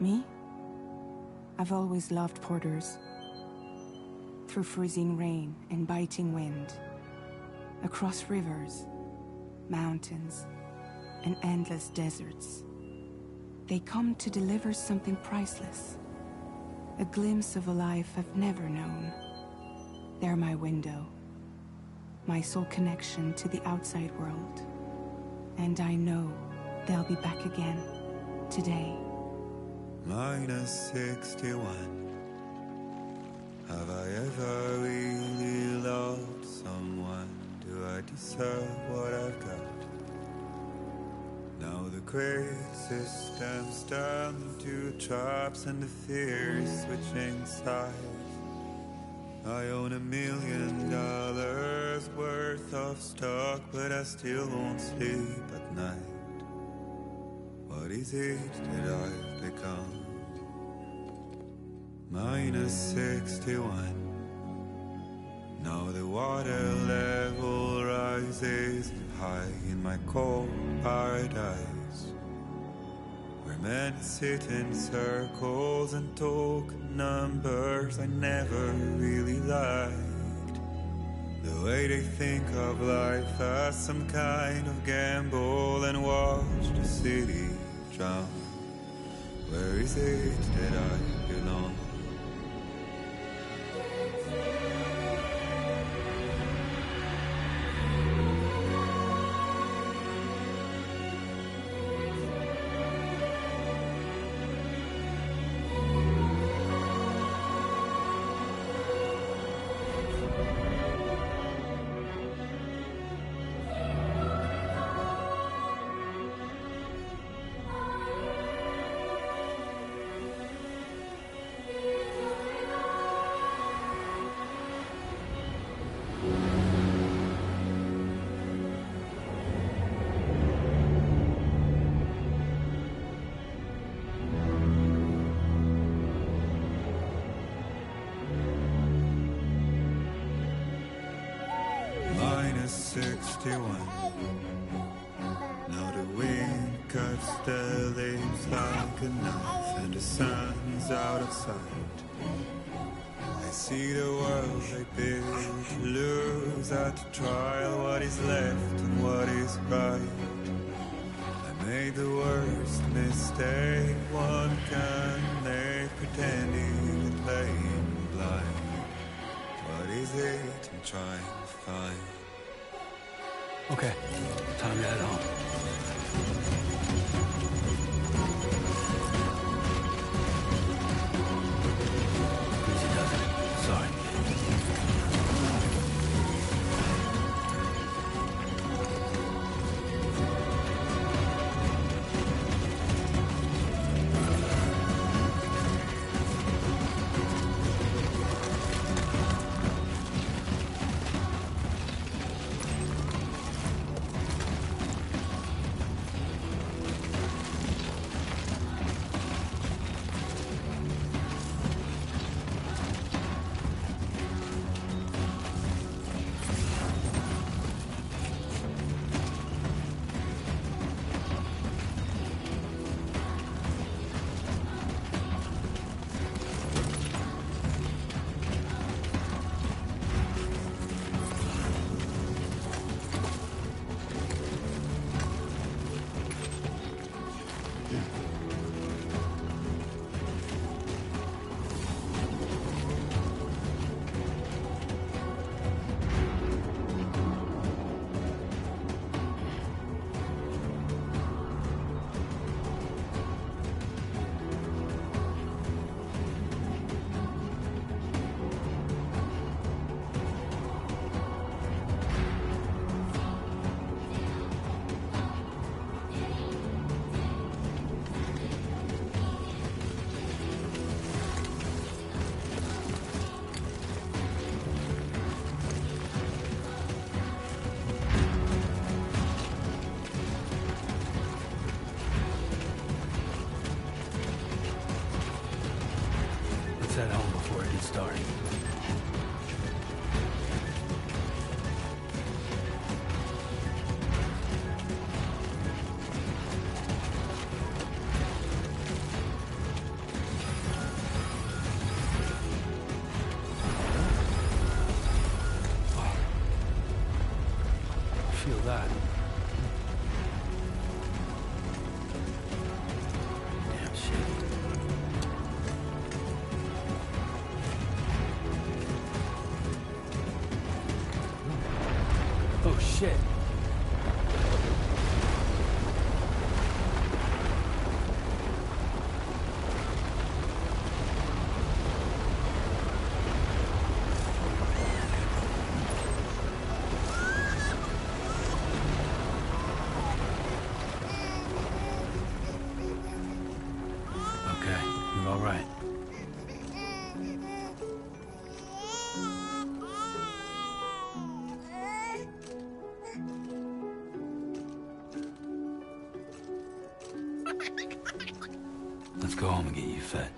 Me? I've always loved porters. Through freezing rain and biting wind, across rivers, mountains, and endless deserts, they come to deliver something priceless, a glimpse of a life I've never known. They're my window, my sole connection to the outside world, and I know they'll be back again today. -61. Have I ever really loved someone? Do I deserve what I've got? Now the great system's turned into traps and the fears switching sides. I own $1 million worth of stock, but I still won't sleep at night. What is it that I've become? -61. Now the water level rises high in my cold paradise, where men sit in circles and talk numbers I never really liked. The way they think of life as some kind of gamble and watch the city drown. Where is it that I belong? -61. Now the wind cuts the leaves like a knife and the sun's out of sight. I see the world they build to lose at the trial, what is left and what is right. I made the worst mistake one can make, pretending and playing blind. What is it I'm trying to find? Okay, time to head home. Easy does it. Sorry. Let's head home before it gets dark. shit. Okay, you're all right. Let's go home and get you fed.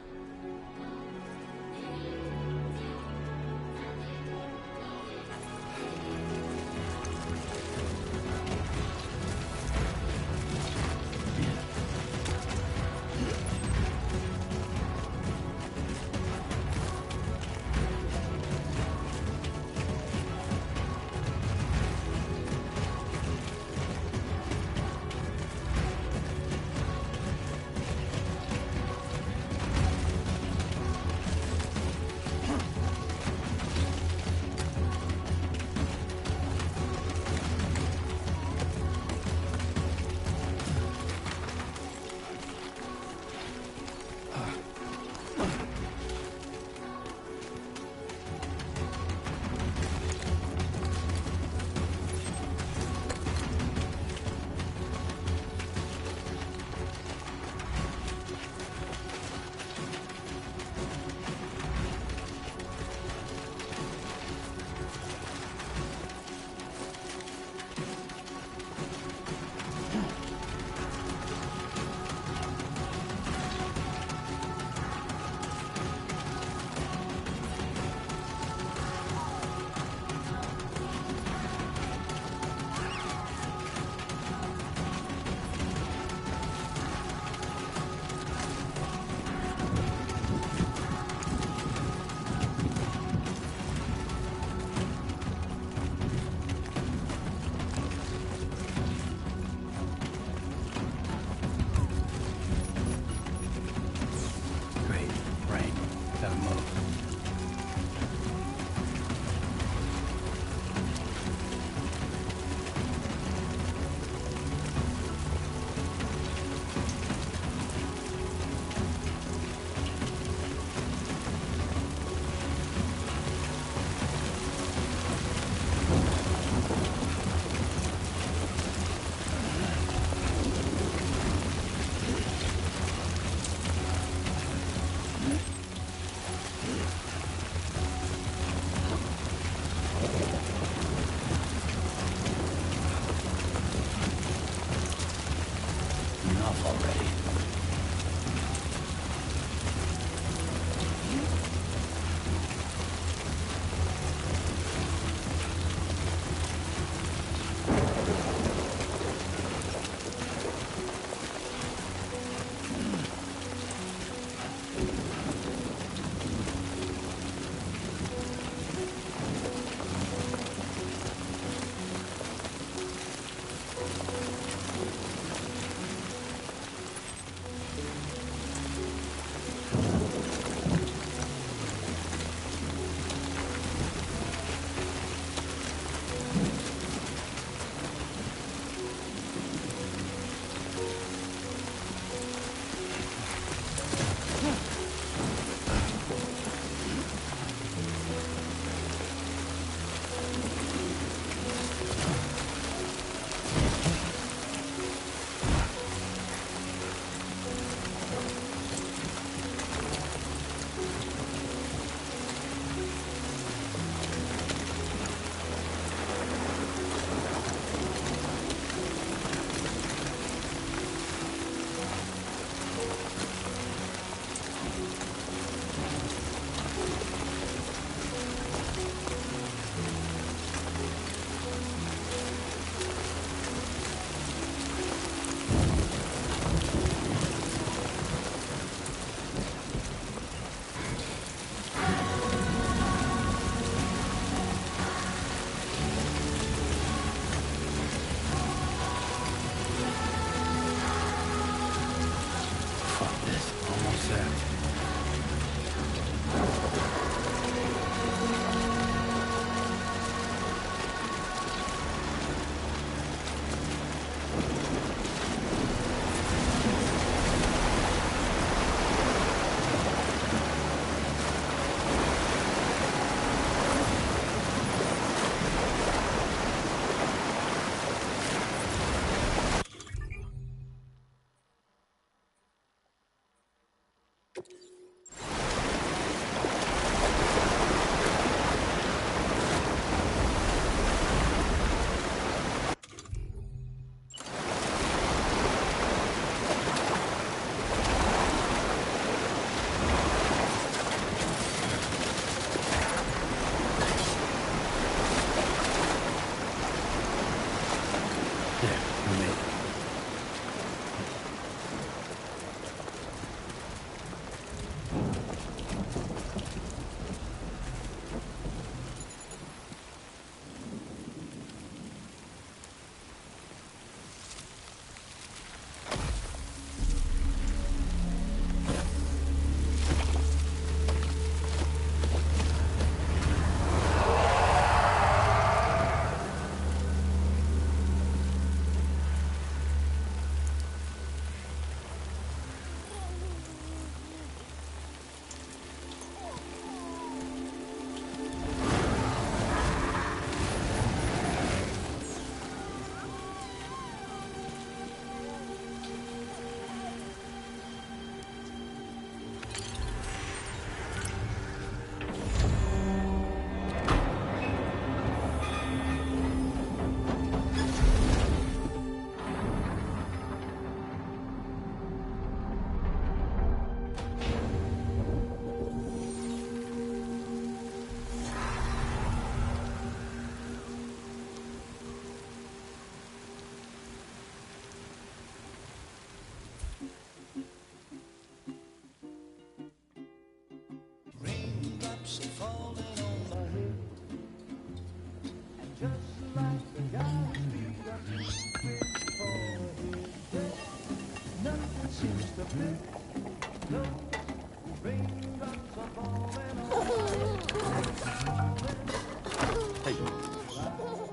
Hey.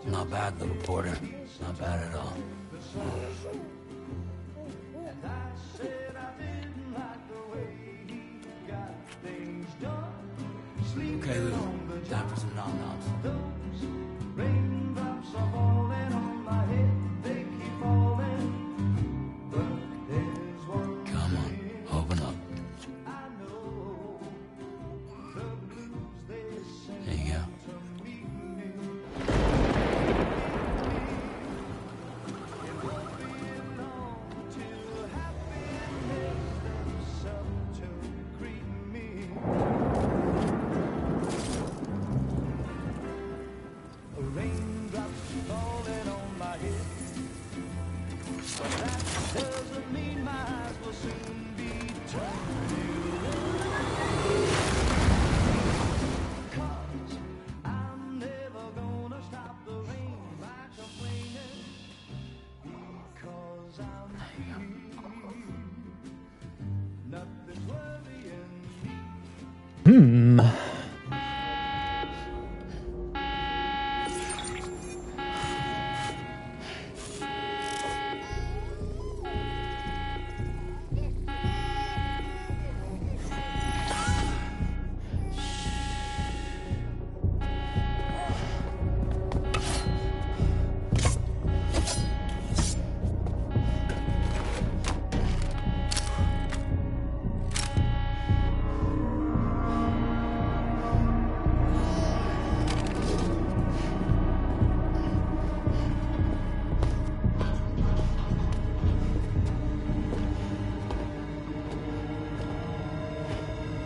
Not bad, little porter. Not bad at all. Okay, Lou. Time for some nom-noms. Come on, open up. There you go.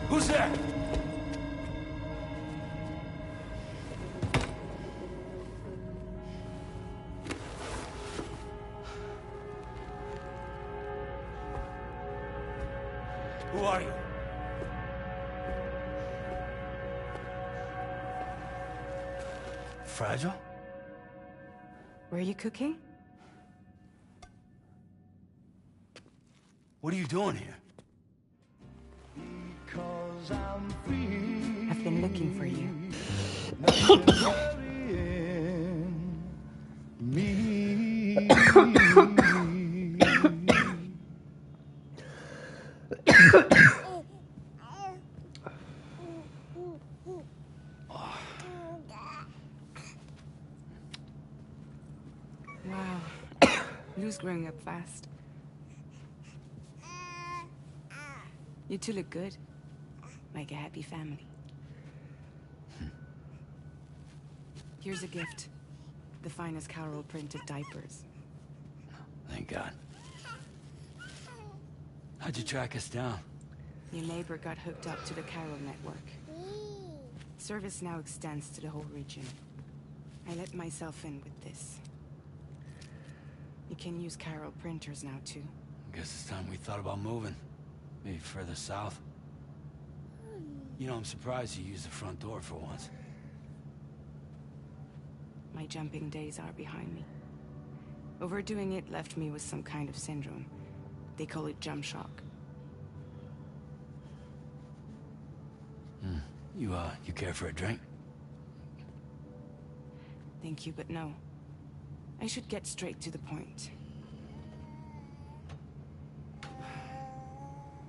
Who's there? Who are you? Fragile? Were you cooking? What are you doing here? I've been looking for you. Wow. Lou's growing up fast. You two look good. Like a happy family. Here's a gift. The finest Carol printed diapers. Thank God. How'd you track us down? Your neighbor got hooked up to the Carol network. Service now extends to the whole region. I let myself in with this. You can use Carol printers now too. Guess it's time we thought about moving. Maybe further south. You know, I'm surprised you used the front door for once. My jumping days are behind me. Overdoing it left me with some kind of syndrome. They call it jump shock. You care for a drink? Thank you, but no. I should get straight to the point.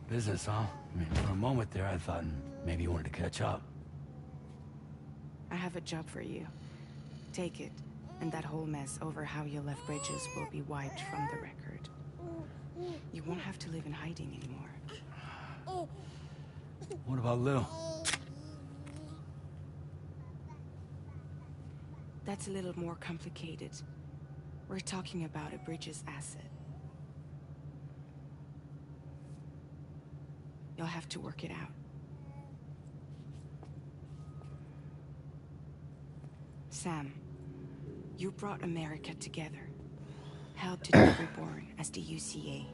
Business, huh? I mean, for a moment there, I thought maybe you wanted to catch up. I have a job for you. Take it, and that whole mess over how you left Bridges will be wiped from the record. You won't have to live in hiding anymore. What about Lil? That's a little more complicated. We're talking about a Bridges asset. You'll have to work it out. Sam, you brought America together. Helped it be reborn as the UCA.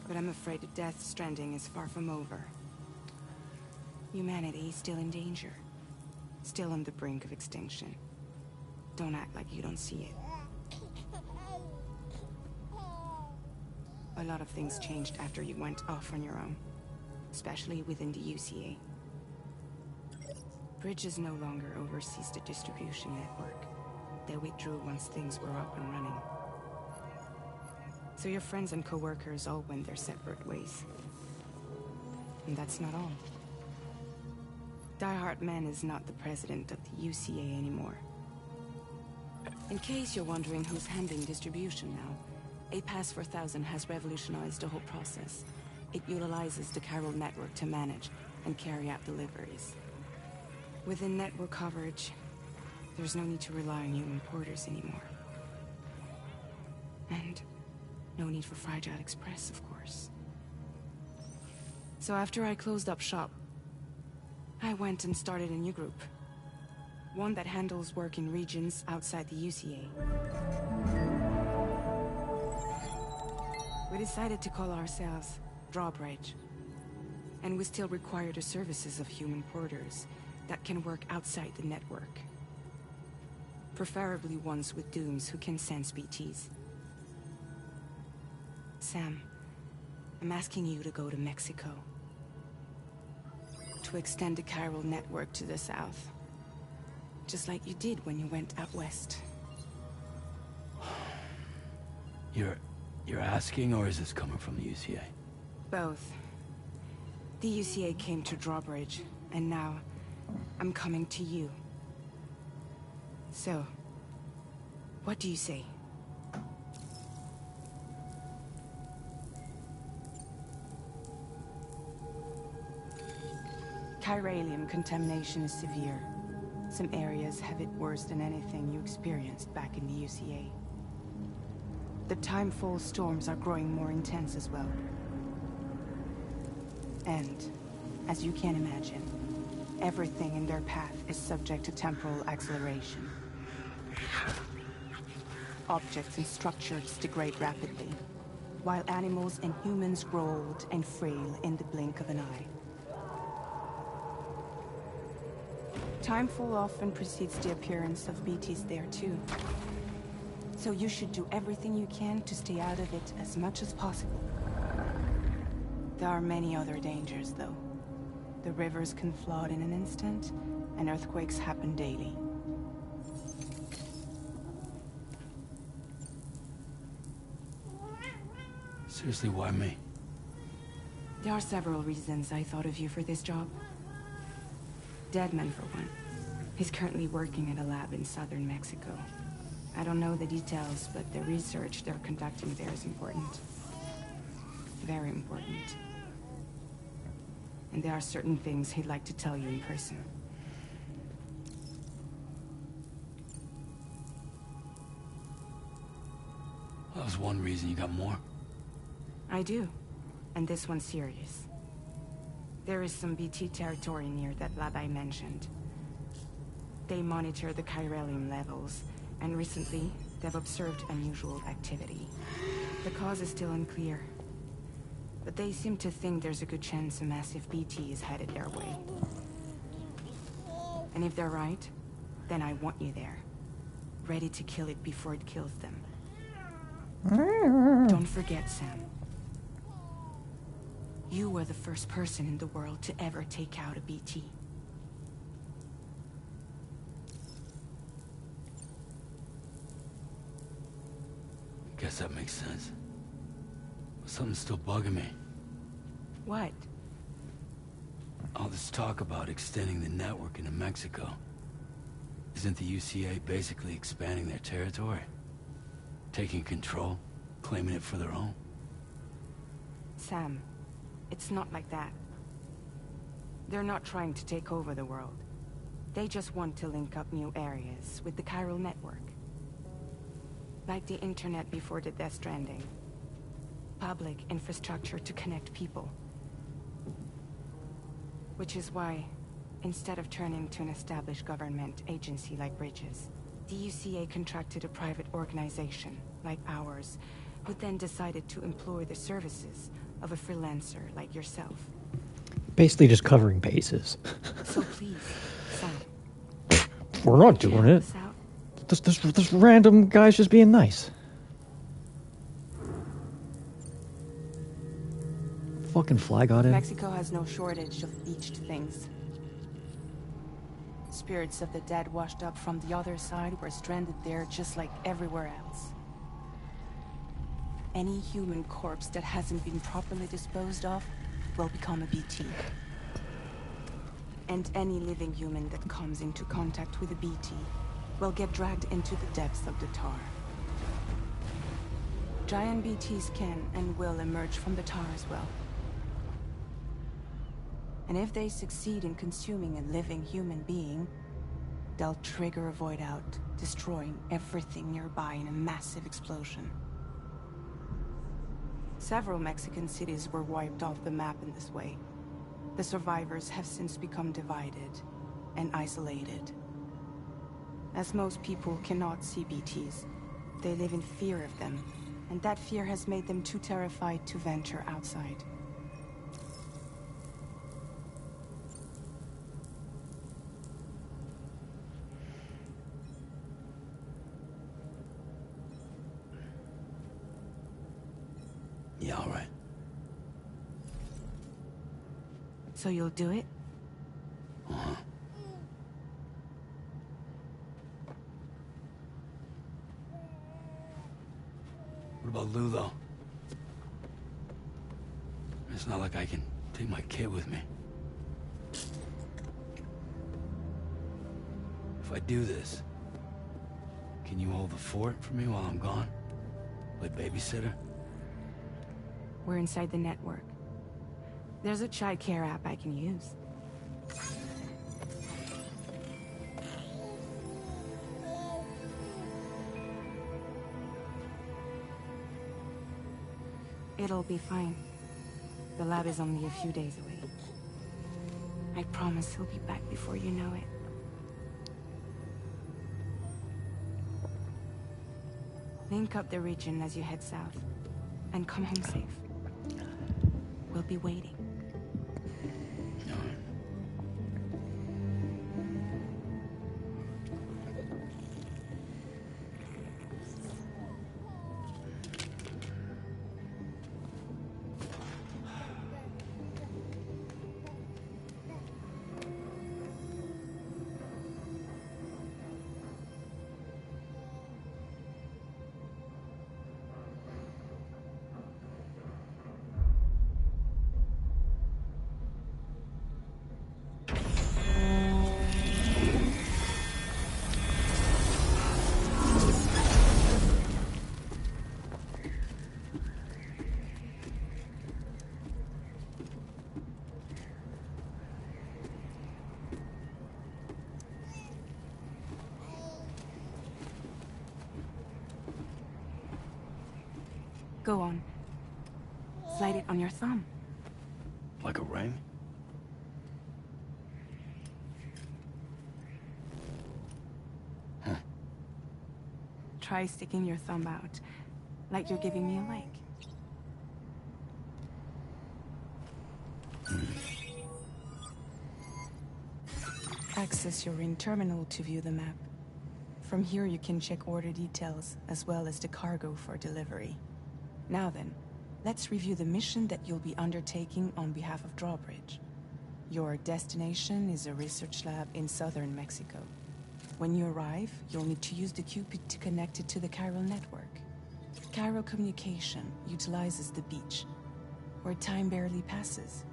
But I'm afraid the death stranding is far from over. Humanity is still in danger. still on the brink of extinction. Don't act like you don't see it. A lot of things changed after you went off on your own, especially within the UCA. Bridges no longer oversees the distribution network. They withdrew once things were up and running. So your friends and co-workers all went their separate ways. And that's not all. Die Hartman is not the president of the UCA anymore. In case you're wondering who's handling distribution now, A Pass 4000 has revolutionized the whole process. It utilizes the chiral network to manage and carry out deliveries. Within network coverage, there's no need to rely on human porters anymore. And no need for Fragile Express, of course. So after I closed up shop, I went and started a new group. One that handles work in regions outside the UCA. We decided to call ourselves Drawbridge. And we still require the services of human porters that can work outside the network. Preferably ones with dooms who can sense BTs. Sam, I'm asking you to go to Mexico. To extend the chiral network to the south. Just like you did when you went out west. You're asking, or is this coming from the UCA? Both. The UCA came to Drawbridge, and now I'm coming to you. So, what do you say? Chiralium contamination is severe. Some areas have it worse than anything you experienced back in the UCA. The timefall storms are growing more intense as well. And, as you can imagine, everything in their path is subject to temporal acceleration. Objects and structures degrade rapidly, while animals and humans grow old and frail in the blink of an eye. Timefall often precedes the appearance of BTs there too. So you should do everything you can to stay out of it as much as possible. There are many other dangers, though. The rivers can flood in an instant, and earthquakes happen daily. Seriously, why me? There are several reasons I thought of you for this job. Deadman, for one. He's currently working at a lab in southern Mexico. I don't know the details, but the research they're conducting there is important. Very important. And there are certain things he'd like to tell you in person. That was one reason. You got more? I do. And this one's serious. There is some BT territory near that lab I mentioned. They monitor the chiralium levels, and recently, they've observed unusual activity. The cause is still unclear, but they seem to think there's a good chance a massive BT is headed their way. And if they're right, then I want you there, ready to kill it before it kills them. Don't forget, Sam. You were the first person in the world to ever take out a BT. Guess that makes sense. But something's still bugging me. What? All this talk about extending the network into Mexico. Isn't the UCA basically expanding their territory? Taking control, claiming it for their own? Sam, it's not like that. They're not trying to take over the world. They just want to link up new areas with the chiral network. Like the internet before the Death Stranding. Public infrastructure to connect people. Which is why, instead of turning to an established government agency like Bridges, the UCA contracted a private organization, like ours, who then decided to employ the services of a freelancer like yourself. Basically just covering bases. So please, Sam, We're not doing it. This random guy's just being nice. Fucking fly got in. Mexico has no shortage of beached things. Spirits of the dead washed up from the other side were stranded there just like everywhere else. Any human corpse that hasn't been properly disposed of will become a BT. And any living human that comes into contact with a BT will get dragged into the depths of the tar. Giant BTs can and will emerge from the tar as well. And if they succeed in consuming a living human being, they'll trigger a void out, destroying everything nearby in a massive explosion. Several Mexican cities were wiped off the map in this way. The survivors have since become divided and isolated. As most people cannot see BTs, they live in fear of them, and that fear has made them too terrified to venture outside. Yeah, all right. So you'll do it? Uh-huh. What about Lou, though? It's not like I can take my kid with me. If I do this, can you hold the fort for me while I'm gone? Play babysitter? We're inside the network. There's a child care app I can use. It'll be fine. The lab is only a few days away. I promise he'll be back before you know it. Link up the region as you head south, and come home safe. We'll be waiting. Go on. Slide it on your thumb. Like a ring? Huh. Try sticking your thumb out, like you're giving me a like. Access your ring terminal to view the map. From here you can check order details, as well as the cargo for delivery. Now then, let's review the mission that you'll be undertaking on behalf of Drawbridge. Your destination is a research lab in southern Mexico. When you arrive, you'll need to use the Cupid to connect it to the chiral network. Chiral communication utilizes the beach, where time barely passes.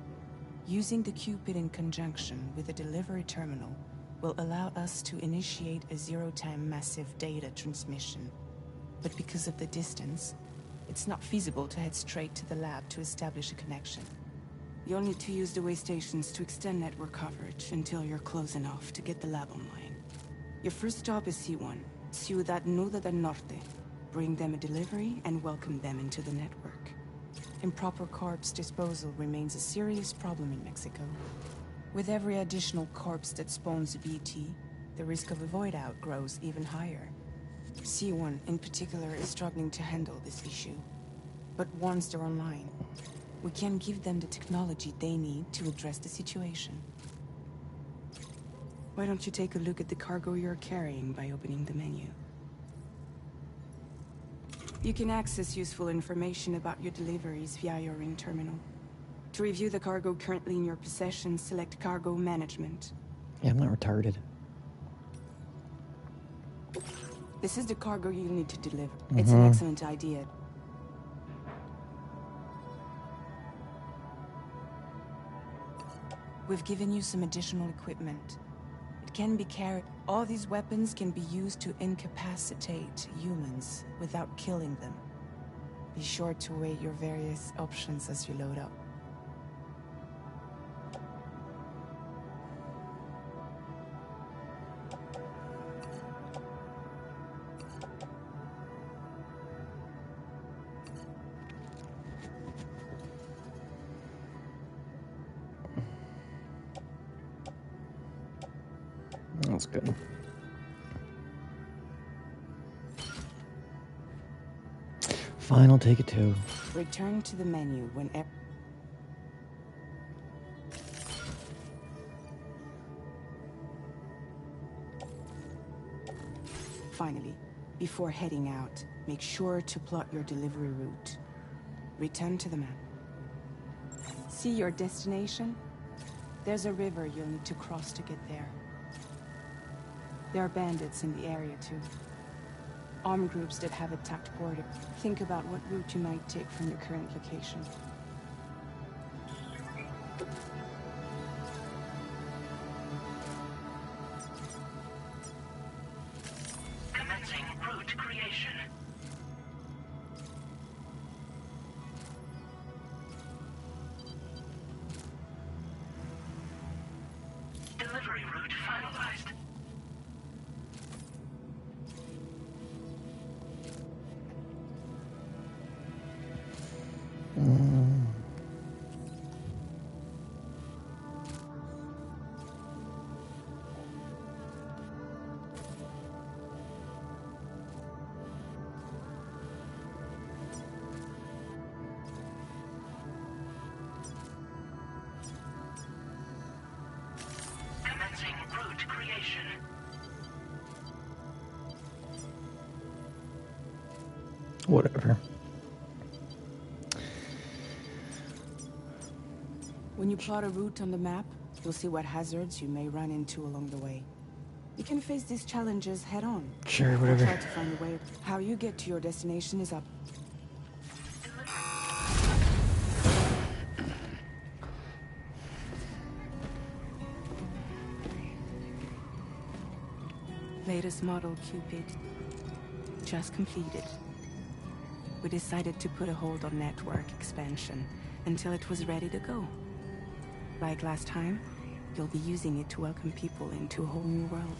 Using the Cupid in conjunction with a delivery terminal will allow us to initiate a zero-time massive data transmission. But because of the distance, it's not feasible to head straight to the lab to establish a connection. You'll need to use the way stations to extend network coverage until you're close enough to get the lab online. Your first stop is C1, Ciudad Nuda del Norte. Bring them a delivery and welcome them into the network. Improper corpse disposal remains a serious problem in Mexico. With every additional corpse that spawns a BT, the risk of a void out grows even higher. C1 in particular is struggling to handle this issue. But once they're online, we can give them the technology they need to address the situation. Why don't you take a look at the cargo you're carrying by opening the menu? You can access useful information about your deliveries via your ring terminal. To review the cargo currently in your possession, select Cargo Management. Yeah, I'm not retarded. This is the cargo you'll need to deliver. It's an excellent idea. We've given you some additional equipment. It can be carried. All these weapons can be used to incapacitate humans without killing them. Be sure to weigh your various options as you load up. That's good. Fine, I'll take it too. Return to the menu whenever. Finally, before heading out, make sure to plot your delivery route. Return to the map. See your destination? There's a river you'll need to cross to get there. There are bandits in the area too. Armed groups that have attacked border. Think about what route you might take from your current location. Commencing route creation. Delivery route finalized. Commencing route creation. Whatever. When you plot a route on the map, you'll see what hazards you may run into along the way. You can face these challenges head on. Sure, Or whatever. try to find a way. How you get to your destination is up. Latest model Cupid. Just completed. We decided to put a hold on network expansion until it was ready to go. Like last time, you'll be using it to welcome people into a whole new world.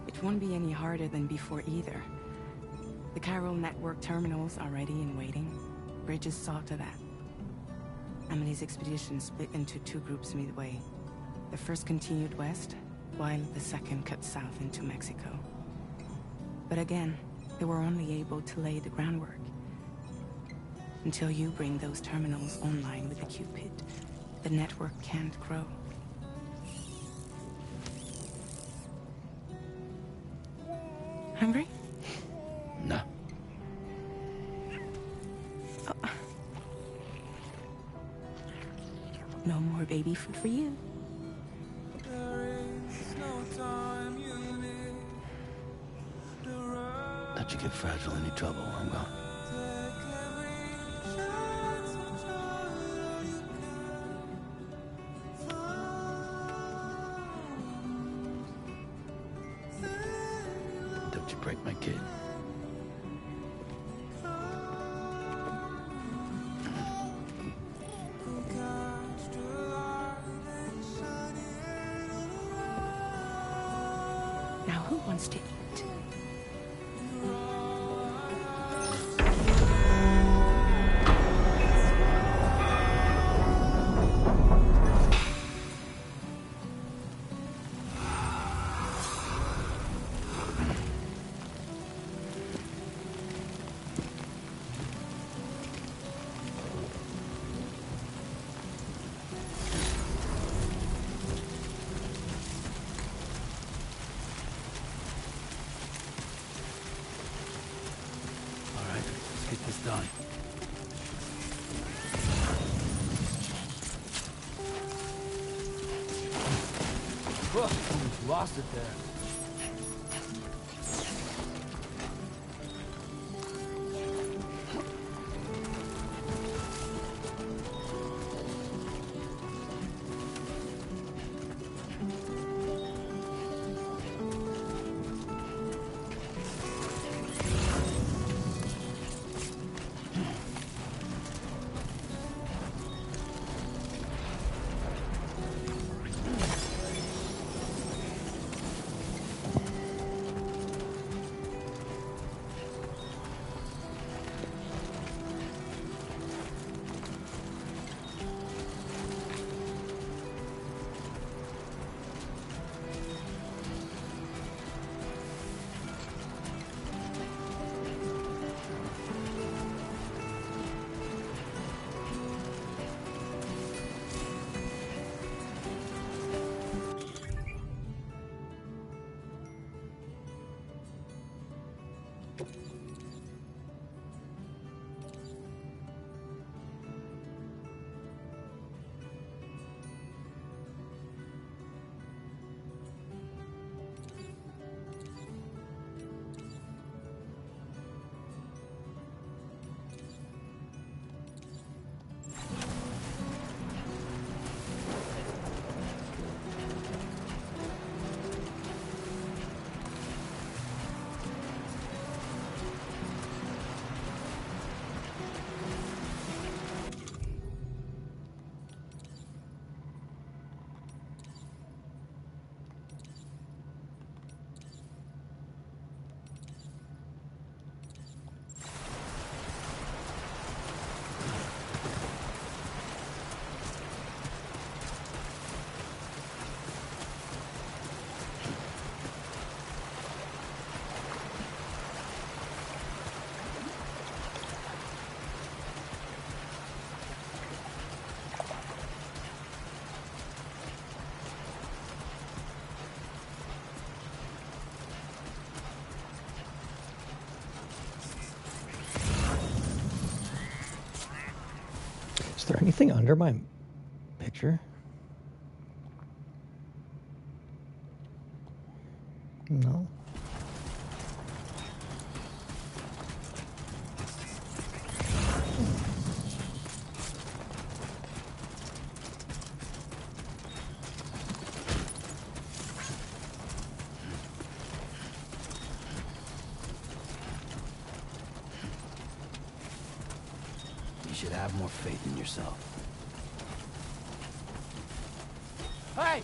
It won't be any harder than before either. The Chiral network terminals are ready and waiting. Bridges saw to that. Emily's expedition split into two groups midway. The first continued west, while the second cut south into Mexico. But again, they were only able to lay the groundwork. Until you bring those terminals online with the Cupid, the network can't grow. Hungry? No. No more baby food for you. Don't you get fragile any trouble, I'm gone. Don't you break my kid. Now who wants to eat? Let's get this done. Whoa, almost lost it there. Is there anything under my picture? No. You should have more faith in yourself. Hey!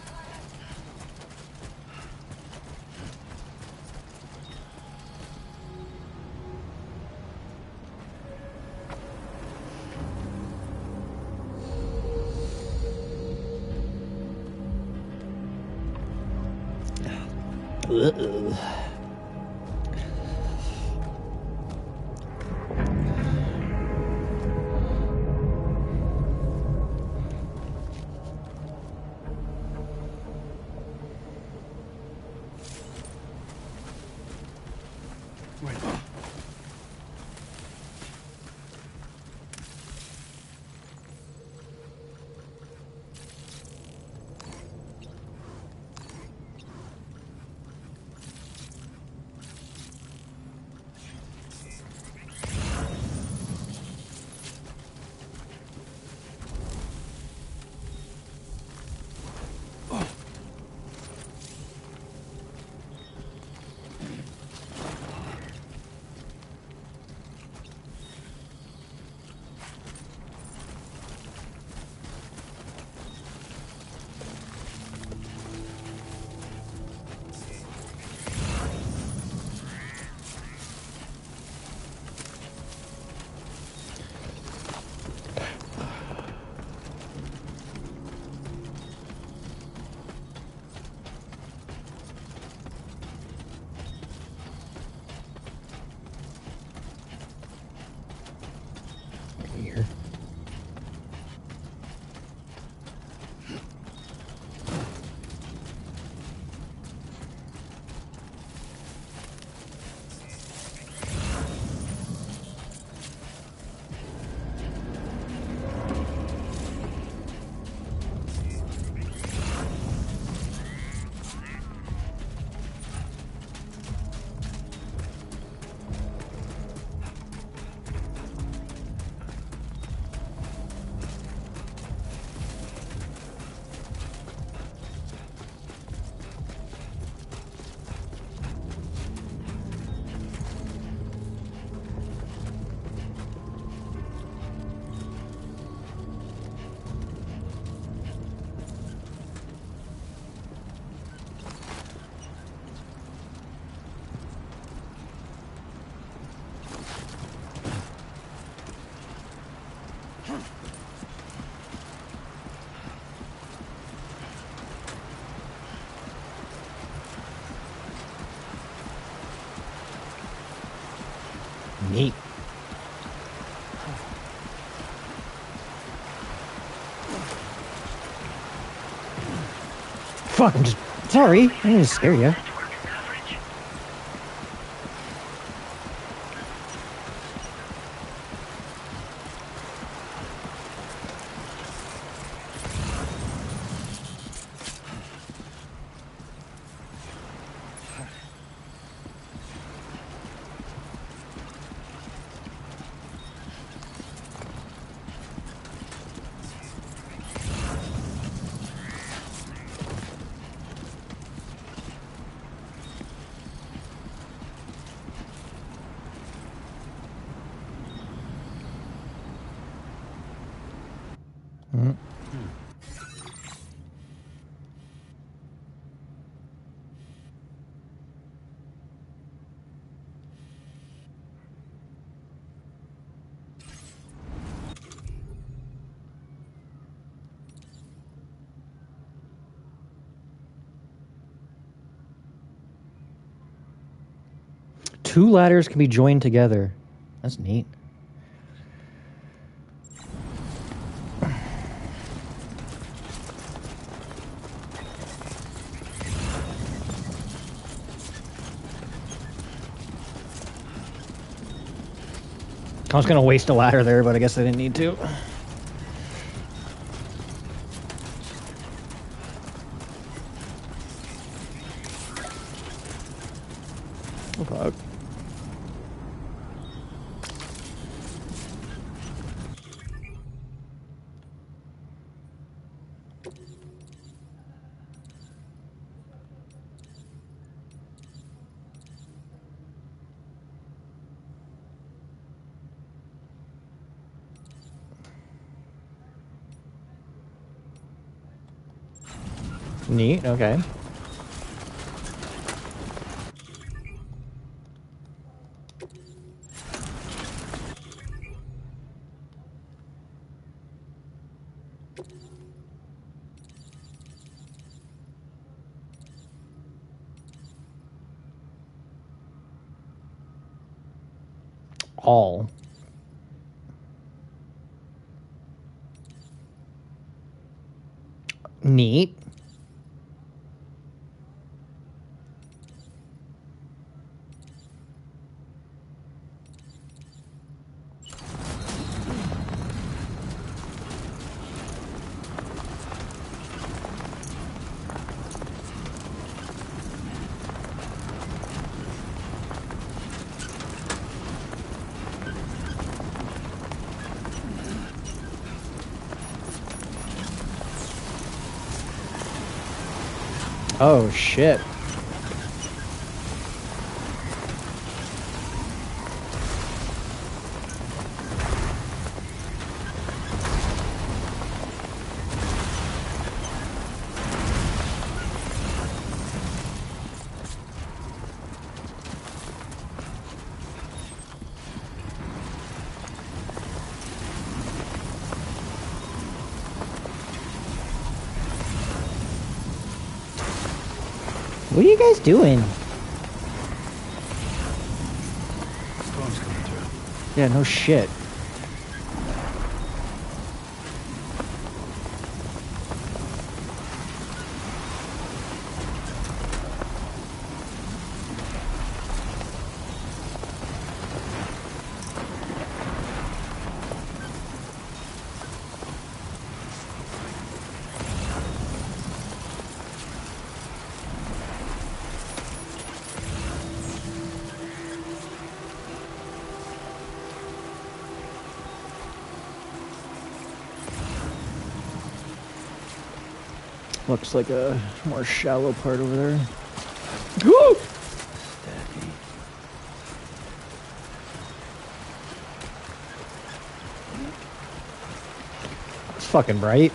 Neat. Fuck, I'm just... Sorry, I didn't mean to scare you. Network coverage. Two ladders can be joined together. That's neat. I was gonna waste a ladder there, but I guess I didn't need to. Oh, fuck. Neat, okay. All. Neat. Oh, shit. What are you guys doing? Storm's coming through. Yeah, no shit. Looks like a more shallow part over there. Woo! It's fucking bright.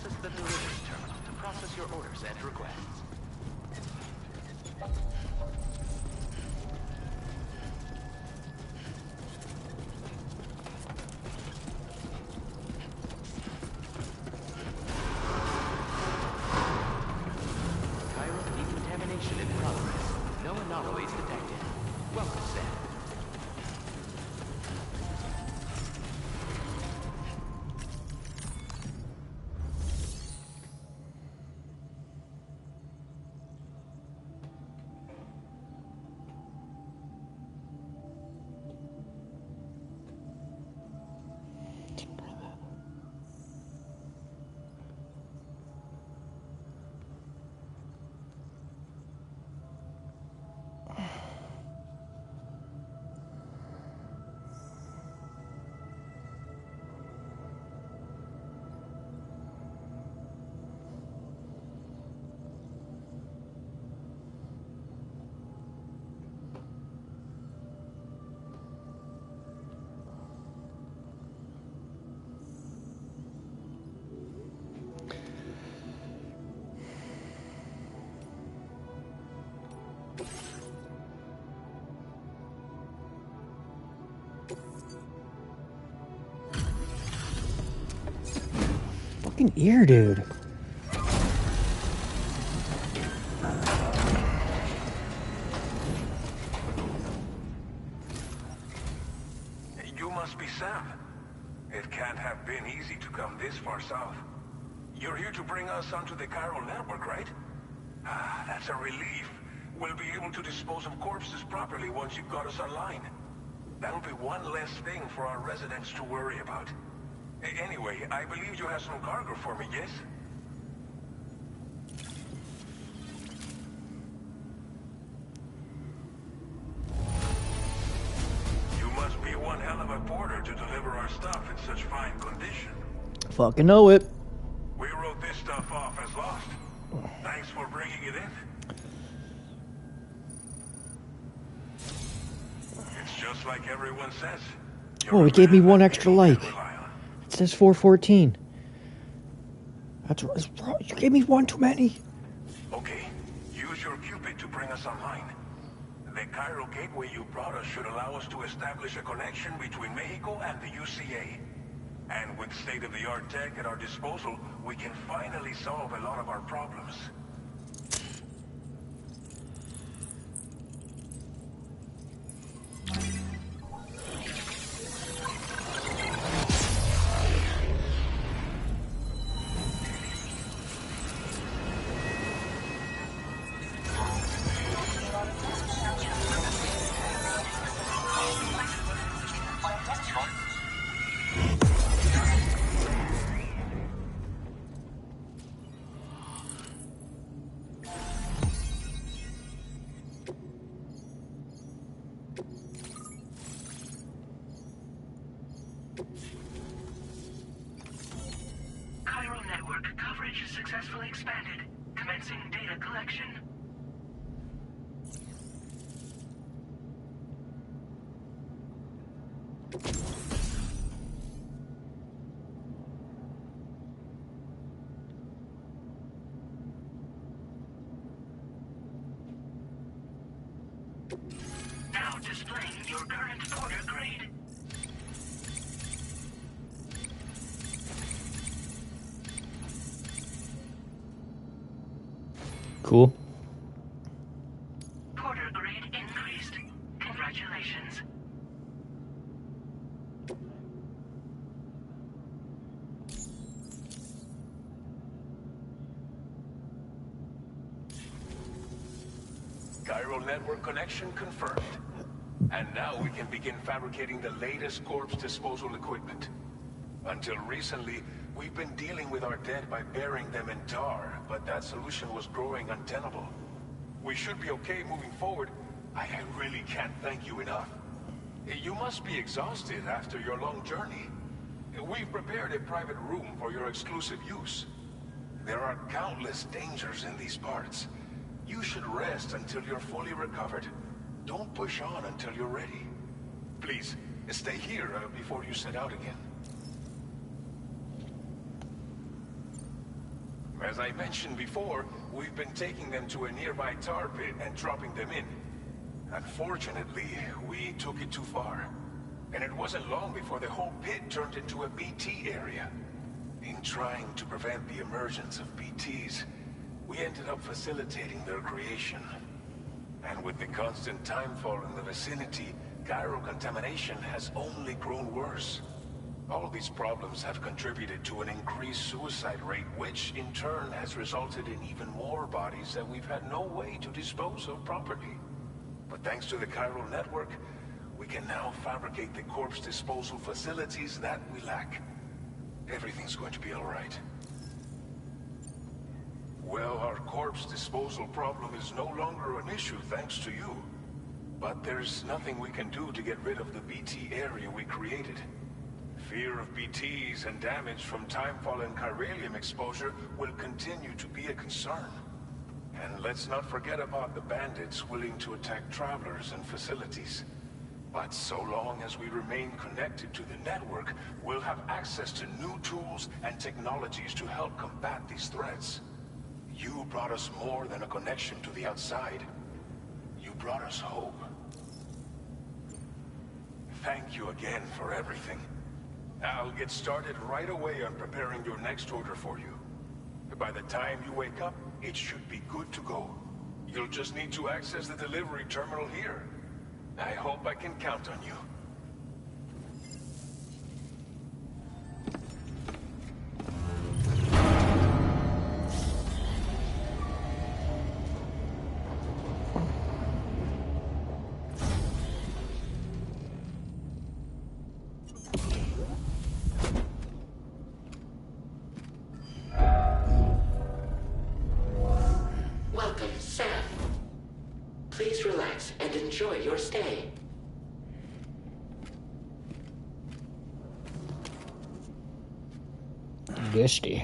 Access the delivery terminal to process your orders and requests. Chiral decontamination in progress. No anomalies detected. Welcome, Sam. Fucking ear, dude. You must be Sam. It can't have been easy to come this far south. You're here to bring us onto the chiral network, right? Ah, that's a relief. We'll be able to dispose of corpses properly once you've got us online. That'll be one less thing for our residents to worry about. Anyway, I believe you have some cargo for me, yes? You must be one hell of a porter to deliver our stuff in such fine condition. Fucking know it. We wrote this stuff off as lost. Thanks for bringing it in. It's just like everyone says. Oh, it gave me one extra like. It says 414. That's wrong. You gave me one too many. Okay, use your Cupid to bring us online. The chiral gateway you brought us should allow us to establish a connection between Mexico and the UCA. And with state-of-the-art tech at our disposal, we can finally solve a lot of our problems. Chiral network coverage successfully expanded. Commencing data collection. Now displaying your current porter grade. Cool. Porter grade increased. Congratulations. Chiral network connection confirmed. And now we can begin fabricating the latest corpse disposal equipment. Until recently, we've been dealing with our dead by burying them in tar, but that solution was growing untenable. We should be okay moving forward. I really can't thank you enough. You must be exhausted after your long journey. We've prepared a private room for your exclusive use. There are countless dangers in these parts. You should rest until you're fully recovered. Don't push on until you're ready. Please, stay here before you set out again. As I mentioned before, we've been taking them to a nearby tar pit and dropping them in. Unfortunately, we took it too far. And it wasn't long before the whole pit turned into a BT area. In trying to prevent the emergence of BTs, we ended up facilitating their creation. And with the constant timefall in the vicinity, chiral contamination has only grown worse. All these problems have contributed to an increased suicide rate, which in turn has resulted in even more bodies that we've had no way to dispose of properly. But thanks to the chiral network, we can now fabricate the corpse disposal facilities that we lack. Everything's going to be all right. Well, our corpse disposal problem is no longer an issue thanks to you. But there's nothing we can do to get rid of the BT area we created. Fear of BTs and damage from timefall and chiralium exposure will continue to be a concern. And let's not forget about the bandits willing to attack travelers and facilities. But so long as we remain connected to the network, we'll have access to new tools and technologies to help combat these threats. You brought us more than a connection to the outside. You brought us hope. Thank you again for everything. I'll get started right away on preparing your next order for you. By the time you wake up, it should be good to go. You'll just need to access the delivery terminal here. I hope I can count on you. Welcome, Sam. Please relax and enjoy your stay. Gusty.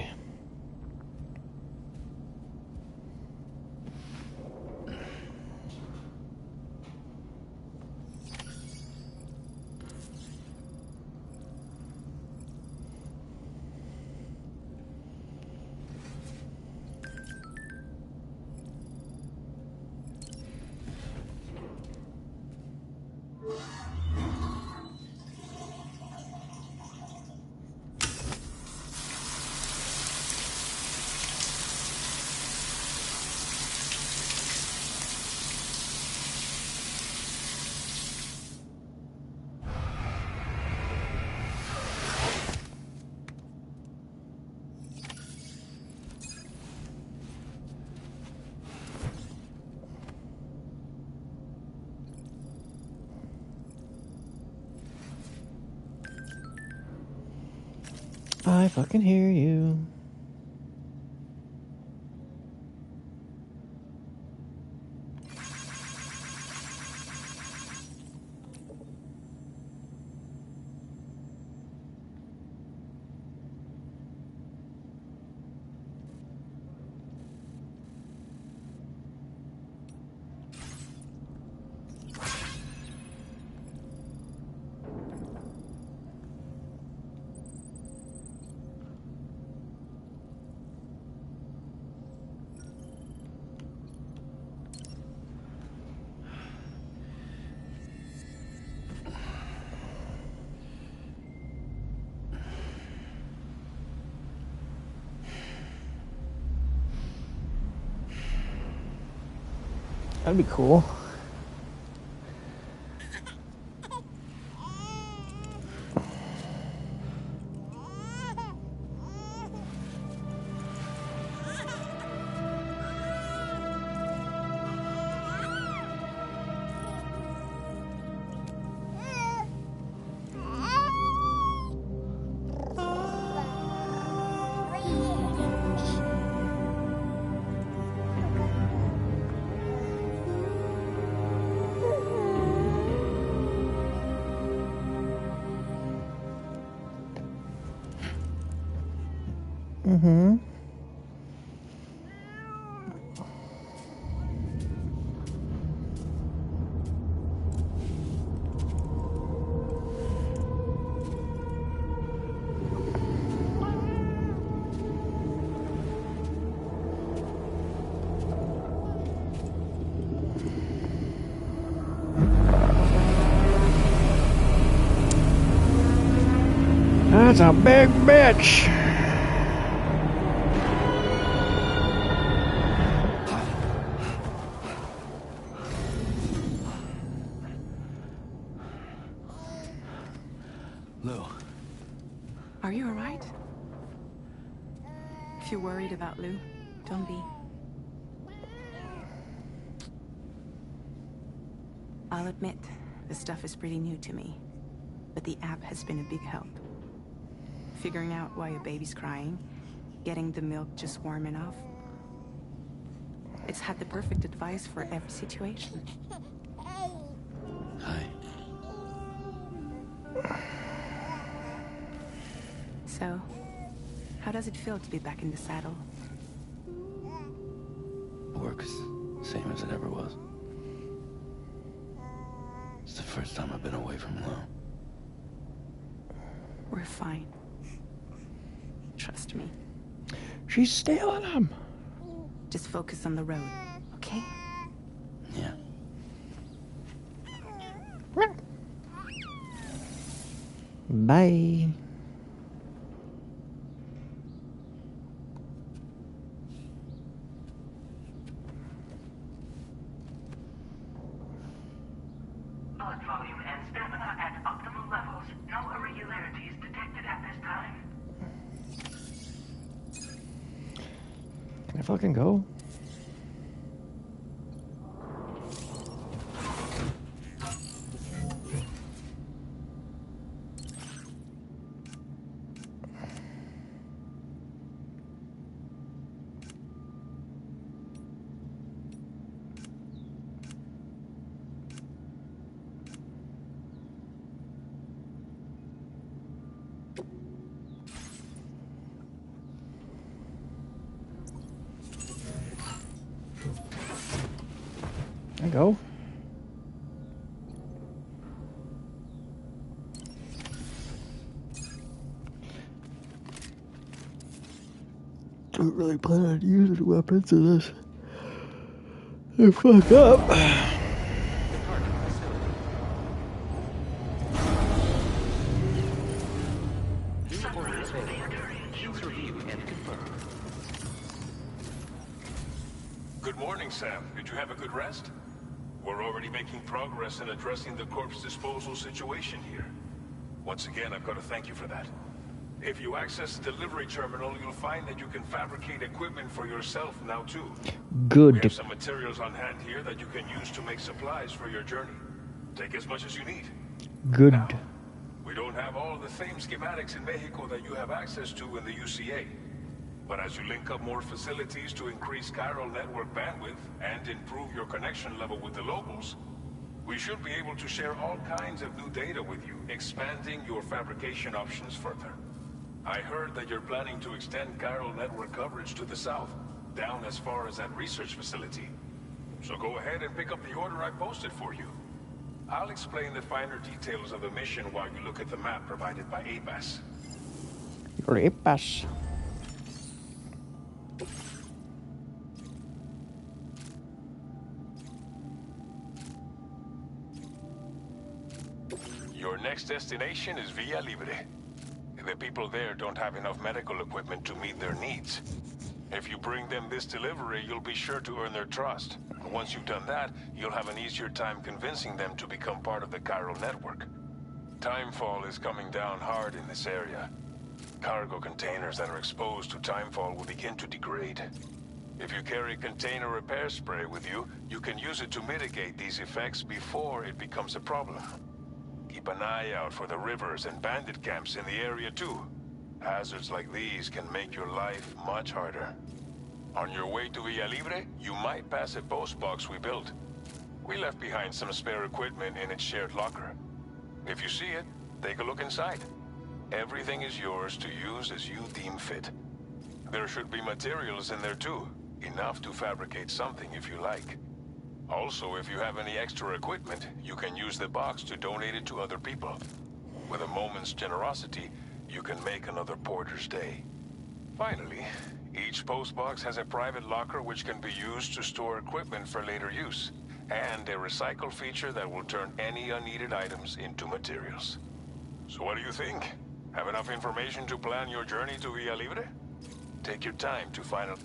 I fucking hear you. That'd be cool. Mm-hmm. That's a big bitch. Lou. Are you alright? If you're worried about Lou, don't be. I'll admit, the stuff is pretty new to me, but the app has been a big help. Figuring out why a baby's crying, getting the milk just warm enough. It's had the perfect advice for every situation. Hi. So, how does it feel to be back in the saddle? Works same as it ever was. It's the first time I've been away from Lou. We're fine. Trust me. She's stealing him. Just focus on the road, okay? Yeah. Bye. Blood volume and stamina at optimal levels. No irregularities detected at this time. Can I fucking go? There you go. Don't really plan on using weapons in this. They fuck up. New order available. Please review and confirm. Good morning, Sam. Did you have a good rest? We're already making progress in addressing the corpse disposal situation here. Once again, I've got to thank you for that. If you access the delivery terminal, you'll find that you can fabricate equipment for yourself now too. Good. We have some materials on hand here that you can use to make supplies for your journey. Take as much as you need. Good. Now, we don't have all the same schematics in Mexico that you have access to in the UCA. But as you link up more facilities to increase chiral network bandwidth and improve your connection level with the locals, we should be able to share all kinds of new data with you, expanding your fabrication options further. I heard that you're planning to extend chiral network coverage to the south, down as far as that research facility. So go ahead and pick up the order I posted for you. I'll explain the finer details of the mission while you look at the map provided by APAS. Your APAS. Your next destination is Villa Libre. The people there don't have enough medical equipment to meet their needs. If you bring them this delivery, you'll be sure to earn their trust. Once you've done that, you'll have an easier time convincing them to become part of the chiral network. Timefall is coming down hard in this area. Cargo containers that are exposed to timefall will begin to degrade. If you carry container repair spray with you, you can use it to mitigate these effects before it becomes a problem. Keep an eye out for the rivers and bandit camps in the area too. Hazards like these can make your life much harder. On your way to Villa Libre, you might pass a post box we built. We left behind some spare equipment in its shared locker. If you see it, take a look inside. Everything is yours to use as you deem fit. There should be materials in there too, enough to fabricate something if you like. Also, if you have any extra equipment, you can use the box to donate it to other people. With a moment's generosity, you can make another porter's day. Finally, each postbox has a private locker which can be used to store equipment for later use, and a recycle feature that will turn any unneeded items into materials. So what do you think? Have enough information to plan your journey to Villa Libre? Take your time to find out.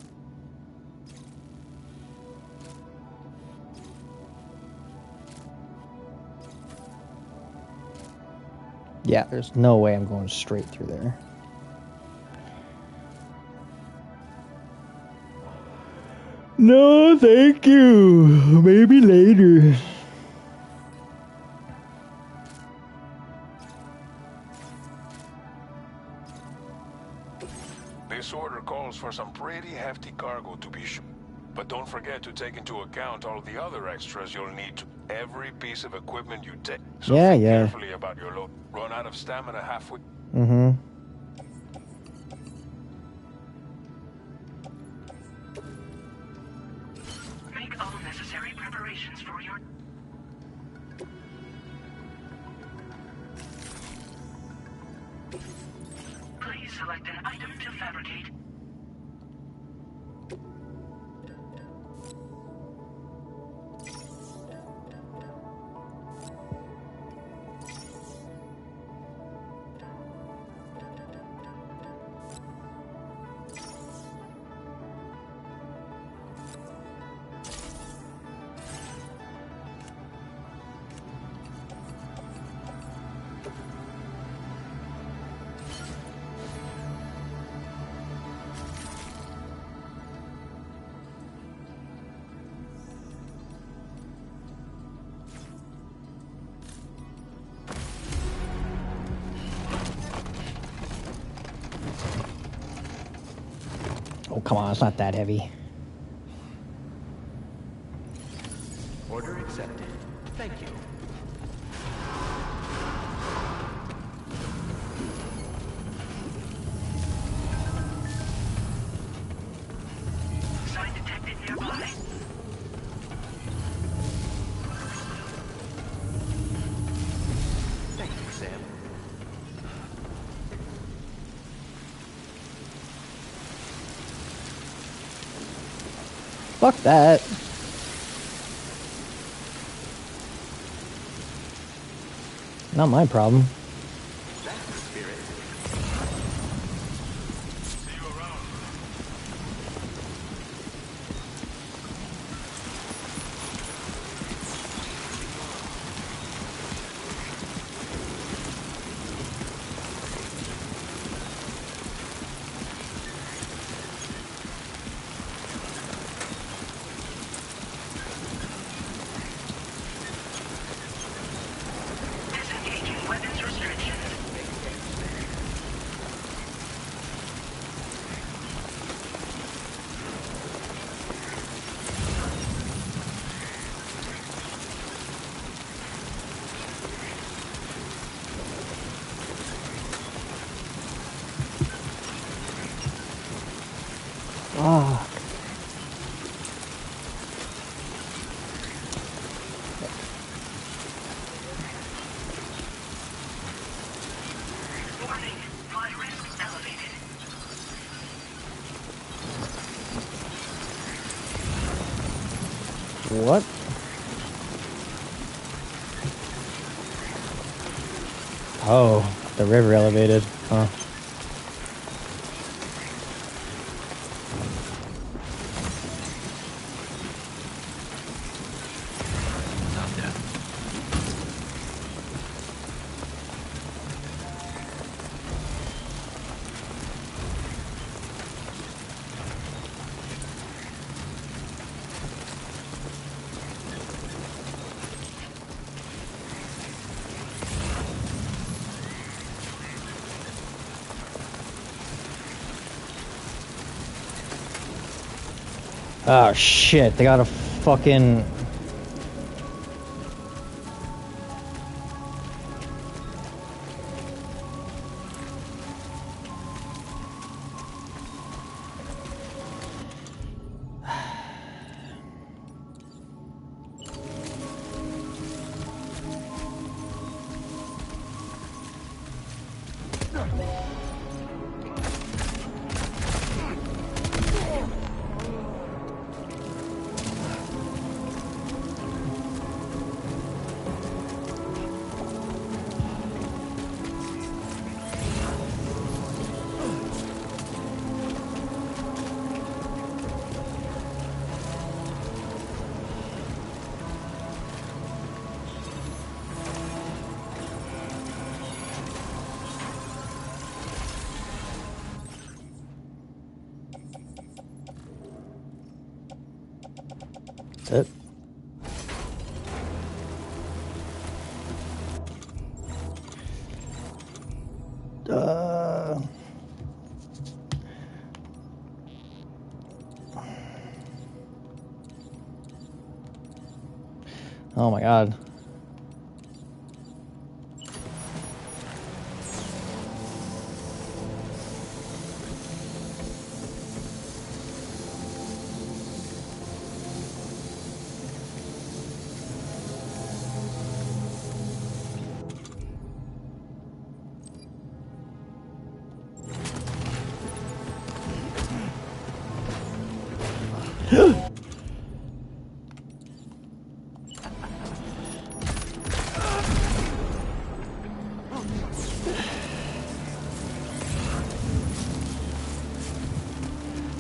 Yeah, there's no way I'm going straight through there. No, thank you. Maybe later. This order calls for some pretty hefty cargo to be sure. But don't forget to take into account all the other extras you'll need to every piece of equipment you take. So think carefully about your load. Run out of stamina halfway. Mm-hmm. Make all necessary preparations for your... Please select an item to fabricate. Oh, come on, it's not that heavy. Order accepted. Thank you. Sign detected nearby. Thank you, Sam. Fuck that. Not my problem. That's the spirit. See you around. Disengaging weapons restrictions. Ah. Warning. Fly risk elevated. What? Oh, the river elevated. Huh. Stop there. Oh shit, they got a fucking... That's it. Oh my god.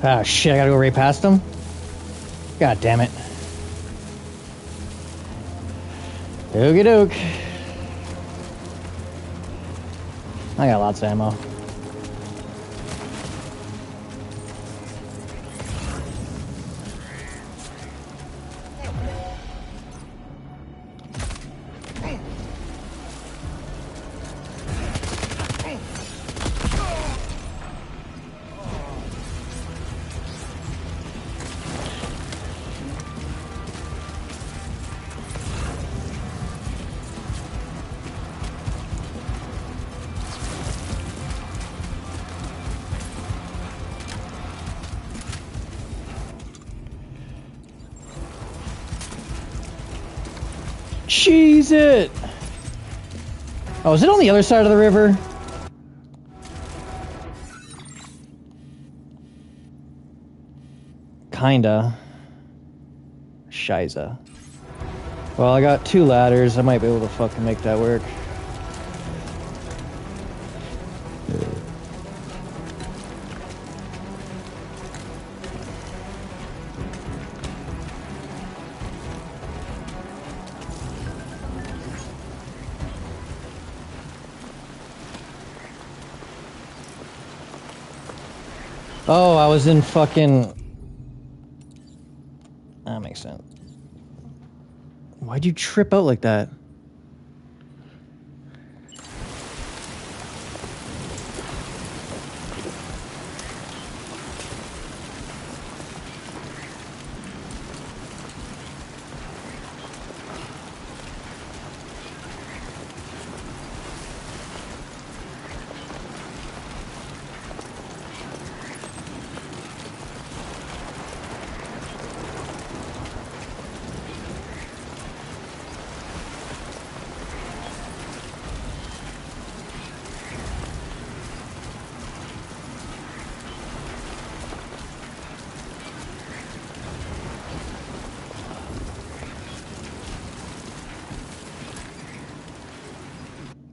Ah, shit, I gotta go right past him? God damn it. Okie doke. I got lots of ammo. Cheese it! Oh, is it on the other side of the river? Kinda. Shiza. Well, I got 2 ladders. I might be able to fucking make that work. Oh, I was in fucking... That makes sense. Why'd you trip out like that?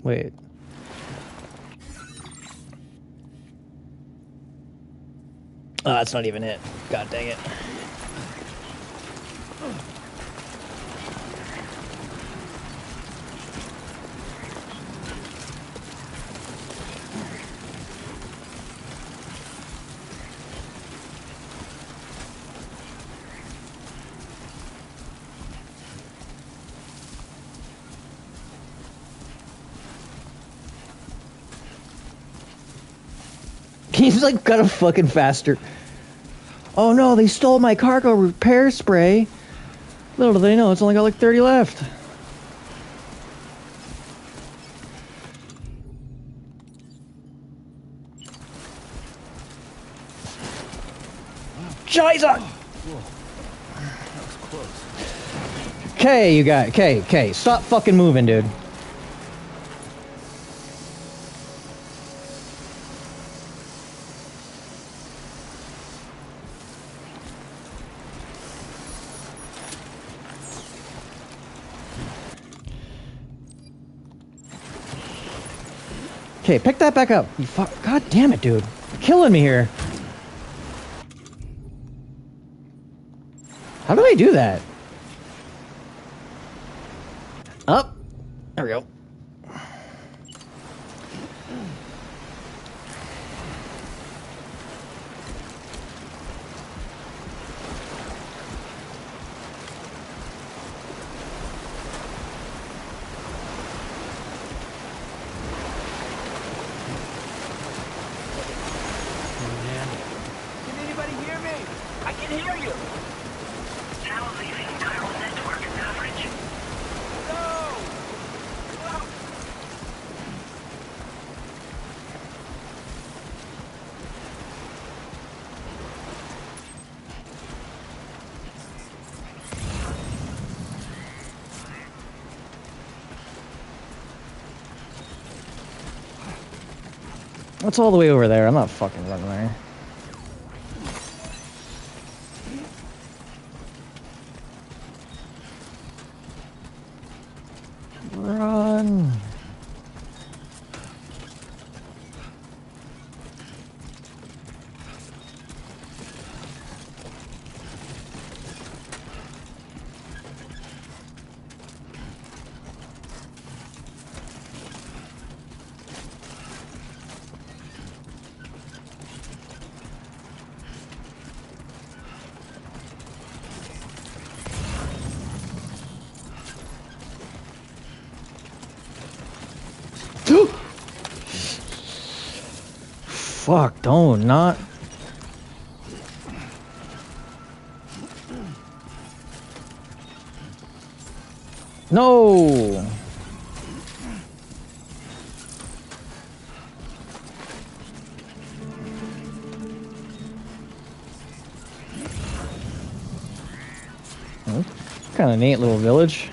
Wait. Oh, that's not even it. God dang it. He's like got a fucking faster. Oh no, they stole my cargo repair spray. Little do they know, it's only got like 30 left. Jesus! Okay, you got. Okay. Stop fucking moving, dude. Okay, pick that back up. You fuck. God damn it, dude. You're killing me here. How do I do that? Up. There we go. I can hear you! Now leaving chiral network coverage. No! Whoa. What's all the way over there? I'm not fucking running there. Run. Fuck, don't not. No. Kind of neat little village.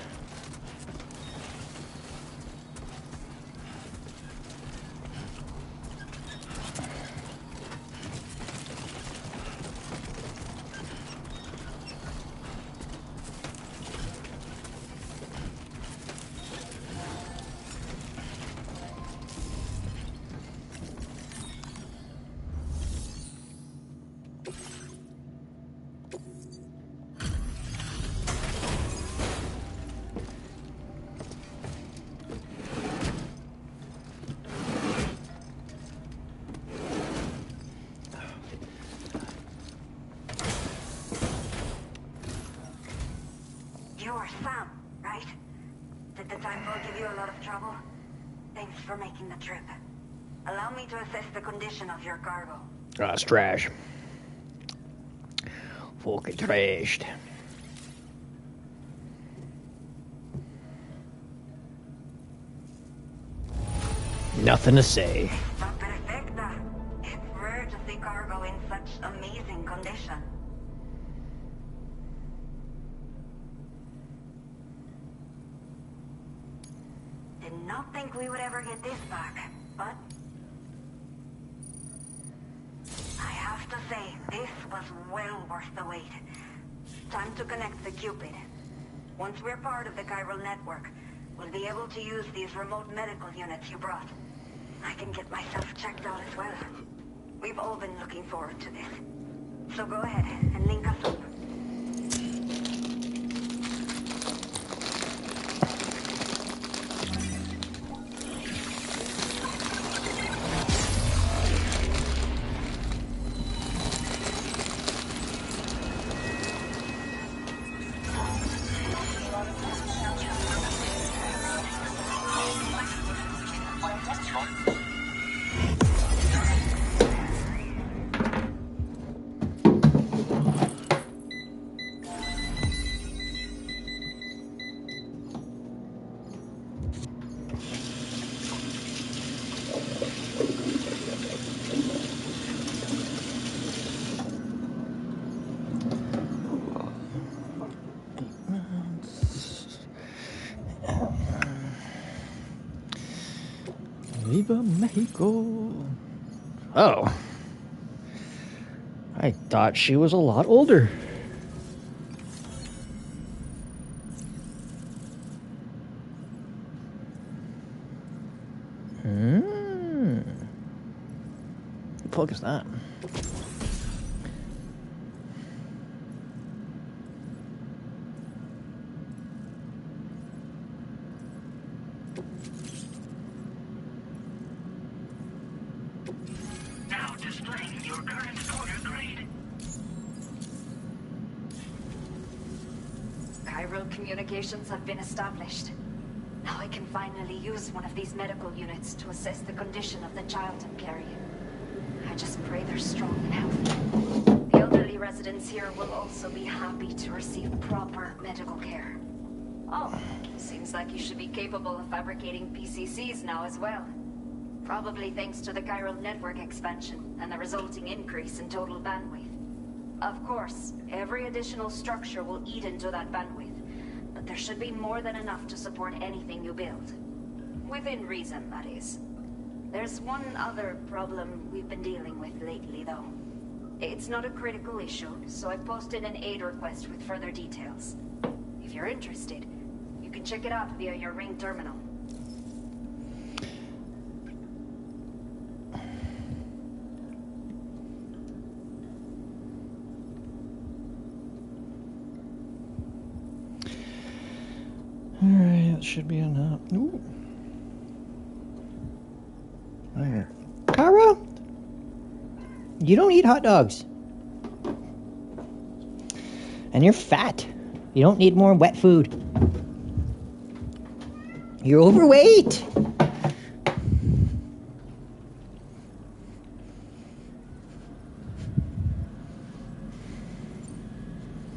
You're Sam, right? Did the time bug give you a lot of trouble? Thanks for making the trip. Allow me to assess the condition of your cargo. Ah, it's trash. Fucking trashed. Nothing to say. Perfecta. It's rare to see cargo in such amazing condition. Did not think we would ever get this back, but I have to say, this was well worth the wait. Time to connect the Cupid. Once we're part of the chiral network, we'll be able to use these remote medical units you brought. I can get myself checked out as well. We've all been looking forward to this. So go ahead and link us up. Viva Mexico. Oh. I thought she was a lot older. What the fuck is that? Now displaying your current order grade. Chiral communications have been established. Now I can finally use one of these medical units to assess the condition of the child I'm carrying. I just pray they're strong and healthy. The elderly residents here will also be happy to receive proper medical care. Oh, seems like you should be capable of fabricating PCCs now as well. Probably thanks to the chiral network expansion and the resulting increase in total bandwidth. Of course, every additional structure will eat into that bandwidth, but there should be more than enough to support anything you build. Within reason, that is. There's one other problem we've been dealing with lately, though. It's not a critical issue, so I posted an aid request with further details. If you're interested, you can check it out via your ring terminal. Alright, that should be enough. Ooh. Alright. Kara? You don't eat hot dogs. And you're fat. You don't need more wet food. You're overweight.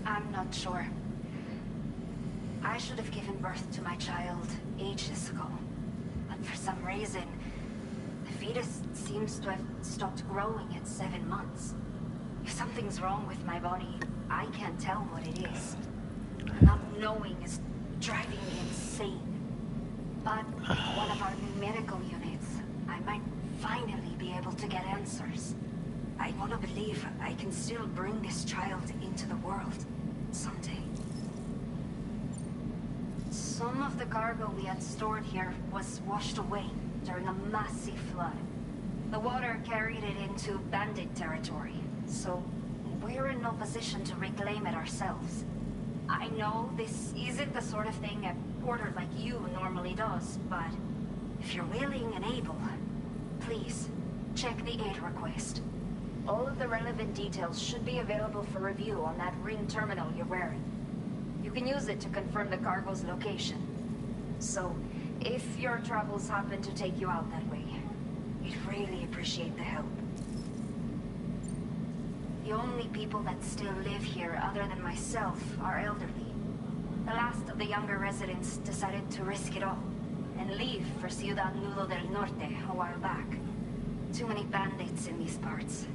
I'm not sure. I should have given birth to my child ages ago. But for some reason, the fetus seems to have stopped growing at 7 months. If something's wrong with my body, I can't tell what it is. Not knowing is driving me insane. But with one of our new medical units, I might finally be able to get answers. I want to believe I can still bring this child into the world someday. Some of the cargo we had stored here was washed away during a massive flood. The water carried it into bandit territory, so we're in no position to reclaim it ourselves. I know this isn't the sort of thing a porter like you normally does, but if you're willing and able, please check the aid request. All of the relevant details should be available for review on that ring terminal you're wearing. You can use it to confirm the cargo's location. So, if your travels happen to take you out that way, we'd really appreciate the help. The only people that still live here other than myself are elderly. The last of the younger residents decided to risk it all and leave for Ciudad Nudo del Norte a while back. Too many bandits in these parts.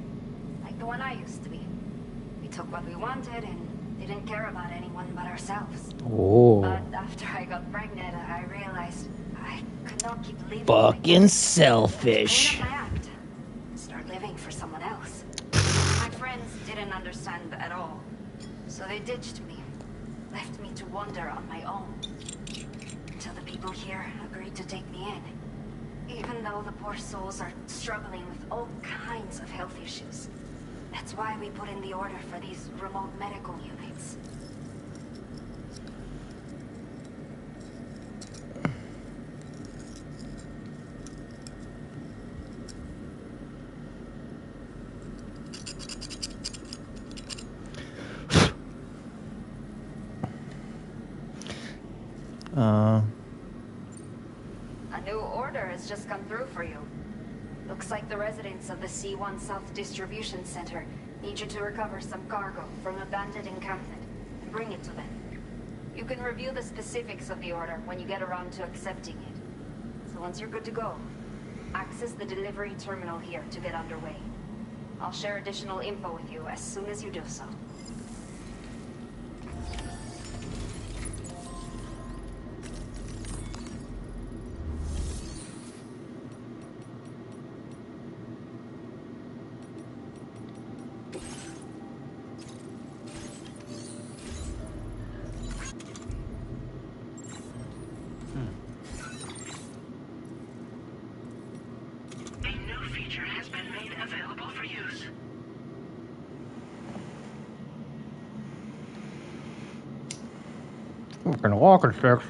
Like the one I used to be. We took what we wanted and didn't care about anyone but ourselves. Oh. But after I got pregnant, I realized I could not keep living. Fucking selfish. Clean up my act. Start living for someone else. My friends didn't understand at all, so they ditched me, left me to wander on my own. Until the people here agreed to take me in. Even though the poor souls are struggling with all kinds of health issues. That's why we put in the order for these remote medical units. A new order has just come through for you. Looks like the residents of the C1 South Distribution Center need you to recover some cargo from a bandit encampment and bring it to them. You can review the specifics of the order when you get around to accepting it. So once you're good to go, access the delivery terminal here to get underway. I'll share additional info with you as soon as you do so. Fucking walking sticks.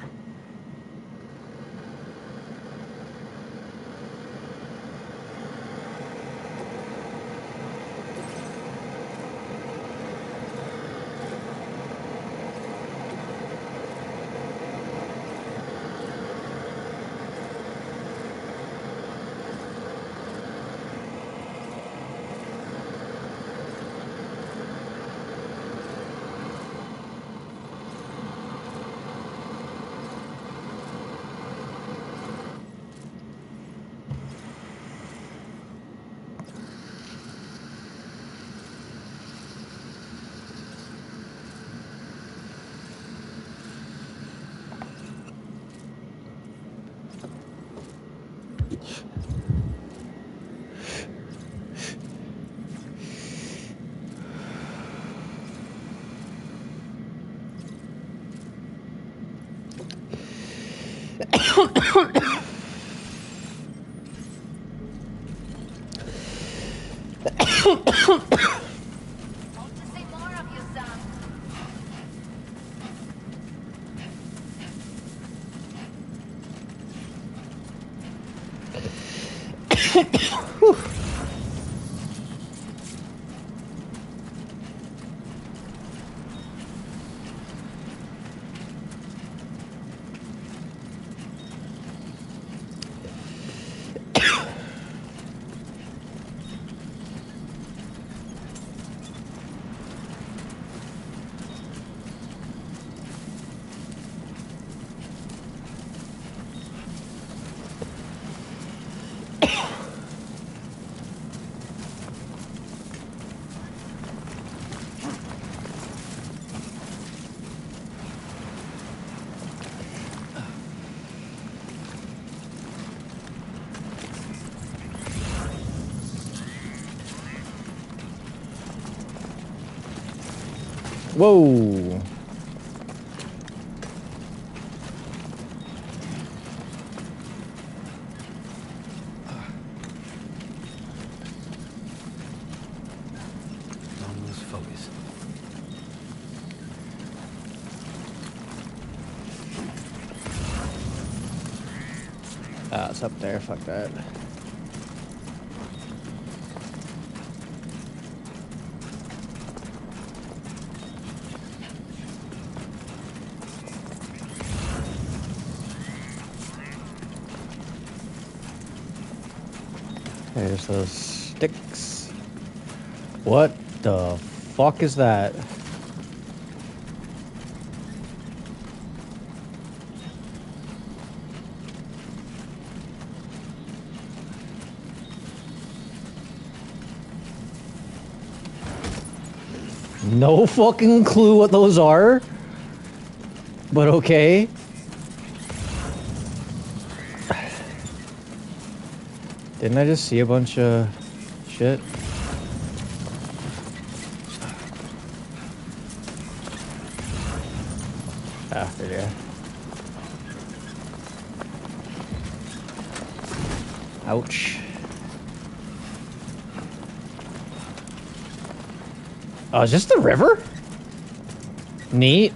Whoa. Don't lose focus. Ah, it's up there. Fuck that. There's those sticks. What the fuck is that? No fucking clue what those are. But okay. Didn't I just see a bunch of shit? Ah, there you go. Ouch. Oh, is this the river? Neat.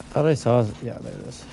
I thought I saw. Yeah, there it is.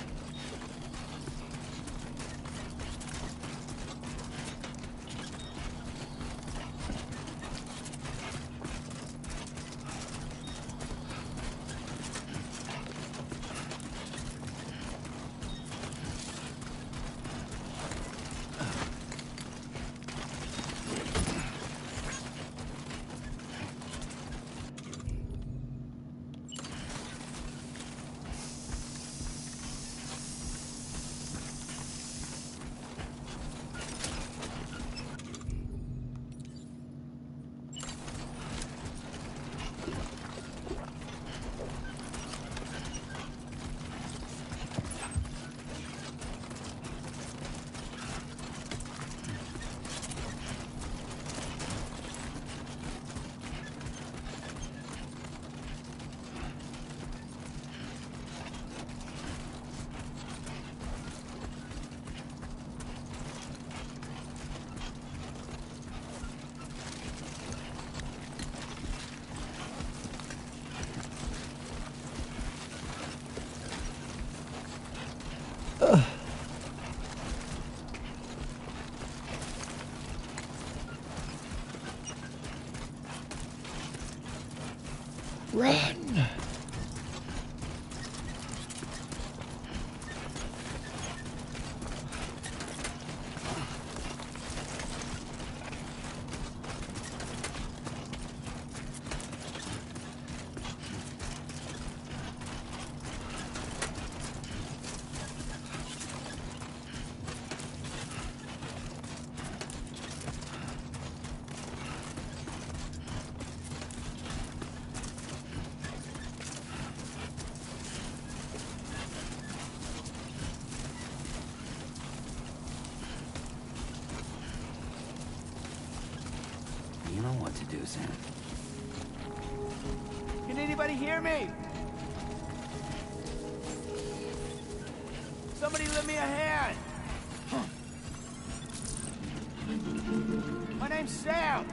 Run! what to do, Sam. Can anybody hear me? Somebody lend me a hand. My name's Sam.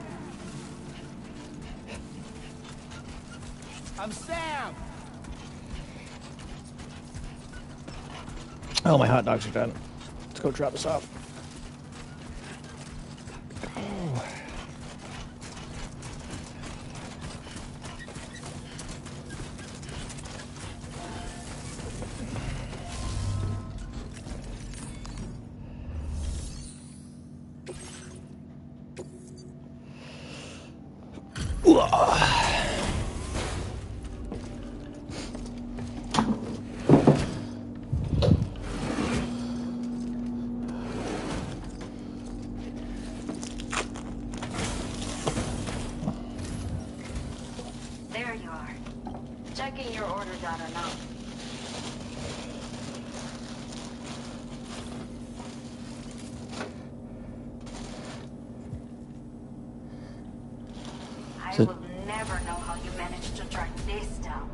I'm Sam. Oh, my hot dogs are done. Let's go drop this off. Oh. There you are. Checking your order data now. I will never know how you managed to track this down,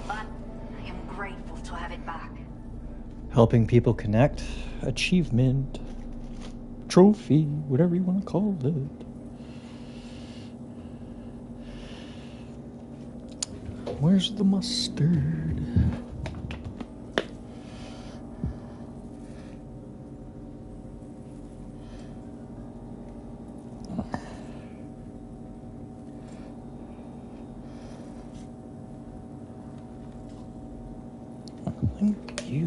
but I am grateful to have it back. Helping people connect, achievement, trophy, whatever you want to call it. Where's the mustard? Thank you.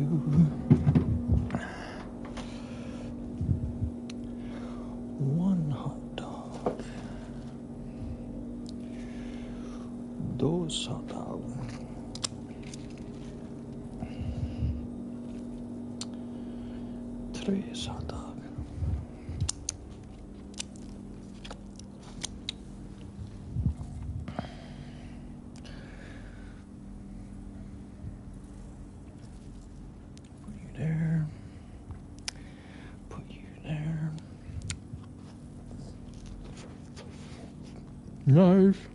One hot dog. Dos hot dogs. Tres hot dog. Put you there. Put you there. Knife.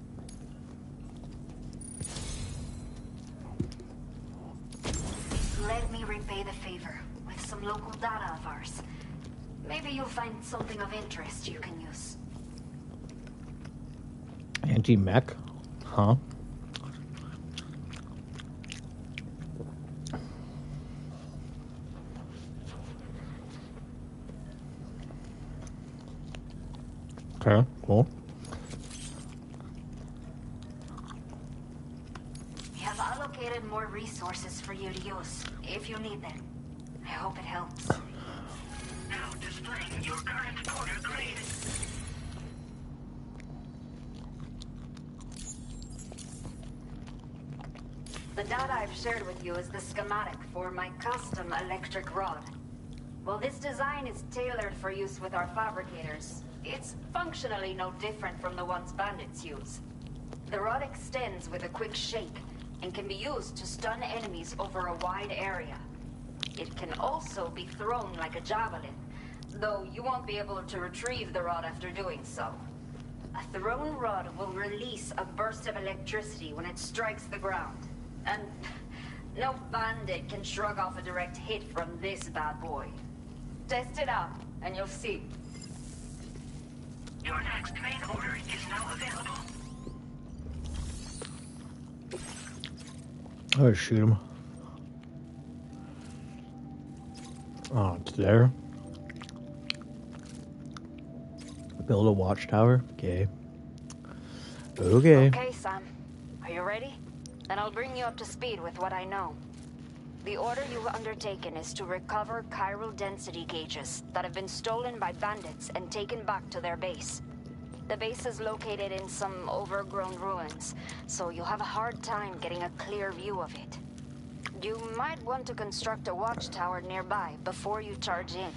Let me repay the favor with some local data of ours. Maybe you'll find something of interest you can use. Anti-mech? Huh? Okay, cool. We have allocated more resources for you to use, if you need them. I hope it helps. Now displaying your current porter grade. The data I've shared with you is the schematic for my custom electric rod. While this design is tailored for use with our fabricators, it's functionally no different from the ones bandits use. The rod extends with a quick shake and can be used to stun enemies over a wide area. It can also be thrown like a javelin, though you won't be able to retrieve the rod after doing so. A thrown rod will release a burst of electricity when it strikes the ground. And no bandit can shrug off a direct hit from this bad boy. Test it out, and you'll see. Your next main order is now available. Oh, shoot him. Oh, it's there. Build a watchtower? Okay. Okay. Okay, Sam. Are you ready? Then I'll bring you up to speed with what I know. The order you've undertaken is to recover chiral density gauges that have been stolen by bandits and taken back to their base. The base is located in some overgrown ruins, so you'll have a hard time getting a clear view of it. You might want to construct a watchtower nearby before you charge in.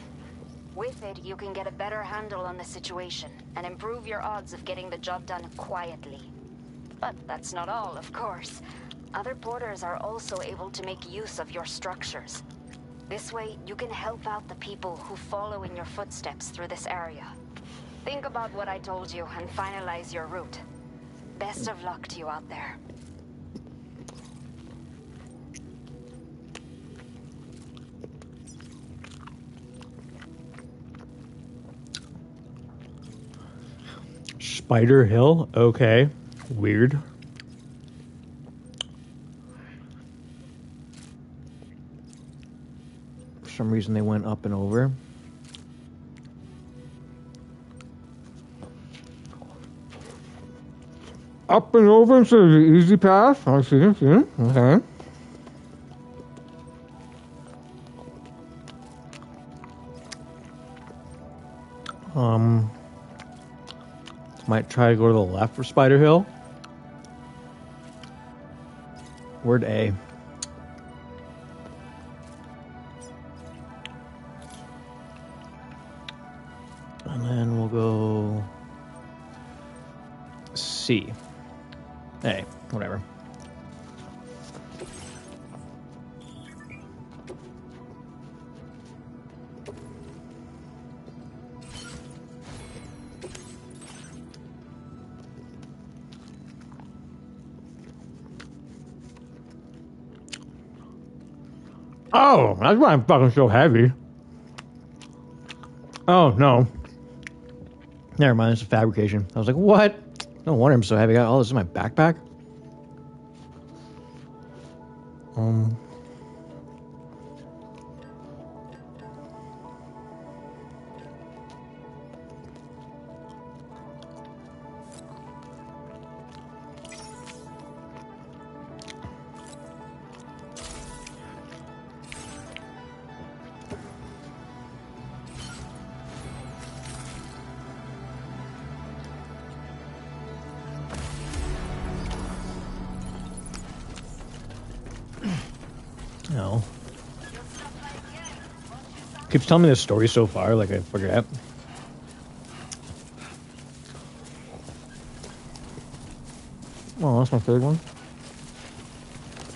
With it, you can get a better handle on the situation and improve your odds of getting the job done quietly. But that's not all, of course. Other porters are also able to make use of your structures. This way, you can help out the people who follow in your footsteps through this area. Think about what I told you and finalize your route. Best of luck to you out there. Spider Hill? Okay. Weird. For some reason they went up and over. Up and over instead of the easy path? I see. Okay. Might try to go to the left for Spider Hill. Word A. And then we'll go C. A. Whatever. Oh, that's why I'm fucking so heavy. Oh, no. Never mind, it's a fabrication. I was like, what? No wonder I'm so heavy. I got all this in my backpack. No. Keeps telling me this story so far, like I forget. Oh, that's my third one.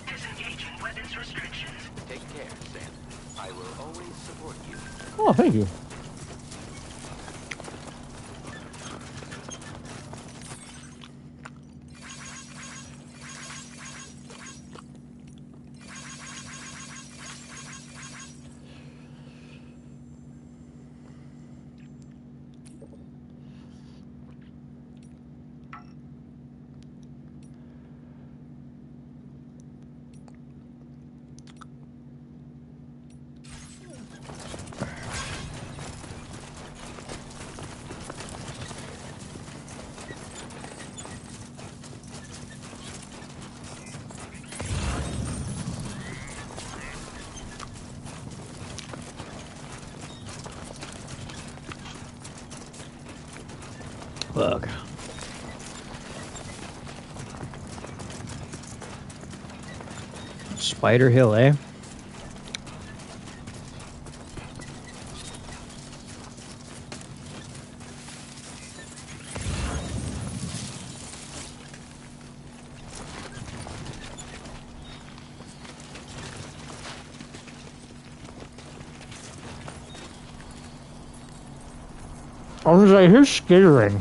Disengaging weapons restrictions. Take care, Sam. I will always support you. Oh, thank you. Fuck. Spider Hill, eh? I was like, who's skittering?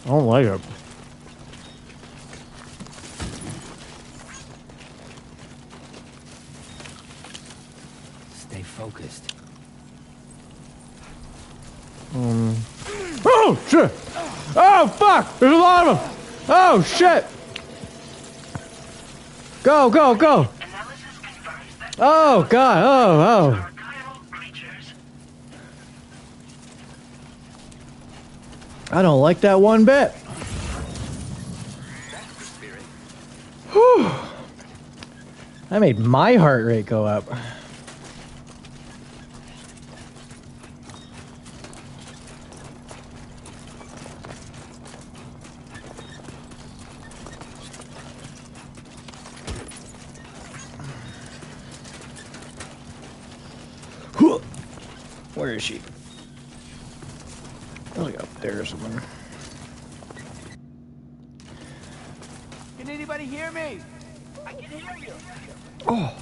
I don't like it. Stay focused. Oh, shit! Oh, fuck! There's a lot of them! Oh, shit! Go, go, go! Oh, God, oh. I don't like that one bit. Whew. That made my heart rate go up. Where is she? Oh, like up there somewhere. Can anybody hear me? I can hear you. Oh.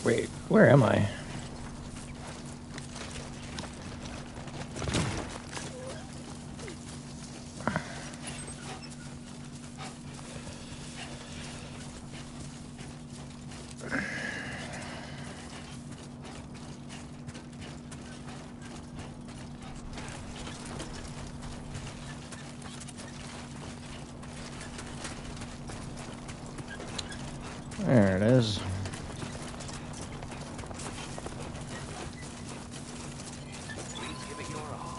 Wait, where am I? There it is.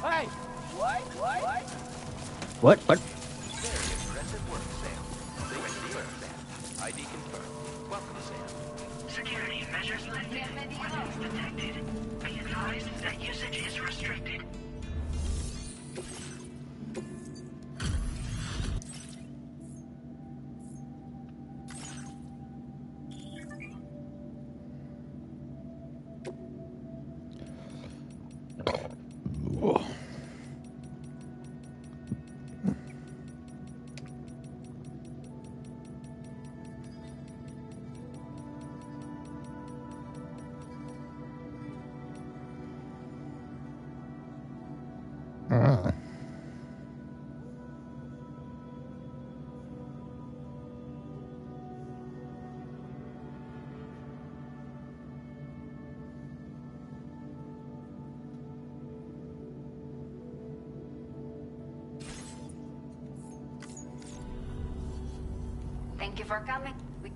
Hey! What? What? Very impressive work, Sam. They confirmed, Sam. ID confirmed. Welcome, Sam. Security measures lifted. Weapons detected. Be advised that usage is restricted. Thank you for coming. We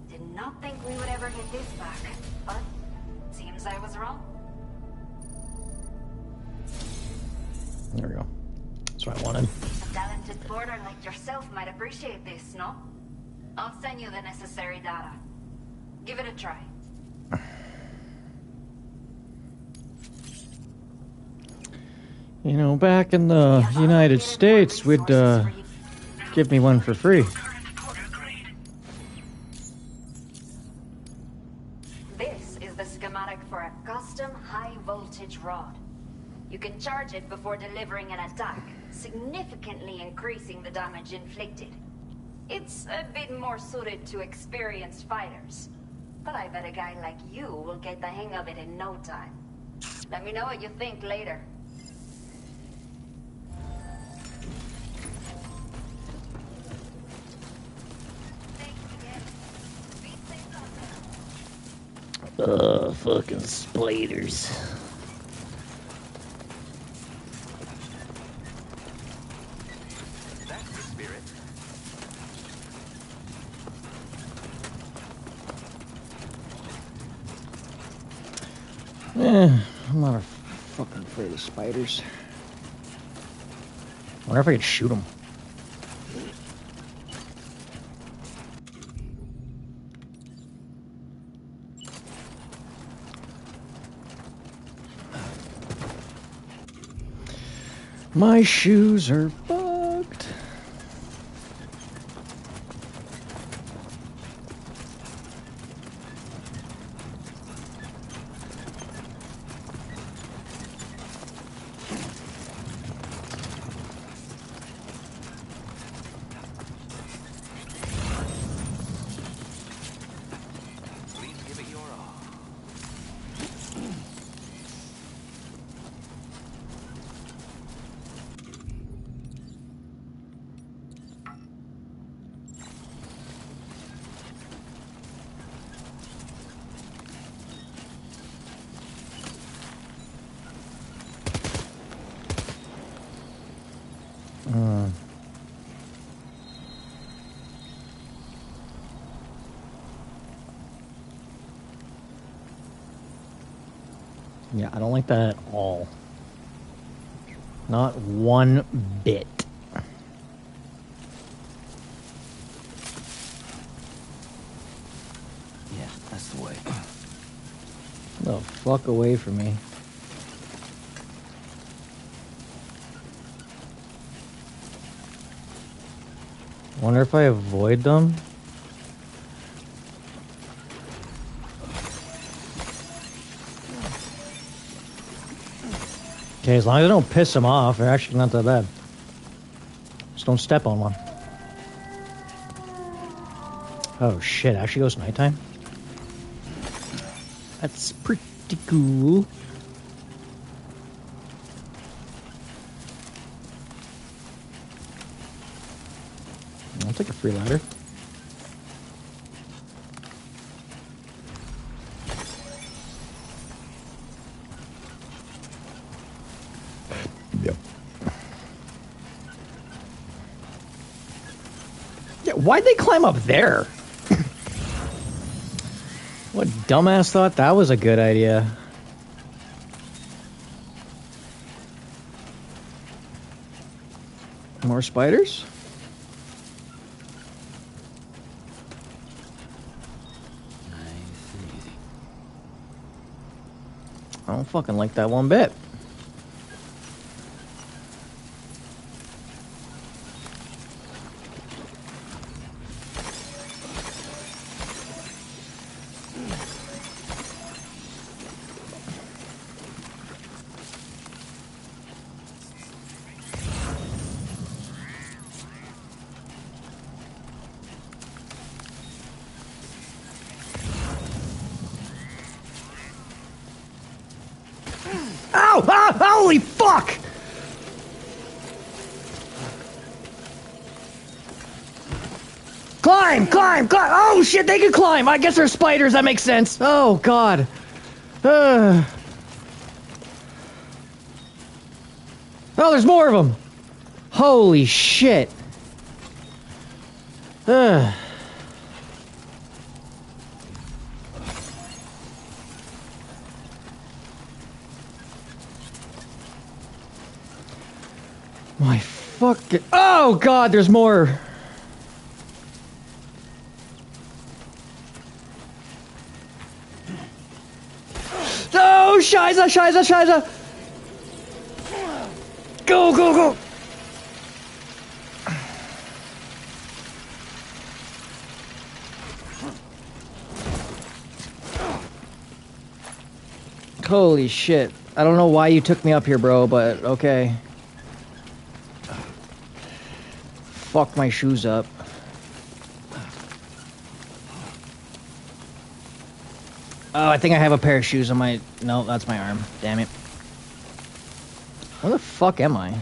did not think we would ever get this back, but seems I was wrong. There we go. That's what I wanted. A talented porter like yourself might appreciate this, no? I'll send you the necessary data. Give it a try. You know, back in the United States, we'd give me one for free. This is the schematic for a custom high-voltage rod. You can charge it before delivering an attack, significantly increasing the damage inflicted. It's a bit more suited to experienced fighters, but I bet a guy like you will get the hang of it in no time. Let me know what you think later. Fucking spiders. That's the spirit. I'm not fucking afraid of spiders. I wonder if I could shoot them. My shoes are bugged. Please give it your all. Yeah, I don't like that at all. Not one bit. Yeah, that's the way. The fuck away from me. Wonder if I avoid them. Okay, as long as I don't piss them off, they're actually not that bad. Just don't step on one. Oh shit, it actually goes nighttime? That's pretty cool. I'll take a free ladder. Yep. Yeah, why'd they climb up there? What dumbass thought that was a good idea? More spiders? Nice and easy. I don't fucking like that one bit. Ow! Ah, holy fuck! Climb! Climb! Climb! Oh shit, they can climb! I guess they're spiders, that makes sense. Oh god. Oh, there's more of them! Holy shit. My fucking... Oh god, there's more! Oh, Shiza, Shiza, Shiza! Go, go, go! Holy shit. I don't know why you took me up here, bro, but okay. Fuck my shoes up. Oh, I think I have a pair of shoes on my... No, that's my arm. Damn it. Where the fuck am I?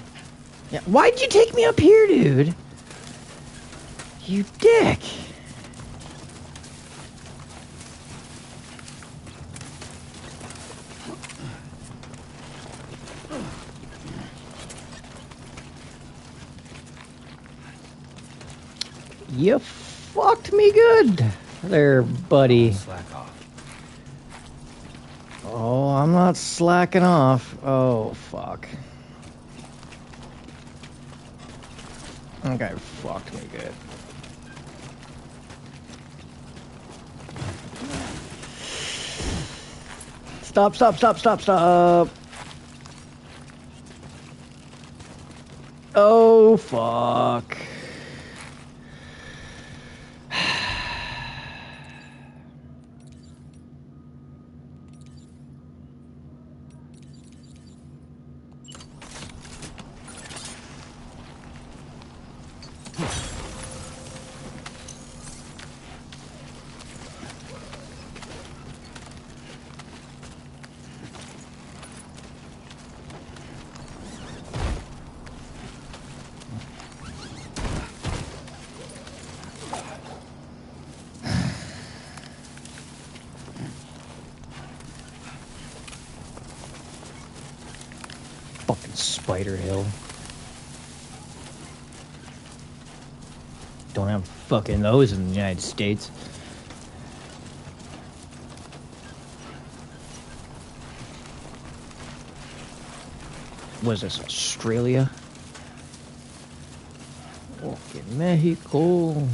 Yeah, why'd you take me up here, dude? You dick. You fucked me good there, buddy. Slack off. Oh, I'm not slacking off. Oh, fuck. That guy fucked me good. Stop, stop, stop, stop, stop. Oh, fuck. Fucking Spider Hill. Don't have fucking those in the United States. What is this, Australia? Fucking Mexico.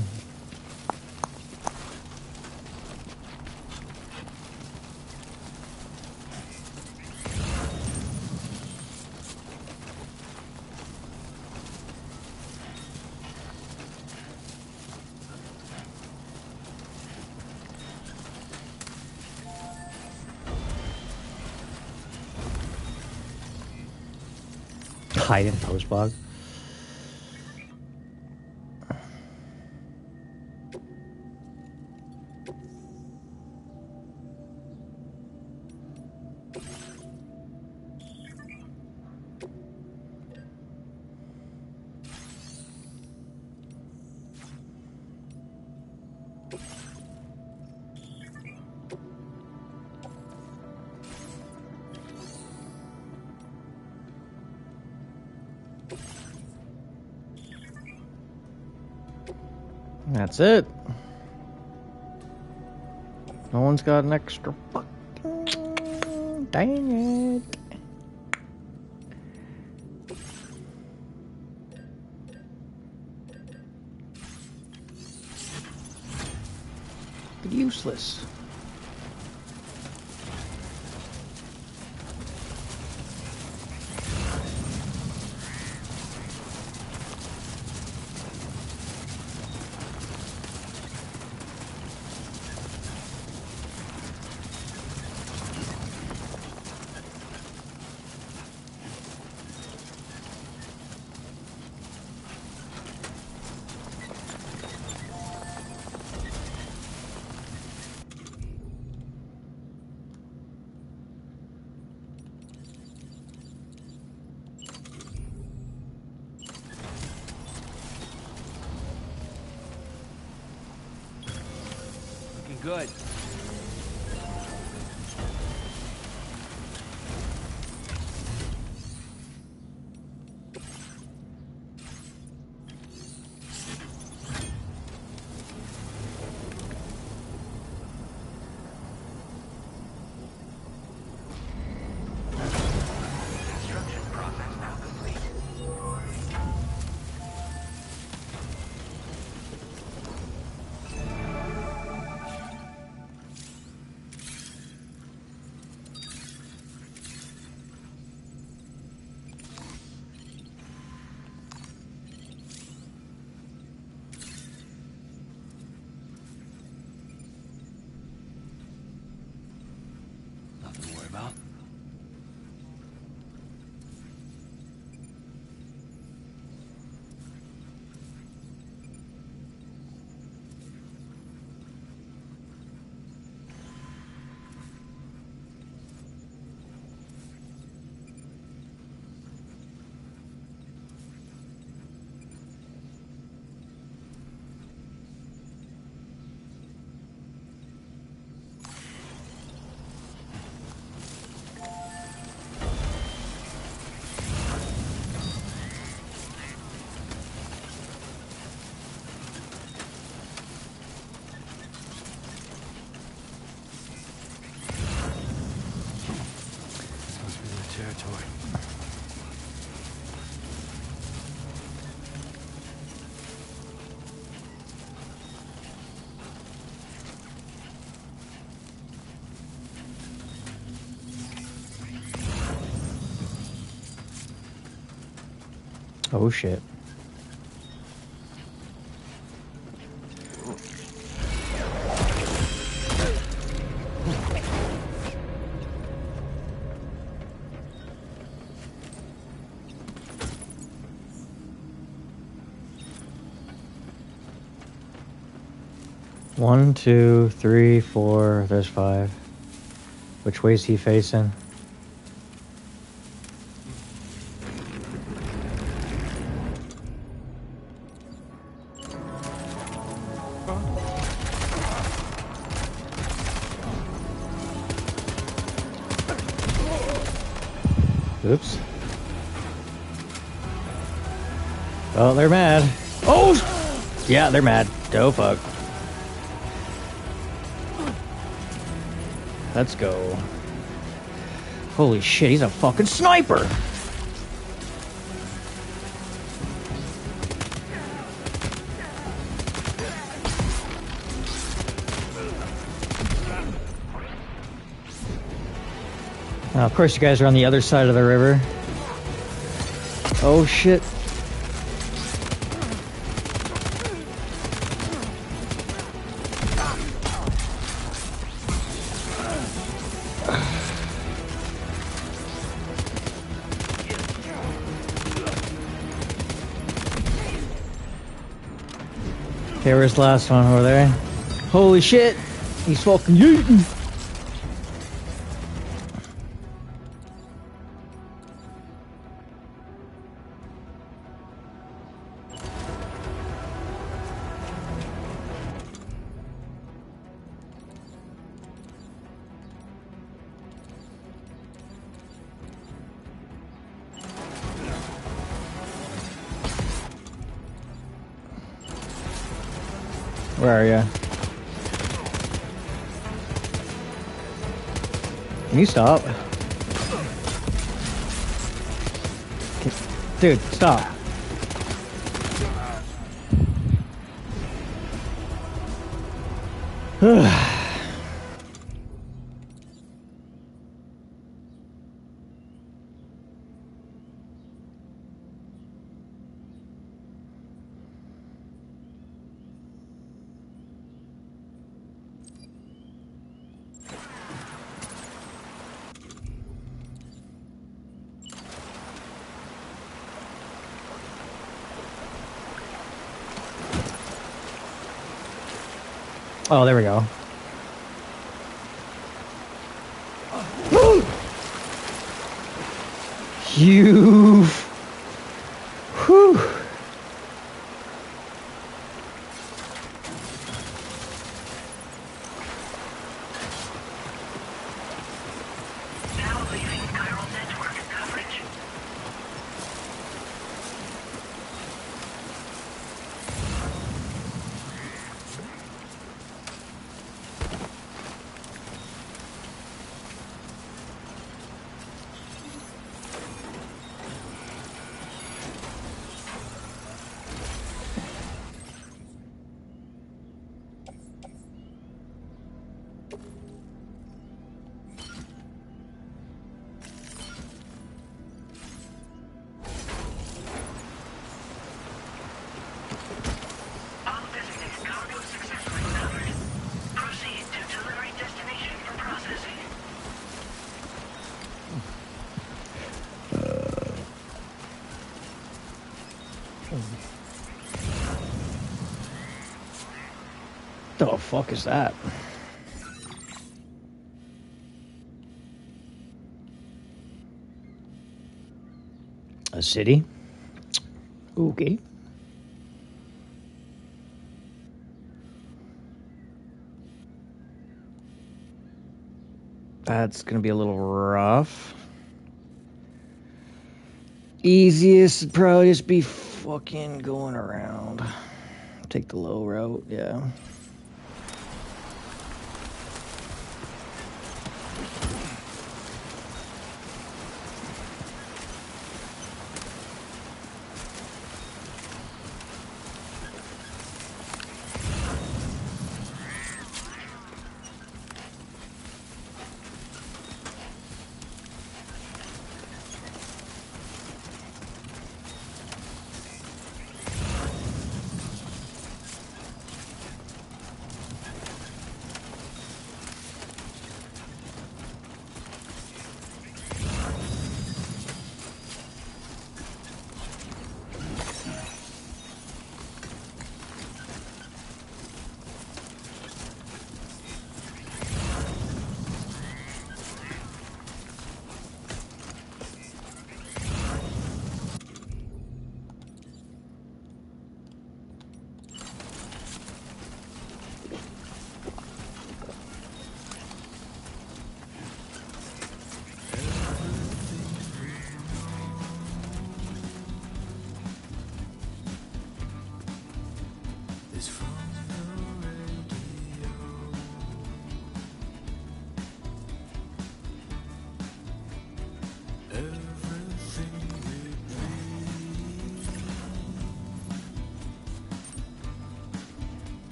Hide in post bog. That's it. No one's got an extra fucking... Dang it. Useless. Good. Construction process now complete. Nothing to worry about. Territory. Oh shit. One, two, three, four. There's 5. Which way's he facing? Oops. Oh, they're mad. Oh! Yeah, they're mad. Oh, fuck. Let's go. Holy shit, he's a fucking sniper! Now, of course, you guys are on the other side of the river. Oh shit. Okay, where's the last one over there? Holy shit! He's fucking yeeting! Where are you? Can you stop? Dude, stop. Oh, there we go. You. Whew. Now leaving chiral network coverage. All business cargo successfully covered. Proceed to delivery destination for processing. The fuck is that? A city? Okay. That's gonna be a little rough. Easiest would probably just be fucking going around. Take the low route, yeah.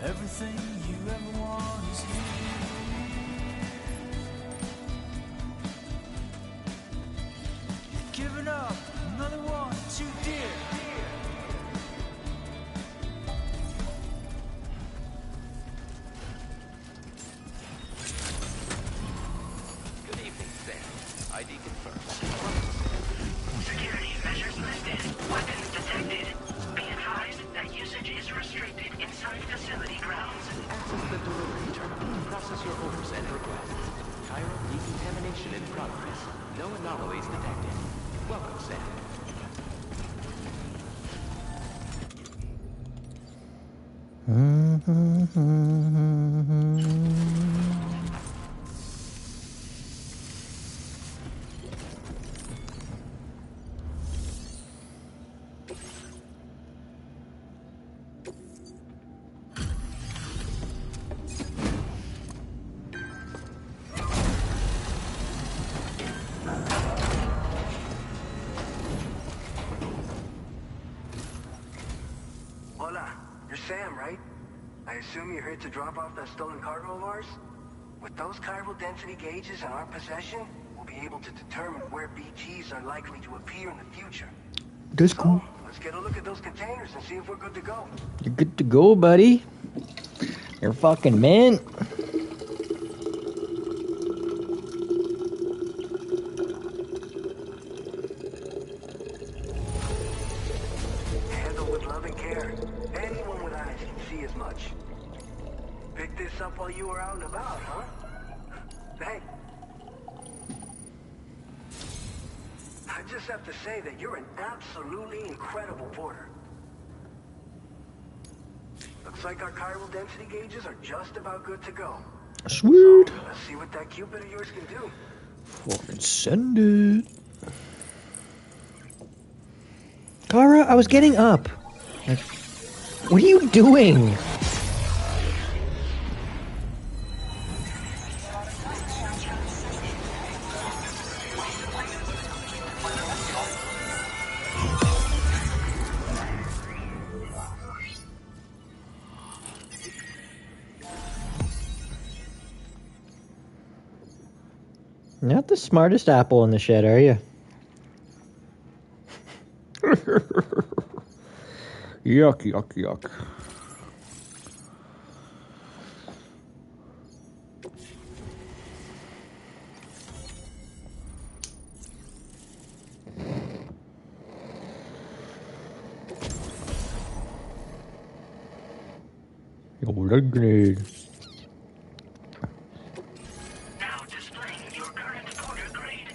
Everything you ever want is here. Operation in progress. No anomalies detected. Welcome, Sam. Hola, you're Sam, right? I assume you're here to drop off that stolen cargo of ours? With those chiral density gauges in our possession, we'll be able to determine where BTs are likely to appear in the future. That's cool. So, let's get a look at those containers and see if we're good to go. You're good to go, buddy. You're fucking mint. Handle with love and care. Anyone with eyes can see as much. Picked this up while you were out and about, huh? Hey. I just have to say that you're an absolutely incredible porter. Looks like our chiral density gauges are just about good to go. Sweet. So, let's see what that Cupid of yours can do. Fucking send it. Kara, I was getting up. Like, what are you doing? Not the smartest apple in the shed, are you? Yuck, yuck, yuck. Yo, leg grenade. Now displaying your current porter grade.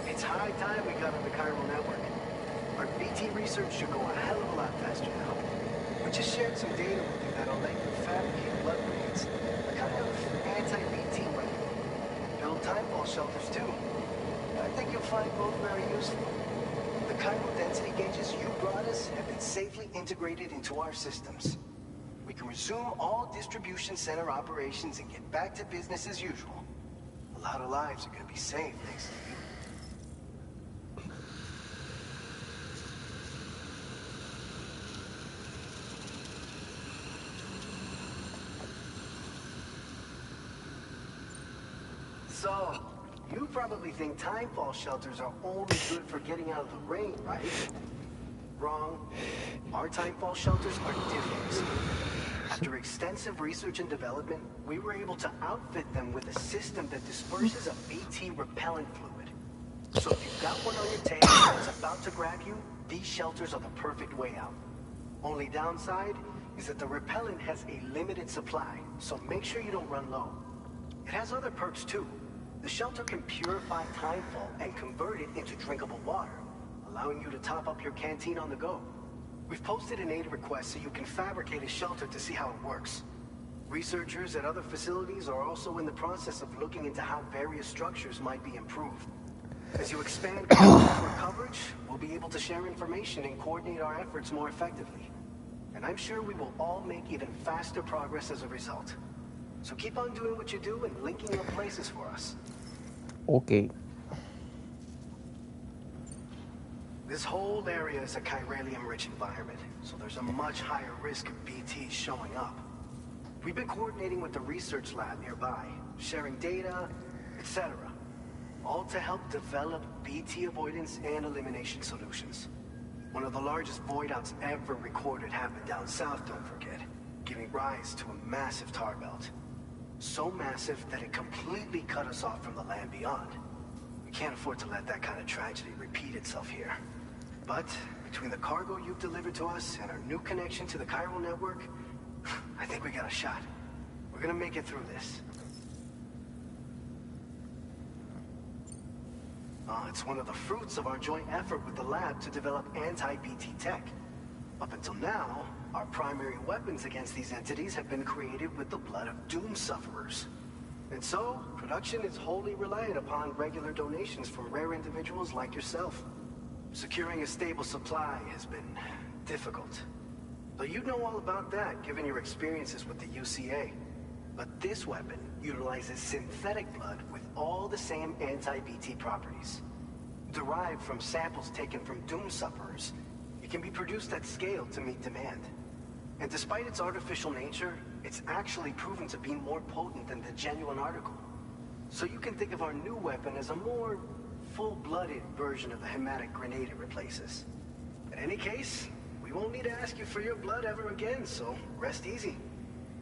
It's high time we got on the chiral network. Our BT research should go a hell of a lot faster now. We just shared some data with you that'll let you fabricate blood grenades. A kind of anti-BT weapon. Build timefall shelters too. I think you'll find both very useful. The chiral density gauges you brought us have been safely integrated into our systems. We can resume all distribution center operations and get back to business as usual. A lot of lives are going to be saved thanks to you. So, you probably think timefall shelters are only good for getting out of the rain, right? Wrong. Our timefall shelters are different. After extensive research and development, we were able to outfit them with a system that disperses a BT repellent fluid. So if you've got one on your tail that's about to grab you, these shelters are the perfect way out. Only downside is that the repellent has a limited supply, so make sure you don't run low. It has other perks too. The shelter can purify timefall and convert it into drinkable water, allowing you to top up your canteen on the go. We've posted an aid request so you can fabricate a shelter to see how it works. Researchers at other facilities are also in the process of looking into how various structures might be improved. As you expand coverage, we'll be able to share information and coordinate our efforts more effectively. And I'm sure we will all make even faster progress as a result. So keep on doing what you do and linking up places for us. Okay. This whole area is a chiralium-rich environment, so there's a much higher risk of BTs showing up. We've been coordinating with the research lab nearby, sharing data, etc. All to help develop BT avoidance and elimination solutions. One of the largest void outs ever recorded happened down south, don't forget, giving rise to a massive tar belt. So massive that it completely cut us off from the land beyond. We can't afford to let that kind of tragedy repeat itself here. But between the cargo you've delivered to us and our new connection to the chiral network, I think we got a shot. We're gonna make it through this. It's one of the fruits of our joint effort with the lab to develop anti-BT tech. Up until now, our primary weapons against these entities have been created with the blood of doom sufferers. And so, production is wholly reliant upon regular donations from rare individuals like yourself. Securing a stable supply has been difficult. But you know all about that, given your experiences with the UCA. But this weapon utilizes synthetic blood with all the same anti-BT properties. Derived from samples taken from doom sufferers, it can be produced at scale to meet demand. And despite its artificial nature, it's actually proven to be more potent than the genuine article. So you can think of our new weapon as a more full-blooded version of the hematic grenade it replaces. In any case, we won't need to ask you for your blood ever again, so rest easy.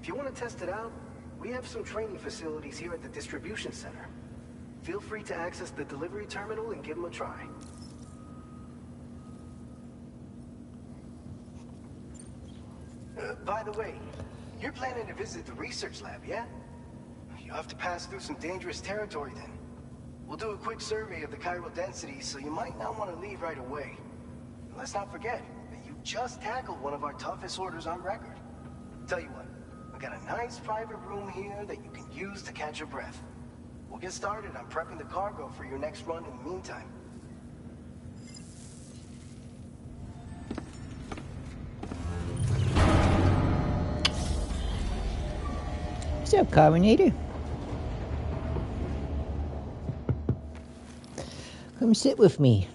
If you want to test it out, we have some training facilities here at the distribution center. Feel free to access the delivery terminal and give them a try. By the way, you're planning to visit the research lab, yeah? You'll have to pass through some dangerous territory then. We'll do a quick survey of the chiral density, so you might not want to leave right away. And let's not forget that you just tackled one of our toughest orders on record. Tell you what, I got a nice private room here that you can use to catch your breath. We'll get started on prepping the cargo for your next run in the meantime. What's up, Carbonator? Come sit with me.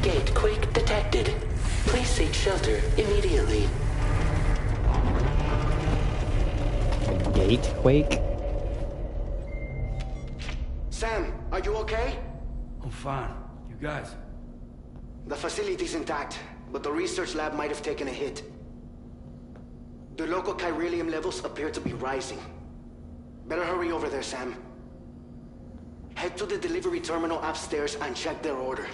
Gatequake detected. Please seek shelter immediately. Gatequake? Sam, are you okay? I'm fine. You guys? The facility's intact, but the research lab might have taken a hit. The local chiralium levels appear to be rising. Better hurry over there, Sam. Head to the delivery terminal upstairs and check their order.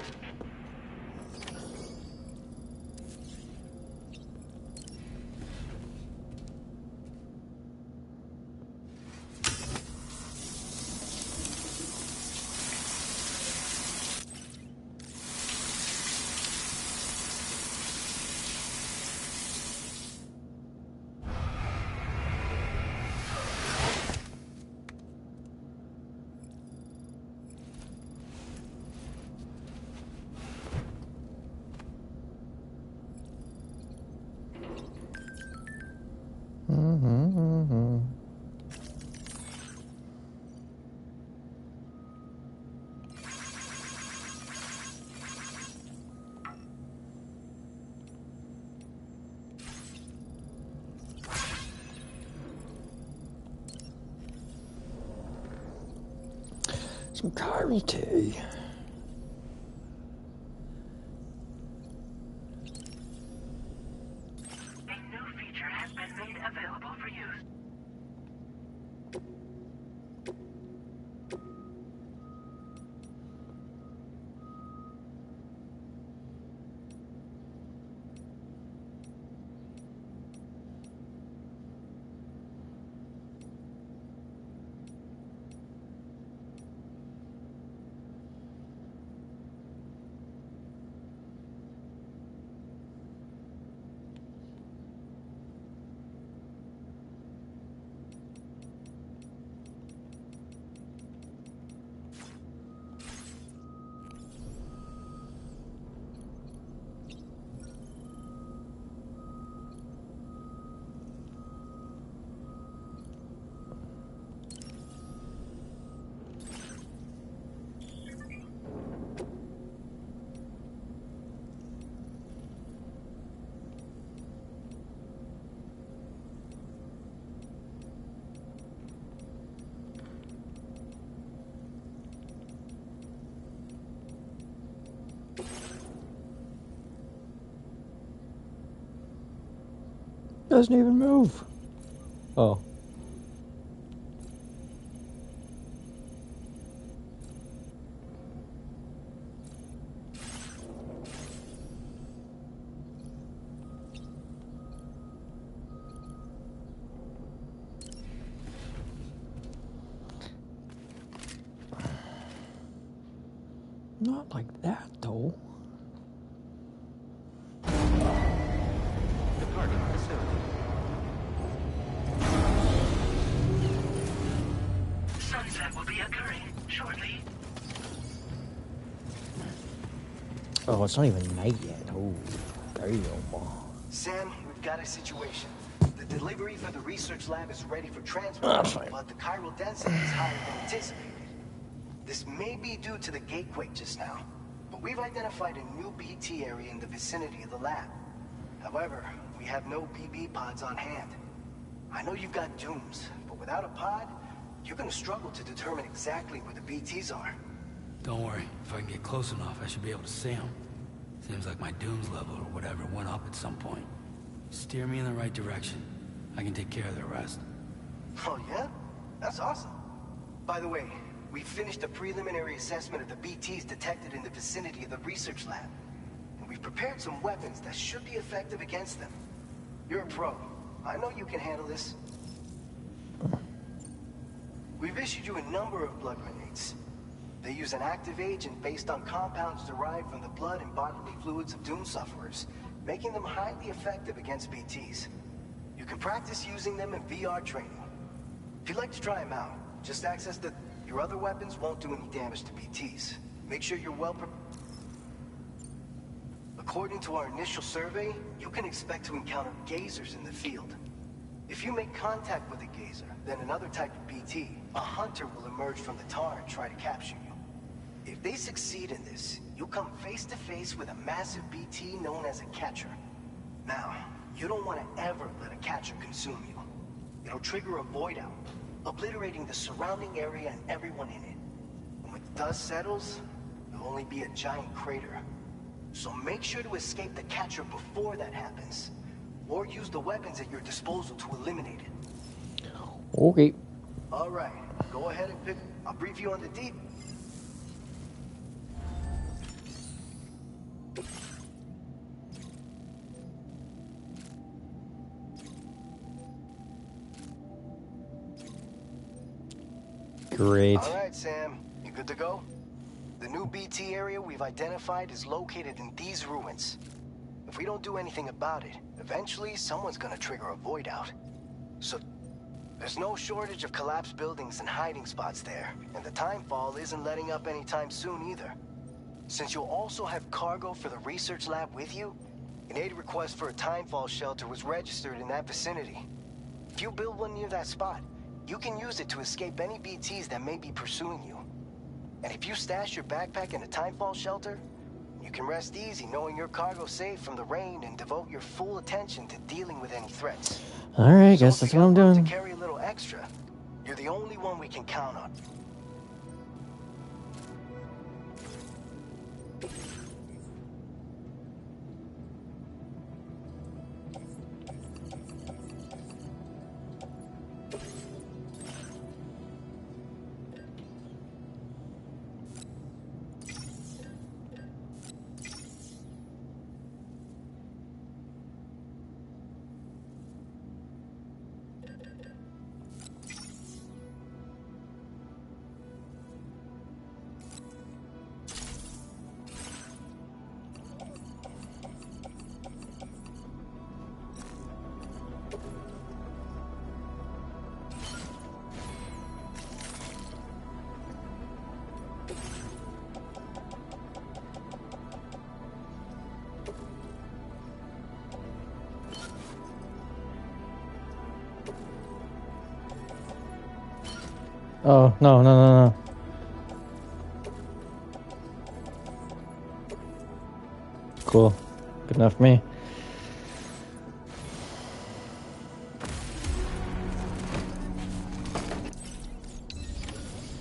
Some Carly tea. A new feature has been made available for use. doesn't even move. Oh. Not like that, though. Departing facility. Sunset will be occurring shortly. Oh, it's not even night yet. Oh, there you go. Sam, we've got a situation. The delivery for the research lab is ready for Oh, transport, that's fine. but the chiral density is higher than anticipated. This may be due to the gatequake just now, but we've identified a new BT area in the vicinity of the lab. However, we have no BB pods on hand. I know you've got dooms, but without a pod, you're gonna struggle to determine exactly where the BTs are. Don't worry. If I can get close enough, I should be able to see them. Seems like my dooms level or whatever went up at some point. Steer me in the right direction. I can take care of the rest. Oh yeah? That's awesome. By the way, we finished a preliminary assessment of the BTs detected in the vicinity of the research lab. And we've prepared some weapons that should be effective against them. You're a pro. I know you can handle this. We've issued you a number of blood grenades. They use an active agent based on compounds derived from the blood and bodily fluids of Doom sufferers, making them highly effective against BTs. You can practice using them in VR training. If you'd like to try them out, just access the... Your other weapons won't do any damage to BTs. Make sure you're well prepared. According to our initial survey, you can expect to encounter gazers in the field. If you make contact with a gazer, then another type of BT, a hunter will emerge from the tar and try to capture you. If they succeed in this, you'll come face to face with a massive BT known as a catcher. Now, you don't want to ever let a catcher consume you. It'll trigger a void out, obliterating the surrounding area and everyone in it. And when the dust settles, there'll only be a giant crater. So make sure to escape the catcher before that happens. Or use the weapons at your disposal to eliminate it. Okay. Alright, go ahead and pick... I'll brief you on the deep. Great. Alright, Sam. You good to go? The new BT area we've identified is located in these ruins. If we don't do anything about it, eventually someone's gonna trigger a void out. So, there's no shortage of collapsed buildings and hiding spots there, and the timefall isn't letting up anytime soon either. Since you'll also have cargo for the research lab with you, an aid request for a timefall shelter was registered in that vicinity. If you build one near that spot, you can use it to escape any BTs that may be pursuing you. And if you stash your backpack in a timefall shelter, you can rest easy knowing your cargo's safe from the rain and devote your full attention to dealing with any threats. Alright, guess that's what I'm doing. To carry a little extra, you're the only one we can count on. Oh, no. Cool. Good enough for me.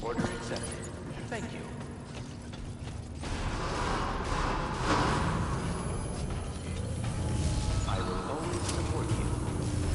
Order accepted. Thank you. I will always support you.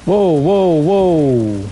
Whoa, whoa, whoa.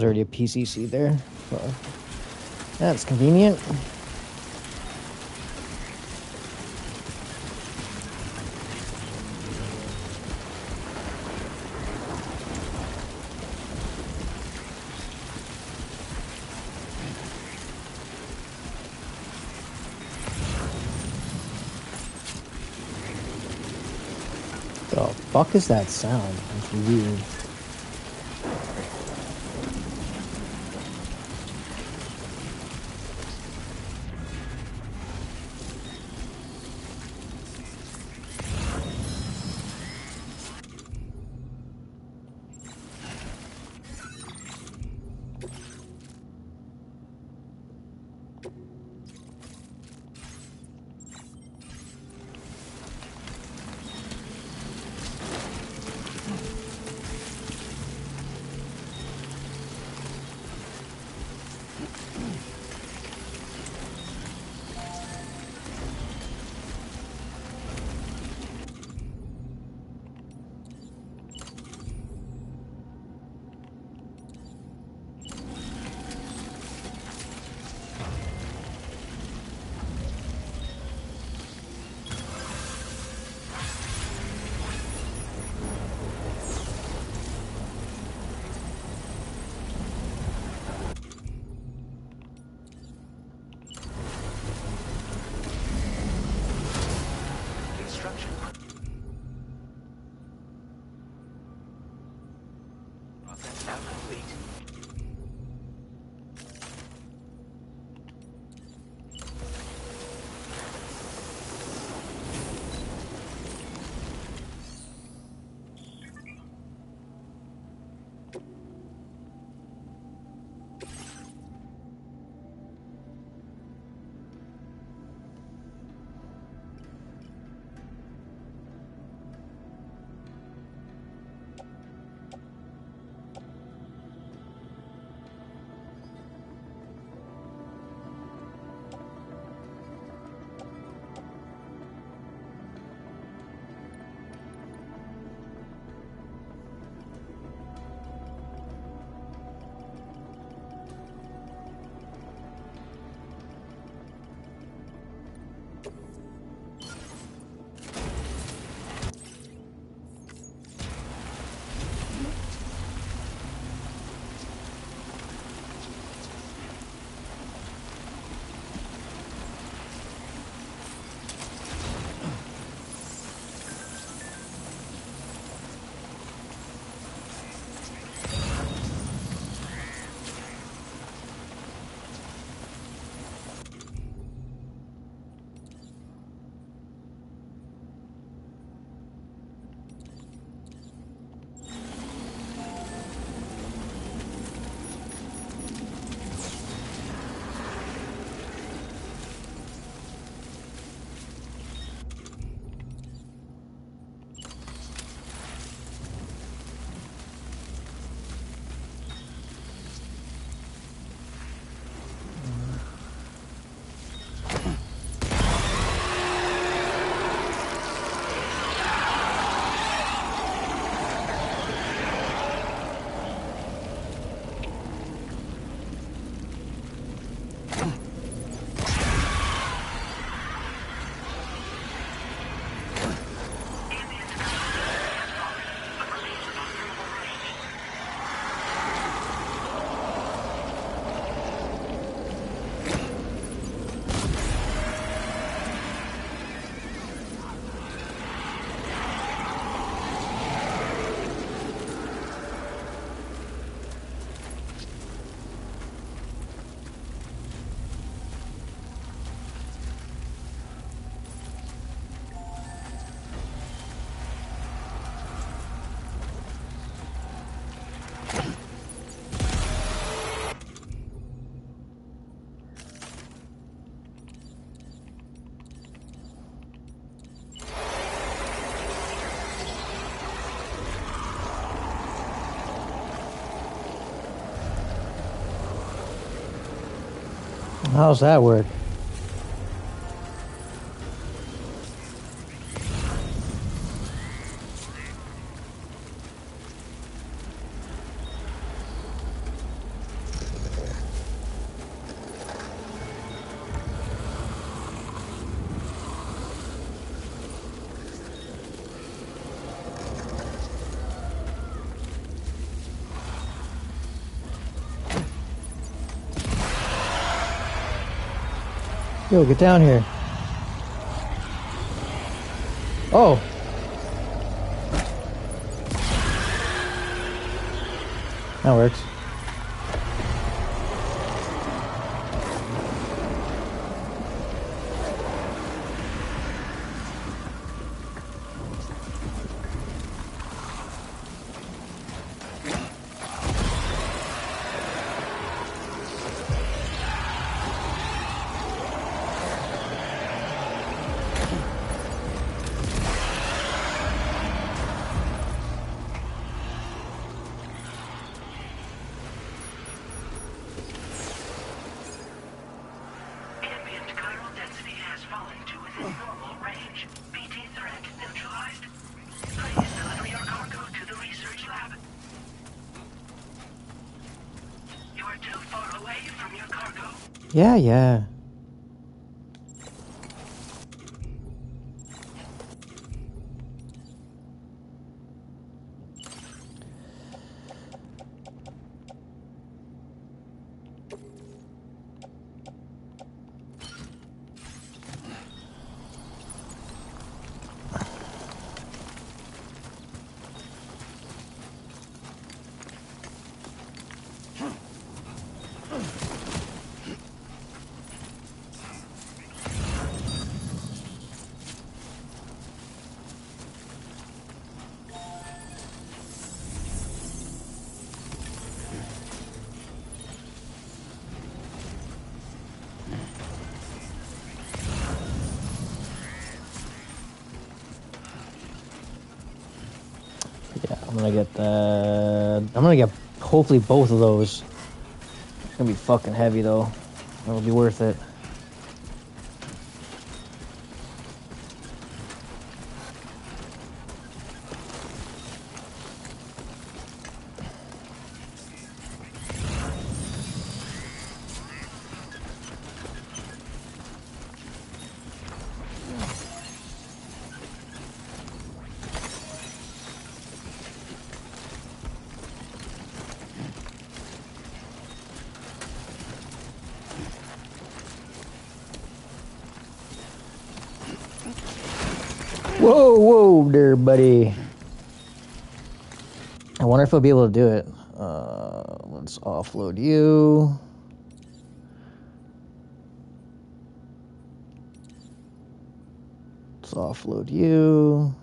There's already a PCC there. Well, that's convenient. The fuck is that sound? It's weird. How's that work? Yo, get down here. Oh. That works. Ambient chiral density has fallen to within normal range. BT threat neutralized. Please deliver your cargo to the research lab. You are too far away from your cargo. Yeah. I'm gonna get the... I'm gonna get hopefully both of those. It's gonna be fucking heavy though. It'll be worth it. Whoa there, buddy. I wonder if I'll be able to do it. Let's offload you. Let's offload you.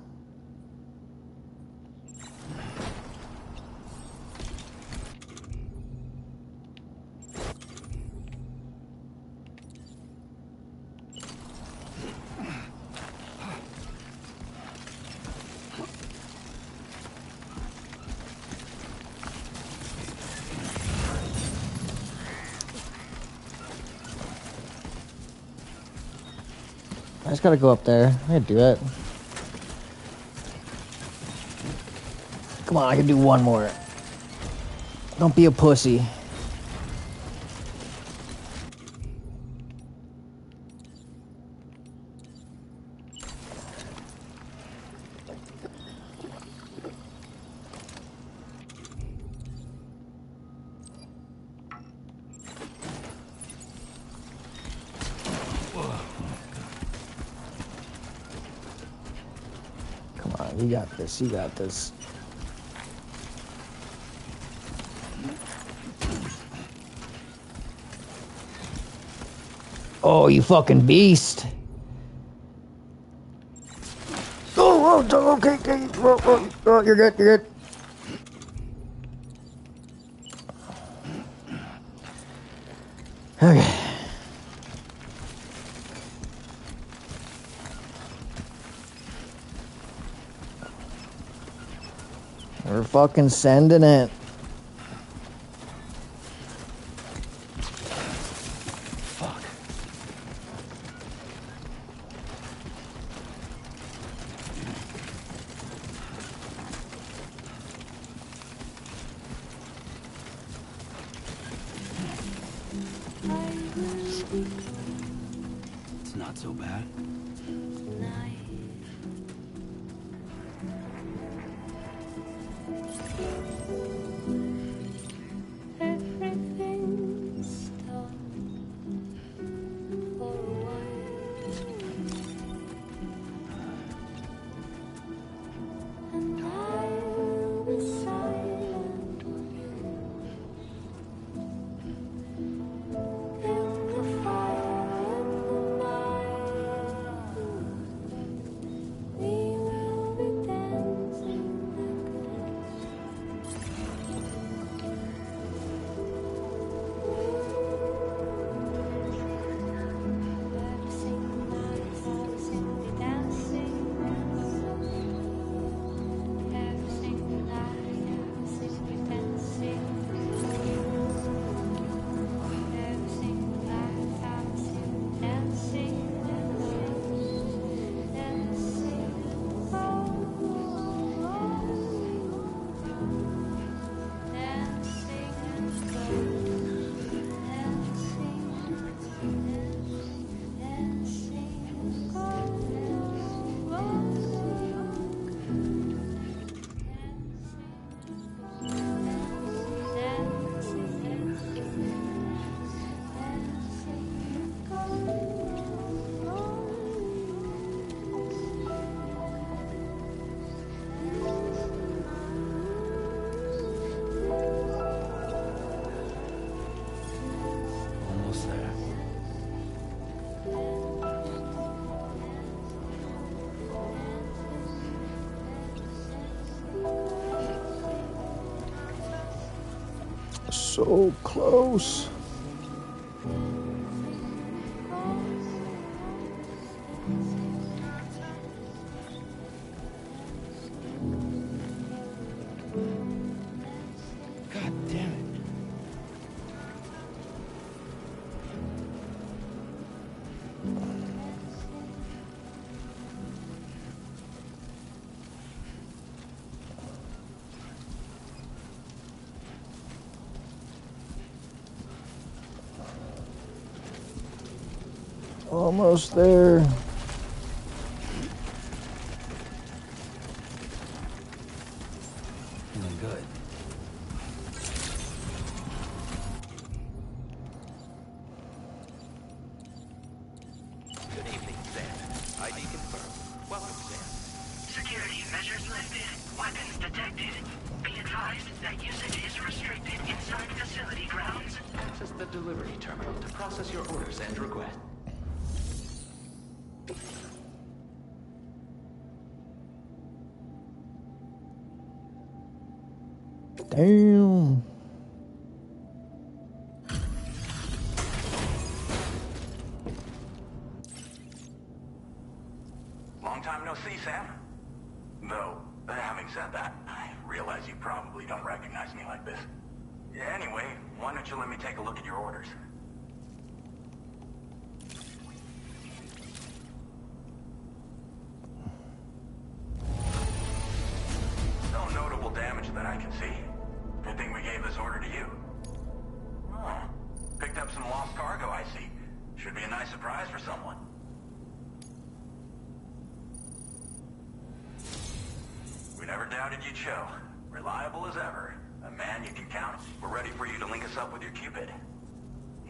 I just gotta go up there. I can do it. Come on, I can do one more. Don't be a pussy. Come on, you got this. You got this. Oh, you fucking beast. Oh, okay. Oh, you're good. Okay. We're fucking sending it. Fuck. It's not so bad. So close. God damn it. Almost there. Feeling good. Good evening, Sam. ID confirmed. Welcome, Sam. Security measures lifted. Weapons detected. Be advised that usage is restricted inside facility grounds. Access the delivery terminal to process your orders and requests. Damn. Long time no see, Sam. Though, having said that, I realize you probably don't recognize me like this. Anyway, why don't you let me take a look at your orders? No notable damage that I can see. Good thing we gave this order to you. Oh, picked up some lost cargo, I see. Should be a nice surprise for someone. We never doubted you'd show. Reliable as ever. A man you can count on. We're ready for you to link us up with your Cupid.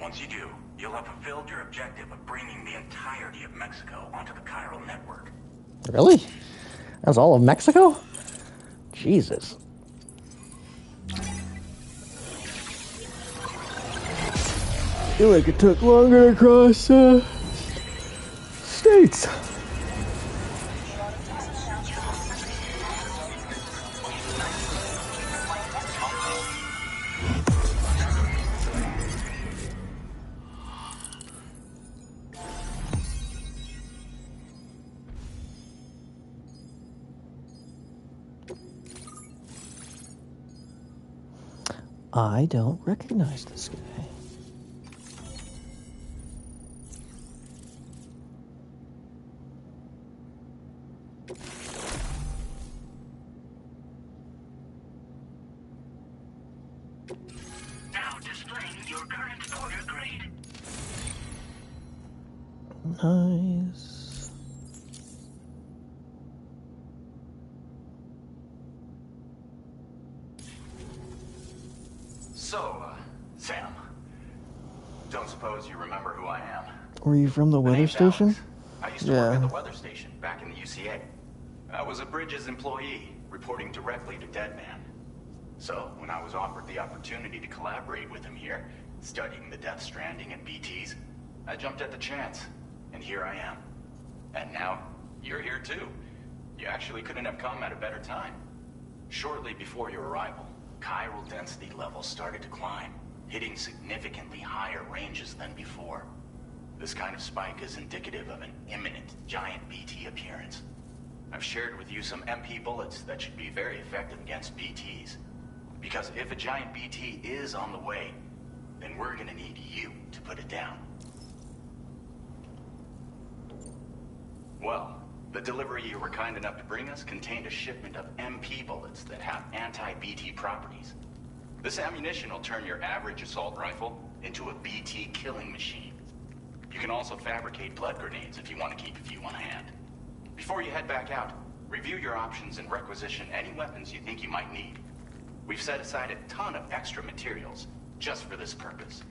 Once you do, you'll have fulfilled your objective of bringing the entirety of Mexico onto the chiral network. Really? That was all of Mexico? Jesus. I feel like it took longer to cross states. I don't recognize this guy. Now displaying your current order grade. Nice. So, Sam, don't suppose you remember who I am? Were you from the weather station? Alex. I used to work at the weather station back in the UCA. I was a Bridges employee, reporting directly to Deadman. So, when I was offered the opportunity to collaborate with him here, studying the Death Stranding and BTs, I jumped at the chance, and here I am. And now, you're here too. You actually couldn't have come at a better time. Shortly before your arrival, chiral density levels started to climb, hitting significantly higher ranges than before. This kind of spike is indicative of an imminent giant BT appearance. I've shared with you some MP bullets that should be very effective against BTs. Because if a giant BT is on the way, then we're gonna need you to put it down. Well, the delivery you were kind enough to bring us contained a shipment of MP bullets that have anti-BT properties. This ammunition will turn your average assault rifle into a BT killing machine. You can also fabricate blood grenades if you want to keep a few on hand. Before you head back out, review your options and requisition any weapons you think you might need. We've set aside a ton of extra materials just for this purpose.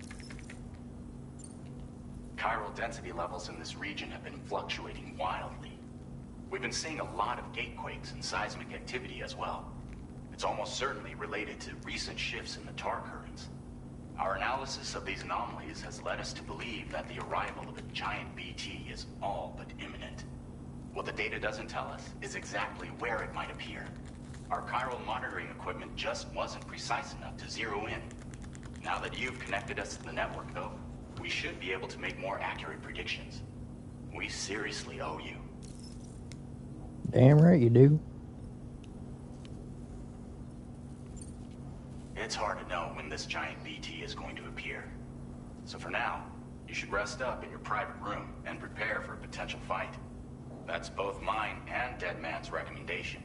Chiral density levels in this region have been fluctuating wildly. We've been seeing a lot of gatequakes and seismic activity as well. It's almost certainly related to recent shifts in the tar currents. Our analysis of these anomalies has led us to believe that the arrival of a giant BT is all but imminent. What the data doesn't tell us is exactly where it might appear. Our chiral monitoring equipment just wasn't precise enough to zero in. Now that you've connected us to the network, though, we should be able to make more accurate predictions. We seriously owe you. Damn right you do. It's hard to know when this giant BT is going to appear. So for now, you should rest up in your private room and prepare for a potential fight. That's both mine and Deadman's recommendation.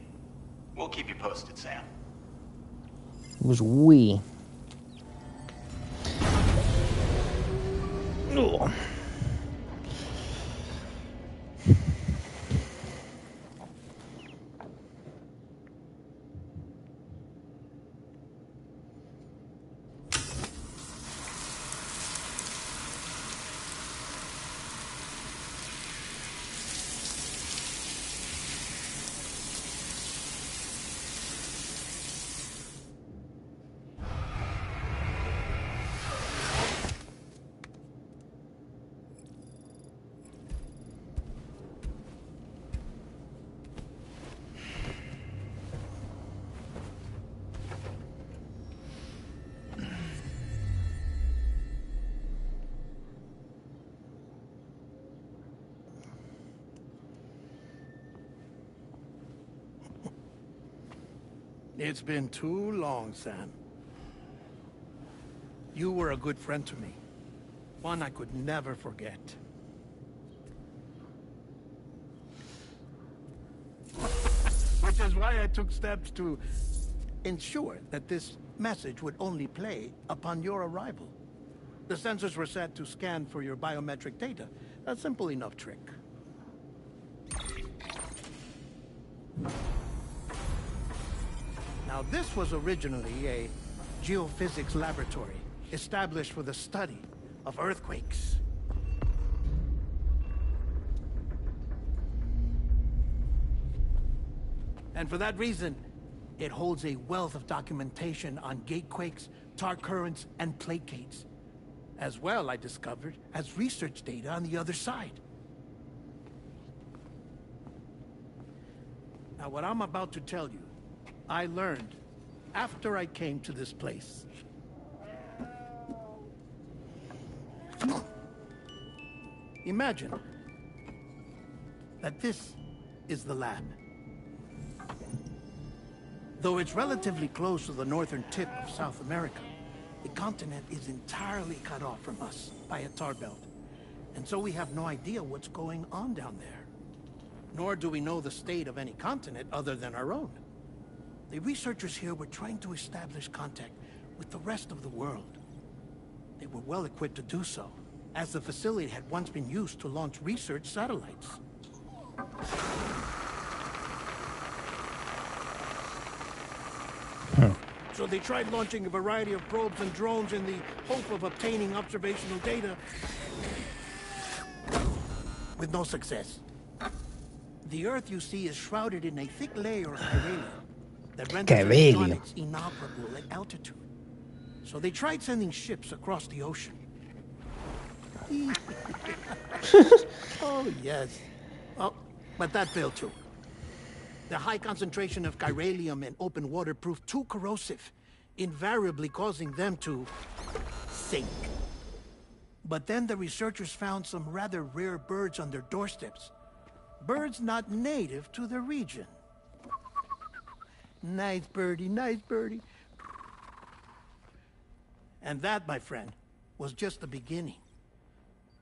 We'll keep you posted, Sam. It was we. Oh. It's been too long, Sam. You were a good friend to me. One I could never forget. Which is why I took steps to ensure that this message would only play upon your arrival. The sensors were set to scan for your biometric data. A simple enough trick. Now, this was originally a geophysics laboratory established for the study of earthquakes. And for that reason, it holds a wealth of documentation on gatequakes, tar currents, and placates. As well, I discovered, as research data on the other side. Now, what I'm about to tell you, I learned after I came to this place. Imagine that this is the lab. Though it's relatively close to the northern tip of South America, the continent is entirely cut off from us by a tar belt. And so we have no idea what's going on down there. Nor do we know the state of any continent other than our own. The researchers here were trying to establish contact with the rest of the world. They were well equipped to do so. as the facility had once been used to launch research satellites. So they tried launching a variety of probes and drones in the hope of obtaining observational data, with no success. The Earth, you see, is shrouded in a thick layer of chiralium that renders electronics inoperable at altitude. So they tried sending ships across the ocean. Oh, yes. Oh, but that failed too. The high concentration of chiralium in open water proved too corrosive, invariably causing them to sink. But then the researchers found some rather rare birds on their doorsteps. Birds not native to the region. Nice birdie, nice birdie. And that, my friend, was just the beginning.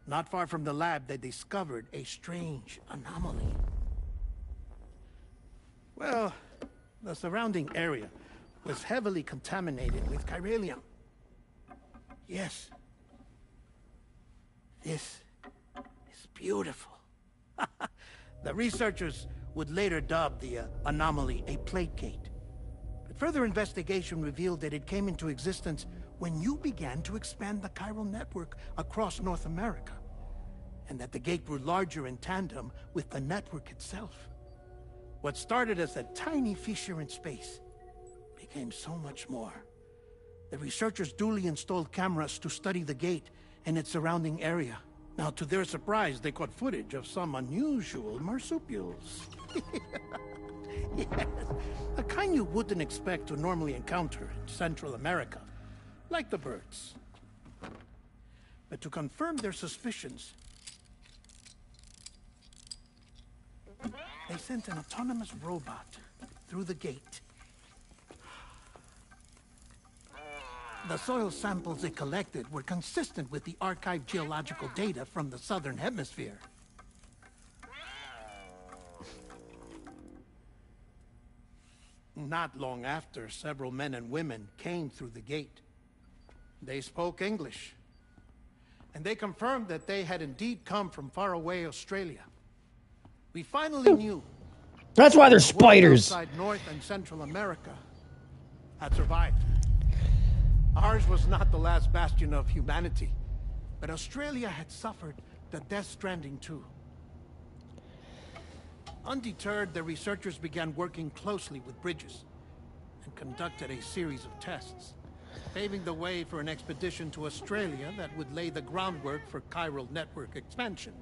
Not far from the lab, they discovered a strange anomaly. Well, the surrounding area was heavily contaminated with chiralium. Yes. This is beautiful. The researchers would later dub the anomaly a plate gate. But further investigation revealed that it came into existence when you began to expand the chiral network across North America, and that the gate grew larger in tandem with the network itself. What started as a tiny fissure in space became so much more. The researchers duly installed cameras to study the gate and its surrounding area. Now, to their surprise, they caught footage of some unusual marsupials. Yes, a kind you wouldn't expect to normally encounter in Central America, like the birds. But to confirm their suspicions, they sent an autonomous robot through the gate. The soil samples it collected were consistent with the archived geological data from the southern hemisphere. Not long after, several men and women came through the gate. They spoke English, and they confirmed that they had indeed come from faraway Australia. We finally knew. That's why they're spiders. Outside North and Central America had survived. Ours was not the last bastion of humanity, but Australia had suffered the death stranding too. Undeterred, the researchers began working closely with Bridges and conducted a series of tests, paving the way for an expedition to Australia that would lay the groundwork for chiral network expansion.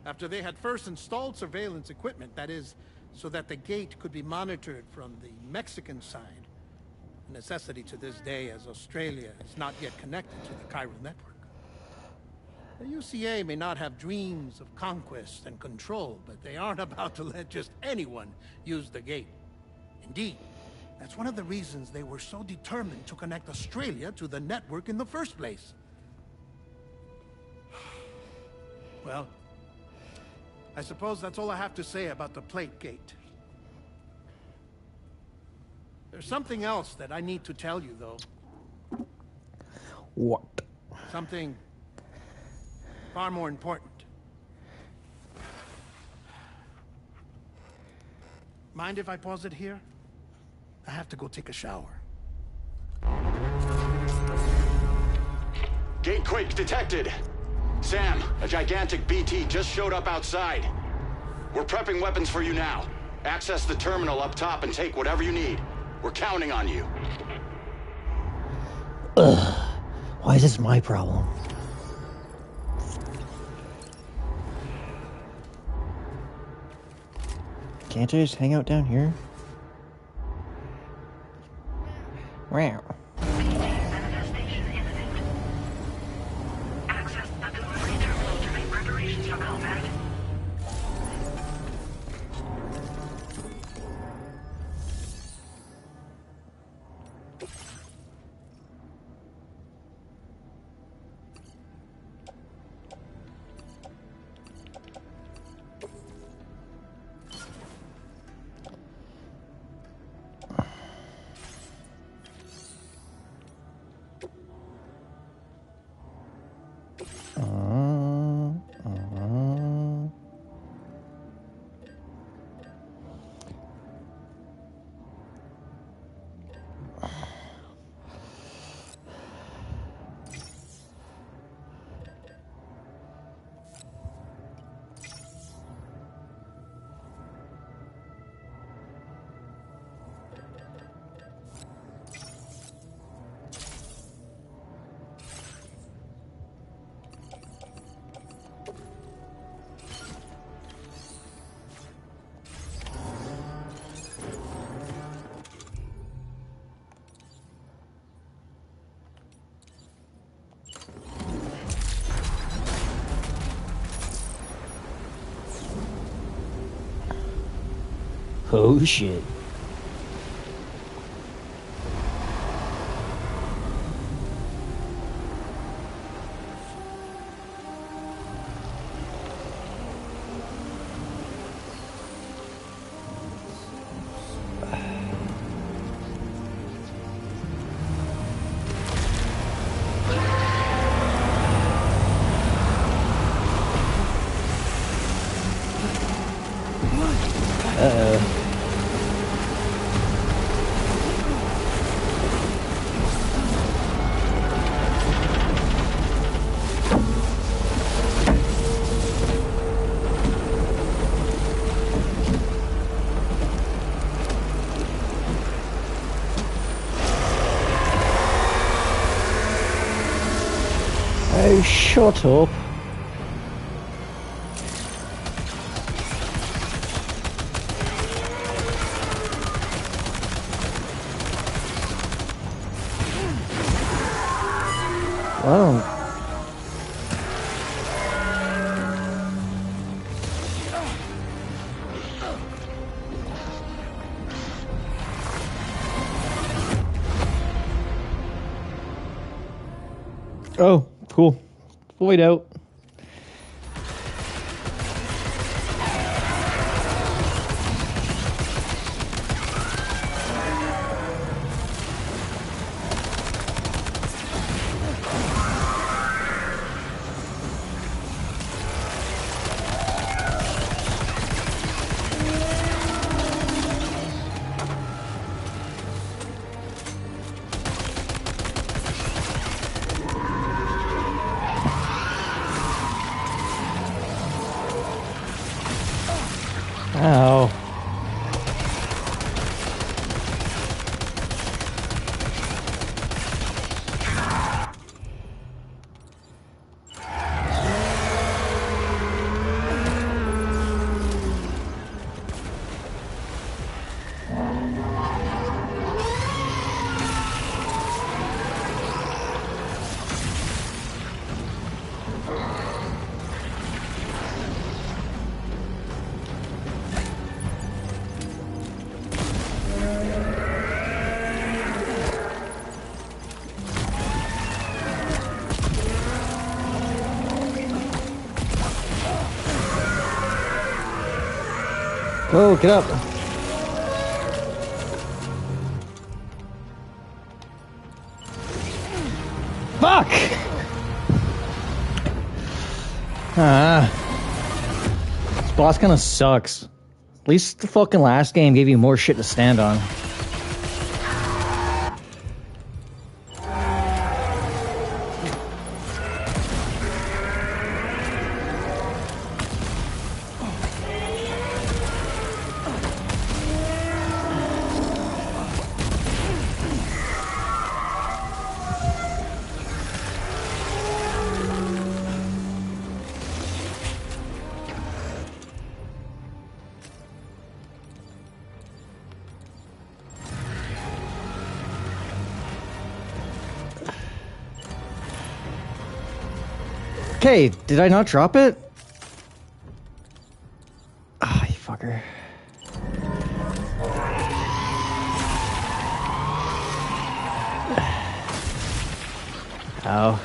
After they had first installed surveillance equipment, that is, so that the gate could be monitored from the Mexican side, a necessity to this day as Australia is not yet connected to the chiral network. The UCA may not have dreams of conquest and control, but they aren't about to let just anyone use the gate. Indeed, that's one of the reasons they were so determined to connect Australia to the network in the first place. Well, I suppose that's all I have to say about the plate gate. There's something else that I need to tell you, though. What? Something far more important. Mind if I pause it here? I have to go take a shower. Gate quake detected. Sam, a gigantic BT just showed up outside. We're prepping weapons for you now. Access the terminal up top and take whatever you need. We're counting on you. Ugh. Why is this my problem? Can't I just hang out down here? Wow. Manifestation imminent. Access the delivery terminal to make preparations for combat. Oh shit. Uh-oh. Oh, shut up. Wow. Oh, cool. Void out. Ow. Whoa, get up. Fuck! This boss kind of sucks. At least the fucking last game gave you more shit to stand on. Okay, did I not drop it? Ah, you fucker. Ow.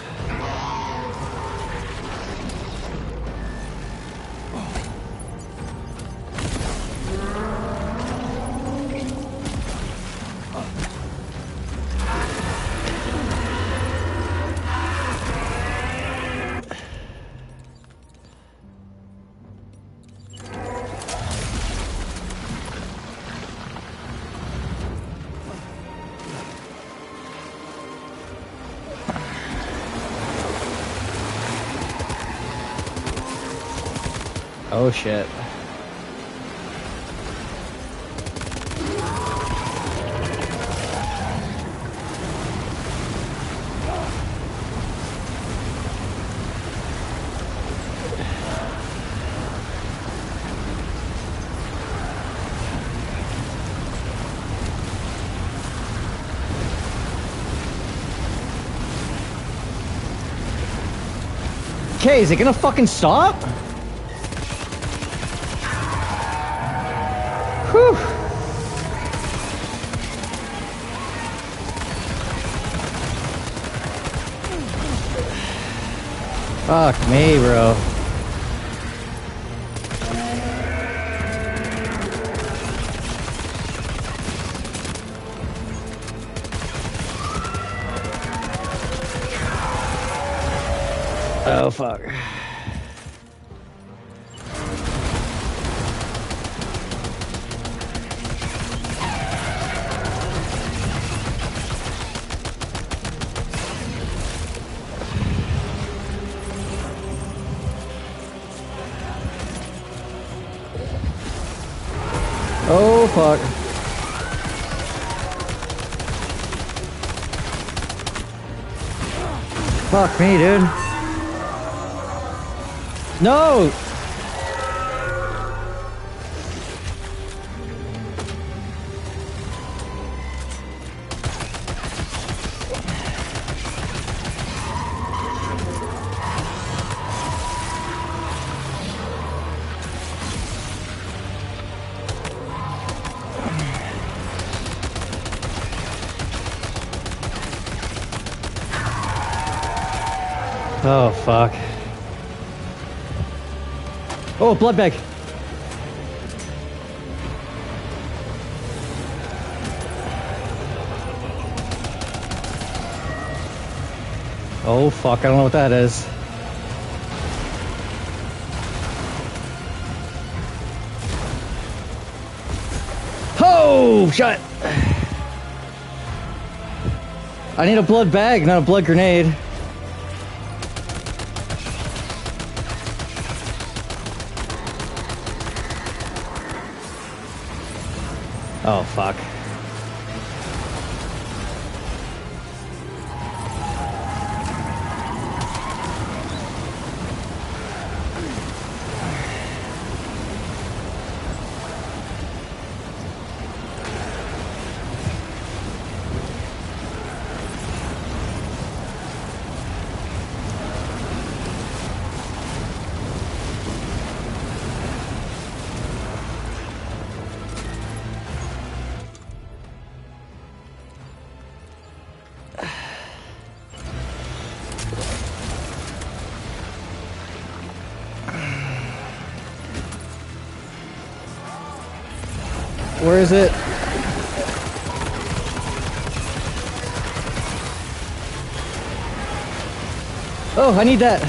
Oh shit. Okay, is it gonna fucking stop? Whew. Fuck me, bro. Oh, fuck. Oh, fuck. Fuck me, dude. No! Oh, fuck. Oh, blood bag. Oh, fuck. I don't know what that is. Oh, shot. I need a blood bag, not a blood grenade. Oh, fuck. Where is it? Oh, I need that.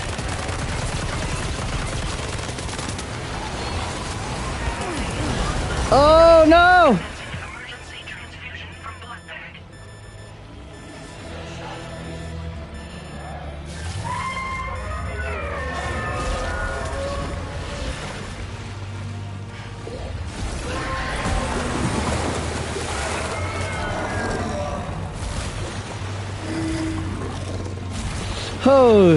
Oh, no! Oh.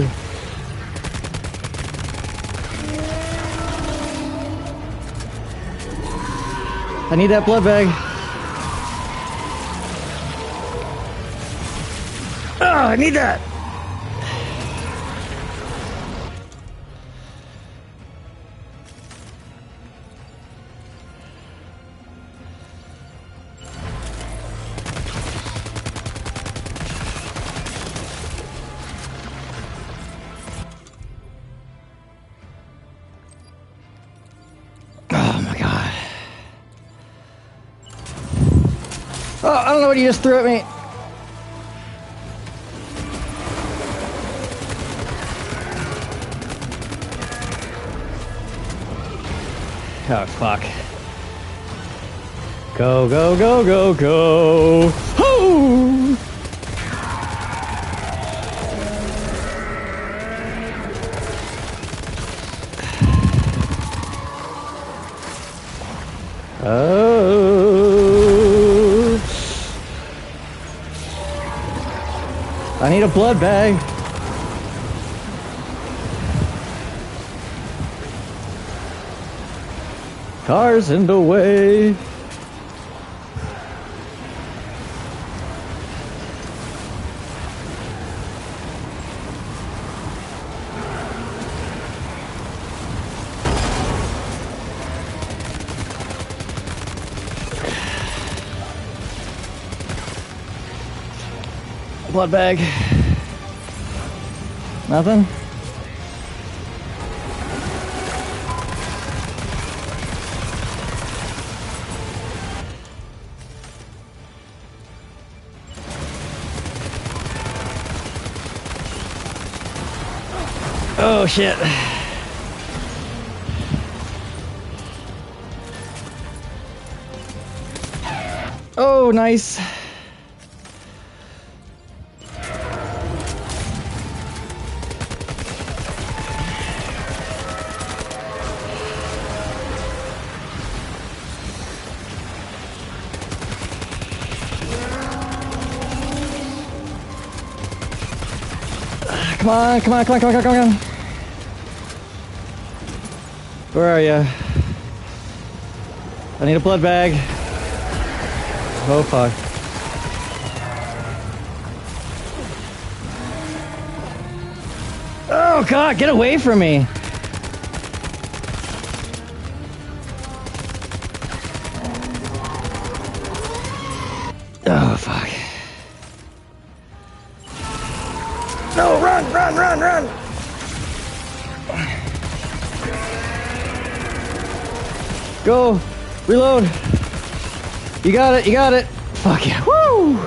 I need that blood bag. Oh, I need that. Oh, I don't know what you just threw at me. Oh, fuck. Go, go, go, go, go. Hoo! Oh. I need a blood bag. Cars in the way. Blood bag. Nothing? Oh shit. Oh, nice. Come on, come on, come on, come on, come on, come on. Where are you? I need a blood bag. Oh fuck. Oh god, get away from me. Oh fuck. No, run, run, run, run! Go! Reload! You got it, you got it! Fuck yeah, woo!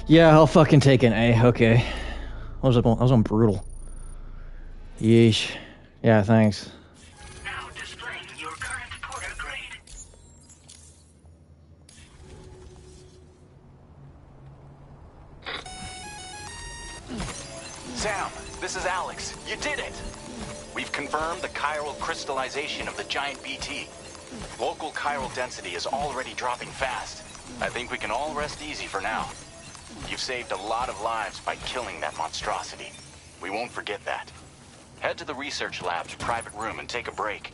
Yeah, I'll fucking take an A. Okay. I was on brutal. Yeesh. Yeah, thanks. Now displaying your current porter grade. Sam, this is Alex. You did it! We've confirmed the chiral crystallization of the giant BT. Local chiral density is already dropping fast. I think we can all rest easy for now. You've saved a lot of lives by killing that monstrosity. We won't forget that. Head to the research lab's private room and take a break.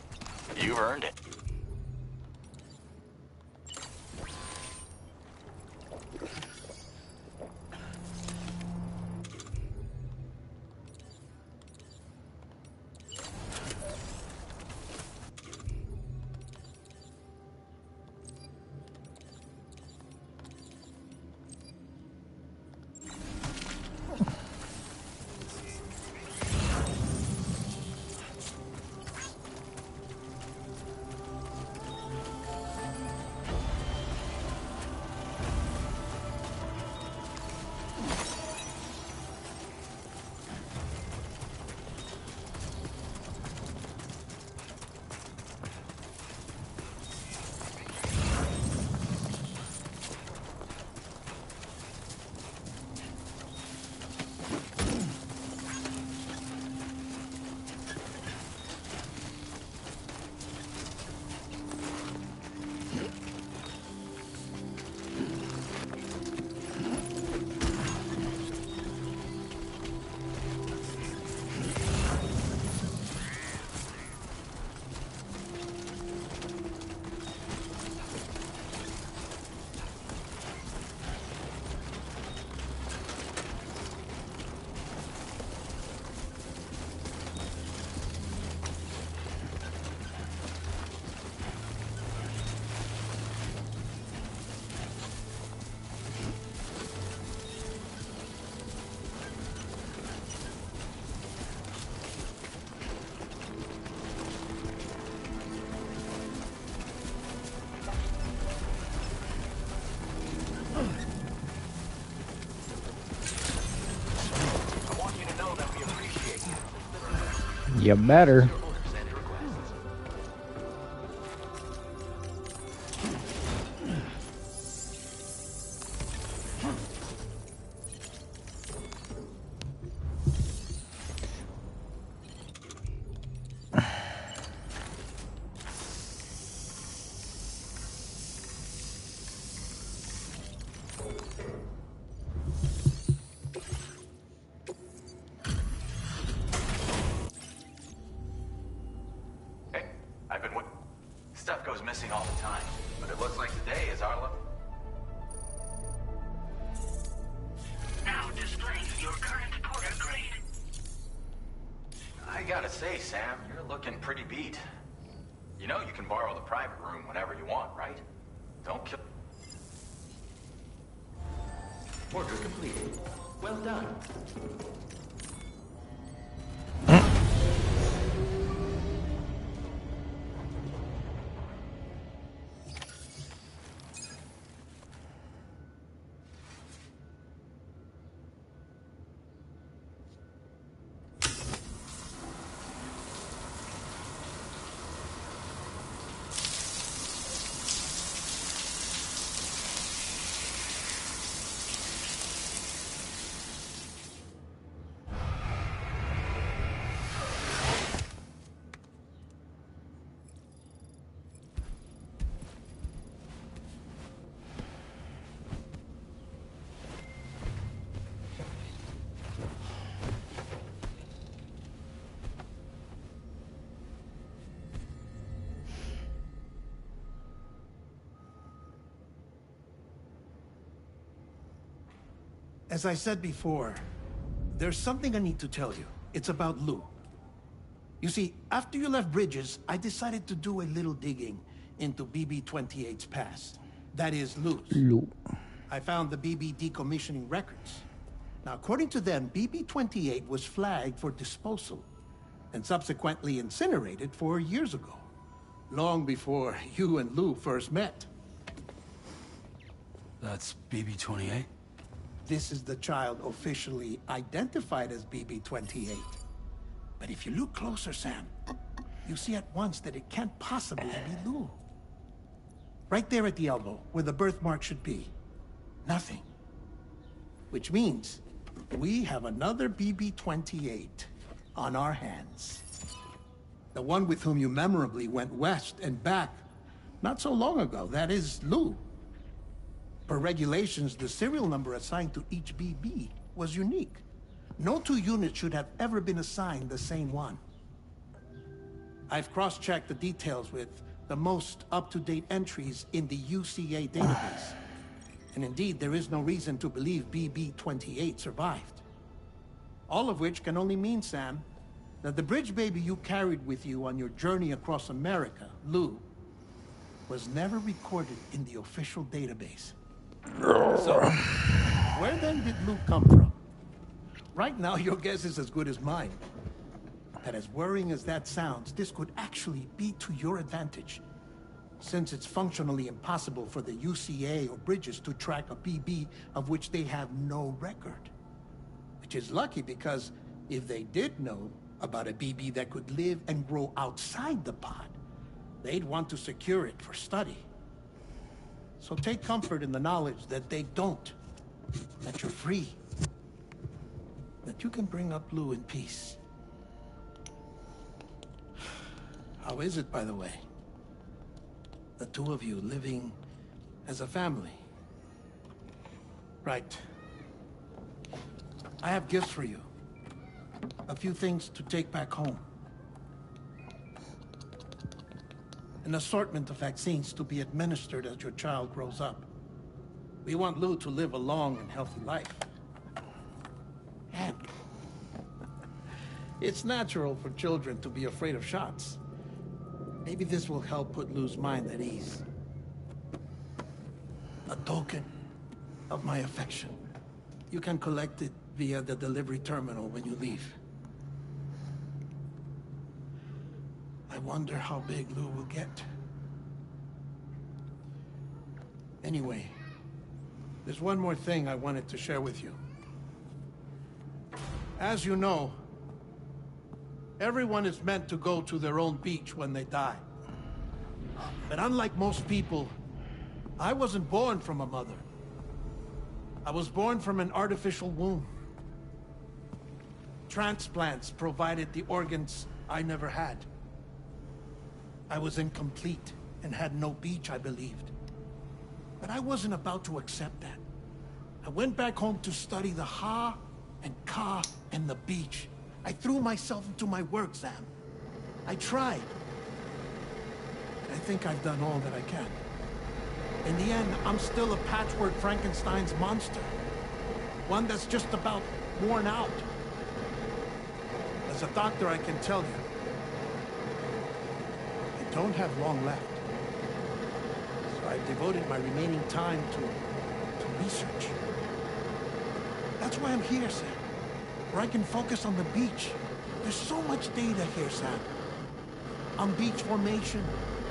You've earned it. You better. Stuff goes missing all the time, but it looks like today is our luck. Now displaying your current porter grade. I gotta say, Sam, you're looking pretty beat. You know you can borrow the private room whenever you want, right? Don't kill... Order completed. Well done. As I said before, there's something I need to tell you. It's about Lou. You see, after you left Bridges, I decided to do a little digging into BB-28's past. That is, Lou's. Lou. I found the BB decommissioning records. Now, according to them, BB-28 was flagged for disposal and subsequently incinerated 4 years ago, long before you and Lou first met. That's BB-28? This is the child officially identified as BB-28. But if you look closer, Sam, you see at once that it can't possibly be Lou. Right there at the elbow, where the birthmark should be. Nothing. Which means we have another BB-28 on our hands. The one with whom you memorably went west and back not so long ago. That is Lou. Per regulations, the serial number assigned to each BB was unique. No two units should have ever been assigned the same one. I've cross-checked the details with the most up-to-date entries in the UCA database. And indeed, there is no reason to believe BB-28 survived. All of which can only mean, Sam, that the bridge baby you carried with you on your journey across America, Lou, was never recorded in the official database. So, where then did Lou come from? Right now, your guess is as good as mine. That as worrying as that sounds, this could actually be to your advantage, since it's functionally impossible for the UCA or Bridges to track a BB of which they have no record. Which is lucky, because if they did know about a BB that could live and grow outside the pod, they'd want to secure it for study. So take comfort in the knowledge that they don't, that you're free, that you can bring up Lou in peace. How is it, by the way? The two of you living as a family. Right. I have gifts for you. A few things to take back home. An assortment of vaccines to be administered as your child grows up. We want Lou to live a long and healthy life. And it's natural for children to be afraid of shots. Maybe this will help put Lou's mind at ease. A token of my affection. You can collect it via the delivery terminal when you leave. I wonder how big Lou will get. Anyway, there's one more thing I wanted to share with you. As you know, Everyone is meant to go to their own beach when they die. But unlike most people, I wasn't born from a mother. I was born from an artificial womb. Transplants provided the organs I never had. I was incomplete and had no beach, I believed. But I wasn't about to accept that. I went back home to study the Ha and Ka and the beach. I threw myself into my work, Sam. I tried. I think I've done all that I can. In the end, I'm still a patchwork Frankenstein's monster. One that's just about worn out. As a doctor, I can tell you, I don't have long left. So I've devoted my remaining time to research. That's why I'm here, Sam. Where I can focus on the beach. There's so much data here, Sam. On beach formation,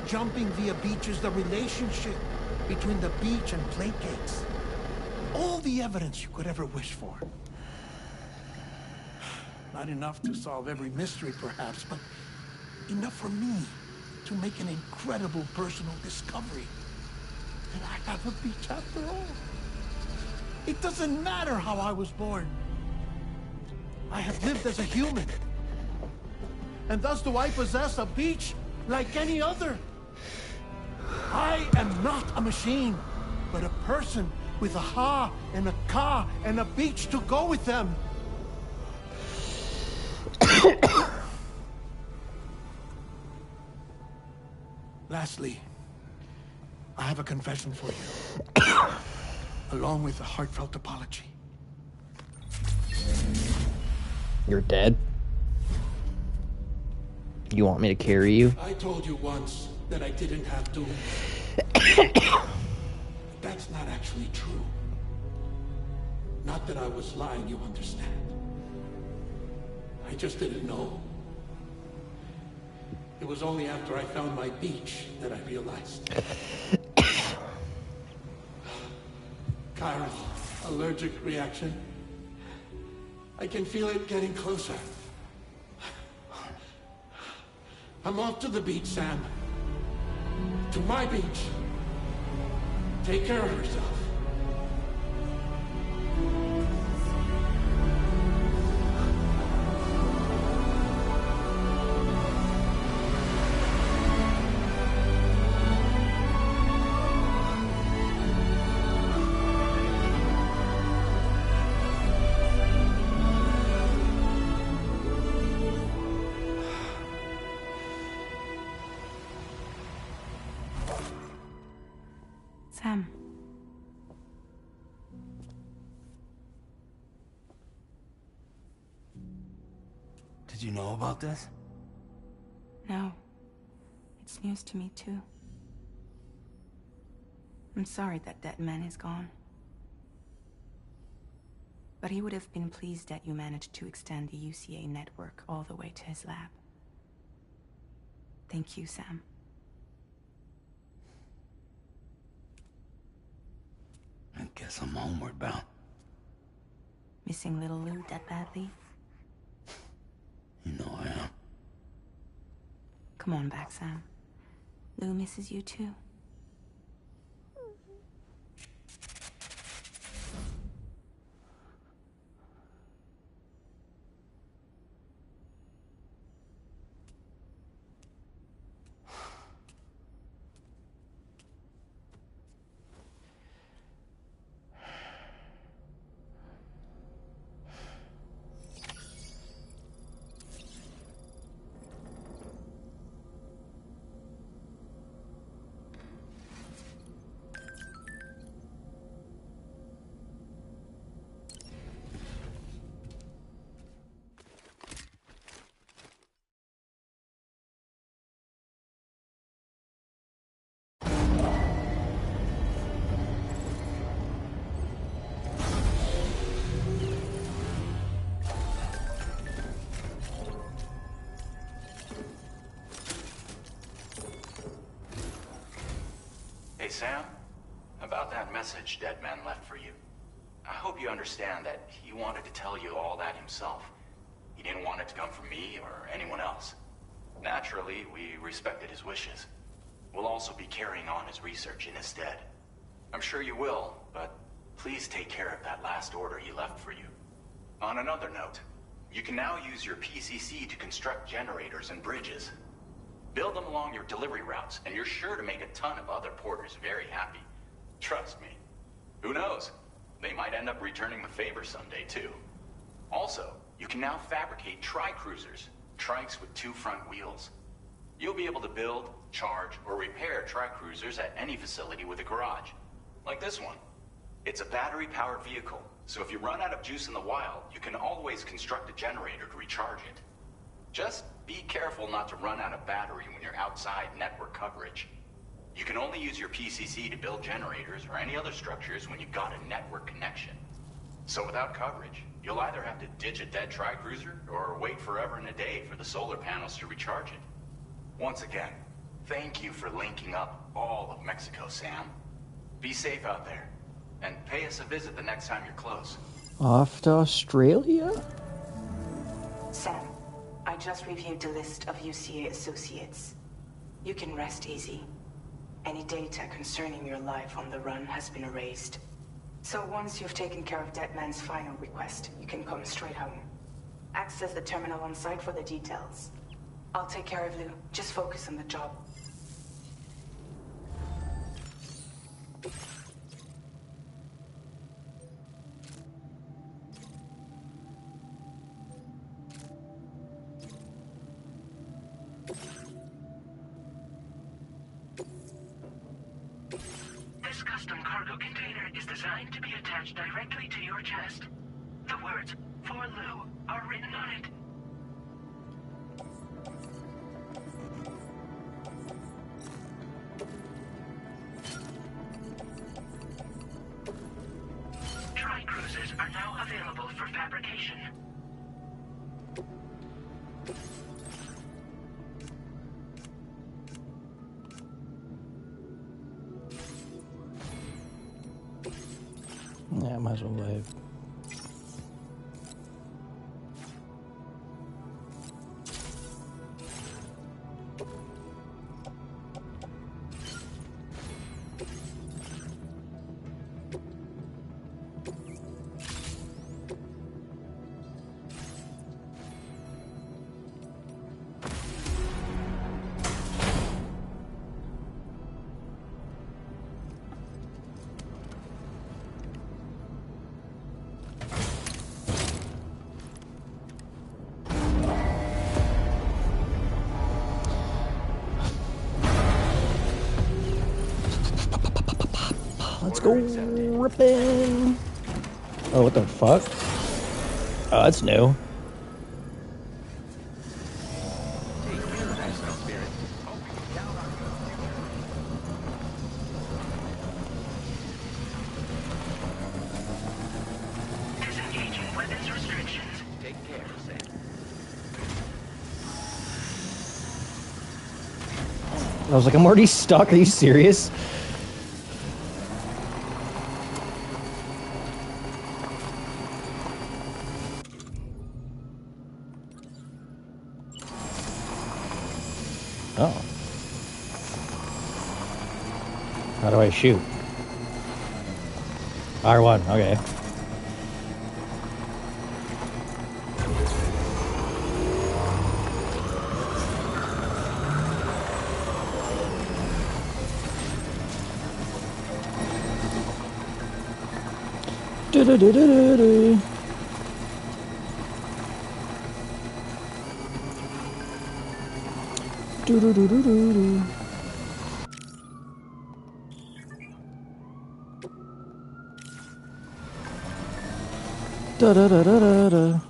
jumping via beaches, the relationship between the beach and placates. All the evidence you could ever wish for. Not enough to solve every mystery, perhaps, but enough for me to make an incredible personal discovery. That I have a beach after all. It doesn't matter how I was born. I have lived as a human. And thus do I possess a beach like any other. I am not a machine, but a person with a Ha and a Ka and a beach to go with them. Lastly, I have a confession for you, along with a heartfelt apology. You're dead? You want me to carry you? I told you once that I didn't have to. That's not actually true. Not that I was lying, you understand. I just didn't know. It was only after I found my beach that I realized. Kyra's allergic reaction. I can feel it getting closer. I'm off to the beach, Sam. To my beach. Take care of yourself. Sam. Did you know about this? No. It's news to me, too. I'm sorry that that man is gone. But he would have been pleased that you managed to extend the UCA network all the way to his lab. Thank you, Sam. I guess I'm homeward bound. Missing little Lou that badly? You know I am. Come on back, Sam. Lou misses you too. Hey, Sam. About that message Deadman left for you. I hope you understand that he wanted to tell you all that himself. He didn't want it to come from me or anyone else. Naturally, we respected his wishes. We'll also be carrying on his research in his stead. I'm sure you will, but please take care of that last order he left for you. On another note, you can now use your PCC to construct generators and bridges. Build them along your delivery routes, and you're sure to make a ton of other porters very happy. Trust me. Who knows? They might end up returning the favor someday, too. Also, you can now fabricate tri-cruisers, trikes with 2 front wheels. You'll be able to build, charge, or repair tri-cruisers at any facility with a garage. Like this one. It's a battery-powered vehicle, so if you run out of juice in the wild, you can always construct a generator to recharge it. Just be careful not to run out of battery when you're outside network coverage. You can only use your PCC to build generators or any other structures when you've got a network connection. So without coverage, you'll either have to ditch a dead tri-cruiser or wait forever and a day for the solar panels to recharge it. Once again, thank you for linking up all of Mexico, Sam. Be safe out there, and pay us a visit the next time you're close. Off to Australia? Sam, I just reviewed the list of UCA associates. You can rest easy. Any data concerning your life on the run has been erased. So once you've taken care of Deadman's final request, you can come straight home. Access the terminal on site for the details. I'll take care of Lou. Just focus on the job. This custom cargo container is designed to be attached directly to your chest. The words, "For Lou," are written on it. Tri-cruisers are now available for fabrication. Yeah, might as well wave. Let's go ripping. Oh, what the fuck? Oh, that's new. Disengaging weapons restrictions. Take care, Sam. I was like, I'm already stuck. Are you serious? Oh. How do I shoot? R1, okay. Do-do-do-do-do-do. Do-do-do-do-do-do. Da-da-da-da-da-da.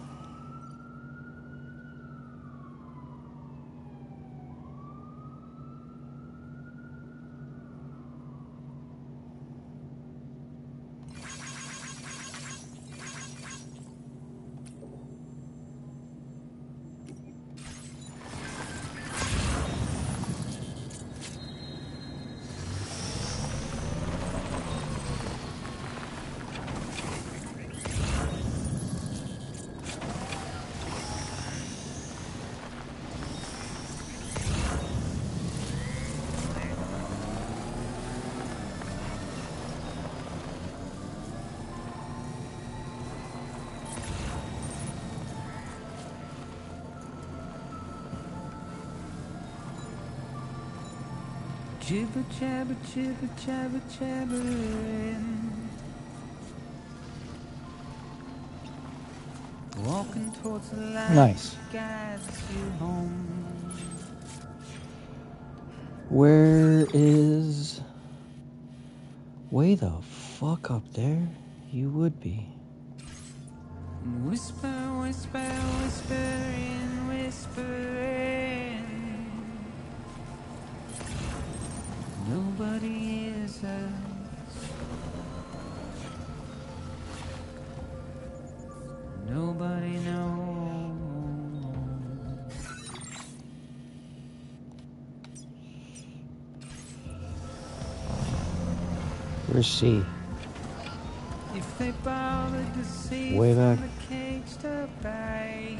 Jibber jabber jibber jabber jabbering. Walking towards the light. Nice. Guides you home. Where is... Way the fuck up there? You would be. Whisper, whisper, whispering, whispering. Nobody hears us. Nobody knows. Where's C? If they bothered to see Way back. from the cage to bay.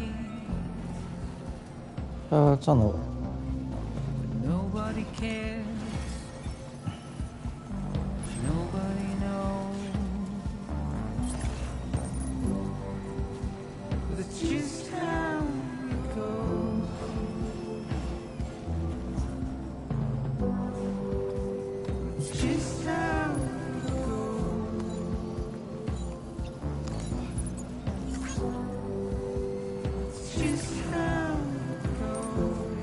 Oh, it's on the... But nobody cares. Nobody knows. But it's just how it goes. It's just how it goes. It's just how it goes.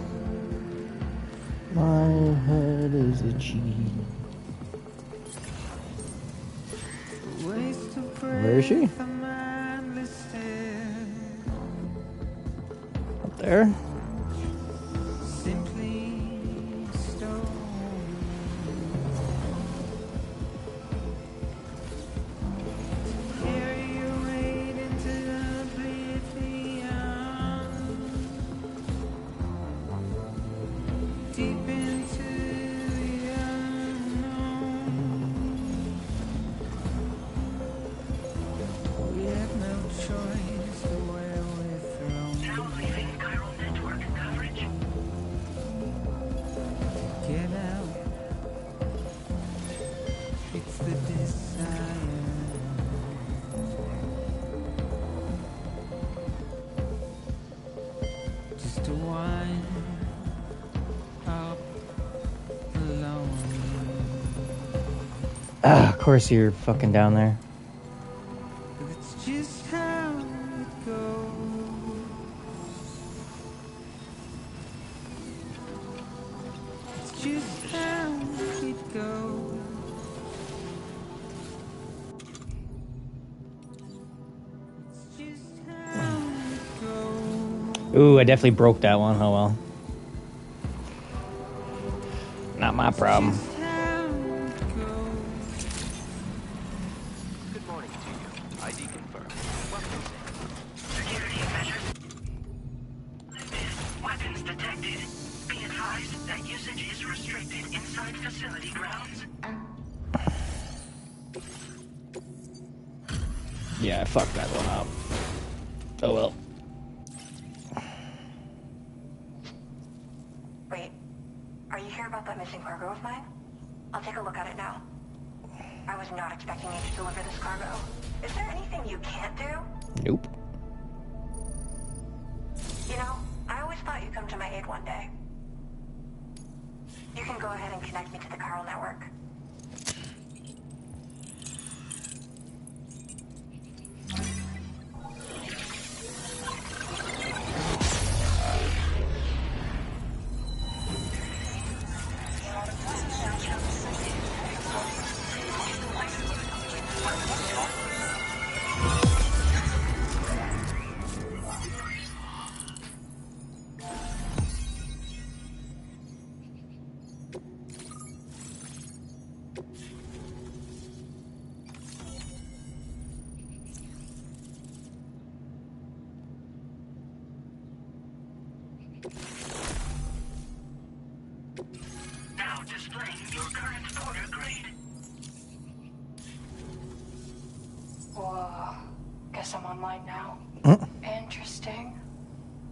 My head is itchy. Where is she? Up there? Simply stone. Carry your weight into oblivion. Deep into the unknown. We have no choice the way we're thrown. Now leaving chiral network coverage. Get out. It's the desire. Just to wind up alone. Ah, of course you're fucking down there. It's just how it goes. It's just how it goes. It's just how it goes. Ooh, I definitely broke that one. Oh well. Not my problem. Just how it goes. Good morning to you. ID confirmed. Welcome, Sam. Security measures. Weapons detected. Be advised that usage is restricted inside facility grounds. Yeah, I fucked that one up. Oh well. Wait, are you here about that missing cargo of mine? I'll take a look at it now. I was not expecting you to deliver this cargo. Is there anything you can't do? Nope. You know, I always thought you'd come to my aid one day. You can go ahead and connect me to the chiral network. Now displaying your current porter grade. Whoa. Guess I'm online now. Interesting.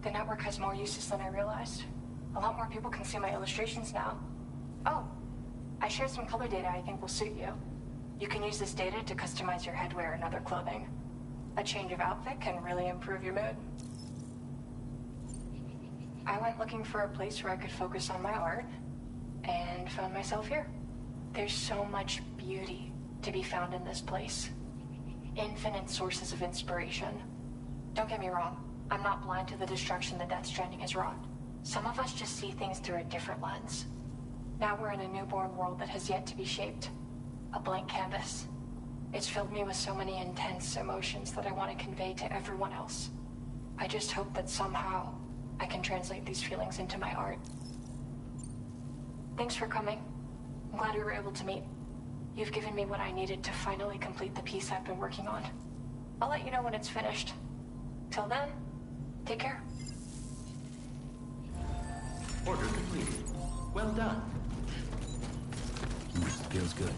The network has more uses than I realized. A lot more people can see my illustrations now. Oh, I shared some color data I think will suit you. You can use this data to customize your headwear and other clothing. A change of outfit can really improve your mood. I went looking for a place where I could focus on my art, and found myself here. There's so much beauty to be found in this place. Infinite sources of inspiration. Don't get me wrong, I'm not blind to the destruction that Death Stranding has wrought. Some of us just see things through a different lens. Now we're in a newborn world that has yet to be shaped. A blank canvas. It's filled me with so many intense emotions that I want to convey to everyone else. I just hope that somehow I can translate these feelings into my art. Thanks for coming. I'm glad we were able to meet. You've given me what I needed to finally complete the piece I've been working on. I'll let you know when it's finished. Till then, take care. Order completed. Well done. Feels good.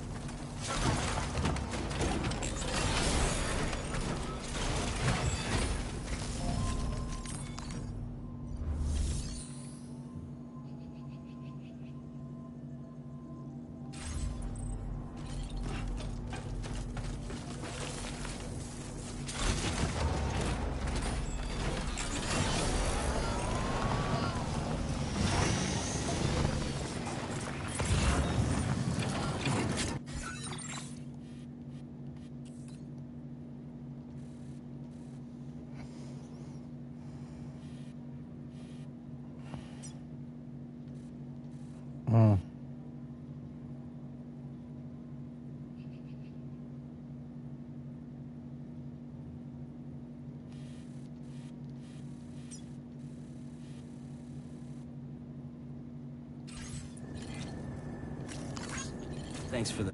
Thanks for the...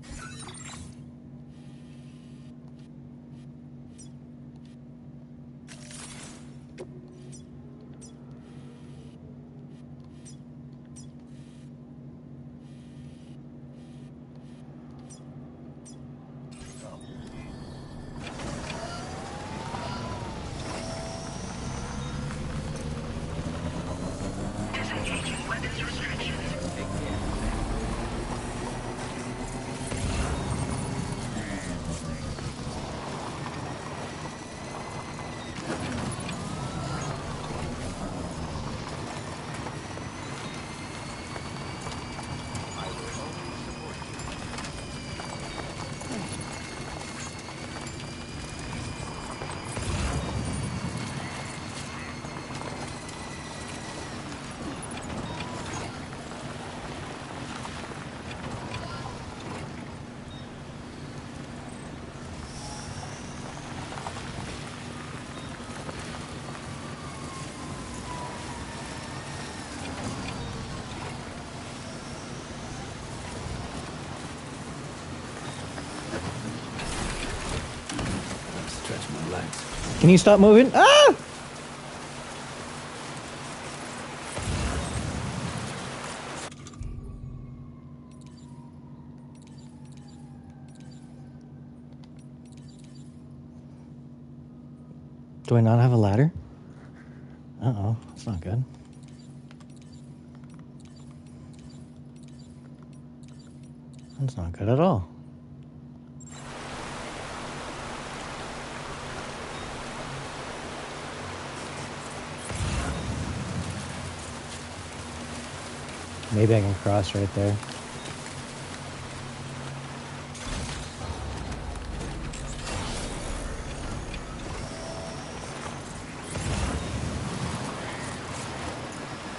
Disengaging weapons restrictions. Stretch my legs. Can you stop moving? Ah! Do I not have a ladder? Uh-oh, that's not good. That's not good at all. Maybe I can cross right there.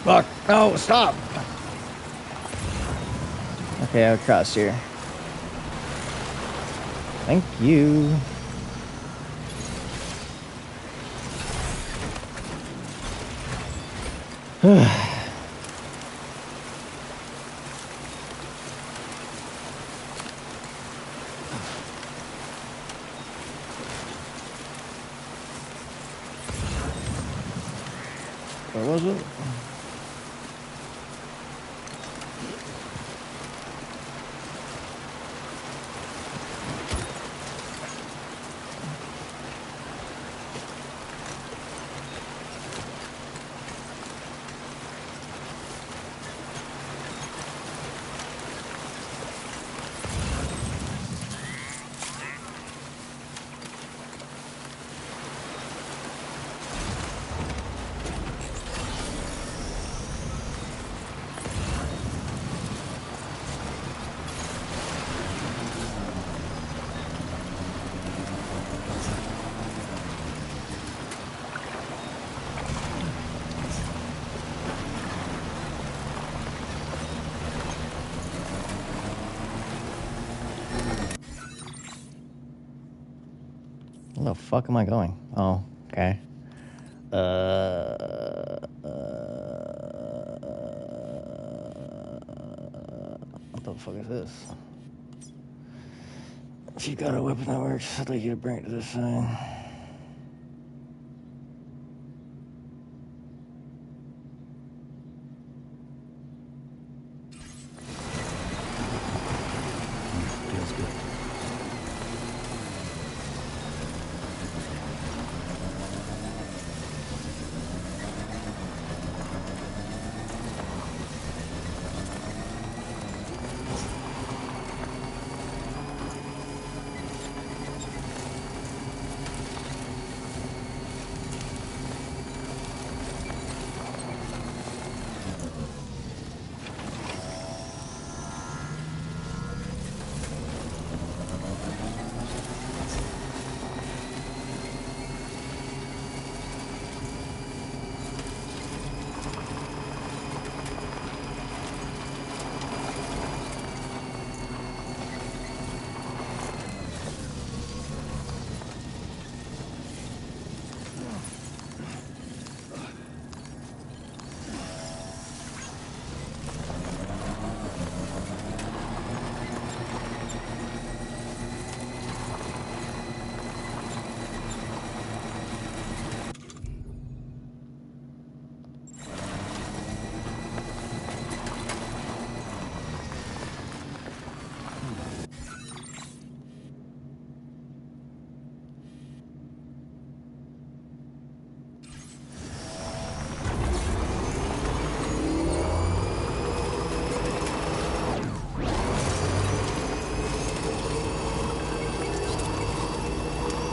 Fuck! No, stop! Okay, I'll cross here. Thank you. Where was it? the fuck am I going? Oh, okay. What the fuck is this? If you got a weapon that works, I'd like you to bring it to this sign. Feels good.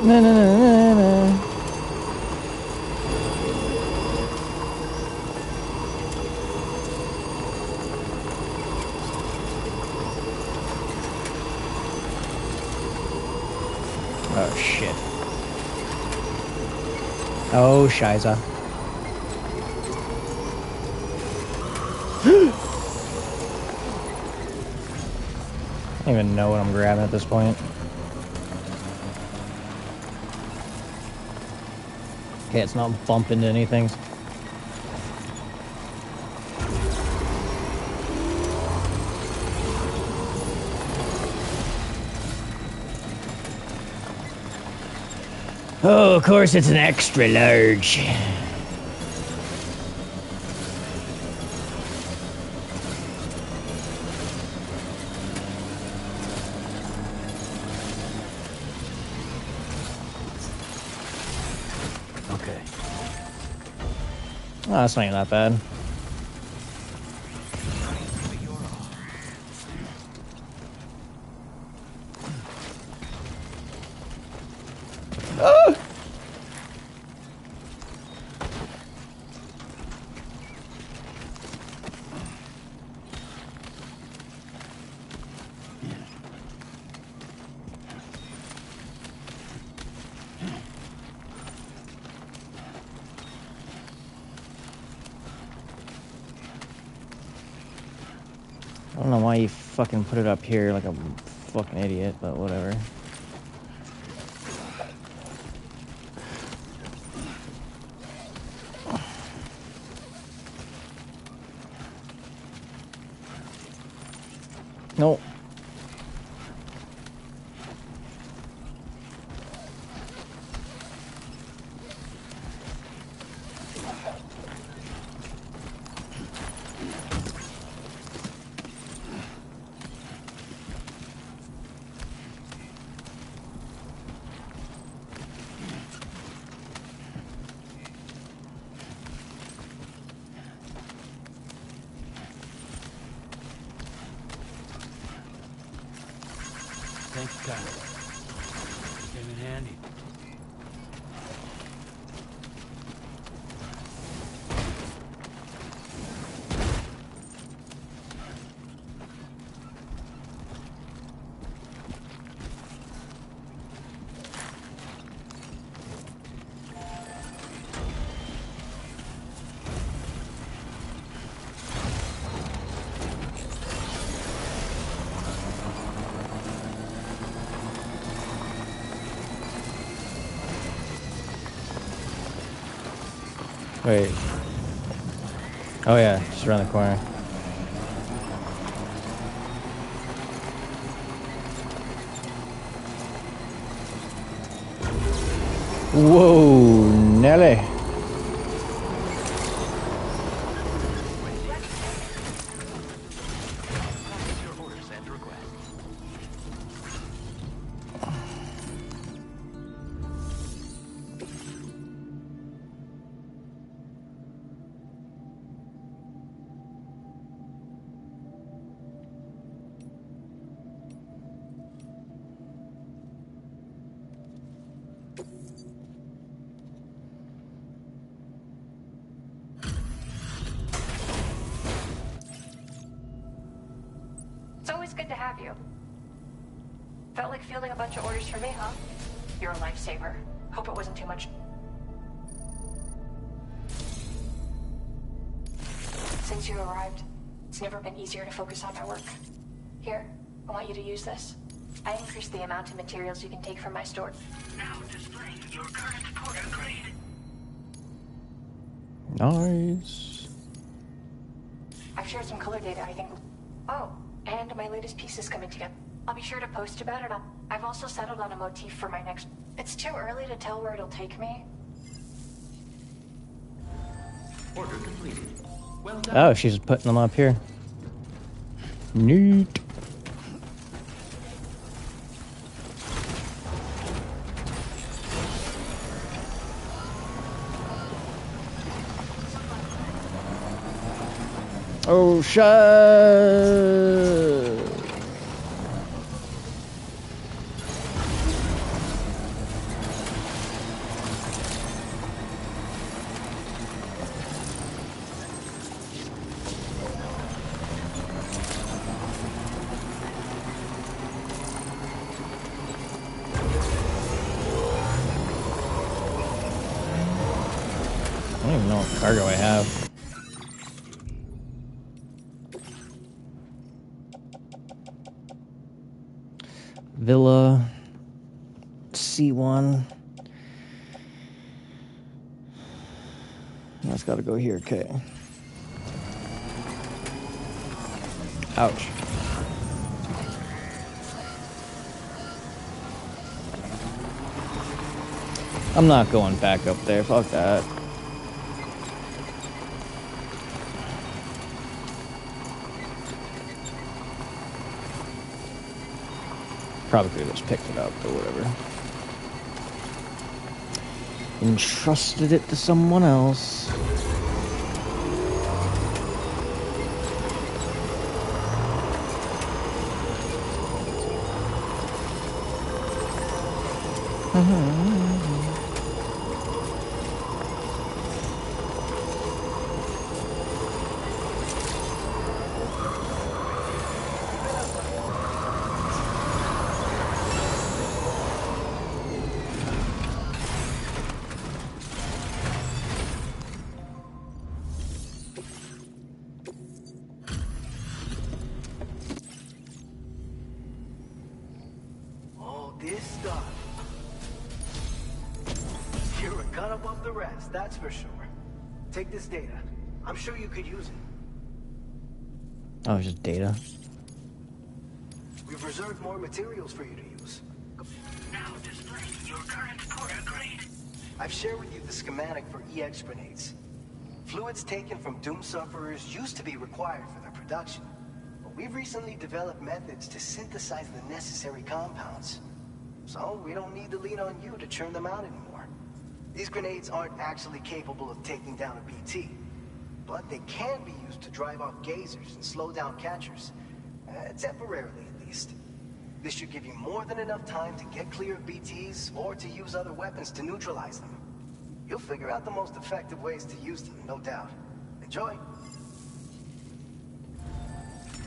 No, no, no, no, no. Oh, shit. Oh, Shiza. I don't even know what I'm grabbing at this point. Okay, it's not bumping into anything. Oh, of course it's an extra large. Okay. Oh, that's not even that bad. Ah! I don't know why you fucking put it up here like a fucking idiot, but whatever. Nope. Thank you, Kyle. Came in handy. Wait. Oh yeah, just around the corner. Whoa, Nelly. It's always good to have you. Felt like fielding a bunch of orders for me, huh? You're a lifesaver. Hope it wasn't too much. Since you arrived, it's never been easier to focus on my work. Here, I want you to use this. I increased the amount of materials you can take from my store. Now displaying your current porter grade. Nice. I've shared some color data, I think. Oh, and my latest piece is coming together. I'll be sure to post about it. I've also settled on a motif for my next... It's too early to tell where it'll take me. Order completed. Well done. Oh, she's putting them up here. Neat. Oh, shit. I don't even know what cargo I have. Villa C1. That's got to go here. Okay. Ouch. I'm not going back up there. Fuck that. Probably could have just picked it up or whatever. Entrusted it to someone else. This stuff. You're a cut above the rest, that's for sure. Take this data. I'm sure you could use it. Oh, it's just data. We've reserved more materials for you to use. Now displaying your current porter grade. I've shared with you the schematic for EX grenades. Fluids taken from Doom sufferers used to be required for their production. But we've recently developed methods to synthesize the necessary compounds. So we don't need to lean on you to churn them out anymore. These grenades aren't actually capable of taking down a BT, but they can be used to drive off gazers and slow down catchers. Temporarily, at least. This should give you more than enough time to get clear of BTs or to use other weapons to neutralize them. You'll figure out the most effective ways to use them, no doubt. Enjoy.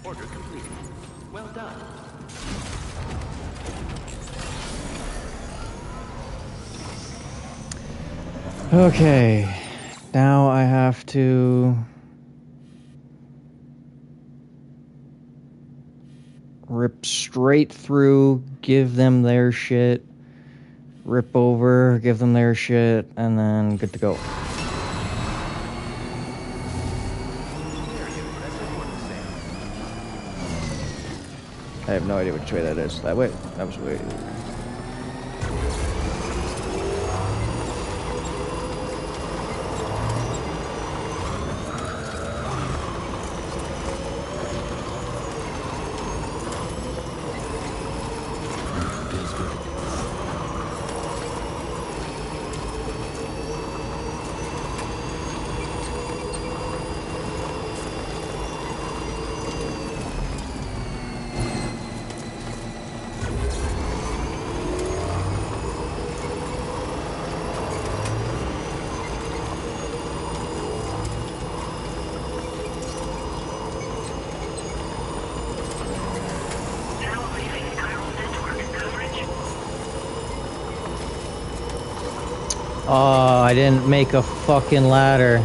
Order completed. Well done. Okay, now I have to rip straight through, give them their shit, rip over, give them their shit, and then good to go. I have no idea which way that is. That way? That was way. Oh, I didn't make a fucking ladder.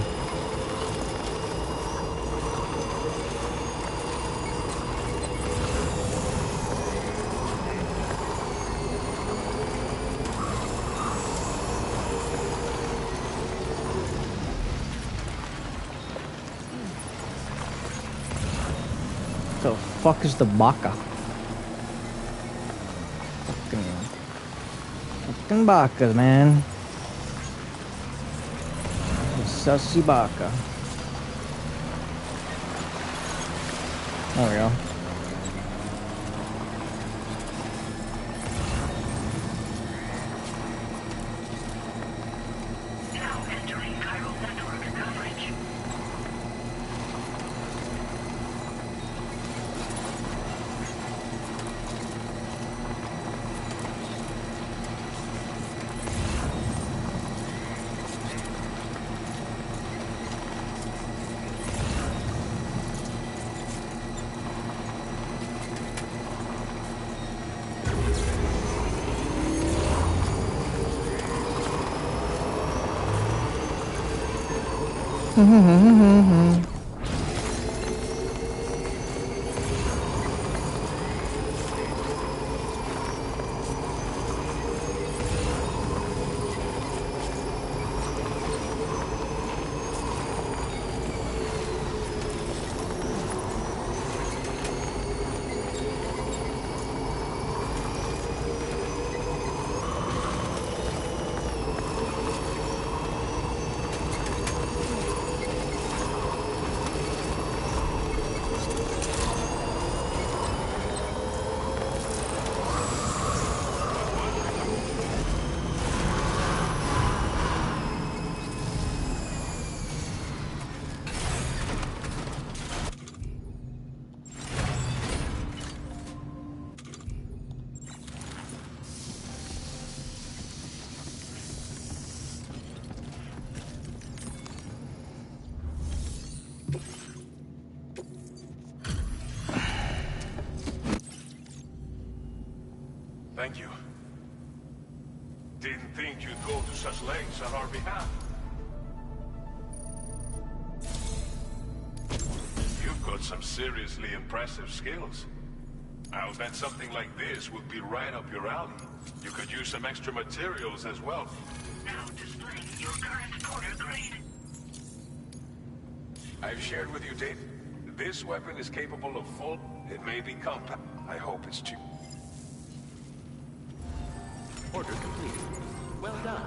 The fuck is the baka? Fucking baka, man. Sussy baka. There we go. Now entering chiral network coverage. Thank you. Didn't think you'd go to such lengths on our behalf. You've got some seriously impressive skills. I'll bet something like this would be right up your alley. You could use some extra materials as well. Now displaying your current porter grade. I've shared with you, Dave. This weapon is capable of full... It may be compact. I hope it's cheap. Order complete. Well done.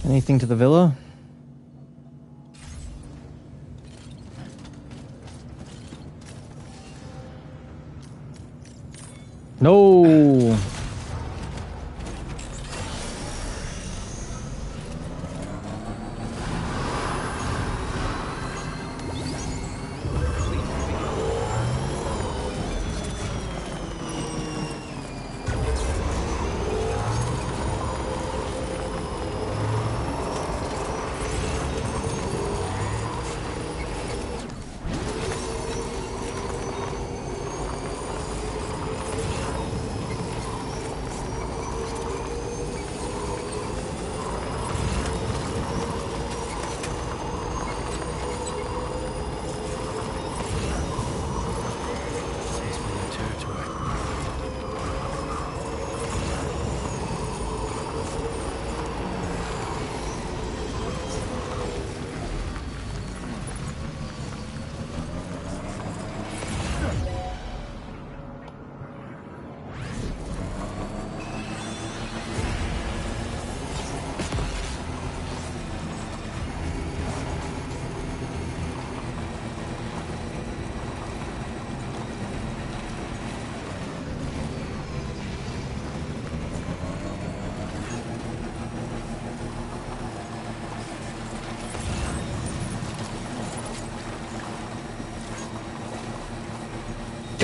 Anything to the villa? No.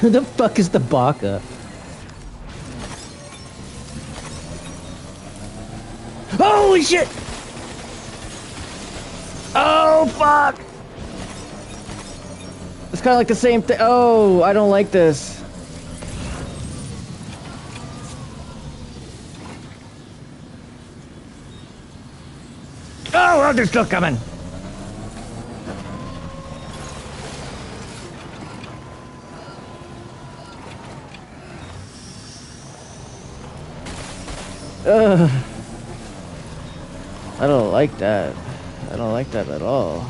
Who the fuck is the Baka? Holy shit! Oh fuck! It's kind of like the same thing. Oh, I don't like this. Oh, they're still coming. I don't like that. I don't like that at all.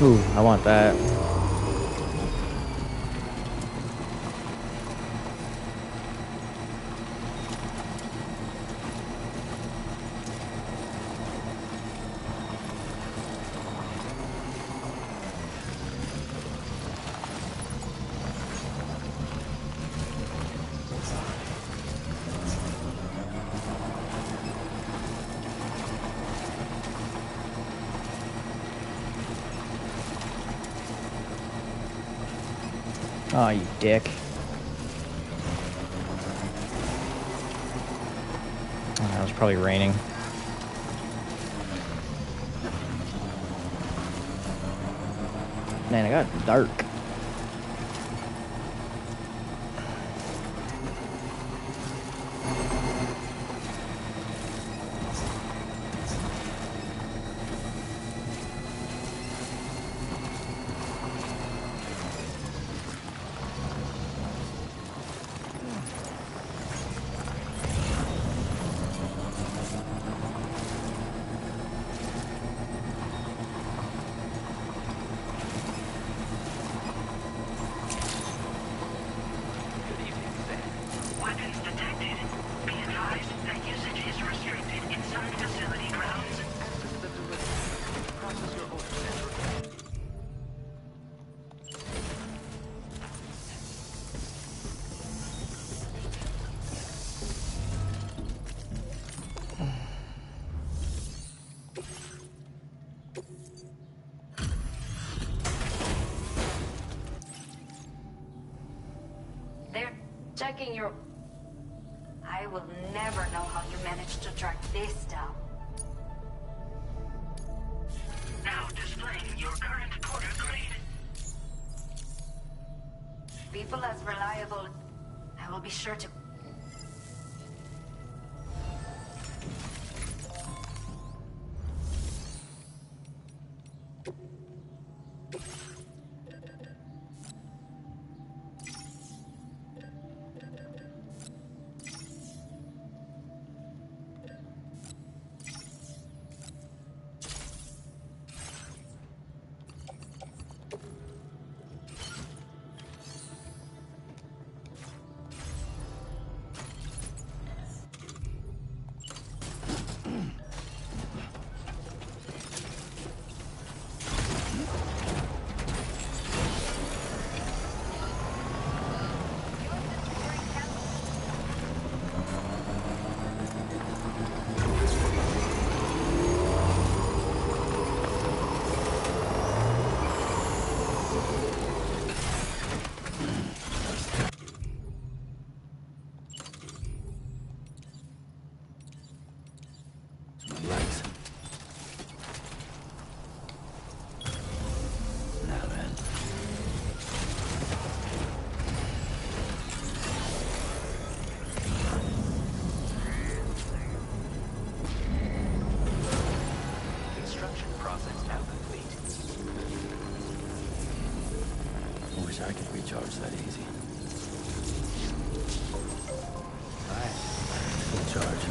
Ooh, I want that. Oh, you dick. Oh, it was probably raining. Man, it got dark. Checking your... I will never know how you managed to track this down. Now displaying your current porter grade. People as reliable... I will be sure to... I could recharge that easy. Alright, full charge.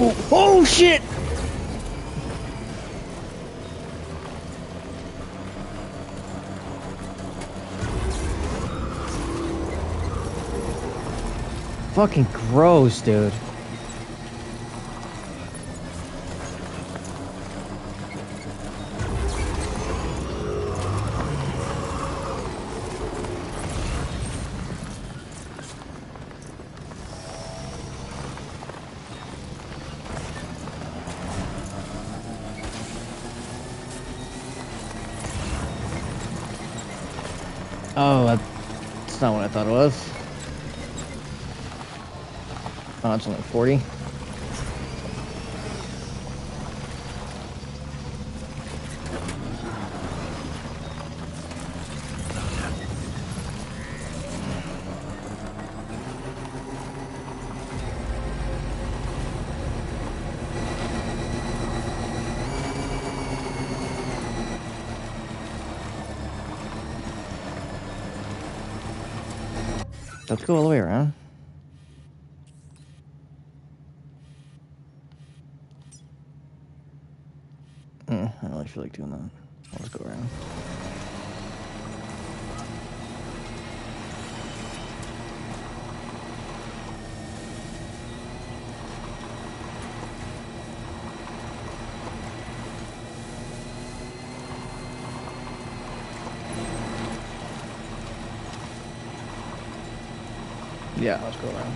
Oh shit! Fucking gross, dude. Oh, that's not what I thought it was. Oh, it's only 40. Let's go all the way around. I don't really feel like doing that. Let's go around. Yeah, let's go around.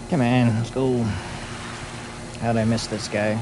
Come on, let's go. How'd I miss this guy?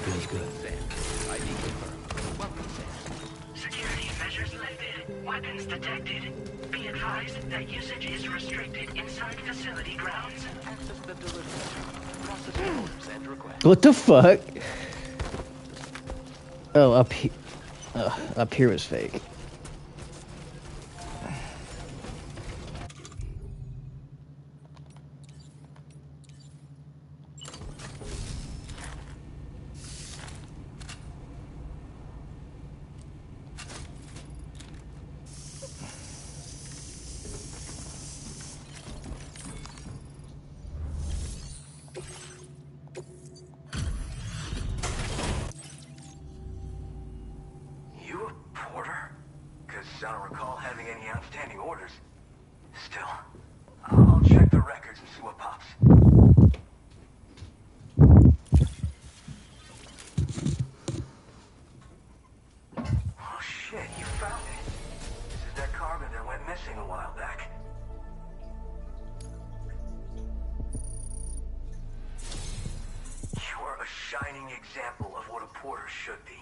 Feels good. ID confirmed. Welcome, Sam. Security measures lifted. Weapons detected. Be advised that usage is restricted inside facility grounds. Access the delivery. Process orders and requests. What the fuck? Oh, up here was fake. You a porter? Because I don't recall having any outstanding orders. Still, I'll check the records and see what pops. while back. You're a shining example of what a porter should be.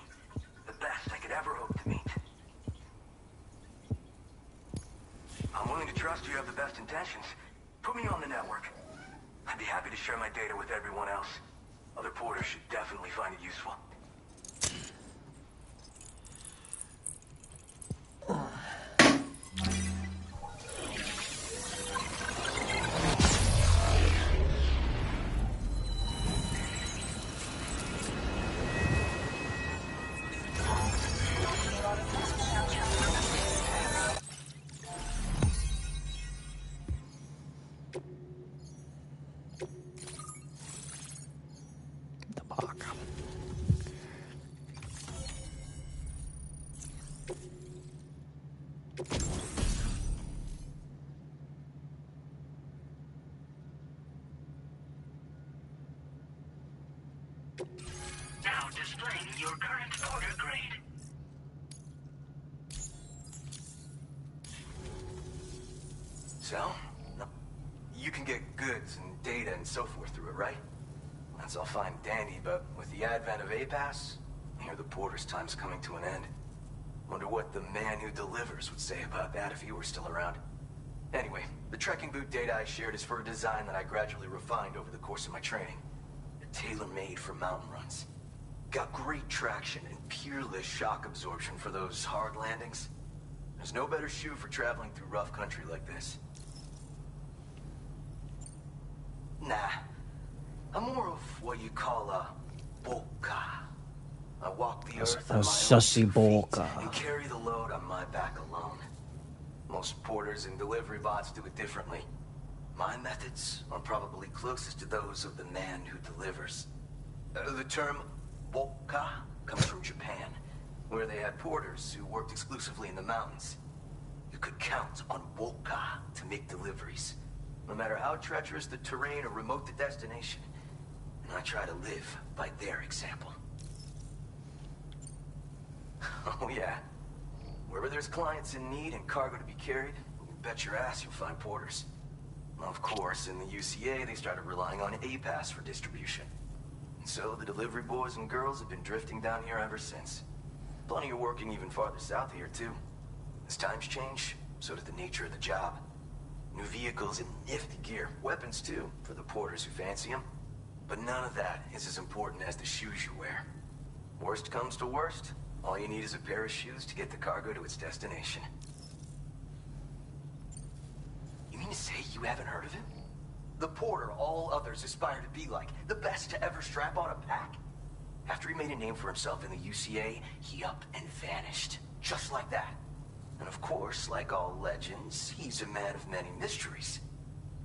The best I could ever hope to meet. I'm willing to trust you have the best intentions. Put me on the network. I'd be happy to share my data with everyone else. Other porters should definitely find it useful. Now displaying your current porter grade. So, you can get goods and data and so forth through it, right? That's all fine and dandy, but with the advent of A-Pass, here the porter's time's coming to an end. Wonder what the man who delivers would say about that if he were still around. Anyway, the trekking boot data I shared is for a design that I gradually refined over the course of my training. They're tailor-made for mountain runs. Got great traction and peerless shock absorption for those hard landings. There's no better shoe for traveling through rough country like this. Nah, I'm more of what you call a bolka. I walk the earth on my own sussy 2 feet bolka. and carry the load on my back alone. Most porters and delivery bots do it differently. My methods are probably closest to those of the man who delivers. The term bolka comes from Japan, where they had porters who worked exclusively in the mountains. You could count on bolka to make deliveries, no matter how treacherous the terrain or remote the destination. And I try to live by their example. Oh yeah. Wherever there's clients in need and cargo to be carried, you bet your ass you'll find porters. Of course, in the UCA, they started relying on A-Pass for distribution. And so the delivery boys and girls have been drifting down here ever since. Plenty of working even farther south here, too. As times change, so does the nature of the job. New vehicles and nifty gear. Weapons, too, for the porters who fancy them. But none of that is as important as the shoes you wear. Worst comes to worst, all you need is a pair of shoes to get the cargo to its destination. You mean to say you haven't heard of him? The porter all others aspire to be like, the best to ever strap on a pack? After he made a name for himself in the UCA, he up and vanished. Just like that. And of course, like all legends, he's a man of many mysteries.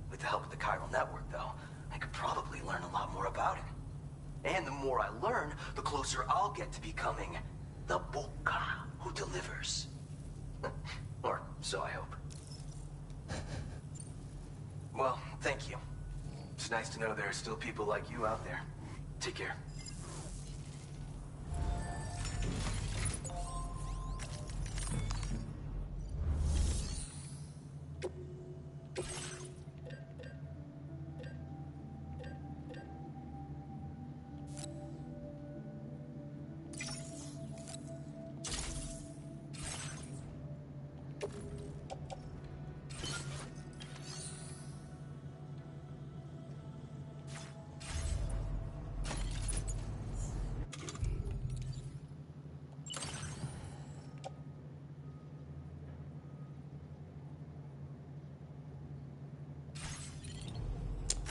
With the help of the chiral network, though, I could probably learn a lot more about him. And the more I learn, the closer I'll get to becoming the bolka who delivers. Or so I hope. Well, thank you. It's nice to know there are still people like you out there. Take care.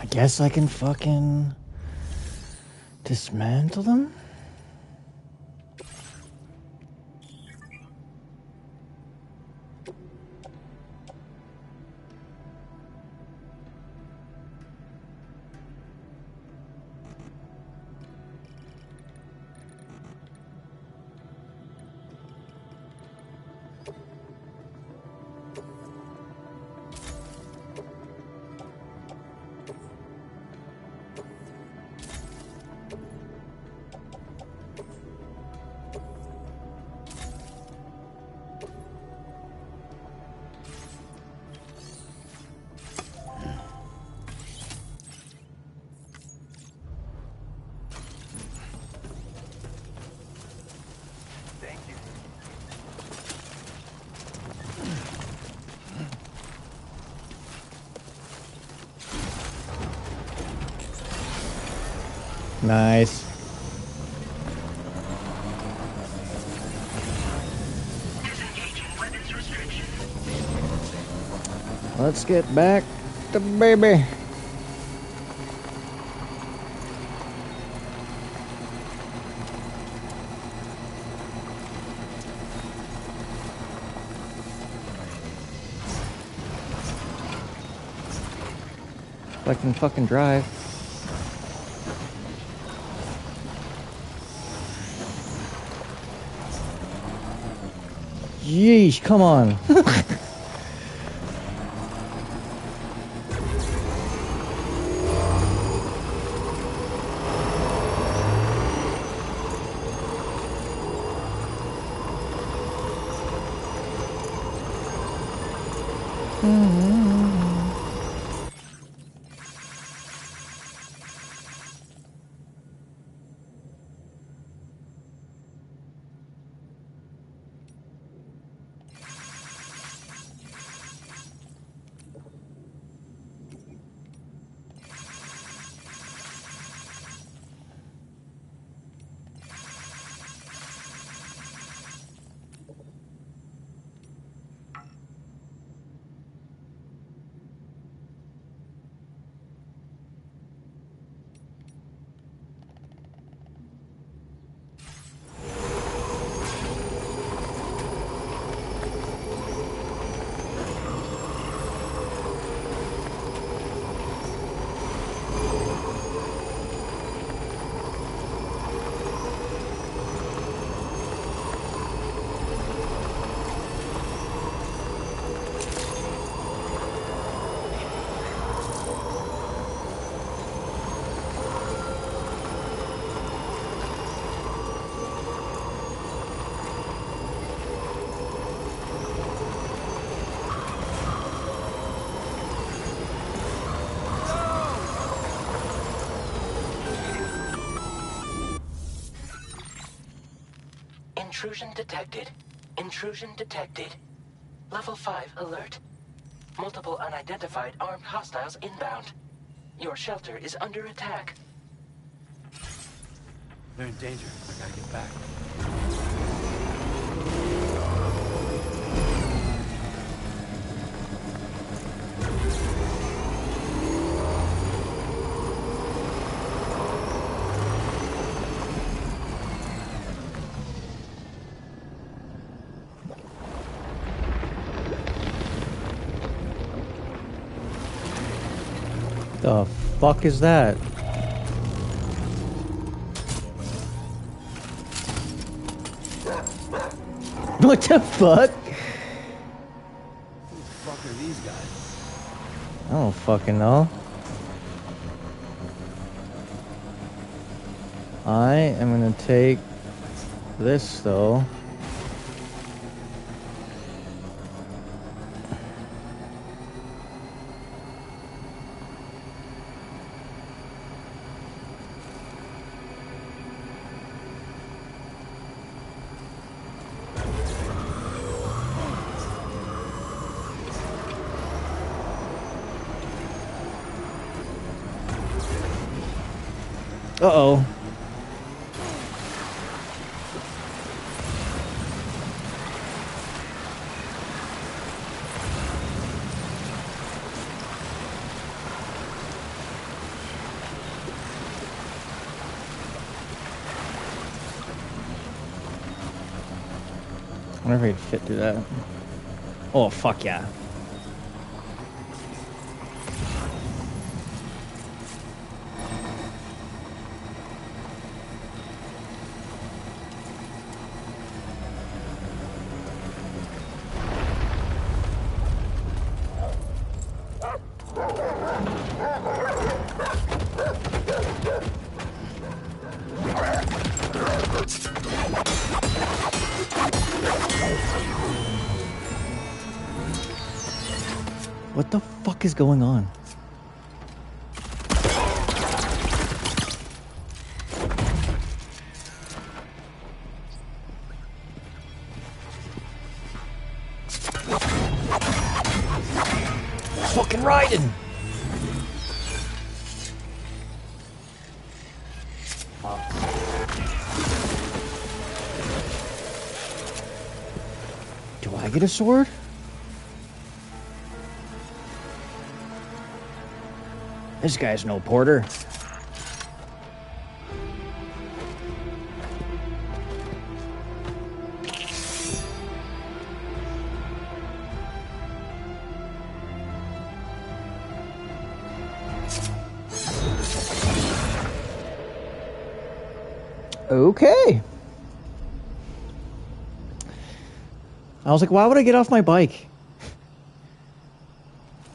I guess I can fucking dismantle them? Nice. Let's get back to baby. If I can fucking drive. Yeesh, come on. Intrusion detected. Intrusion detected. Level 5 alert. Multiple unidentified armed hostiles inbound. Your shelter is under attack. They're in danger. I gotta get back. The fuck is that? What the fuck? Who the fuck are these guys? I don't fucking know. I am gonna take this though. Uh-oh. I wonder if he'd fit through that. Oh, fuck yeah. What the fuck is going on? Fucking riding! I get a sword? This guy's no porter. Okay. I was like, why would I get off my bike?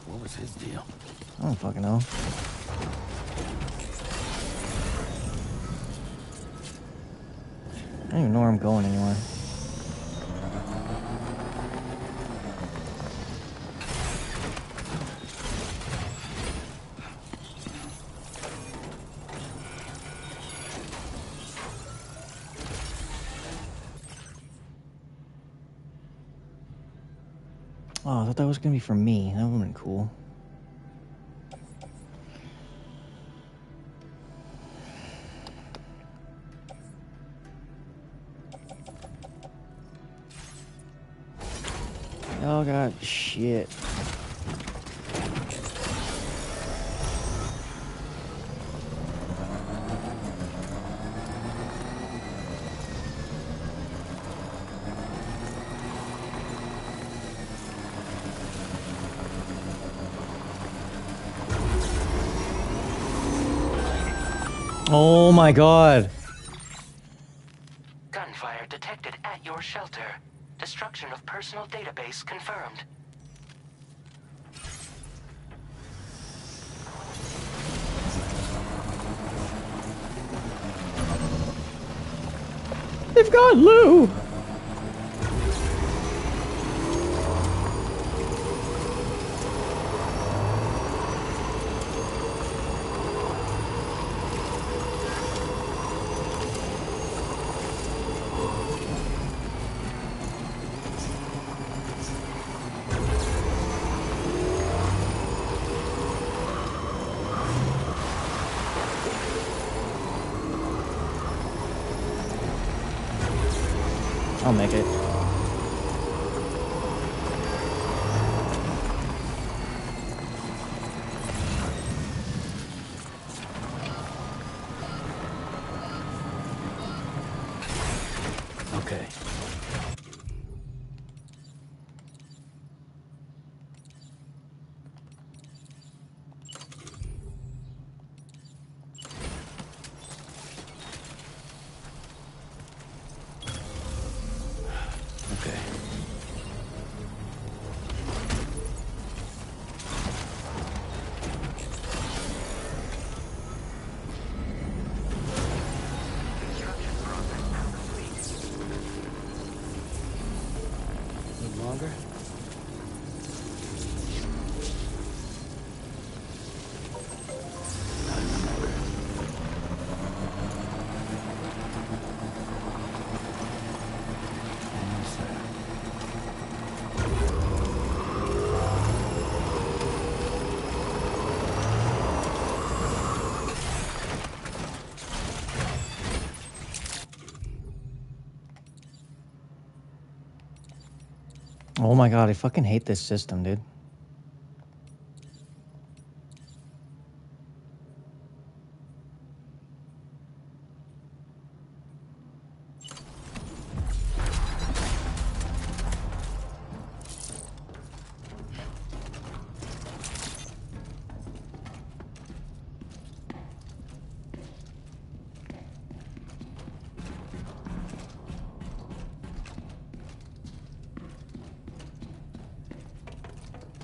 What was his deal? I don't fucking know. I don't even know where I'm going anymore. Oh, I thought that was gonna be for me. That would've been cool. Oh god, shit. Oh my god. Gunfire detected at your shelter. Destruction of personal database confirmed. They've got Lou. I'll make it. Okay. Okay. Need longer? Oh my god, I fucking hate this system, dude.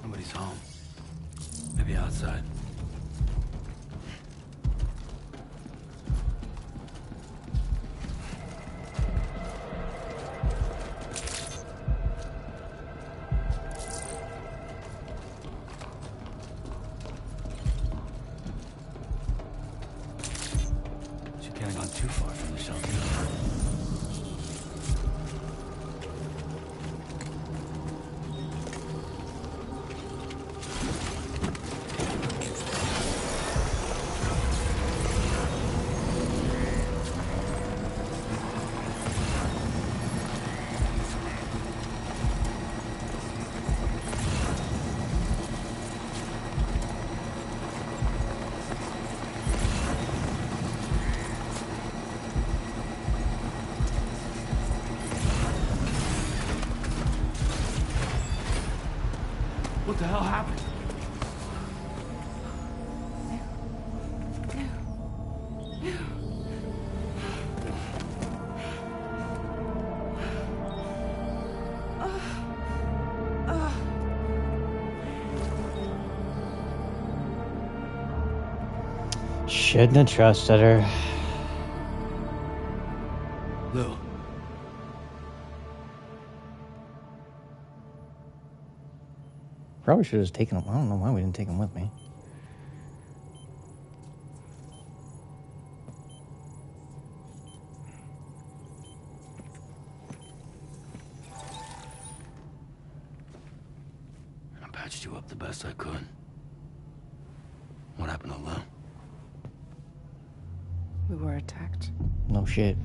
Nobody's home. Maybe outside. She can't have gone too far from the shelter. What the hell happened? Shouldn't have trusted her. Lou. Probably should have taken him. I don't know why we didn't take him with me. I patched you up the best I could. What happened to Lou? We were attacked. No shit.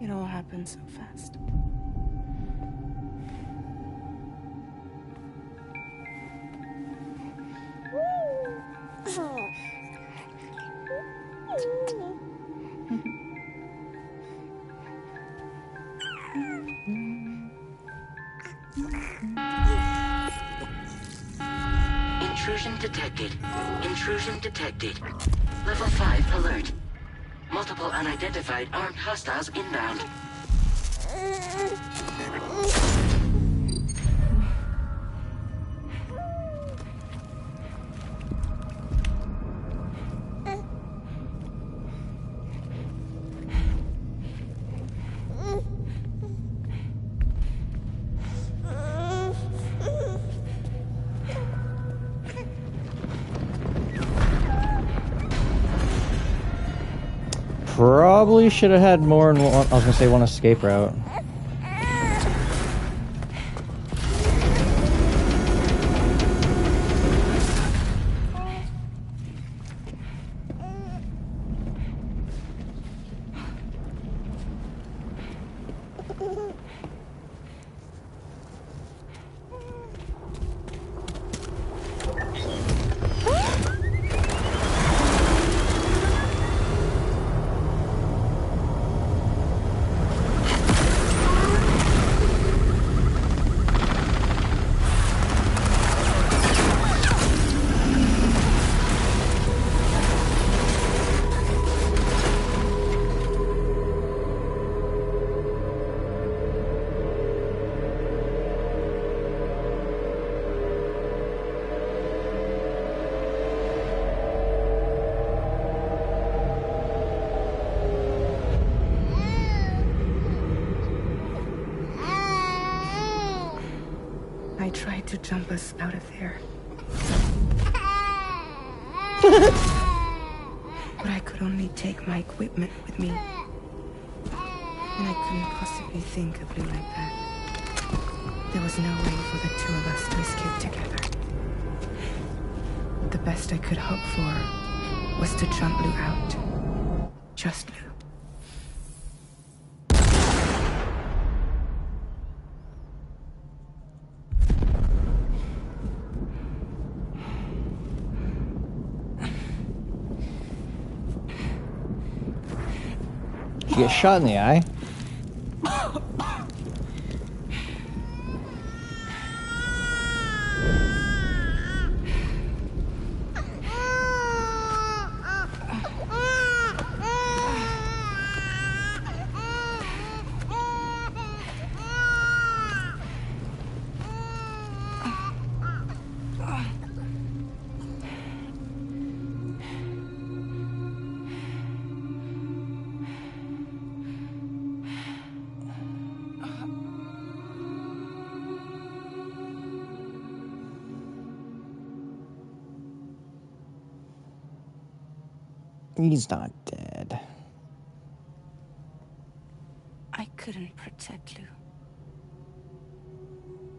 It all happened so fast. Intrusion detected. Intrusion detected. Level 5 alert. Multiple unidentified armed hostiles inbound. Probably should have had more than one, I was gonna say one escape route. I tried to jump us out of there. But I could only take my equipment with me. And I couldn't possibly think of Lou like that. There was no way for the two of us to escape together. The best I could hope for was to jump Lou out. Just Lou. She gets shot in the eye. He's not dead. I couldn't protect Lou.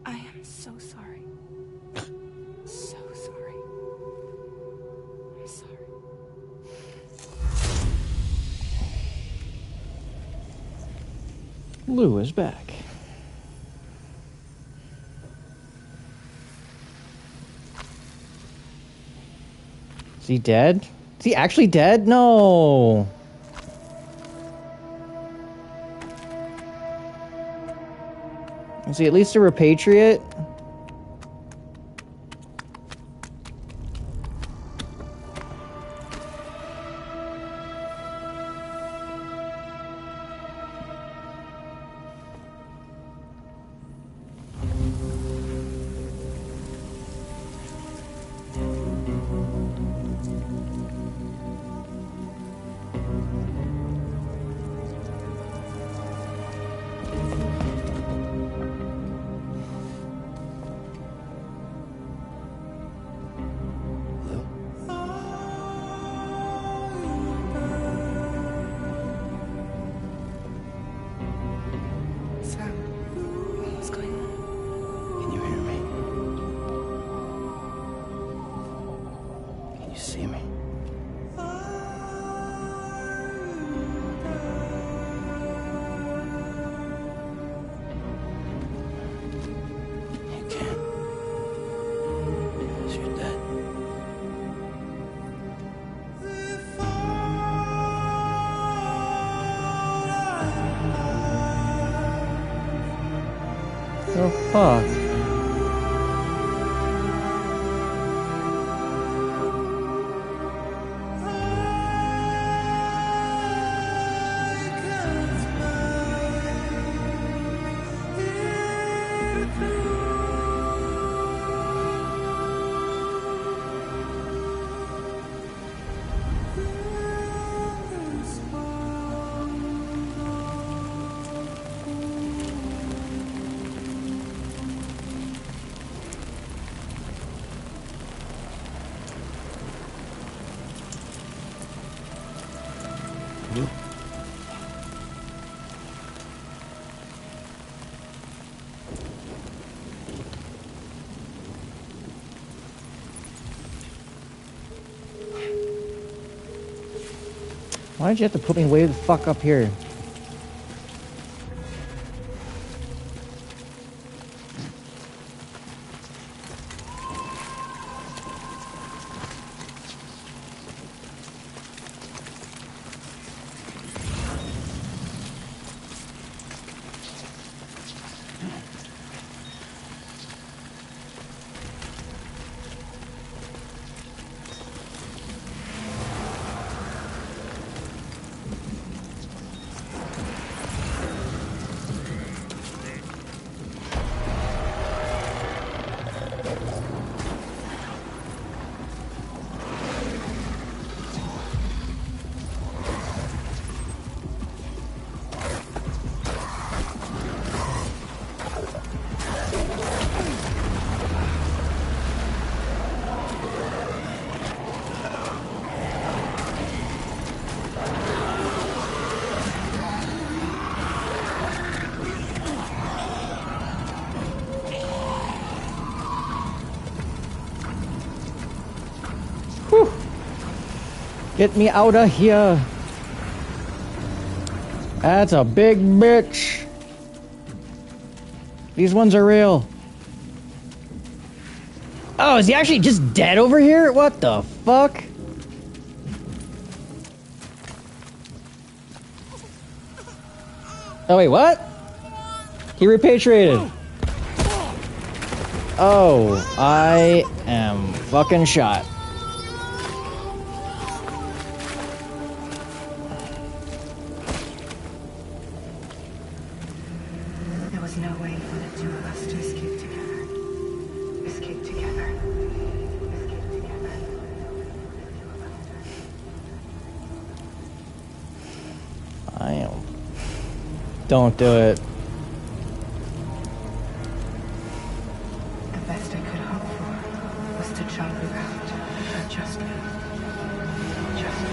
I am so sorry. So sorry. I'm sorry. Lou is back. Is he dead? Is he actually dead? No. Is he at least a repatriate? Sam, what's going on? Can you hear me? Can you see me? You can't. Because you're dead. Oh, fuck. Why'd you have to put me way the fuck up here? Get me out of here. That's a big bitch. These ones are real. Oh, is he actually just dead over here? What the fuck? Oh, wait, what? He repatriated. Oh, I am fucking shot. There was no way for the two of us to escape together. Escape together. Escape together. I am. Don't do it. The best I could hope for was to jump around for just me. Just me.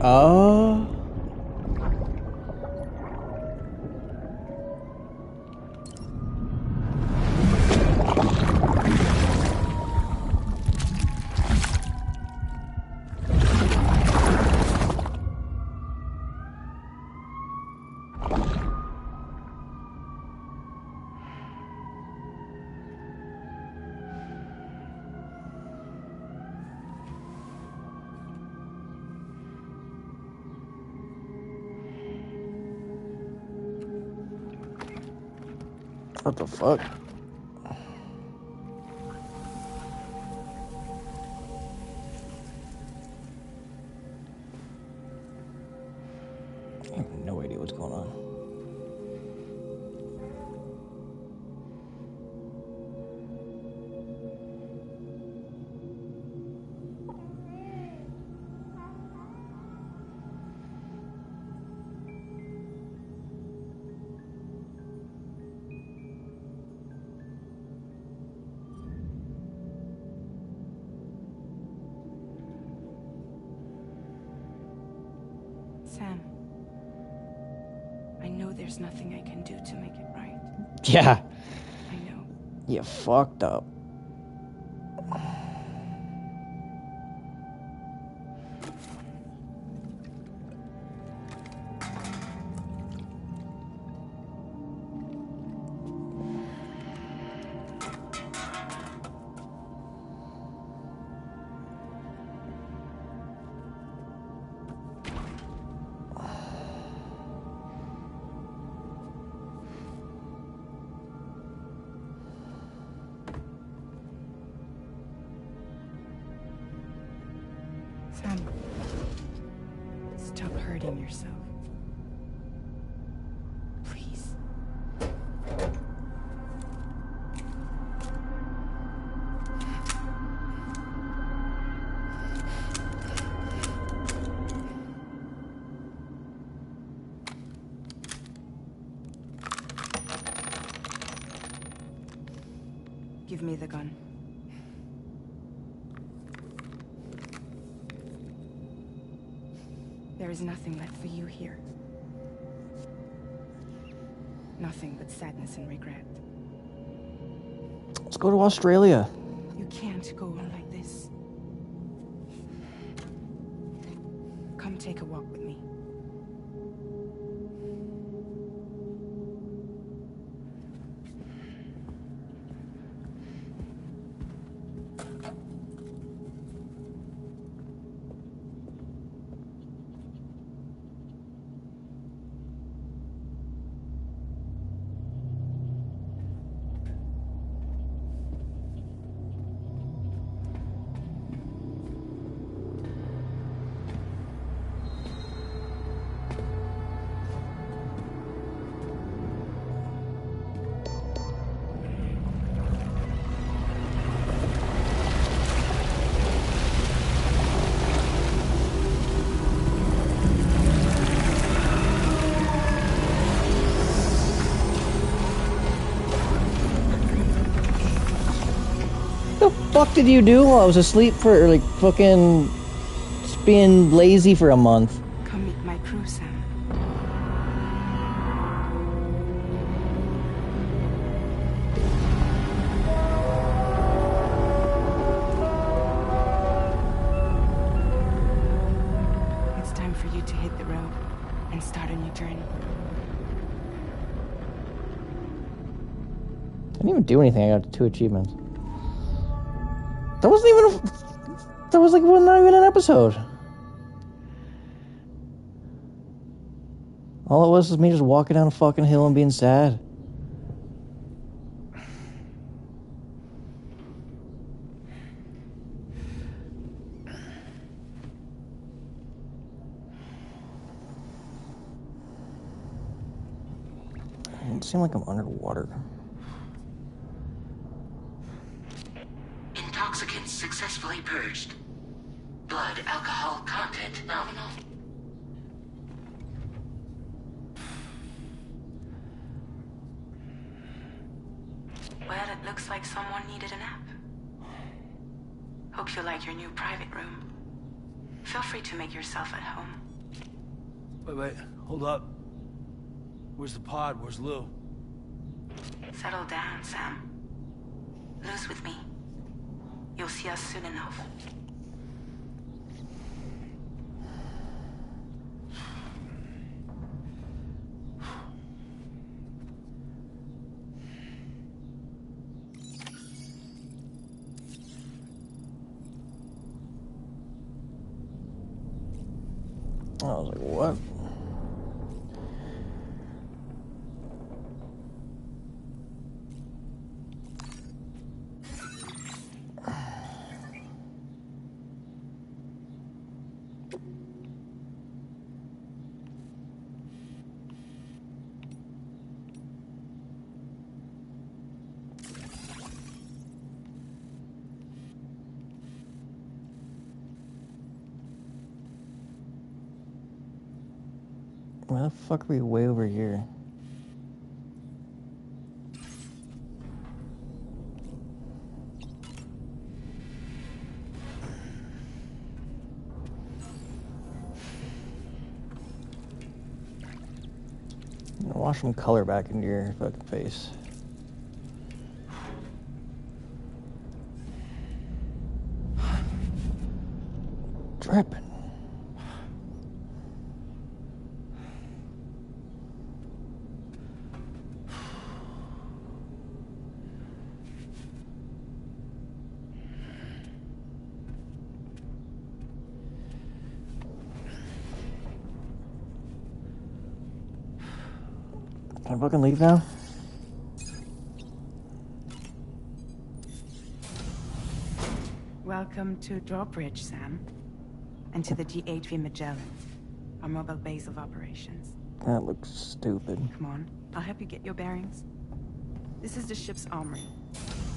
Oh. What the fuck? I have no idea what's going on. Sam, I know there's nothing I can do to make it right. Yeah. I know. You fucked up. Sam, stop hurting yourself. Please. Give me the gun. There is nothing left for you here. Nothing but sadness and regret. Let's go to Australia. You can't go on like this. Come take a walk with me. What the fuck did you do while I was asleep for, like, fucking just being lazy for a month? Come meet my crew, Sam. It's time for you to hit the road and start a new journey. I didn't even do anything. I got 2 achievements. That wasn't even that was like not even an episode. All it was me just walking down a fucking hill and being sad. It seemed like I'm underwater. Intoxicants successfully purged. Blood alcohol content nominal. Well, it looks like someone needed a nap. Hope you like your new private room. Feel free to make yourself at home. Wait, hold up. Where's the pod? Where's Lou? Settle down, Sam. Lou's with me. You'll see us soon enough. I was like, what? Why the fuck are we way over here? Wash some color back into your fucking face. Dripping. Can I fucking leave now? Welcome to Drawbridge, Sam. And to the GHV Magellan, our mobile base of operations. That looks stupid. Come on, I'll help you get your bearings. This is the ship's armory.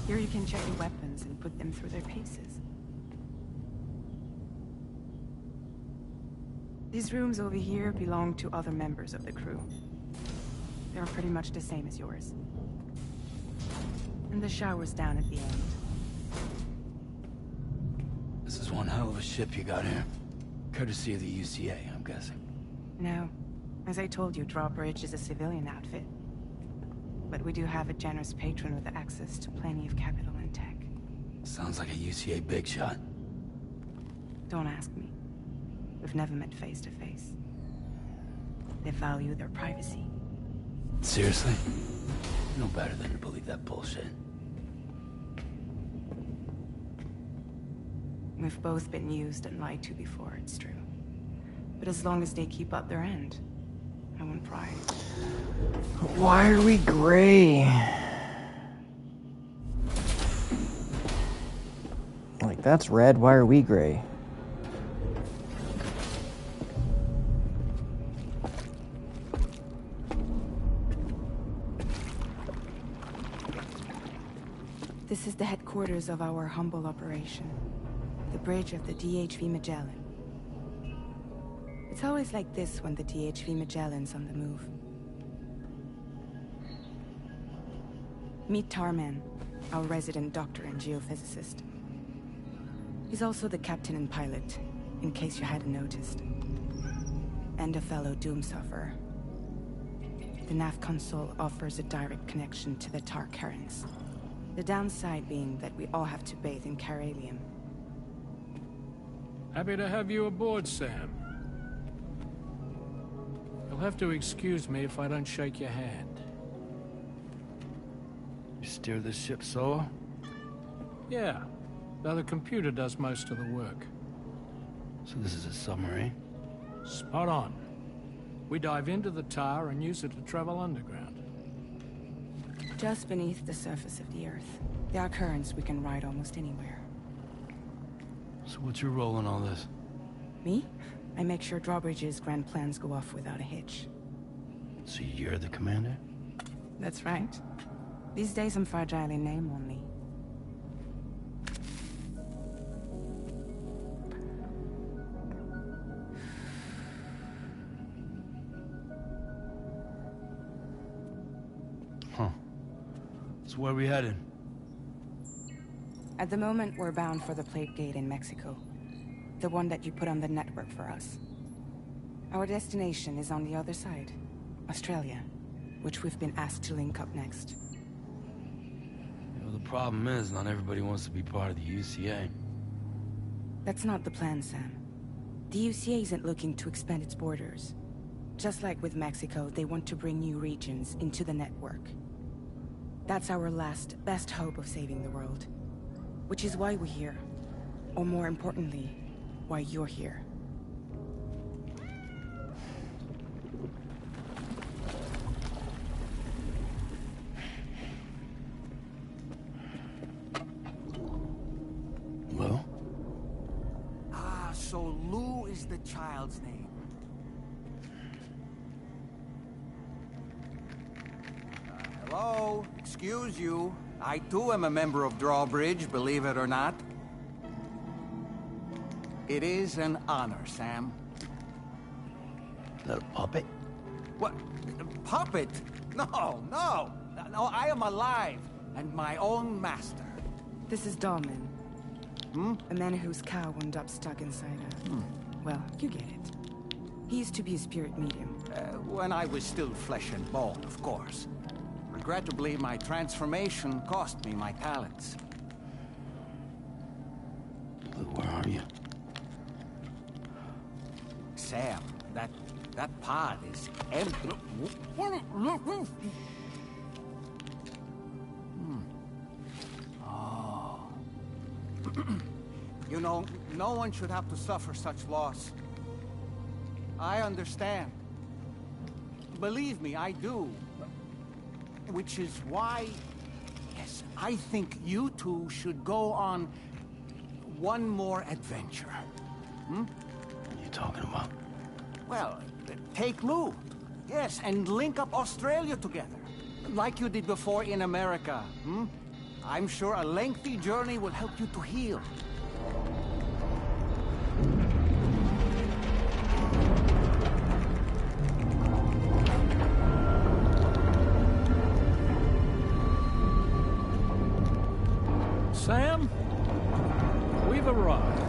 Here you can check your weapons and put them through their paces. These rooms over here belong to other members of the crew. They're pretty much the same as yours. And the shower's down at the end. This is one hell of a ship you got here. Courtesy of the UCA, I'm guessing. No. As I told you, Drawbridge is a civilian outfit. But we do have a generous patron with access to plenty of capital and tech. Sounds like a UCA big shot. Don't ask me. We've never met face to face. They value their privacy. Seriously? No better than to believe that bullshit. We've both been used and lied to before, it's true. But as long as they keep up their end, I won't pry. Why are we gray? Like, that's red, why are we gray? This is the headquarters of our humble operation. The bridge of the DHV Magellan. It's always like this when the DHV Magellan's on the move. Meet Tarman, our resident doctor and geophysicist. He's also the captain and pilot, in case you hadn't noticed. And a fellow doom sufferer. The nav console offers a direct connection to the Tar currents. The downside being that we all have to bathe in caralium. Happy to have you aboard, Sam. You'll have to excuse me if I don't shake your hand. You steer this ship solo? Yeah, though the computer does most of the work. So this is a submarine? Spot on. We dive into the Tar and use it to travel underground. Just beneath the surface of the Earth, there are currents we can ride almost anywhere. So what's your role in all this? Me? I make sure Drawbridge's grand plans go off without a hitch. So you're the commander? That's right. These days I'm fragile in name only. Huh. So where are we headed? At the moment, we're bound for the Plate Gate in Mexico. The one that you put on the network for us. Our destination is on the other side, Australia, which we've been asked to link up next. Well, the problem is, not everybody wants to be part of the UCA. That's not the plan, Sam. The UCA isn't looking to expand its borders. Just like with Mexico, they want to bring new regions into the network. That's our last, best hope of saving the world. Which is why we're here. Or more importantly, why you're here. Well? Ah, so Lou is the child's name. Hello? Excuse you. I too am a member of Drawbridge, believe it or not. It is an honor, Sam. That a puppet? What? Puppet? No, no! No, I am alive, and my own master. This is Dahlman. A man whose cow wound up stuck inside a... Well, you get it. He used to be a spirit medium. When I was still flesh and bone, of course. Regrettably, my transformation cost me my talents. Blue, where are you? Sam, that pod is empty. Oh. You know, no one should have to suffer such loss. I understand. Believe me, I do. Which is why, yes, I think you two should go on one more adventure. What are you talking about? Well, take Lou. Yes, and link up Australia together. Like you did before in America. I'm sure a lengthy journey will help you to heal. Sam, we've arrived.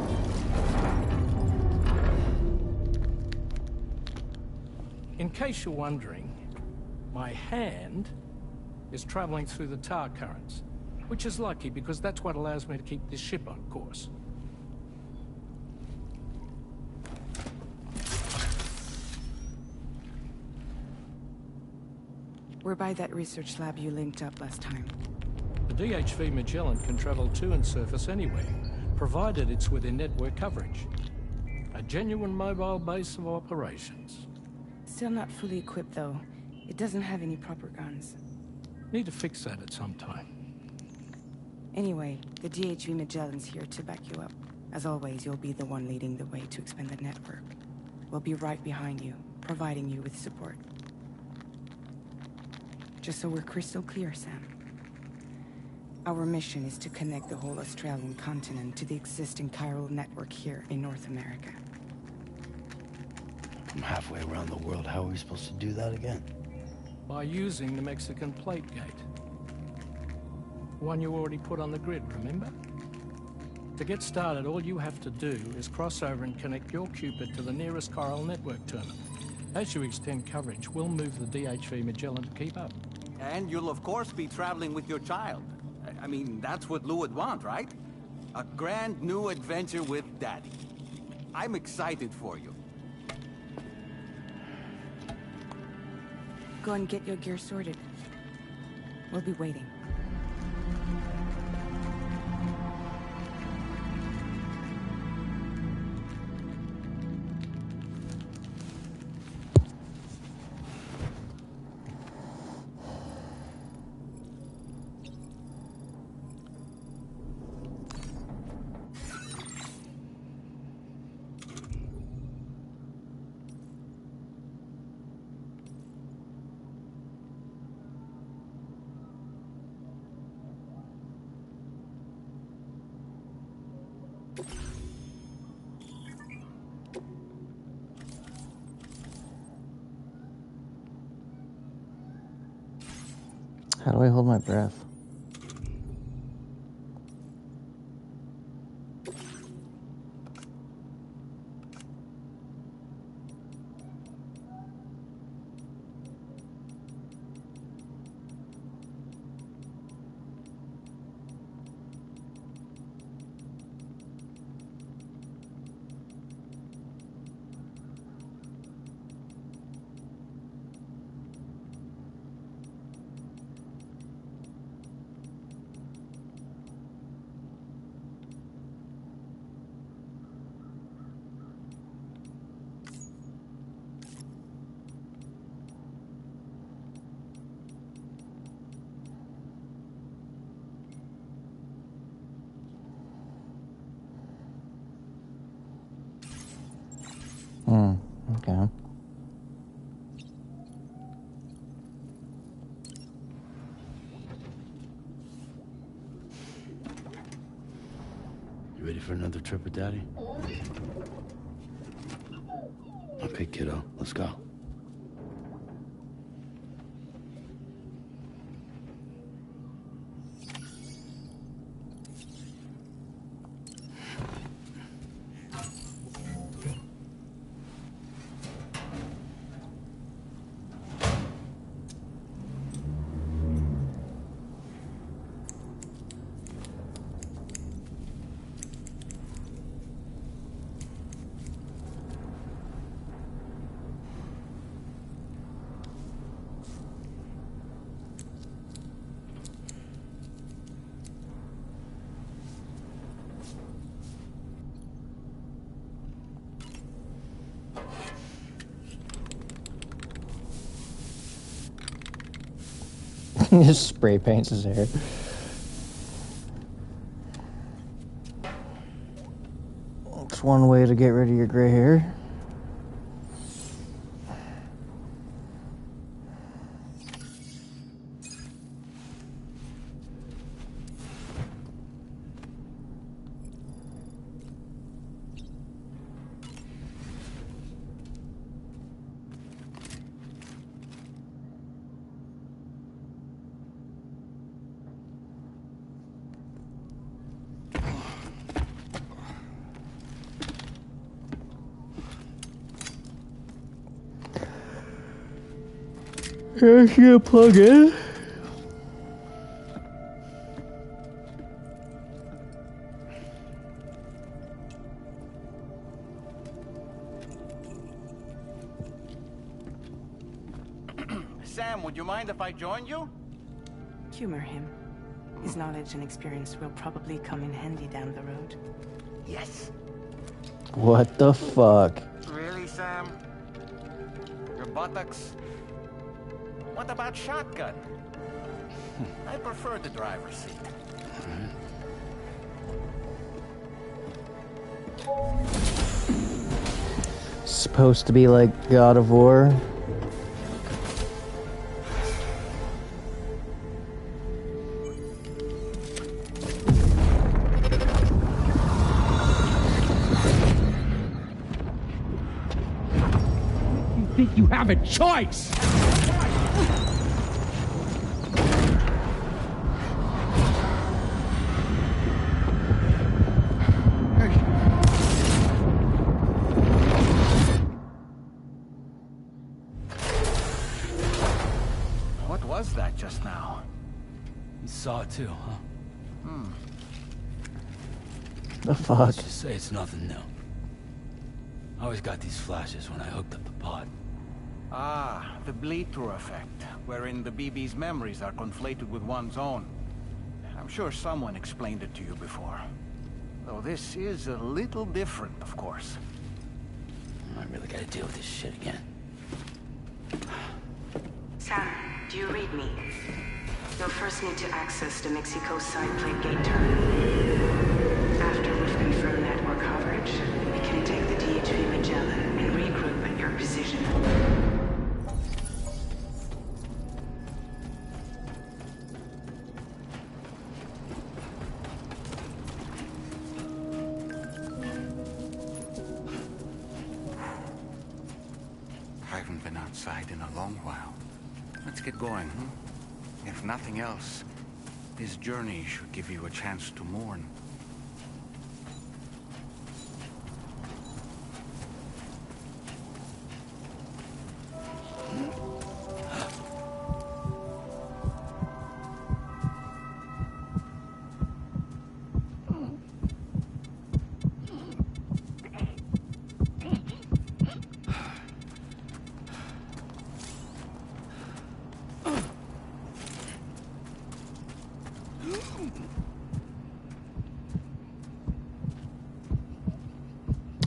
In case you're wondering, my hand is traveling through the tar currents, which is lucky because that's what allows me to keep this ship on course. We're by that research lab you linked up last time. The DHV Magellan can travel to and surface anywhere, provided it's within network coverage. A genuine mobile base of operations. Still not fully equipped, though. It doesn't have any proper guns. Need to fix that at some time. Anyway, the DHV Magellan's here to back you up. As always, you'll be the one leading the way to expand the network. We'll be right behind you, providing you with support. Just so we're crystal clear, Sam. Our mission is to connect the whole Australian continent to the existing chiral network here in North America. From halfway around the world, how are we supposed to do that again? By using the Mexican plate gate. One you already put on the grid, remember? To get started, all you have to do is cross over and connect your Cupid to the nearest chiral network terminal. As you extend coverage, we'll move the DHV Magellan to keep up. And you'll of course be traveling with your child. I mean, that's what Lou would want, right? A grand new adventure with Daddy. I'm excited for you. Go and get your gear sorted. We'll be waiting. How do I hold my breath? Okay. You ready for another trip with Daddy? Okay, kiddo, let's go. Just spray paints his hair. That's one way to get rid of your gray hair. There's your plug in. Sam, would you mind if I joined you? Humor him. His knowledge and experience will probably come in handy down the road. Yes. What the fuck? Really, Sam? Your buttocks? What about shotgun? I prefer the driver's seat. Supposed to be like God of War. You think you have a choice? What was that just now? You saw it too, huh? The fuck? Let's just say it's nothing new. I always got these flashes when I hooked up the pod. Ah, the bleed-through effect, wherein the BB's memories are conflated with one's own. I'm sure someone explained it to you before. Though this is a little different, of course. I really gotta deal with this shit again. Sam, do you read me? You'll first need to access the Mexico side plate gate terminal. After we've confirmed network coverage, we can take the DHV Magellan and regroup at your position. I haven't been outside in a long while. Let's get going, hmm? If nothing else, this journey should give you a chance to mourn.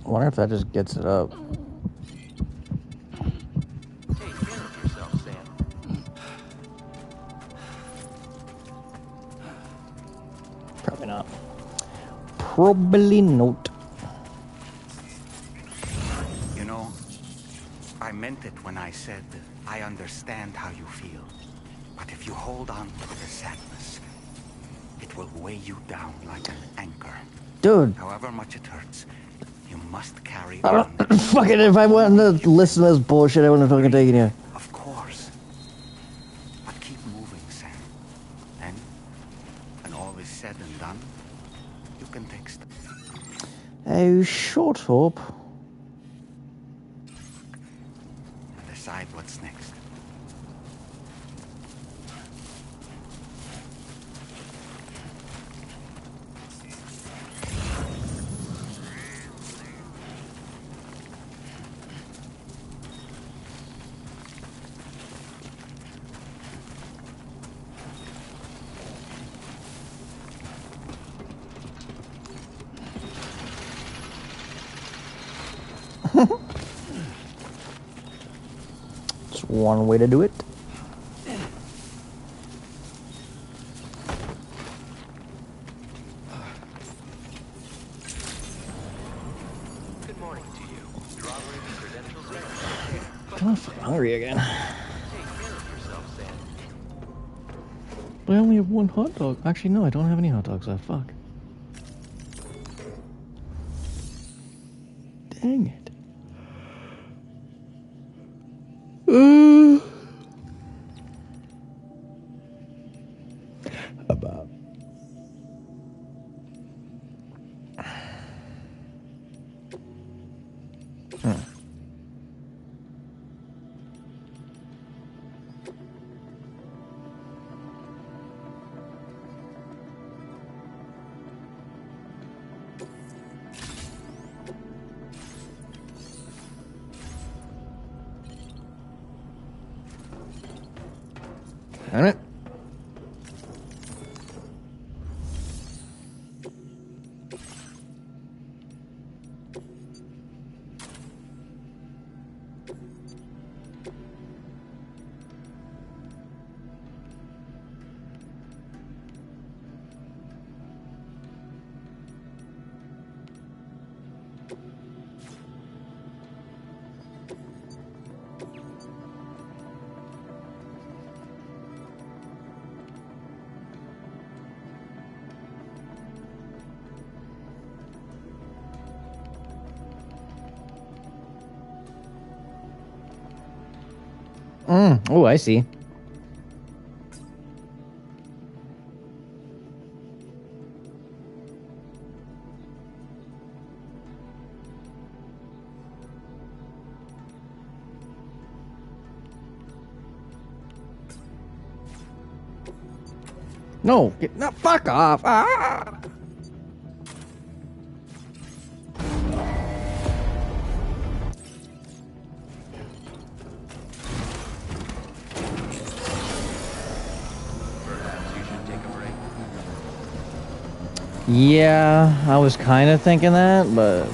I wonder if that just gets it up. Take care of yourself, Sam. Probably not. Probably not. You know, I meant it when I said I understand how you feel. But if you hold on to the sadness, it will weigh you down like an anchor. Dude. However much it hurts, you must carry I on. don't fucking, if I wanted to listen to this bullshit, I wouldn't have fucking taken you. Of course. But keep moving, Sam. And when all is said and done, you can take steps. Oh, shut up. And decide what's next. It's one way to do it. But I only have one hot dog. Actually, no, I don't have any hot dogs left. Fuck. Dang it. About. Damn it. Oh, I see. No, get no, fuck off. Ah! Yeah, I was kind of thinking that, but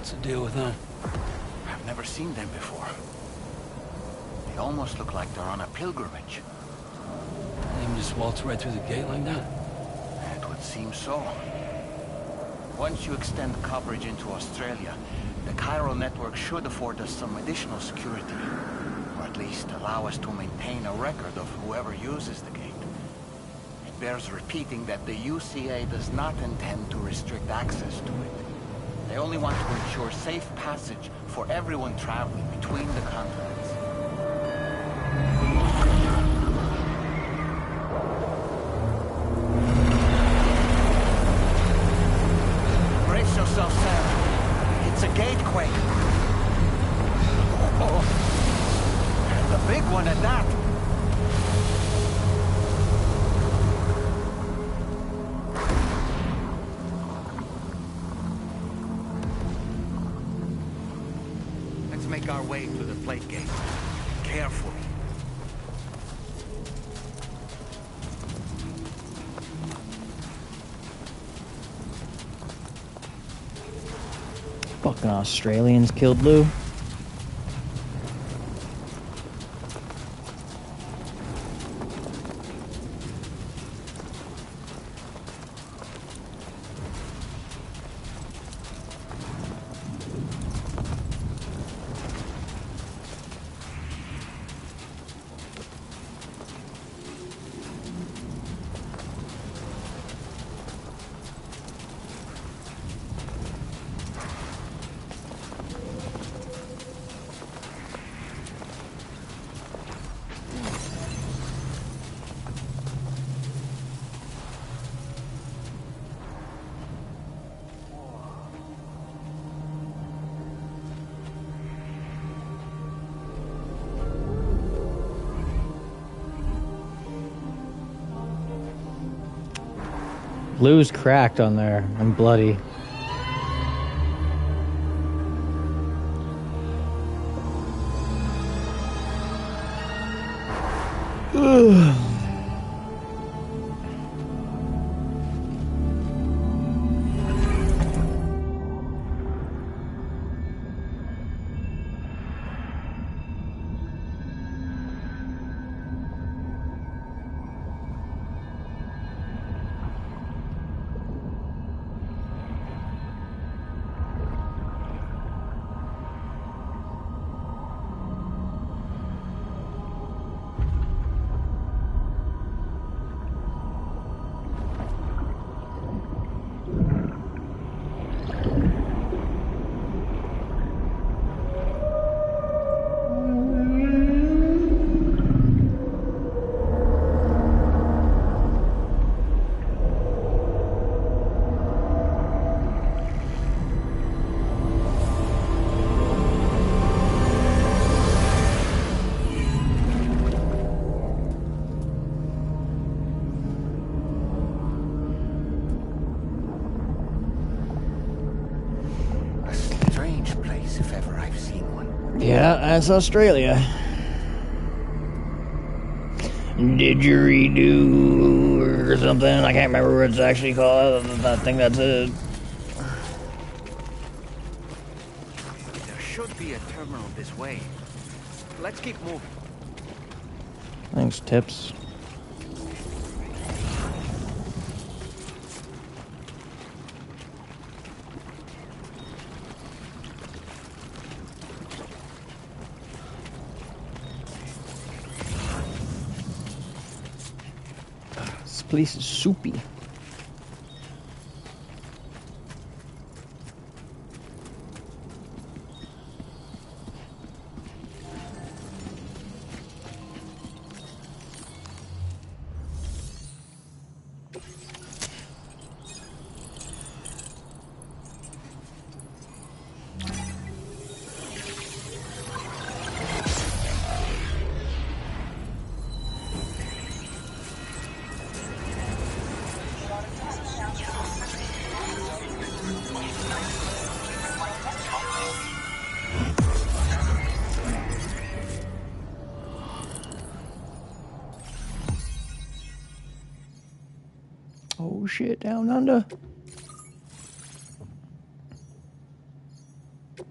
What's the deal with them? I've never seen them before. They almost look like they're on a pilgrimage. They can just waltz right through the gate like that? It would seem so. Once you extend coverage into Australia, the chiral network should afford us some additional security. Or at least allow us to maintain a record of whoever uses the gate. It bears repeating that the UCA does not intend to restrict access to it. They only want to ensure safe passage for everyone traveling between the continents. Brace yourself, Sam. It's a gatequake. Oh, and a big one at that. Let's make our way through the plate gate. Carefully. Fucking Australians killed Lou. Lou's cracked on there and bloody. Ugh. Yeah, that's Australia. Didgeridoo or something. I can't remember what it's actually called. I think that's it. There should be a terminal this way. Let's keep moving. Thanks, Tips. This place is soupy. Oh shit, down under. Now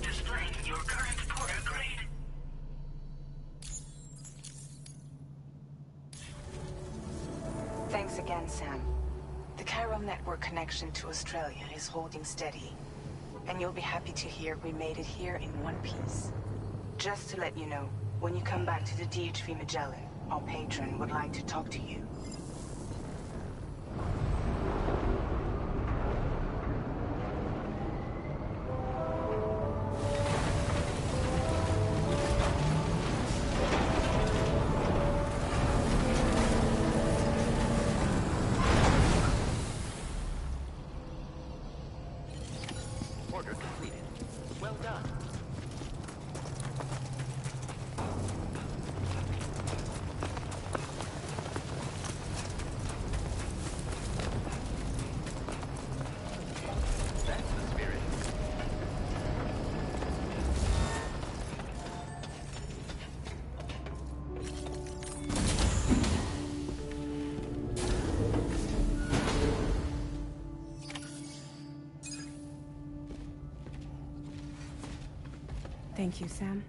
displaying your current porter grade. Thanks again, Sam. The chiral network connection to Australia is holding steady. And you'll be happy to hear we made it here in one piece. Just to let you know, when you come back to the DHV Magellan, our patron would like to talk to you. Order completed. Well done. That's the spirit. Thank you, Sam.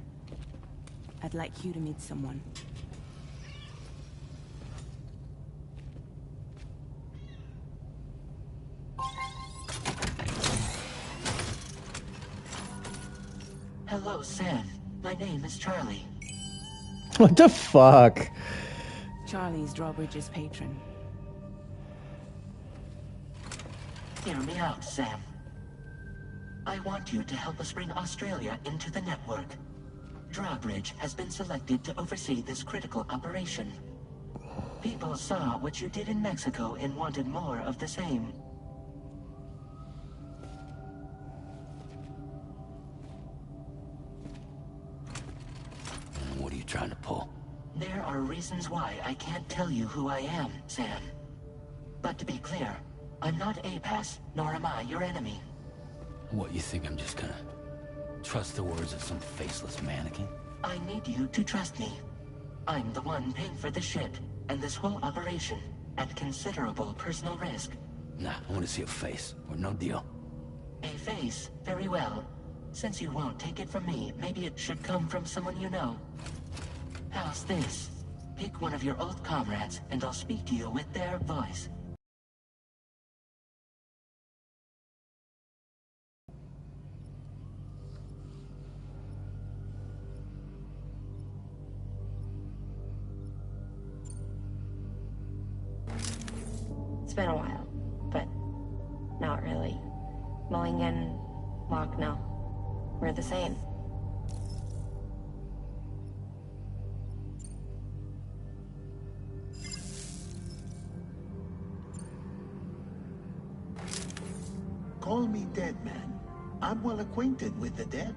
I'd like you to meet someone. Hello, Sam. My name is Charlie. What the fuck? Charlie's Drawbridge's patron. Hear me out, Sam. I want you to help us bring Australia into the network. Drawbridge has been selected to oversee this critical operation. People saw what you did in Mexico and wanted more of the same. And what are you trying to pull? There are reasons why I can't tell you who I am, Sam. But to be clear, I'm not APAS, nor am I your enemy. What, you think I'm just gonna trust the words of some faceless mannequin? I need you to trust me. I'm the one paying for the shit, and this whole operation, at considerable personal risk. Nah, I want to see a face, or no deal. A face? Very well. Since you won't take it from me, maybe it should come from someone you know. How's this? Pick one of your old comrades, and I'll speak to you with their voice. It's been a while, but not really. Mulligan, Locke, no. We're the same. Call me dead man. I'm well acquainted with the dead.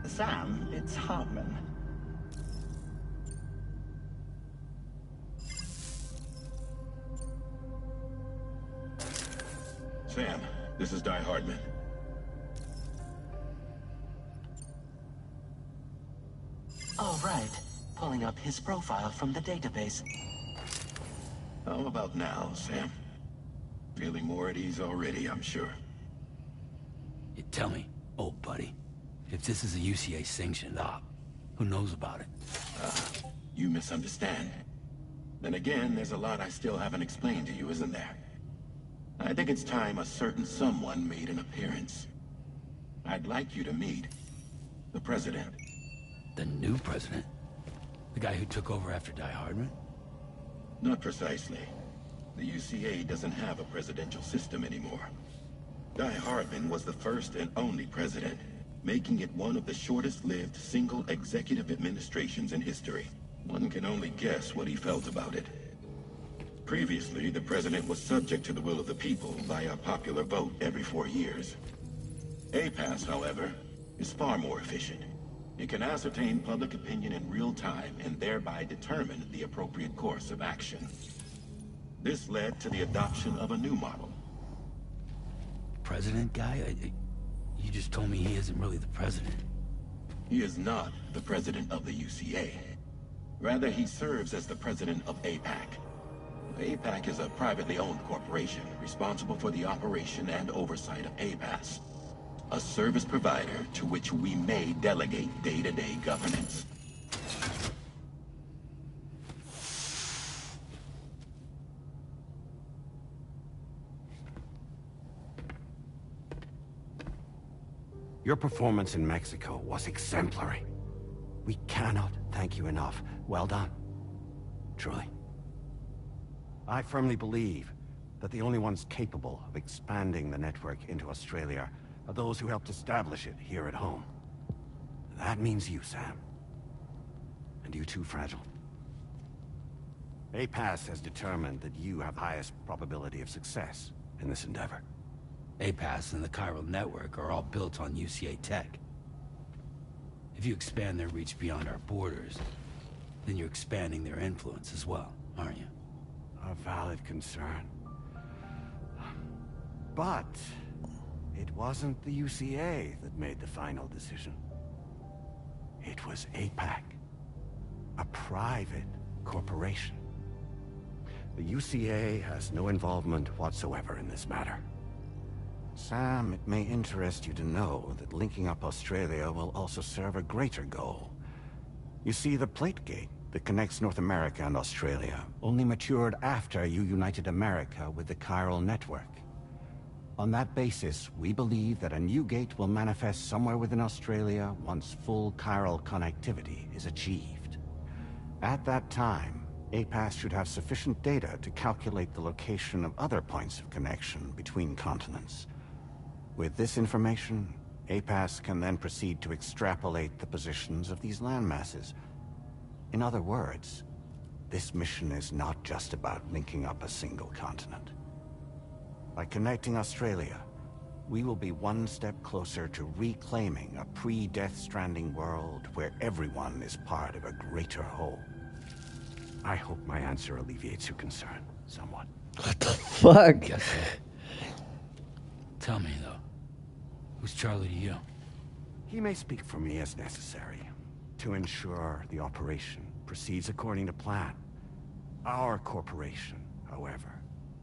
Sam, it's Hartman. Sam, this is Die Hardman. All right. Pulling up his profile from the database. How about now, Sam? Feeling more at ease already, I'm sure. You tell me, old buddy, if this is a UCA-sanctioned op, who knows about it? You misunderstand. Then again, there's a lot I still haven't explained to you, isn't there? I think it's time a certain someone made an appearance. I'd like you to meet the President. The new president? The guy who took over after Die Hardman? Not precisely. The UCA doesn't have a presidential system anymore. Die Hardman was the first and only president, making it one of the shortest-lived single executive administrations in history. One can only guess what he felt about it. Previously, the president was subject to the will of the people via popular vote every 4 years. APAS, however, is far more efficient. It can ascertain public opinion in real time and thereby determine the appropriate course of action. This led to the adoption of a new model. President guy? You just told me he isn't really the president. He is not the president of the UCA. Rather, he serves as the president of APAC. APAC is a privately owned corporation responsible for the operation and oversight of APAS, a service provider to which we may delegate day-to-day governance. Your performance in Mexico was exemplary. We cannot thank you enough. Well done. Truly. I firmly believe that the only ones capable of expanding the network into Australia are those who helped establish it here at home. That means you, Sam. And you too, Fragile. APAS has determined that you have the highest probability of success in this endeavor. APAS and the chiral network are all built on UCA tech. If you expand their reach beyond our borders, then you're expanding their influence as well, aren't you? A valid concern. But it wasn't the UCA that made the final decision. It was APAC, a private corporation. The UCA has no involvement whatsoever in this matter. Sam, it may interest you to know that linking up Australia will also serve a greater goal. You see, the plate gate that connects North America and Australia only matured after you united America with the chiral network. On that basis, we believe that a new gate will manifest somewhere within Australia once full chiral connectivity is achieved. At that time, APAS should have sufficient data to calculate the location of other points of connection between continents. With this information, APAS can then proceed to extrapolate the positions of these landmasses. In other words, this mission is not just about linking up a single continent. By connecting Australia, we will be one step closer to reclaiming a pre-Death Stranding world where everyone is part of a greater whole. I hope my answer alleviates your concern somewhat. What the fuck? Tell me, though. Who's Charlie to you? He may speak for me as necessary to ensure the operation proceeds according to plan. Our corporation, however,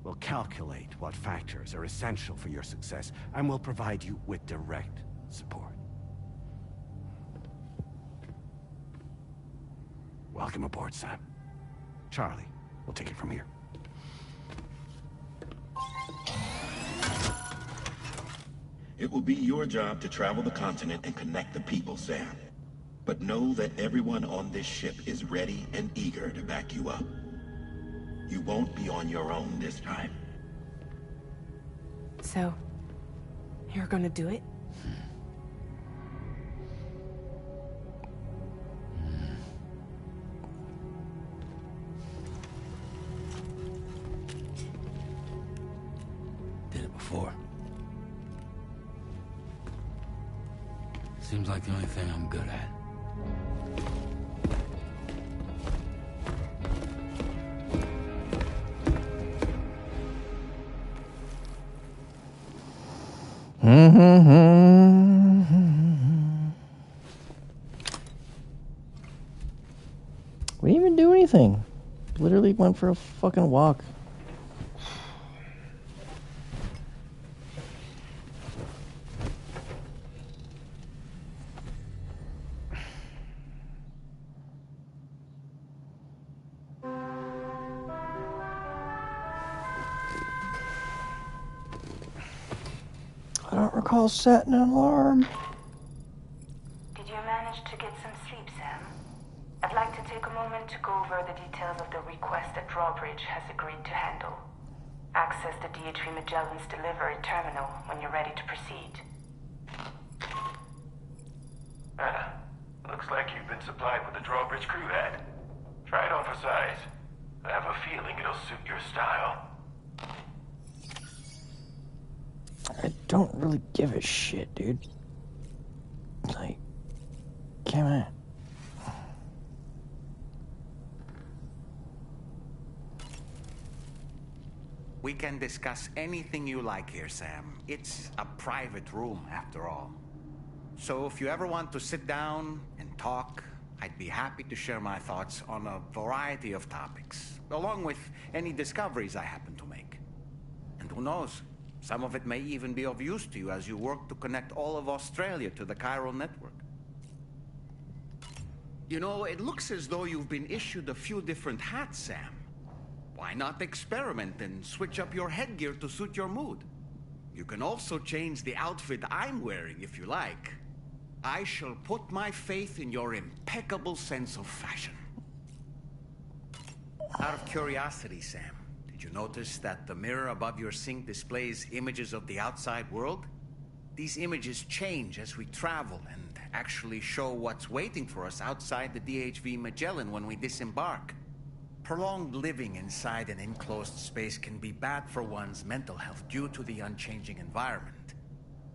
will calculate what factors are essential for your success and will provide you with direct support. Welcome aboard, Sam. Charlie, we'll take it from here. It will be your job to travel the continent and connect the people, Sam. But know that everyone on this ship is ready and eager to back you up. You won't be on your own this time. So, you're gonna do it? Did it before. Seems like the only thing I'm good at. We didn't even do anything. Literally went for a fucking walk. I don't recall setting an alarm. Did you manage to get some sleep, Sam? I'd like to take a moment to go over the details of the request that Drawbridge has agreed to handle. Access the DHV Magellan's delivery terminal when you're ready to proceed. Looks like you've been supplied with the Drawbridge crew hat. Try it on for size. I have a feeling it'll suit your style. I don't really give a shit, dude. Like, damn it. We can discuss anything you like here, Sam. It's a private room, after all. So if you ever want to sit down and talk, I'd be happy to share my thoughts on a variety of topics, along with any discoveries I happen to make. And who knows, some of it may even be of use to you as you work to connect all of Australia to the chiral network. You know, it looks as though you've been issued a few different hats, Sam. Why not experiment and switch up your headgear to suit your mood? You can also change the outfit I'm wearing if you like. I shall put my faith in your impeccable sense of fashion. Out of curiosity, Sam, did you notice that the mirror above your sink displays images of the outside world? These images change as we travel and actually show what's waiting for us outside the DHV Magellan when we disembark. Prolonged living inside an enclosed space can be bad for one's mental health due to the unchanging environment.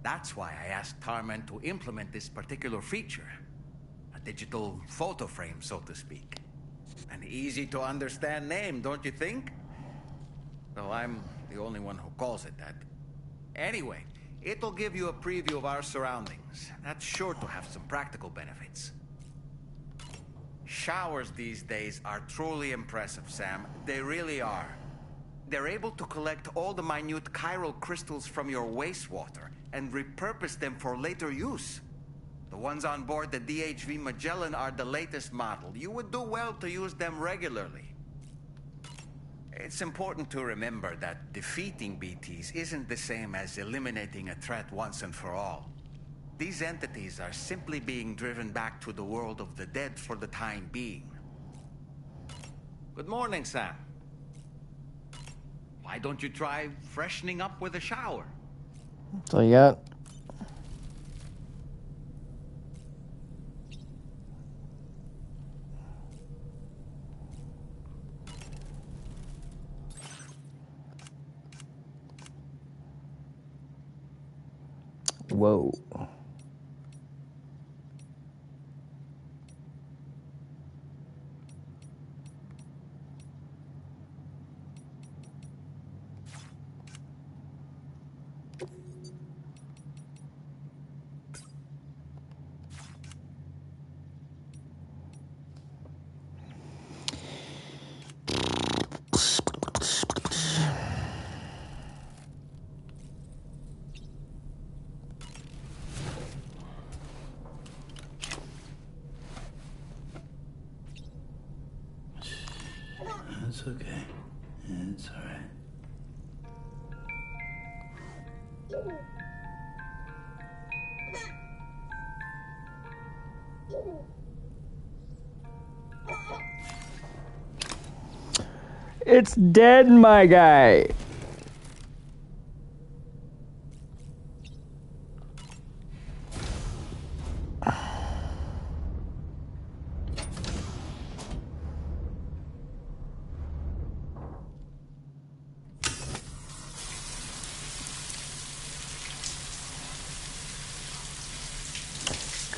That's why I asked Tarman to implement this particular feature. A digital photo frame, so to speak. An easy-to-understand name, don't you think? Though I'm the only one who calls it that. Anyway, it'll give you a preview of our surroundings. That's sure to have some practical benefits. Showers these days are truly impressive, Sam. They really are. They're able to collect all the minute chiral crystals from your wastewater and repurpose them for later use. The ones on board the DHV Magellan are the latest model. You would do well to use them regularly. It's important to remember that defeating BTs isn't the same as eliminating a threat once and for all. These entities are simply being driven back to the world of the dead for the time being. Good morning, Sam. Why don't you try freshening up with a shower? So you got. Whoa. It's okay. It's all right. It's dead, my guy.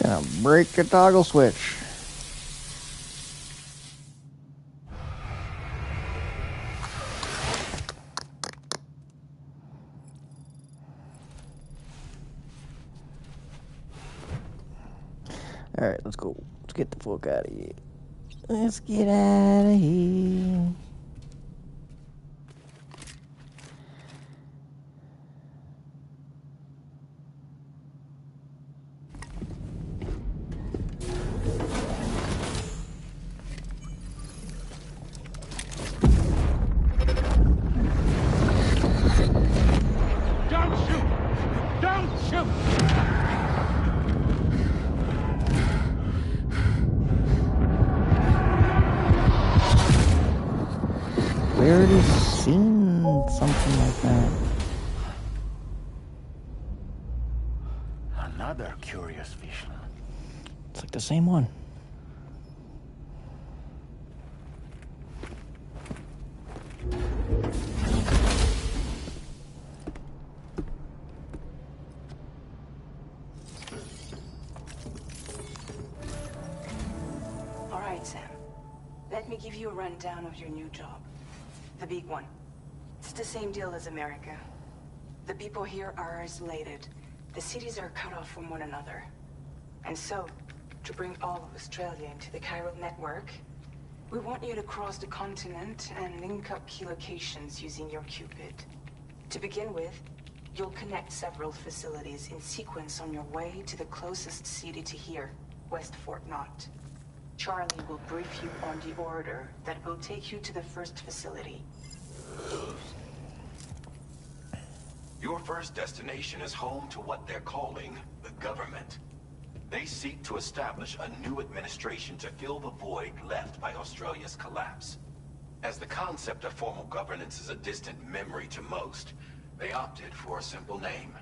Gonna break the toggle switch. Alright, let's go. Let's get the fuck out of here. Let's get out of here. Don't shoot! Don't shoot! We already seen something like that. Another curious vision. It's like the same one. me give you a rundown of your new job. The big one. It's the same deal as America. The people here are isolated. The cities are cut off from one another. And so, to bring all of Australia into the chiral network, we want you to cross the continent and link up key locations using your Cupid. To begin with, you'll connect several facilities in sequence on your way to the closest city to here, West Fort Knott. Charlie will brief you on the order that will take you to the first facility. Your first destination is home to what they're calling the government. They seek to establish a new administration to fill the void left by Australia's collapse. As the concept of formal governance is a distant memory to most, they opted for a simple name.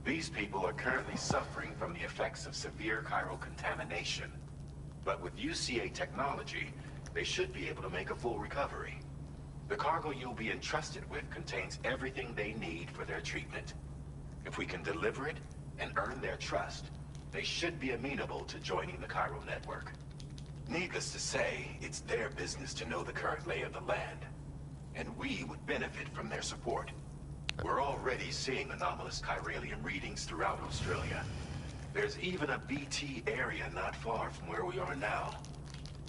These people are currently suffering from the effects of severe chiral contamination. But with UCA technology, they should be able to make a full recovery. The cargo you'll be entrusted with contains everything they need for their treatment. If we can deliver it and earn their trust, they should be amenable to joining the chiral network. Needless to say, it's their business to know the current lay of the land, and we would benefit from their support. We're already seeing anomalous chiralium readings throughout Australia. There's even a BT area not far from where we are now.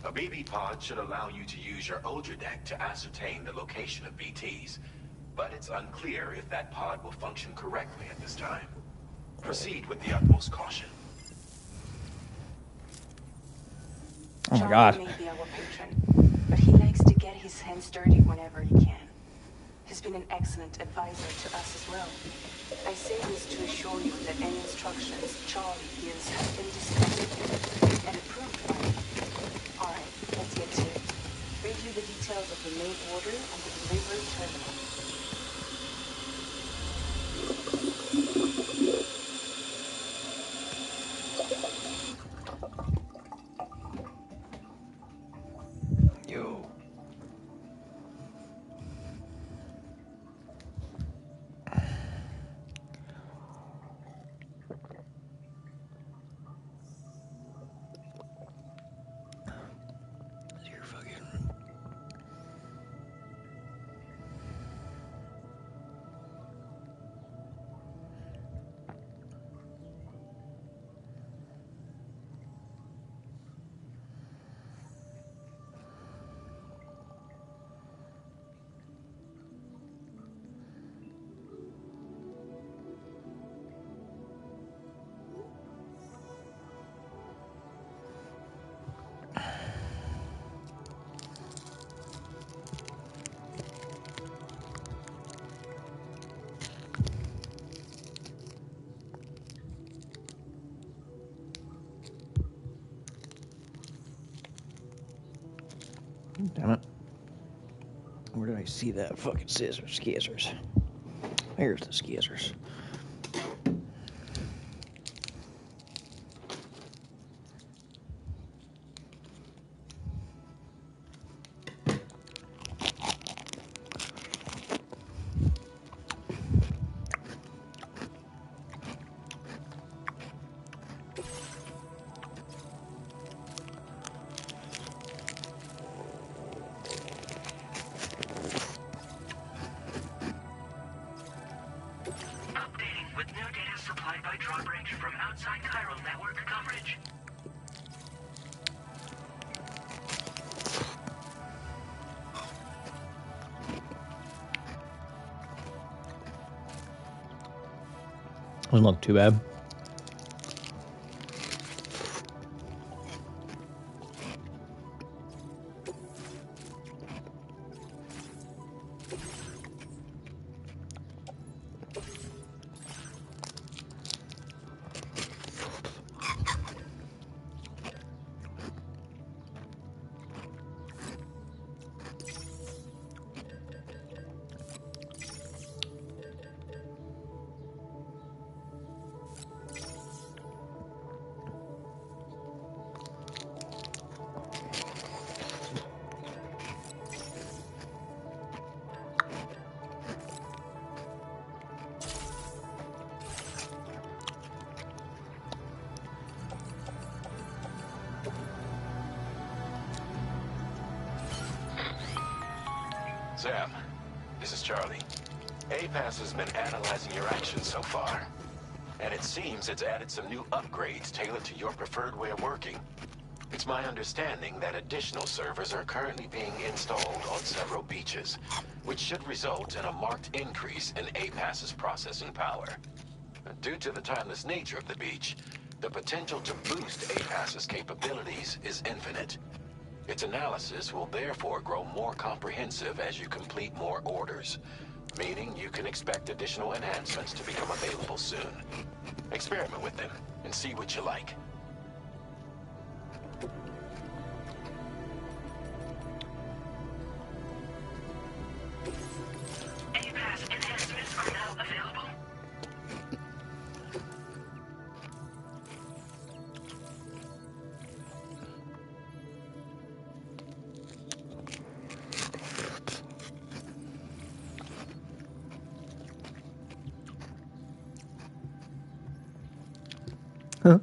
A BB pod should allow you to use your Ultra deck to ascertain the location of BTs, but it's unclear if that pod will function correctly at this time. Proceed with the utmost caution. Oh my God. Charlie may be our patron, but he likes to get his hands dirty whenever he can. He's been an excellent advisor to us as well. I say this to assure you that any instructions Charlie gives have been discussed and approved by him. Alright, let's get to it. Review the details of the main order and the delivery terminal. Yo. You're fucking. Damn it. Where did I see that fucking scissors? Skizzers. Here's the skizzers. Updating with new data supplied by Drawbridge from outside chiral network coverage. Doesn't look too bad. Sam, this is Charlie. APAS has been analyzing your actions so far, and it seems it's added some new upgrades tailored to your preferred way of working. It's my understanding that additional servers are currently being installed on several beaches, which should result in a marked increase in APAS's processing power. Due to the timeless nature of the beach, the potential to boost APAS's capabilities is infinite. Its analysis will therefore grow more comprehensive as you complete more orders, meaning you can expect additional enhancements to become available soon. Experiment with them and see what you like. APAS enhancements are now available. Huh?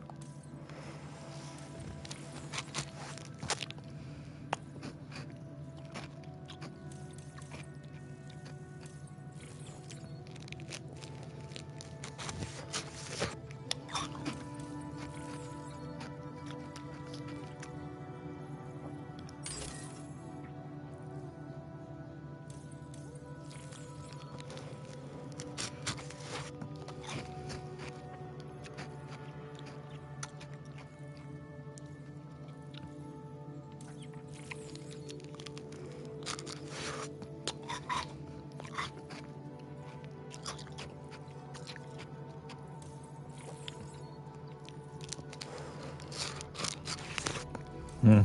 Hmm.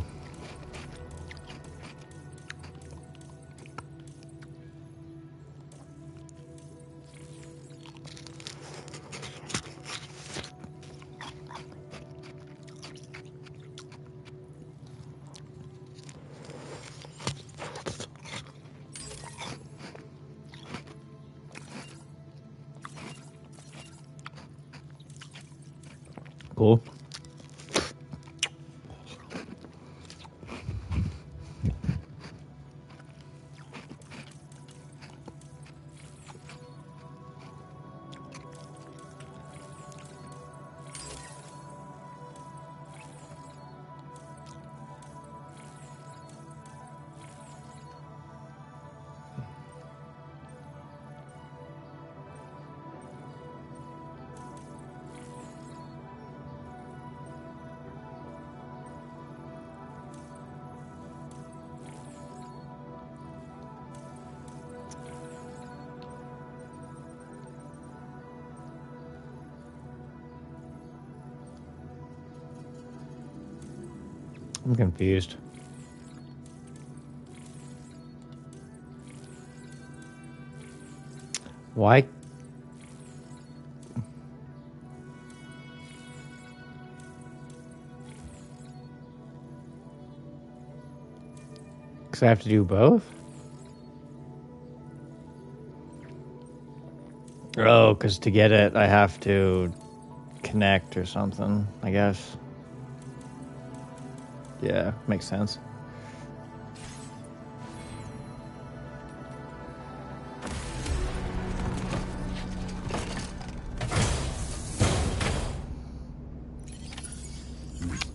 Cool. I'm confused. Why? Because I have to do both? Oh, because to get it, I have to connect or something, I guess. Yeah, makes sense.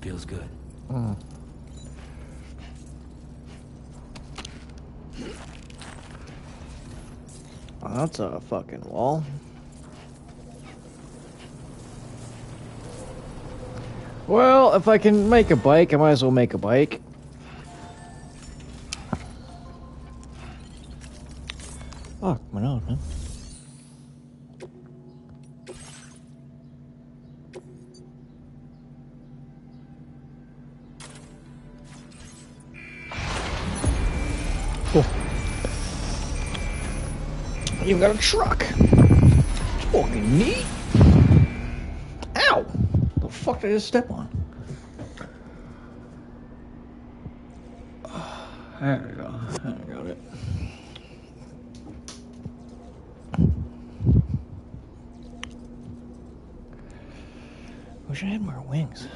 Feels good. Mm. Oh, that's a fucking wall. Well, if I can make a bike, I might as well make a bike. Fuck, my nose, man. Cool. You've got a truck. Fucking neat. Ow! The fuck did I just step on? There we go. I got it. Wish I had more wings.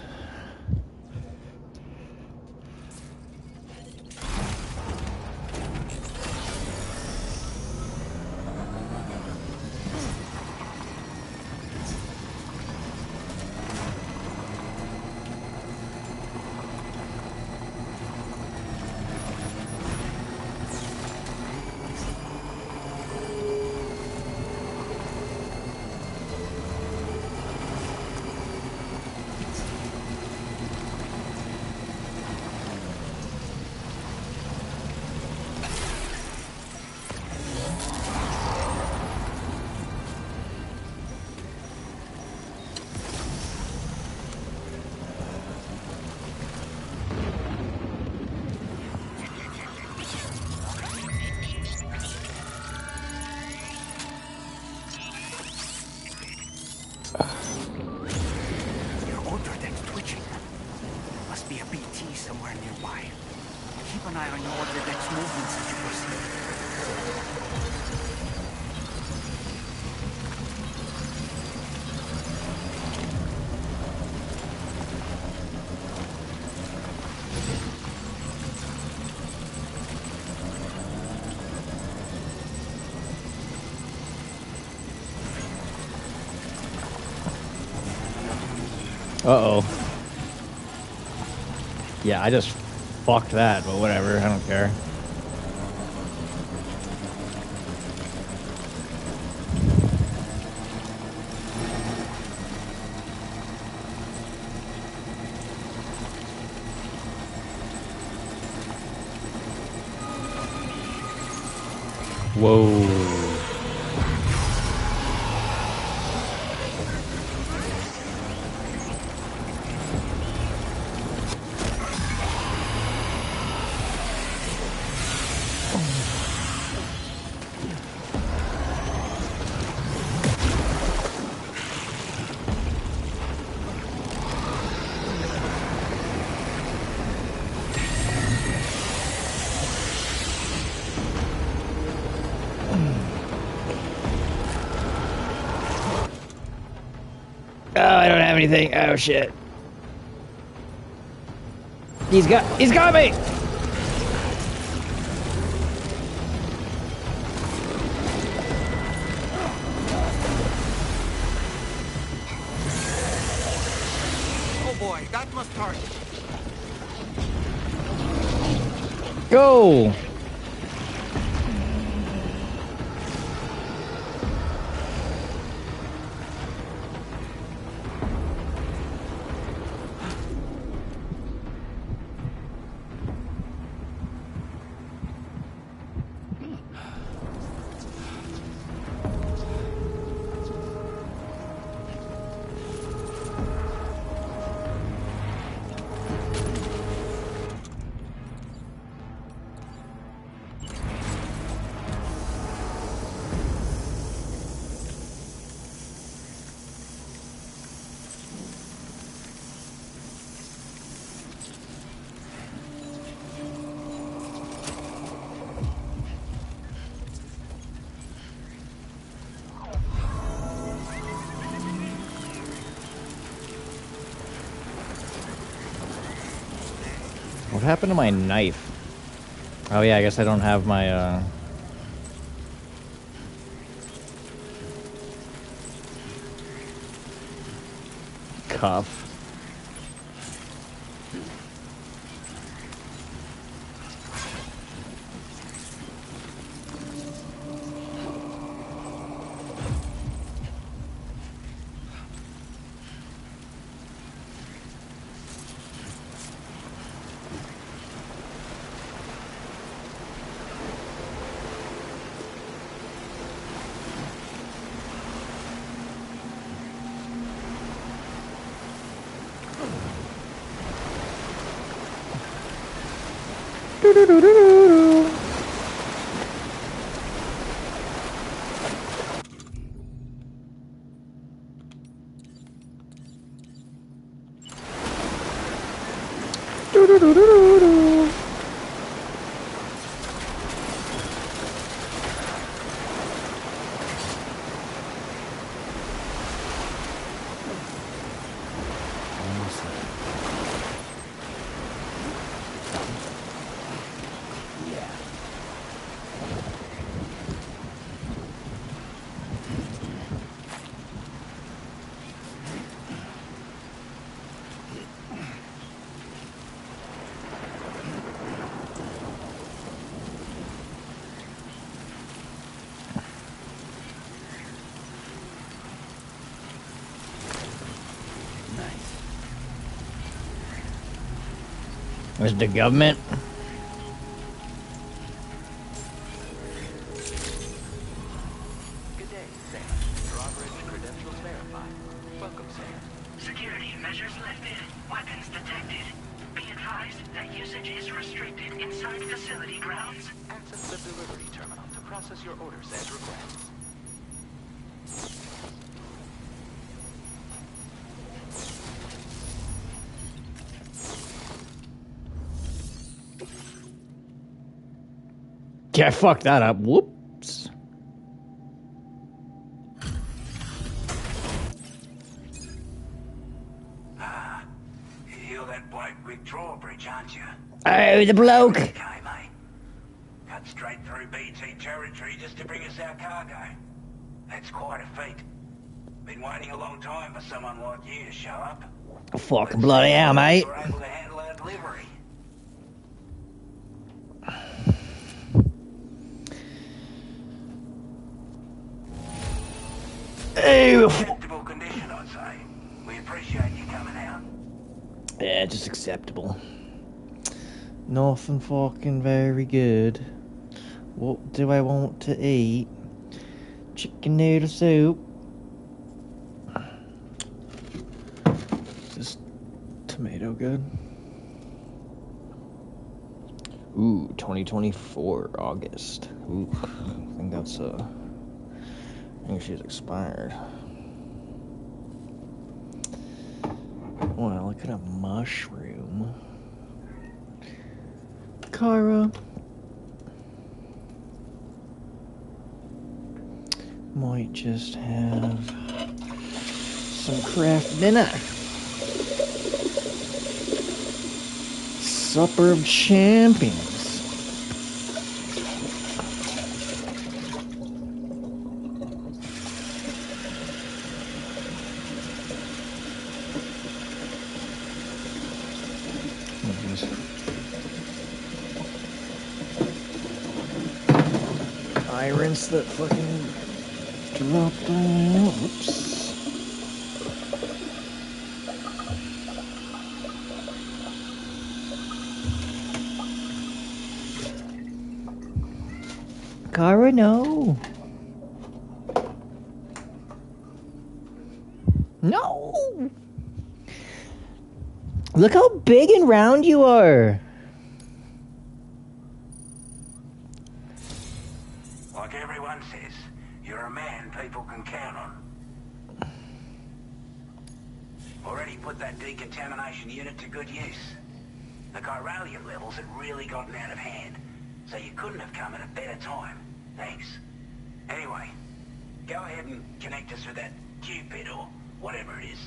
while. Keep an eye on your order deck's movements as you proceed. Uh-oh. Yeah, I just fucked that, but whatever. I don't care. Whoa. Oh, I don't have anything. Oh shit. He's got me. Oh boy, that must hurt. Go. What happened to my knife? Oh yeah, I guess I don't have my cuff. Was the government? Good day, Sam. Drawbridge credentials verified. Welcome, Sam. Security measures lifted. Weapons detected. Be advised that usage is restricted inside facility grounds. Access the delivery terminal to process your orders as requested. I fucked that up. Whoops. You're that bloke with drawbridge, aren't you? Oh, the bloke. Okay, mate. Cut straight through BT territory just to bring us our cargo. That's quite a feat. Been waiting a long time for someone like you to show up. Fucking bloody hell, mate. We're able to handle our delivery. Acceptable condition, I'd say. We appreciate you coming out. Yeah, just acceptable. Nothing fucking very good. What do I want to eat? Chicken noodle soup. Is this tomato good? Ooh, 2024, August. Ooh, I think that's I think she's expired. Well, look at a mushroom. Kara. Might just have some craft dinner. Supper of Champions. I rinsed that fucking dropped on. Oops. Kara, no. No. Look how big and round you are. Like everyone says, you're a man people can count on. Already put that decontamination unit to good use. The chiralium levels had really gotten out of hand, so you couldn't have come at a better time. Thanks. Anyway, go ahead and connect us with that Cupid or whatever it is.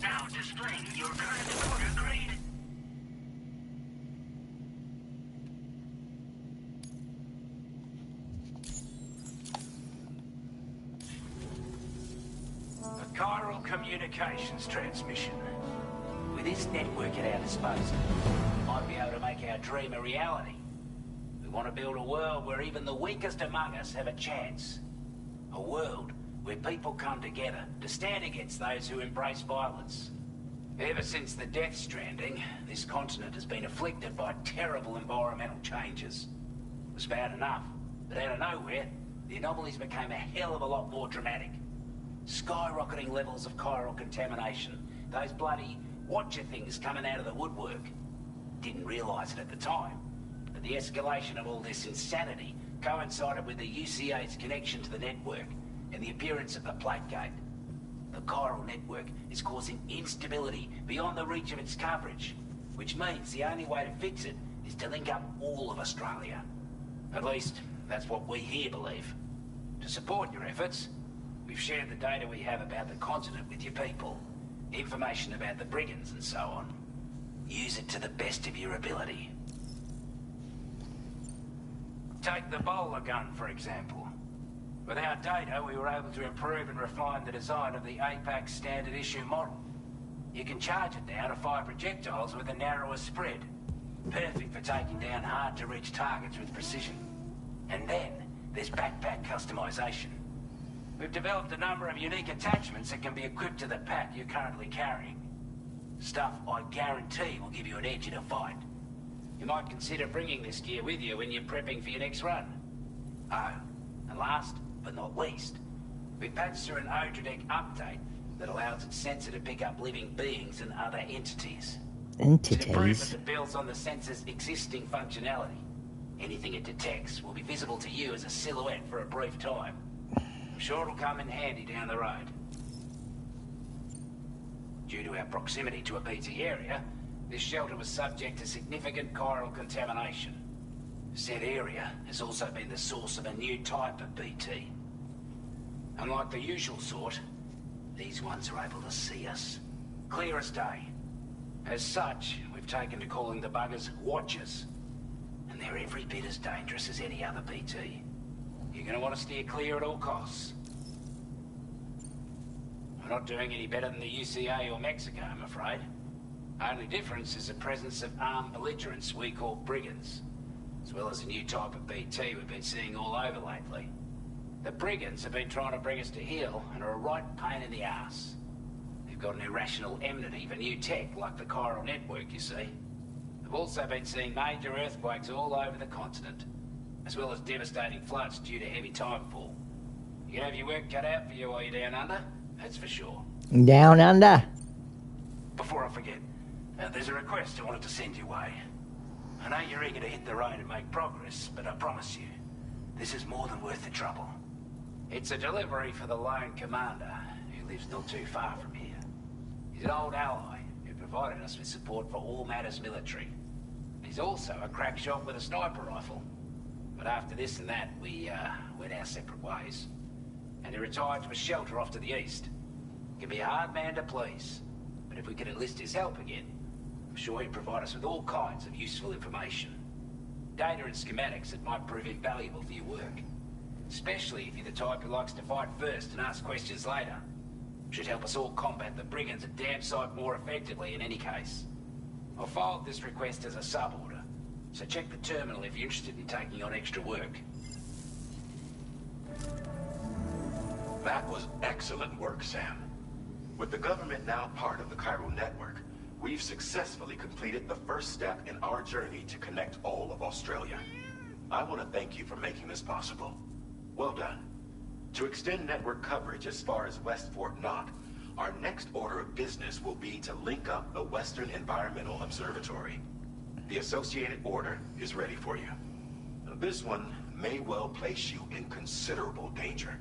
Now displaying your current order grade. A chiral communications transmission. With this network at our disposal, we might be able to make our dream a reality. We want to build a world where even the weakest among us have a chance. A world where people come together to stand against those who embrace violence. Ever since the Death Stranding, this continent has been afflicted by terrible environmental changes. It was bad enough, but out of nowhere, the anomalies became a hell of a lot more dramatic. Skyrocketing levels of chiral contamination, those bloody watcher things coming out of the woodwork. Didn't realise it at the time, but the escalation of all this insanity coincided with the UCA's connection to the network and the appearance of the plate gate. The chiral network is causing instability beyond the reach of its coverage, which means the only way to fix it is to link up all of Australia. At least, that's what we here believe. To support your efforts, we've shared the data we have about the continent with your people, information about the brigands and so on. Use it to the best of your ability. Take the bowler gun, for example. With our data, we were able to improve and refine the design of the APAC standard issue model. You can charge it now to fire projectiles with a narrower spread. Perfect for taking down hard-to-reach targets with precision. And then, there's backpack customization. We've developed a number of unique attachments that can be equipped to the pack you're currently carrying. Stuff I guarantee will give you an edge in a fight. You might consider bringing this gear with you when you're prepping for your next run. Oh, and last but not least, we patched through an Odradek update that allows its sensor to pick up living beings and other entities. It's an improvement that builds on the sensor's existing functionality. Anything it detects will be visible to you as a silhouette for a brief time. I'm sure it'll come in handy down the road. Due to our proximity to a BT area, this shelter was subject to significant chiral contamination. Said area has also been the source of a new type of BT. Unlike the usual sort, these ones are able to see us. Clear as day. As such, we've taken to calling the buggers Watchers. And they're every bit as dangerous as any other BT. You're gonna want to steer clear at all costs. We're not doing any better than the UCA or Mexico, I'm afraid. Only difference is the presence of armed belligerents we call brigands, as well as a new type of BT we've been seeing all over lately. The brigands have been trying to bring us to heel and are a right pain in the ass. They've got an irrational enmity for new tech like the chiral network, you see. We've also been seeing major earthquakes all over the continent, as well as devastating floods due to heavy timefall. You can have your work cut out for you while you're down under, that's for sure. Down under. Before I forget, there's a request I wanted to send your way. I know you're eager to hit the road and make progress, but I promise you, this is more than worth the trouble. It's a delivery for the lone commander, who lives not too far from here. He's an old ally who provided us with support for all matters military. He's also a crack shot with a sniper rifle. But after this and that, we went our separate ways. And he retired to a shelter off to the east. He can be a hard man to please, but if we could enlist his help again, I'm sure he'd provide us with all kinds of useful information. Data and schematics that might prove invaluable for your work. Especially if you're the type who likes to fight first and ask questions later. Should help us all combat the brigands a damn sight more effectively in any case. I filed this request as a sub-order, so check the terminal if you're interested in taking on extra work. That was excellent work, Sam. With the government now part of the chiral network, we've successfully completed the first step in our journey to connect all of Australia. I want to thank you for making this possible. Well done. To extend network coverage as far as West Fort Knott, our next order of business will be to link up the Western Environmental Observatory. The associated order is ready for you. This one may well place you in considerable danger,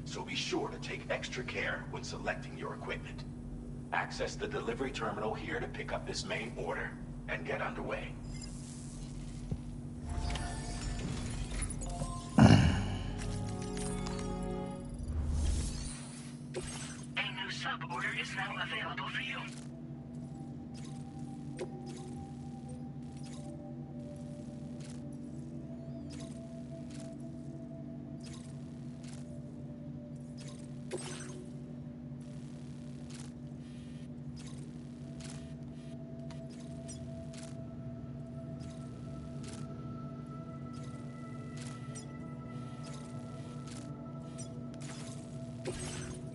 so be sure to take extra care when selecting your equipment. Access the delivery terminal here to pick up this main order and get underway. A new sub-order is now available for you.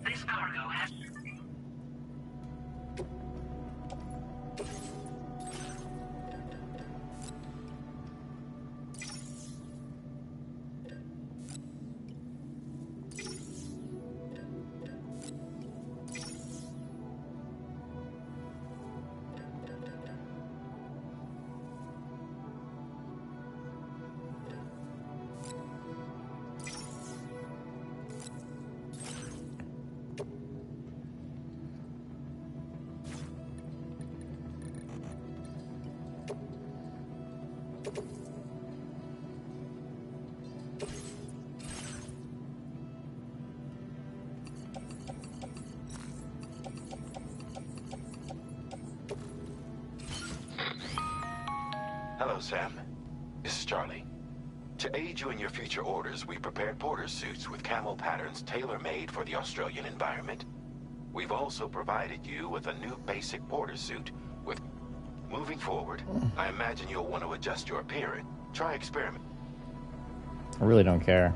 This cargo has... Hello, Sam. This is Charlie. To aid you in your future orders, we prepared porter suits with camel patterns tailor-made for the Australian environment. We've also provided you with a new basic porter suit with... Moving forward, I imagine you'll want to adjust your appearance. Try experiment. I really don't care.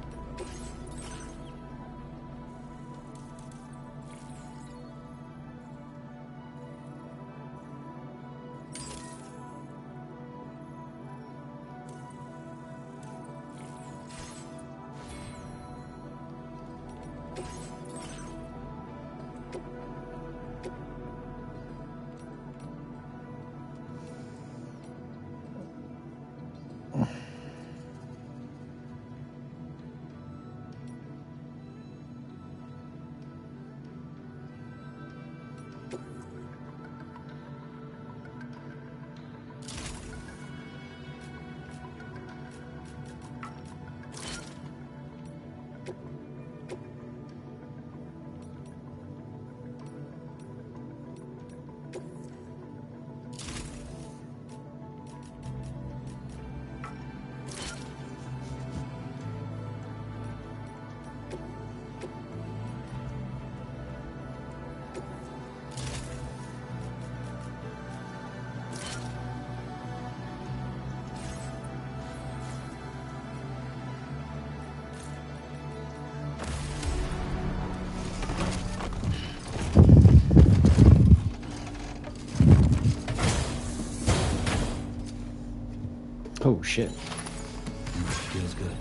Oh shit. Feels good.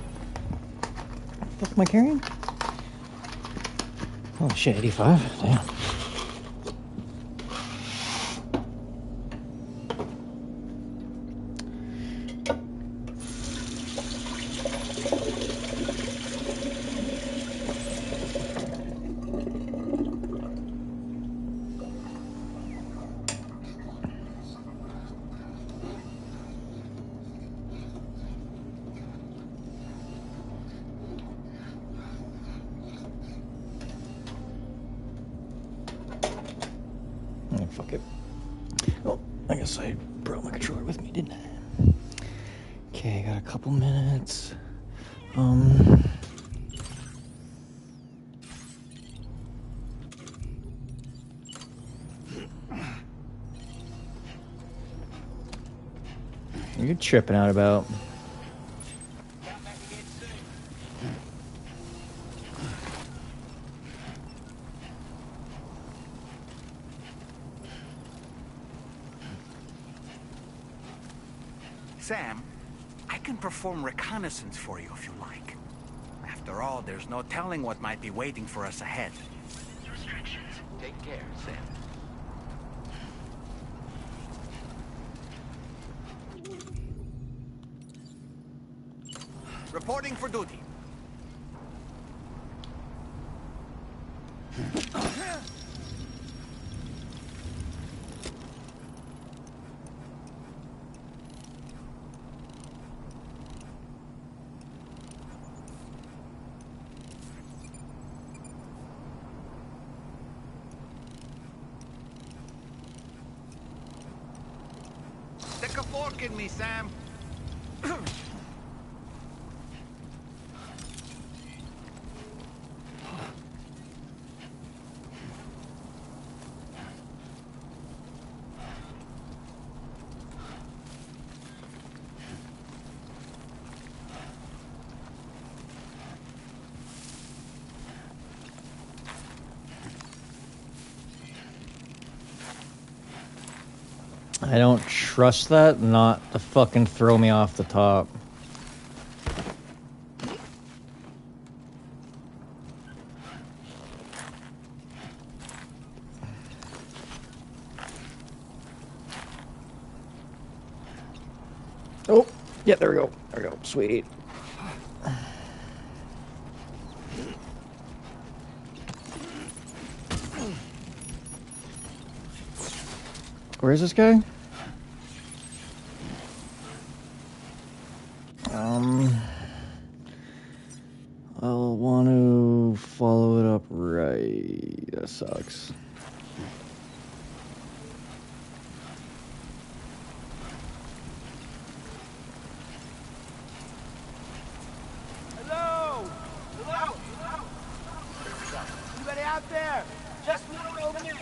What the fuck am I carrying? Oh shit, 85. Damn. Fuck it. Oh, I guess I brought my controller with me, didn't I? Okay, got a couple minutes. What are you tripping out about? Sam, I can perform reconnaissance for you if you like. After all, there's no telling what might be waiting for us ahead. Restrictions. Take care, Sam. Reporting for duty. Stick a fork in me, Sam. I don't trust that not to fucking throw me off the top. Oh, yeah, there we go. There we go. Sweet. Where is this guy? I'll want to follow it up right. That sucks. Hello! Hello! Anybody out there? Just me over here.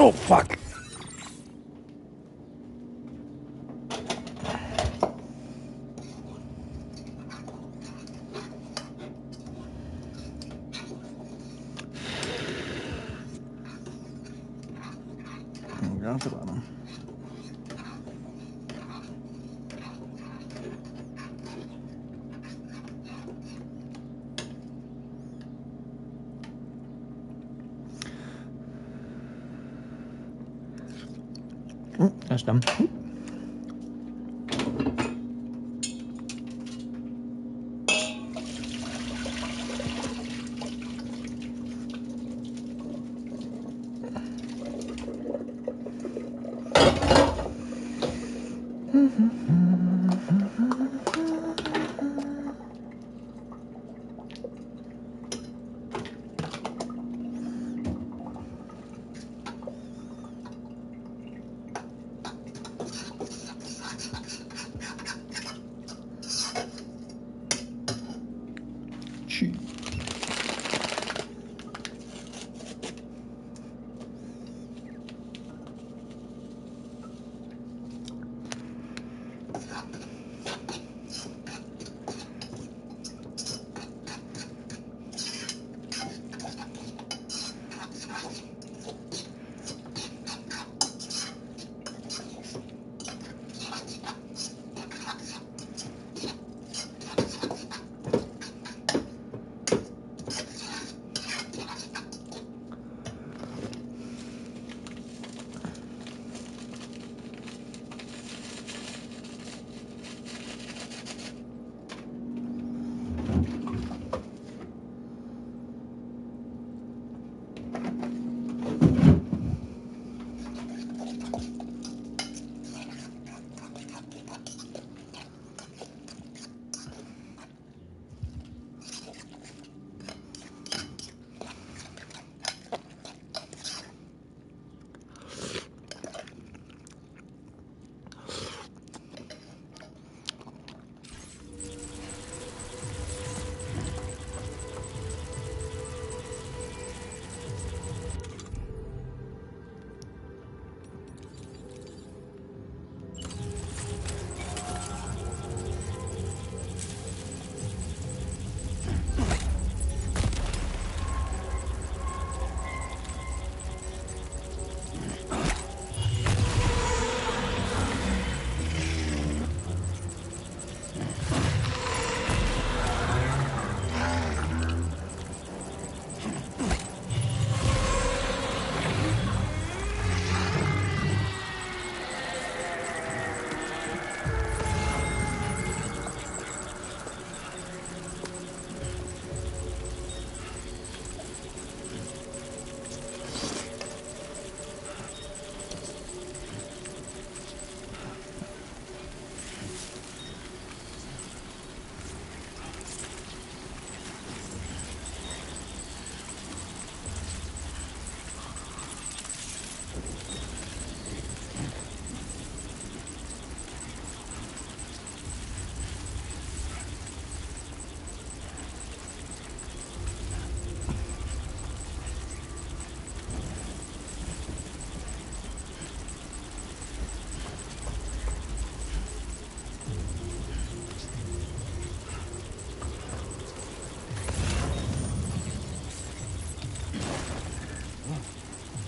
Oh, fuck. Get off the bottom. That's dumb.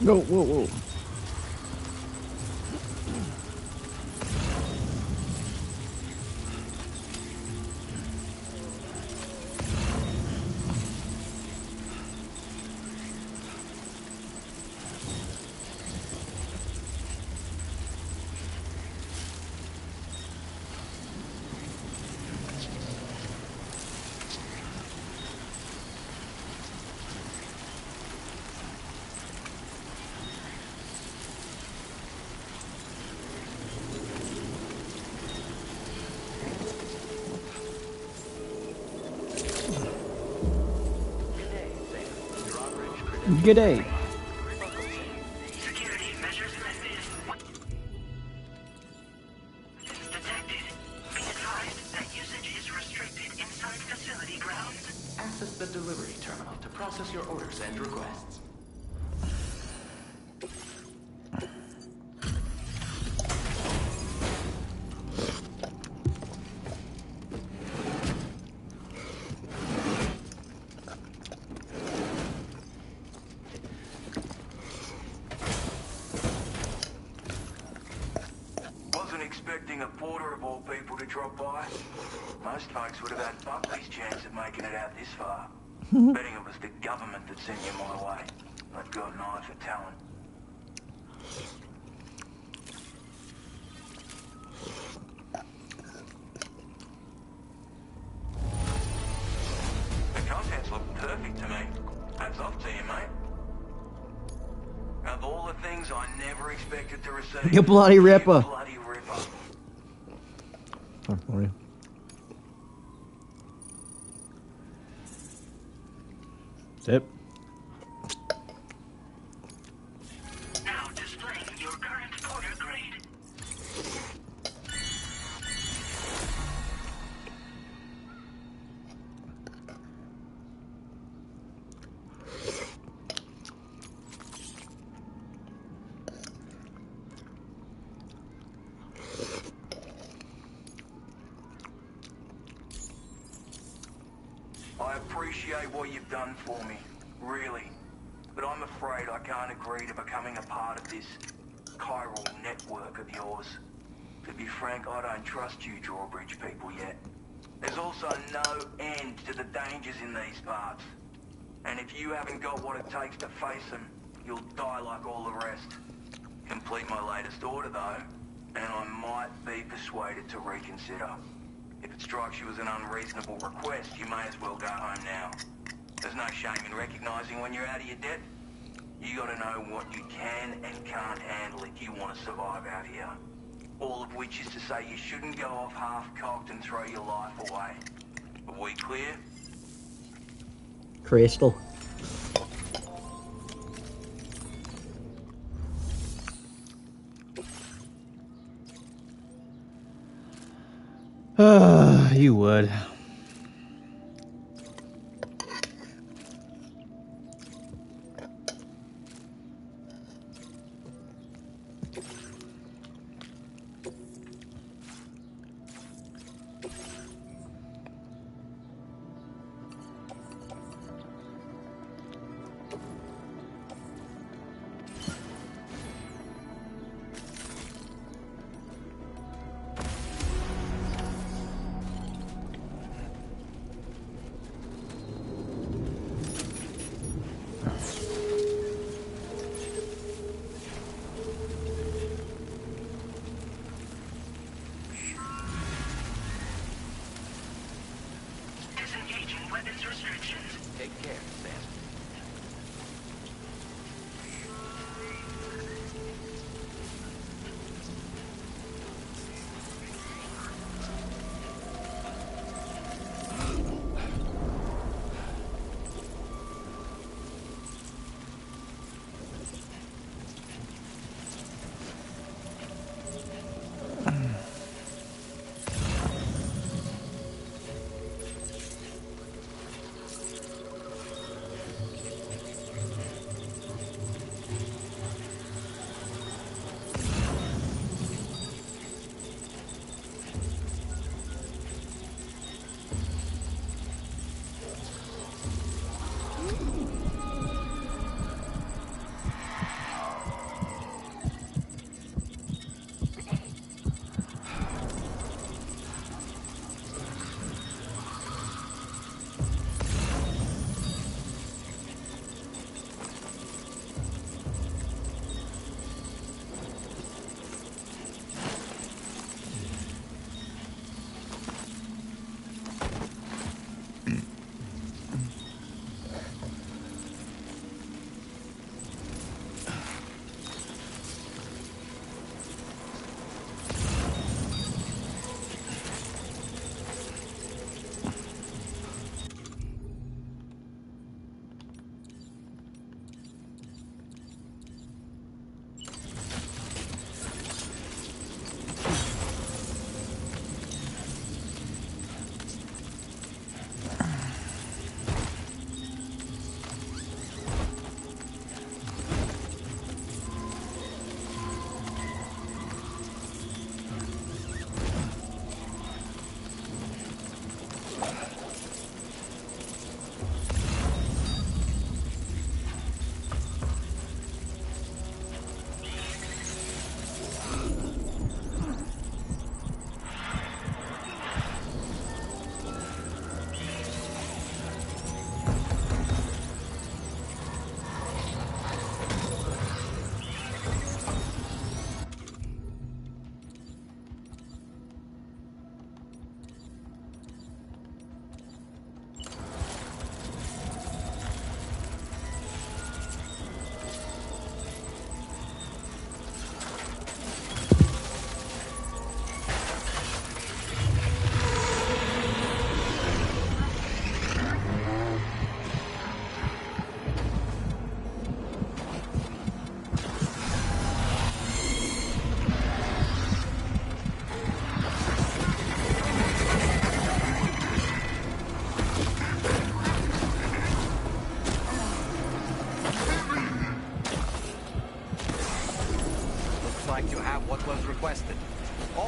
Whoa, whoa, whoa. G'day. Security measures lifted. Detected. Be advised that usage is restricted inside facility grounds. Access the delivery terminal to process your orders and requests. expecting a porter of all people to drop by. Most folks would have had Buckley's chance of making it out this far. Betting it was the government that sent you my way. They've got an eye for talent. The contents look perfect to me. Hats off to you, mate. Of all the things I never expected to receive... You bloody ripper. Bloody ripper. Sorry. Zip. Now displaying your current porter grade. I appreciate what you've done for me, really. But I'm afraid I can't agree to becoming a part of this chiral network of yours. To be frank, I don't trust you drawbridge people yet. There's also no end to the dangers in these parts. And if you haven't got what it takes to face them, you'll die like all the rest. Complete my latest order, though, and I might be persuaded to reconsider. If it strikes you as an unreasonable request, you may as well go home now. There's no shame in recognizing when you're out of your depth. You gotta know what you can and can't handle if you want to survive out here. All of which is to say you shouldn't go off half-cocked and throw your life away. Are we clear? Crystal. You would. Disengaging weapons restrictions. Take care, Sam.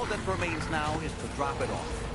that remains now is to drop it off.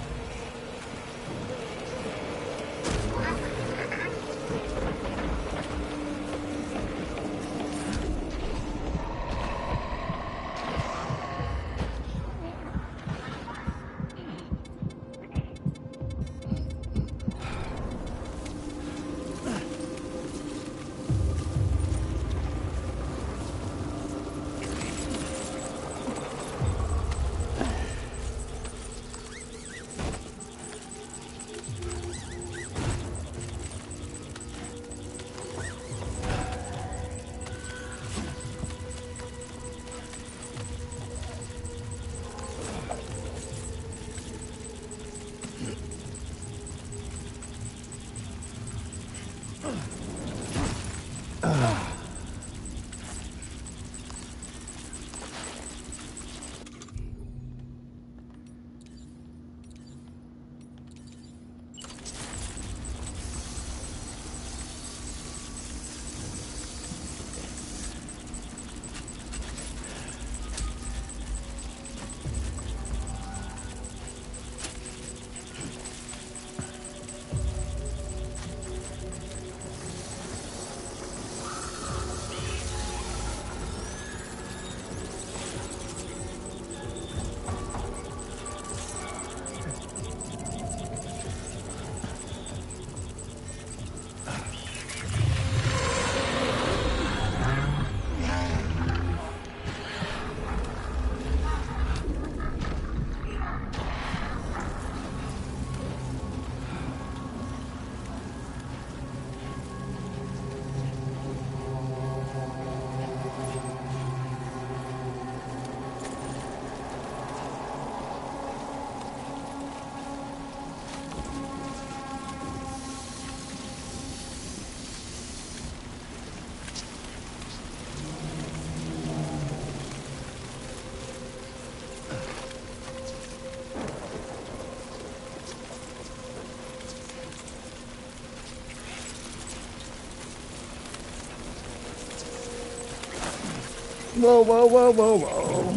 Whoa, whoa, whoa, whoa, whoa.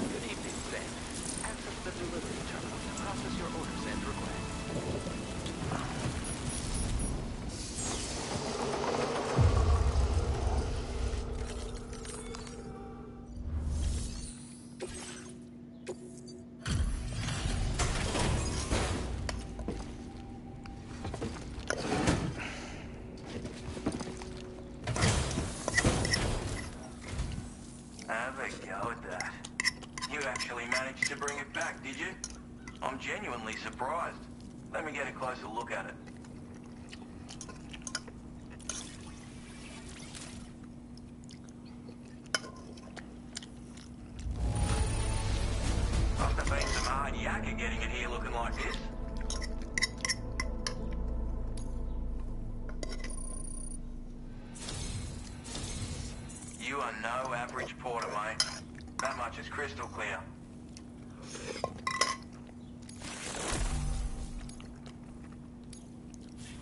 Good evening, Sam. Access the delivery terminal to process your orders and requests. Have a go at that. You actually managed to bring it back, did you? I'm genuinely surprised. Let me get a closer look at it. Must have been some hard yakka getting it here looking like this. You are no average porter, mate. That much is crystal clear.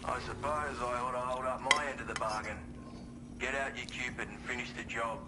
I suppose I ought to hold up my end of the bargain. Get out your Cupid and finish the job.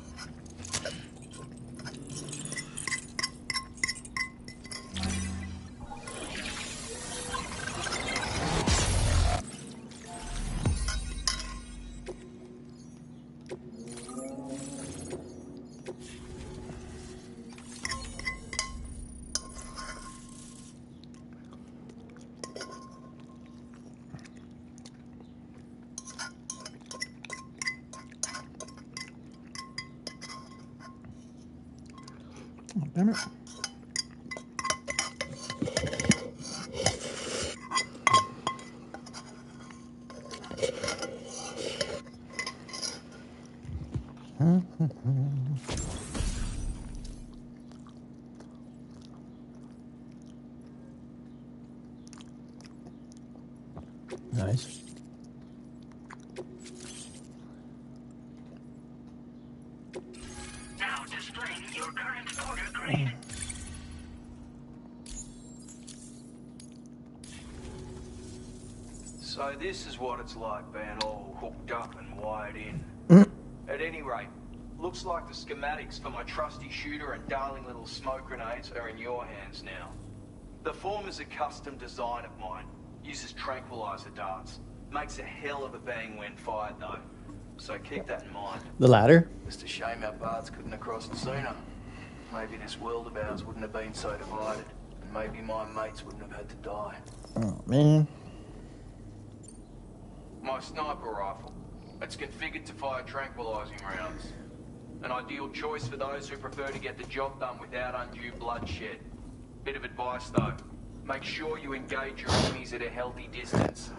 Oh, damn it. Nice. Now displaying your current porter grade. So this is what it's like being all hooked up and wired in. At any rate, Looks like the schematics for my trusty shooter and darling little smoke grenades are in your hands now. The former's a custom design of mine. Uses tranquilizer darts. Makes a hell of a bang when fired, though. So keep that in mind. The ladder? Just a shame our paths couldn't have crossed sooner. Maybe this world of ours wouldn't have been so divided. And maybe my mates wouldn't have had to die. Oh, man. My sniper rifle. It's configured to fire tranquilizing rounds. An ideal choice for those who prefer to get the job done without undue bloodshed. Bit of advice though. Make sure you engage your enemies at a healthy distance.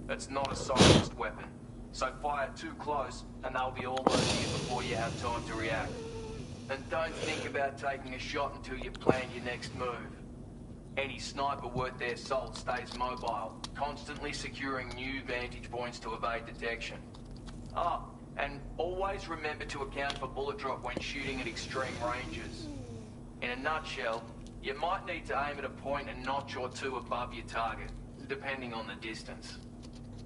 It's not a silenced weapon. So fire too close and they'll be all over you before you have time to react. And don't think about taking a shot until you've planned your next move. Any sniper worth their salt stays mobile, constantly securing new vantage points to evade detection. Ah, and always remember to account for bullet drop when shooting at extreme ranges. In a nutshell, you might need to aim at a point a notch or two above your target, depending on the distance.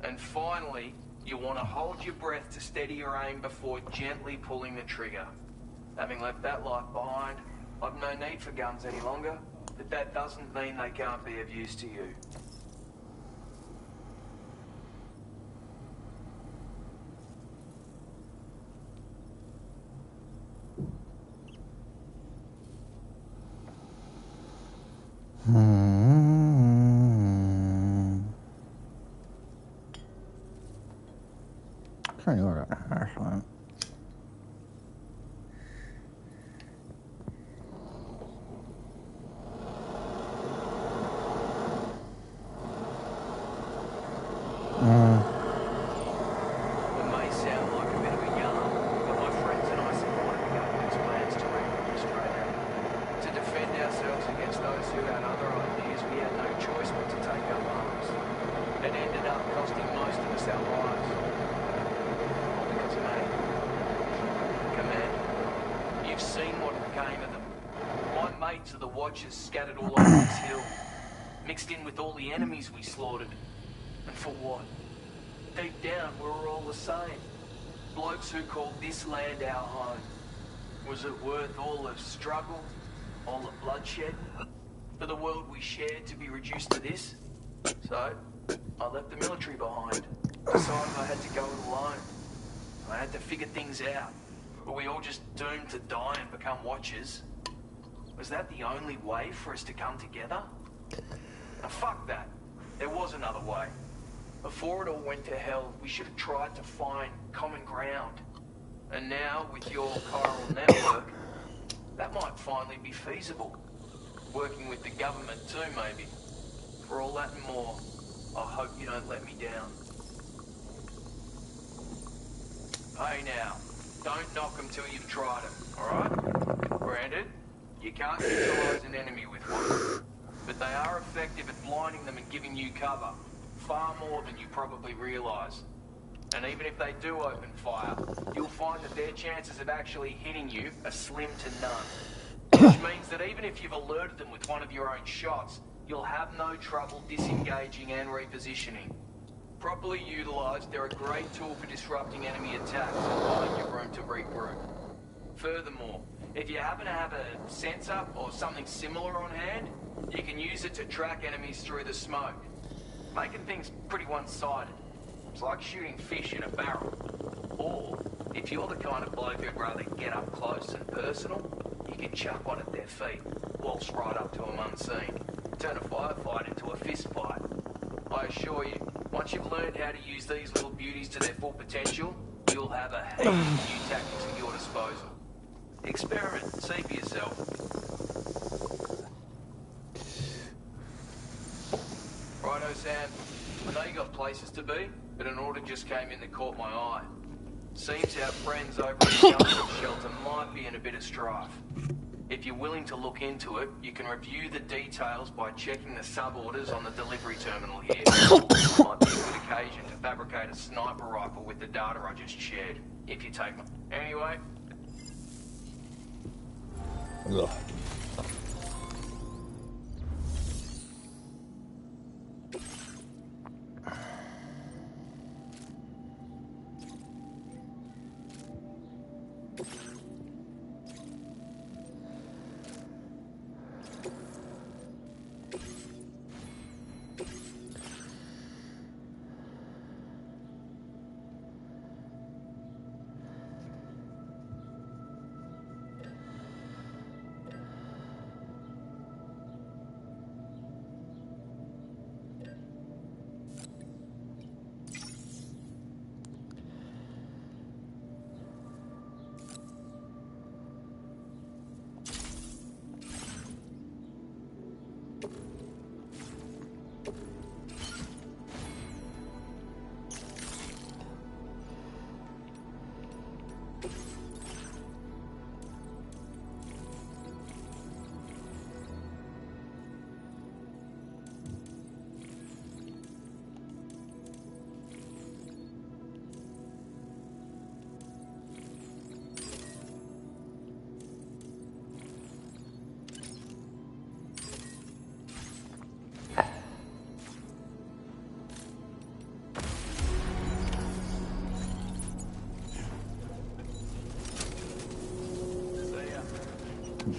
And finally, you want to hold your breath to steady your aim before gently pulling the trigger. Having left that life behind, I've no need for guns any longer, but that doesn't mean they can't be of use to you. Trying to go to Ashland. It may sound like a bit of a yarn, but my friends and I supported the government's plans to rebuild Australia. To defend ourselves against those who had other ideas, we had no choice but to take up arms. It ended up costing most of us our lives. All because of me. Commander, you've seen what became of them. My mates are the Watchers scattered all over this hill, mixed in with all the enemies we slaughtered. And for what? Deep down, we were all the same. Blokes who called this land our home. Was it worth all the struggle, all the bloodshed, for the world we shared to be reduced to this? So, I left the military behind. Decided I had to go it alone. I had to figure things out. Were we all just doomed to die and become Watchers? Was that the only way for us to come together? Now, fuck that. There was another way. Before it all went to hell, we should have tried to find common ground. And now, with your chiral network, that might finally be feasible. Working with the government too, maybe. For all that and more, I hope you don't let me down. Hey now, don't knock them till you've tried them, alright? Granted, you can't neutralize an enemy with one, but they are effective at blinding them and giving you cover. Far more than you probably realize. And even if they do open fire, you'll find that their chances of actually hitting you are slim to none. Which means that even if you've alerted them with one of your own shots, you'll have no trouble disengaging and repositioning. Properly utilized, they're a great tool for disrupting enemy attacks and buying you room to regroup. Furthermore, if you happen to have a sensor or something similar on hand, you can use it to track enemies through the smoke. Making things pretty one-sided. It's like shooting fish in a barrel. Or, if you're the kind of bloke who'd rather get up close and personal, you can chuck one at their feet, waltz right up to them unseen, turn a firefight into a fist fight. I assure you, once you've learned how to use these little beauties to their full potential, you'll have a heap of new tactics at your disposal. Experiment, see for yourself. Righto, Sam. I know you got places to be, but an order just came in that caught my eye. Seems our friends over at the government shelter might be in a bit of strife. If you're willing to look into it, you can review the details by checking the sub-orders on the delivery terminal here. Might be a good occasion to fabricate a sniper rifle with the data I just shared, if you take my... Anyway... Ugh.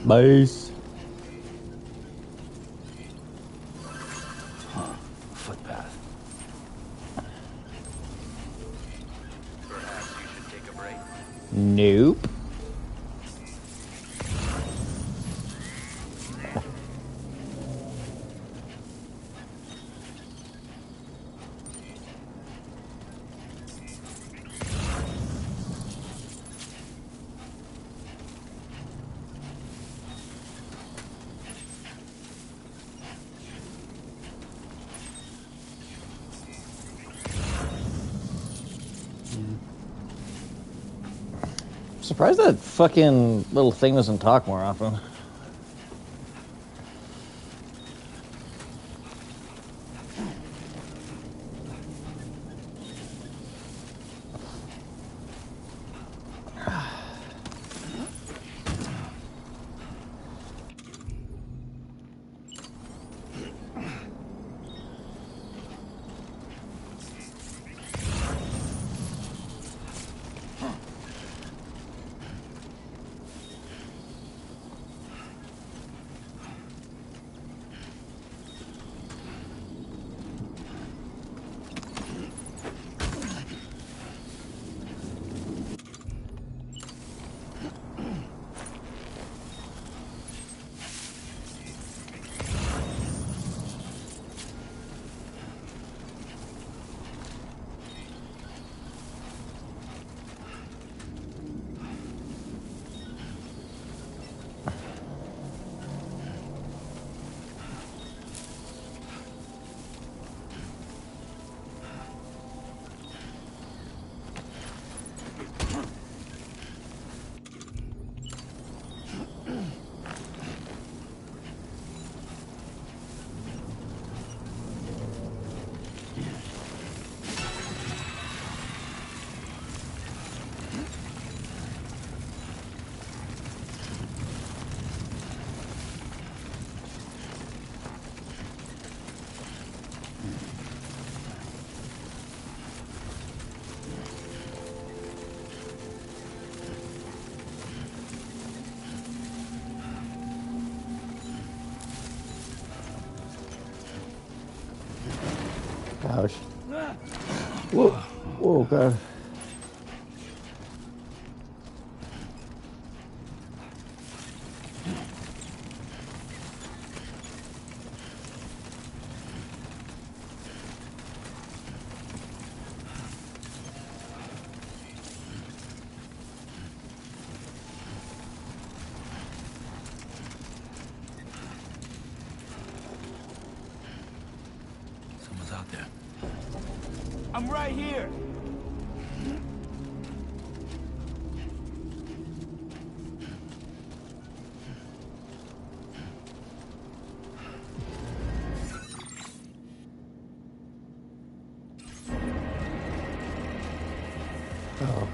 Base. Huh. Footpath. Perhaps you should take a break. Nope. Surprised that fucking little thing doesn't talk more often. Gosh. Whoa. Whoa, God. Someone's out there. I'm right here. Oh.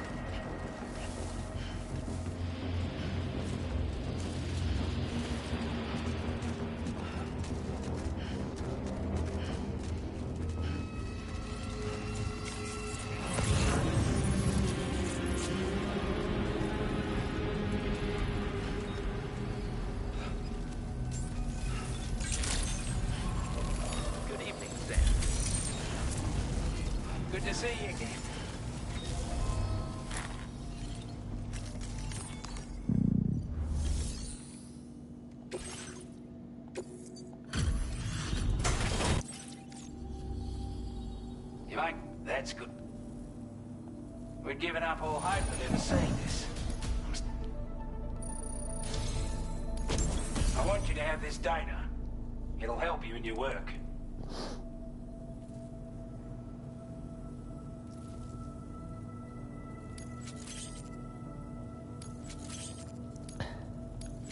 Good evening, Sam. Good to see you again. You mind? That's good. We'd given up all hope of ever seeing this. I want you to have this data. It'll help you in your work.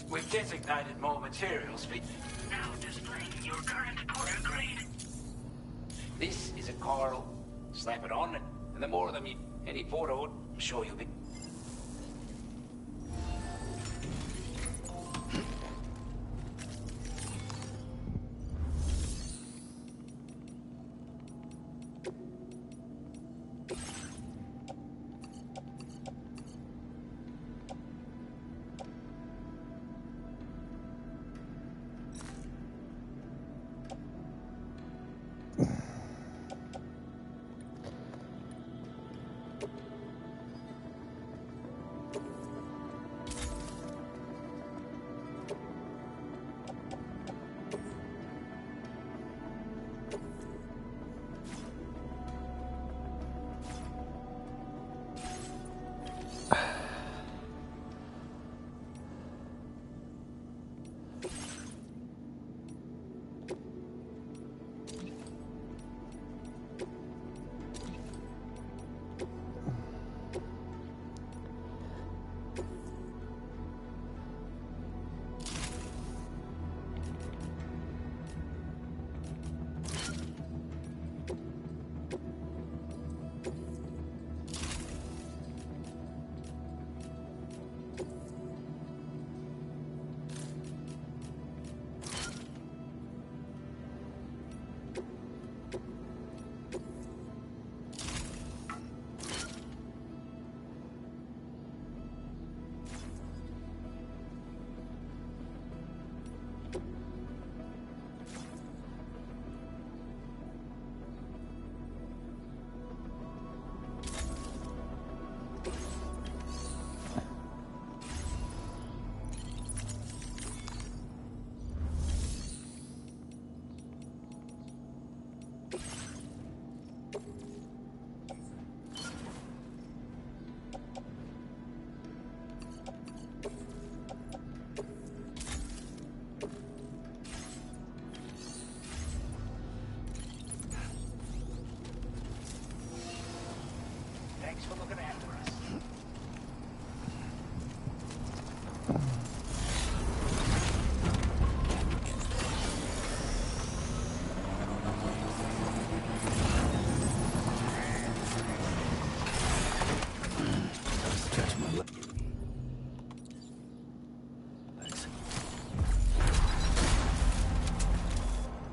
We've designated more materials for... Now displaying your current Porter grade. This is a coral. Slap it on, and the more of them you... Any Porter would... I'm sure you'll be...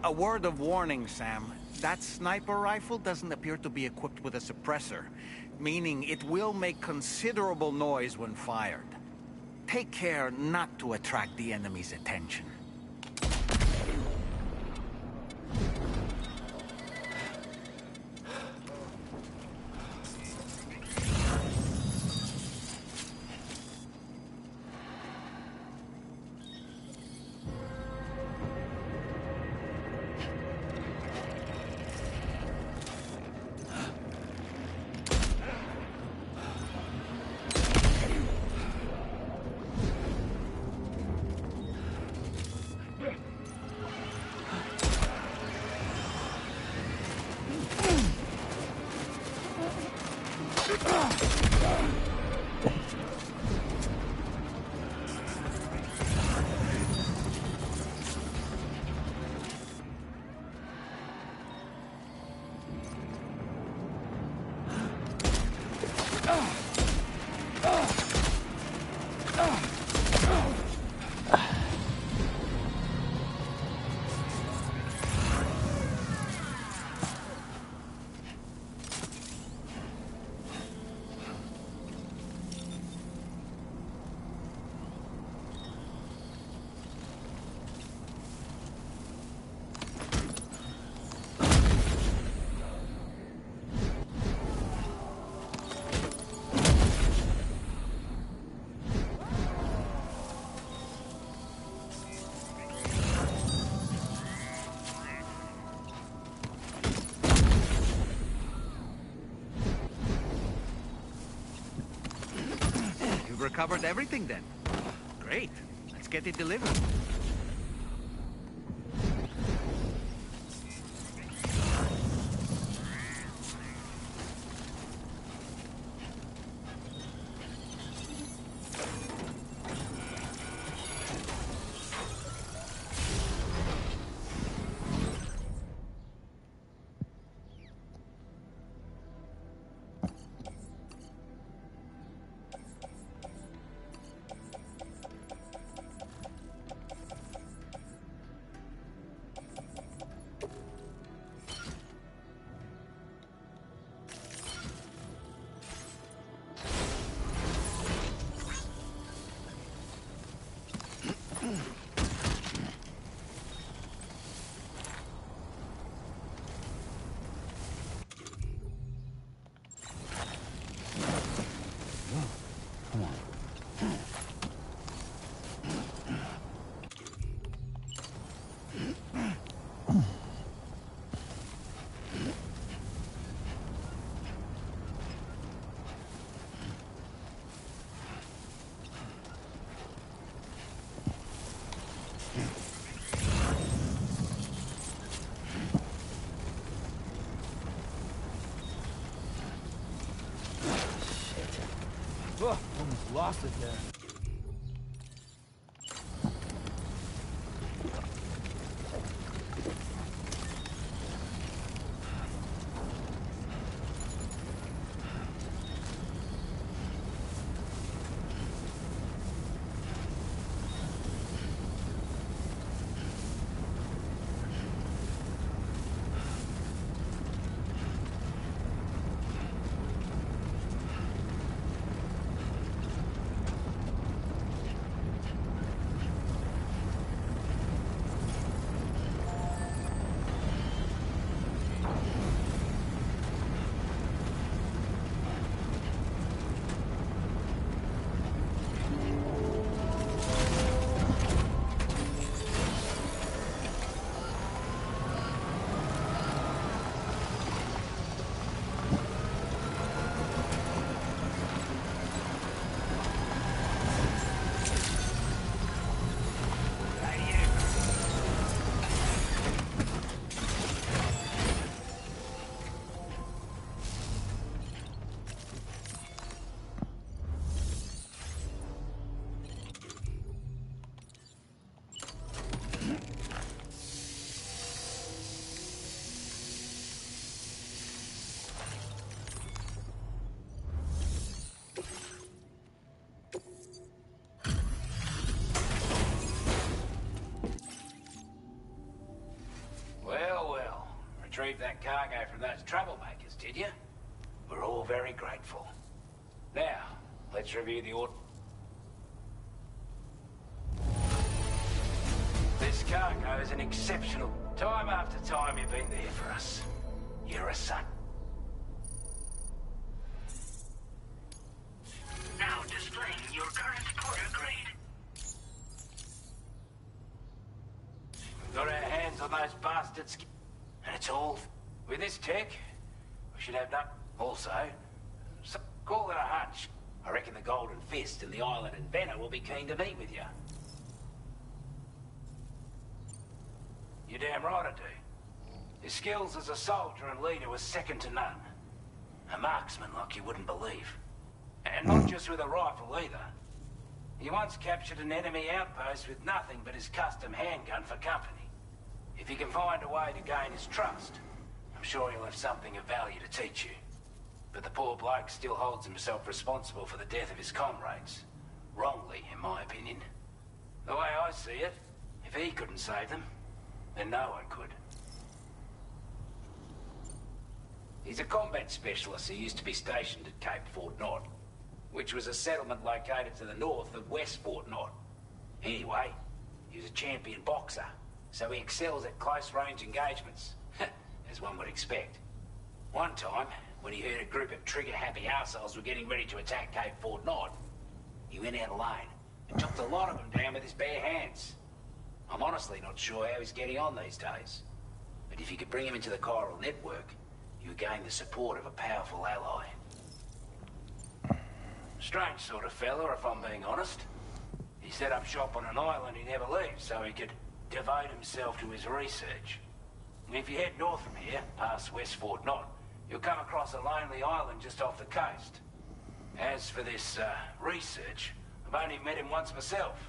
A word of warning, Sam. That sniper rifle doesn't appear to be equipped with a suppressor, meaning it will make considerable noise when fired. Take care not to attract the enemy's attention. Recovered everything then. Great. Let's get it delivered. Oh, almost lost it there. retrieved that cargo from those troublemakers, did you? We're all very grateful. Now, let's review the order. This cargo is an exceptional... Time after time you've been there for us. You're a son. Now displaying your current porter grade. Got our hands on those bastards. And it's all... With this tech, we should have that. Also, so call it a hunch. I reckon the Golden Fist and the island inventor will be keen to meet with you. You're damn right I do. His skills as a soldier and leader was second to none. A marksman like you wouldn't believe. And not just with a rifle either. He once captured an enemy outpost with nothing but his custom handgun for company. If you can find a way to gain his trust, I'm sure he'll have something of value to teach you. But the poor bloke still holds himself responsible for the death of his comrades. Wrongly, in my opinion. The way I see it, if he couldn't save them, then no one could. He's a combat specialist who used to be stationed at Cape Fort Knot, which was a settlement located to the north of West Fort Knot. Anyway, he was a champion boxer, so he excels at close-range engagements, as one would expect. One time, when he heard a group of trigger-happy arseholes were getting ready to attack Cape Fort Knot, he went out alone and chopped a lot of them down with his bare hands. I'm honestly not sure how he's getting on these days. But if you could bring him into the chiral network, you would gain the support of a powerful ally. Strange sort of fella, if I'm being honest. He set up shop on an island he never leaves so he could devote himself to his research. And if you head north from here, past West Fort Knot, you'll come across a lonely island just off the coast. As for this, research, I've only met him once myself.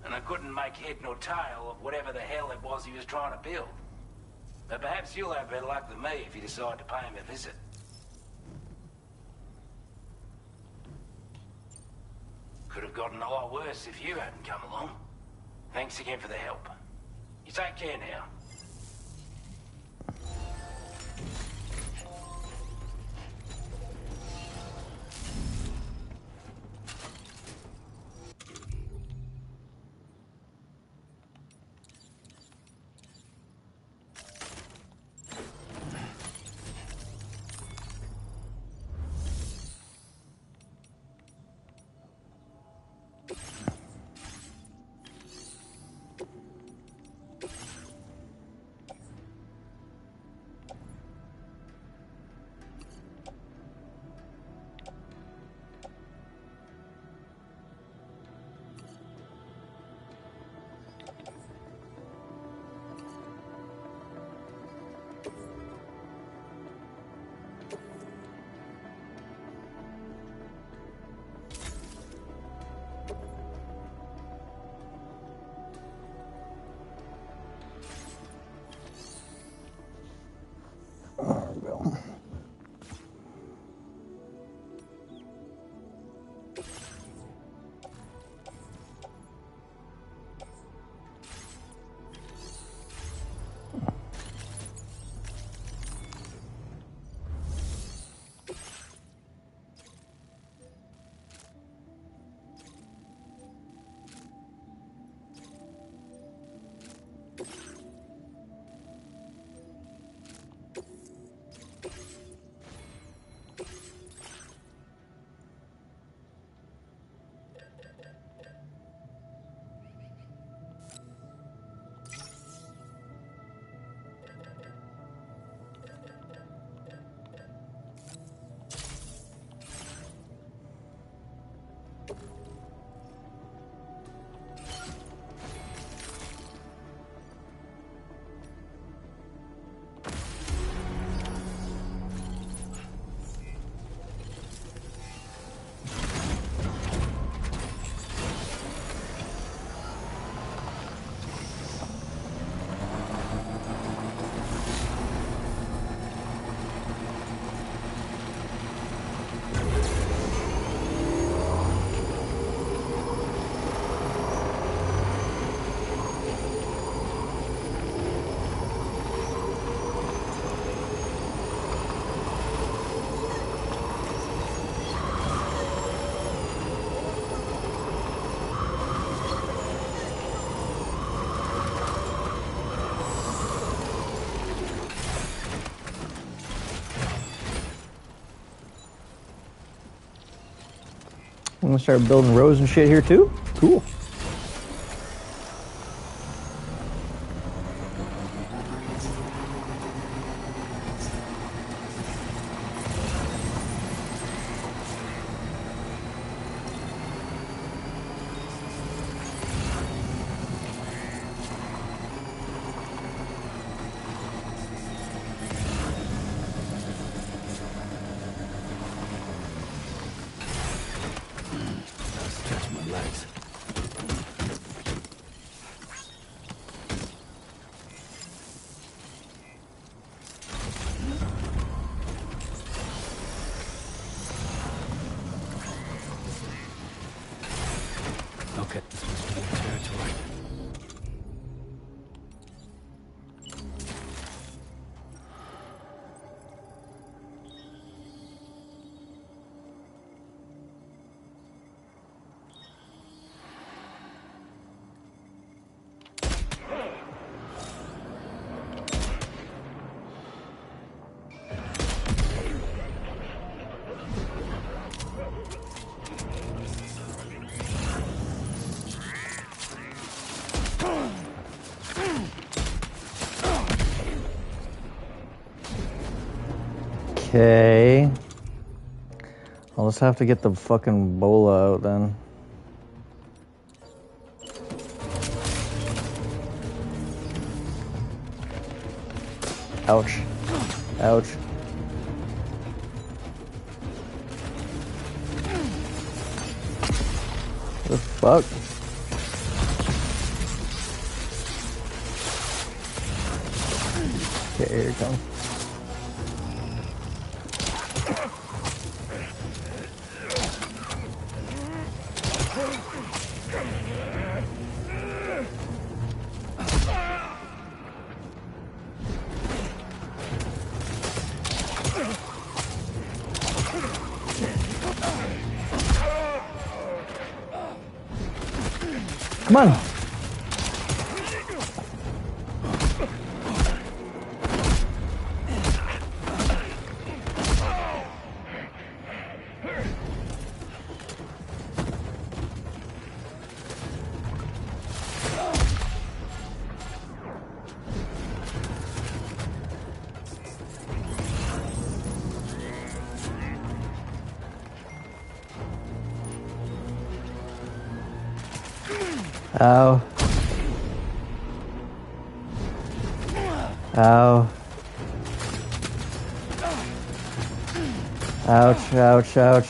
And I couldn't make head nor tail of whatever the hell it was he was trying to build. But perhaps you'll have better luck than me if you decide to pay him a visit. Could have gotten a lot worse if you hadn't come along. Thanks again for the help. You take care now. I'm gonna start building roads and shit here too. Cool. Stretch my legs. Okay, this must be the territory. Okay. I'll just have to get the fucking bola out then. Ouch. Ouch. What the fuck? Okay, here it comes. Come on. Ow. Ow. Ouch, ouch, ouch.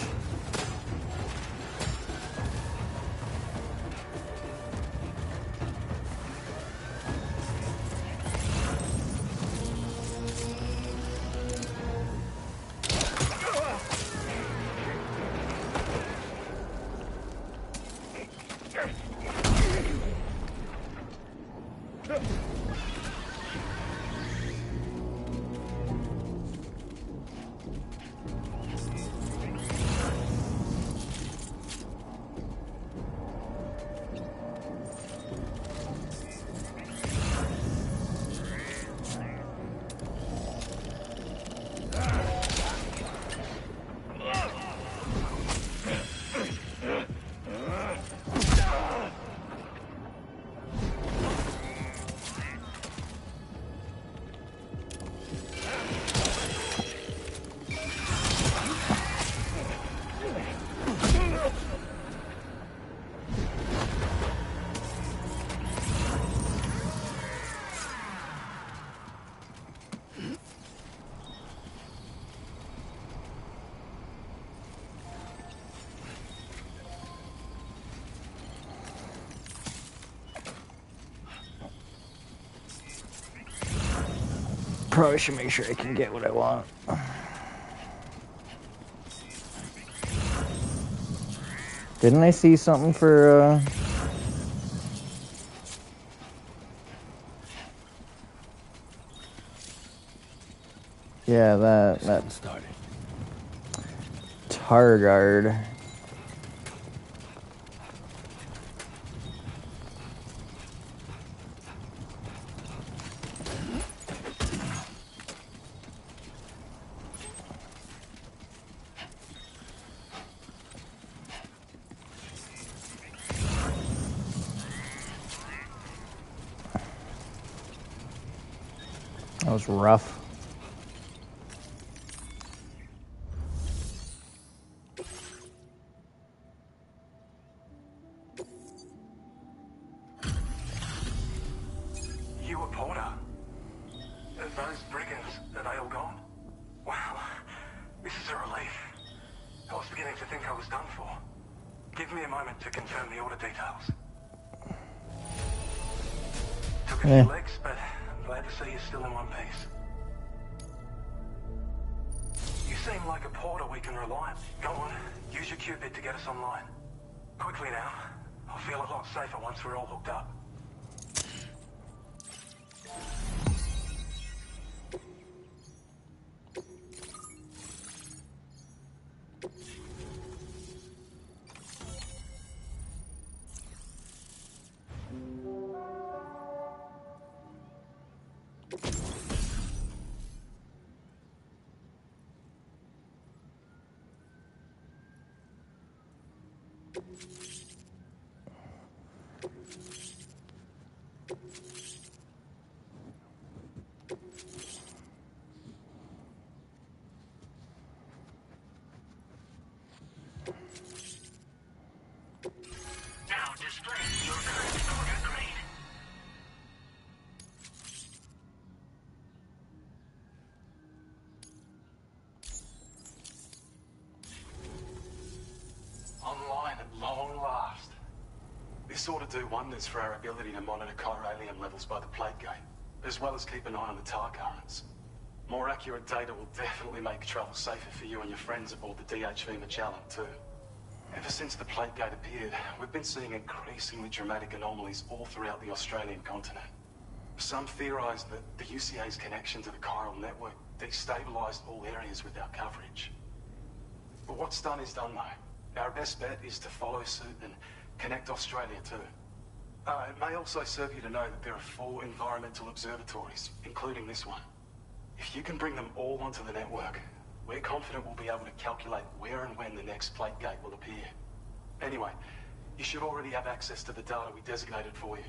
Probably should make sure I can get what I want. Didn't I see something for, yeah, that started. Targard. That was rough. You a Porter? Those brigands, are they all gone? Wow, this is a relief. I was beginning to think I was done for. Give me a moment to confirm the order details. Took a few legs, but I'm glad to see you're still in one piece. You seem like a Porter we can rely on. Go on, use your Cupid to get us online. Quickly now. I'll feel a lot safer once we're all hooked up. Online at long last. This ought to do wonders for our ability to monitor chiralium levels by the plate gate, as well as keep an eye on the tar currents. More accurate data will definitely make travel safer for you and your friends aboard the DHV Magellan too. Ever since the plate gate appeared, we've been seeing increasingly dramatic anomalies all throughout the Australian continent. Some theorize that the UCA's connection to the chiral network destabilized all areas with our coverage. But what's done is done though. Our best bet is to follow suit and connect Australia too. It may also serve you to know that there are 4 environmental observatories, including this one. If you can bring them all onto the network, we're confident we'll be able to calculate where and when the next plate gate will appear. Anyway, you should already have access to the data we designated for you.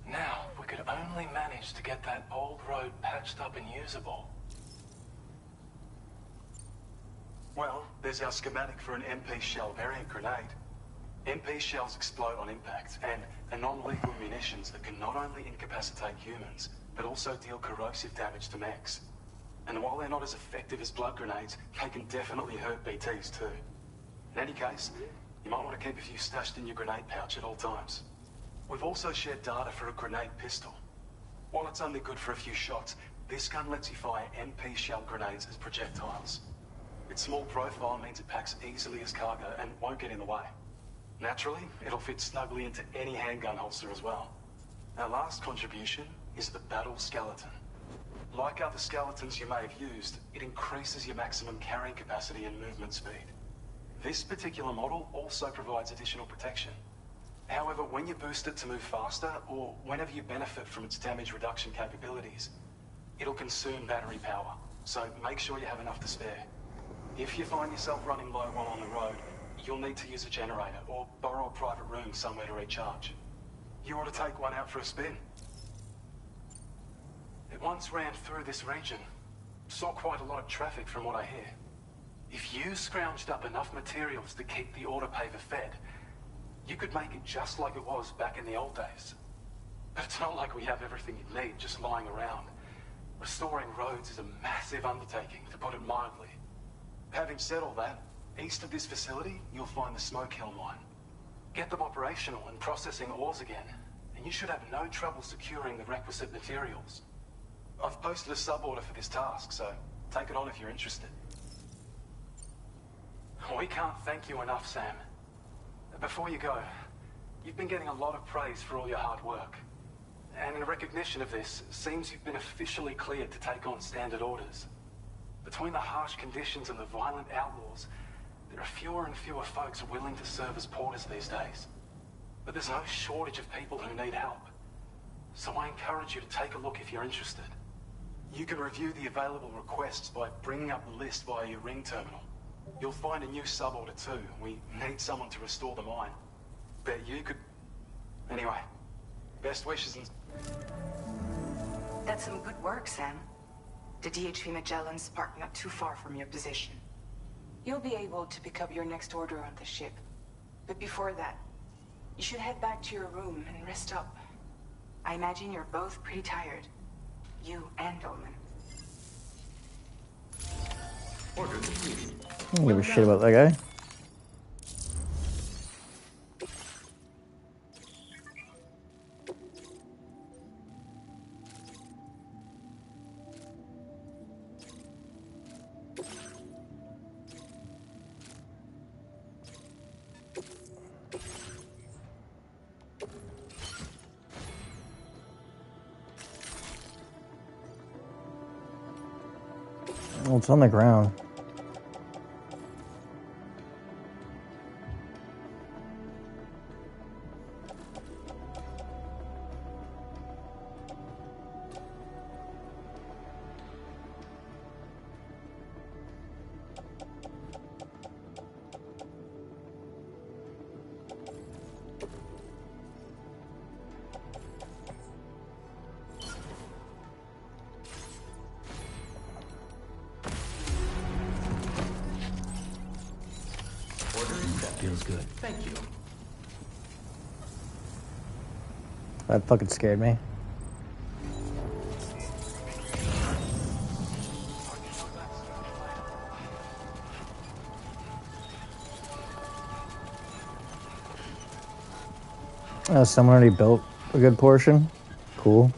Now, if we could only manage to get that old road patched up and usable. Well, there's our schematic for an MP shell variant grenade. MP shells explode on impact, and are non-lethal munitions that can not only incapacitate humans, but also deal corrosive damage to mechs. And while they're not as effective as blood grenades, they can definitely hurt BTs too. In any case, you might want to keep a few stashed in your grenade pouch at all times. We've also shared data for a grenade pistol. While it's only good for a few shots, this gun lets you fire MP shell grenades as projectiles. Its small profile means it packs easily as cargo and won't get in the way. Naturally, it'll fit snugly into any handgun holster as well. Our last contribution is the battle skeleton. Like other skeletons you may have used, it increases your maximum carrying capacity and movement speed. This particular model also provides additional protection. However, when you boost it to move faster, or whenever you benefit from its damage reduction capabilities, it'll consume battery power, so make sure you have enough to spare. If you find yourself running low while on the road, you'll need to use a generator or borrow a private room somewhere to recharge. You ought to take one out for a spin. It once ran through this region. Saw quite a lot of traffic from what I hear. If you scrounged up enough materials to keep the autopaver fed, you could make it just like it was back in the old days. But it's not like we have everything you need just lying around. Restoring roads is a massive undertaking, to put it mildly. Having said all that, east of this facility, you'll find the Smoke Hill mine. Get them operational and processing ores again, and you should have no trouble securing the requisite materials. I've posted a sub-order for this task, so take it on if you're interested. We can't thank you enough, Sam. Before you go, you've been getting a lot of praise for all your hard work. And in recognition of this, it seems you've been officially cleared to take on standard orders. Between the harsh conditions and the violent outlaws, there are fewer and fewer folks willing to serve as porters these days. But there's no shortage of people who need help. So I encourage you to take a look if you're interested. You can review the available requests by bringing up the list via your ring terminal. You'll find a new sub-order too. We need someone to restore the mine. Bet you could... Anyway, best wishes and... That's some good work, Sam. The DHV Magellan's parked not too far from your position. You'll be able to pick up your next order on the ship. But before that, you should head back to your room and rest up. I imagine you're both pretty tired. You and Dolman. I don't give a shit about that guy. Well, it's on the ground. Feels good. Thank you. That fucking scared me. Someone already built a good portion. Cool.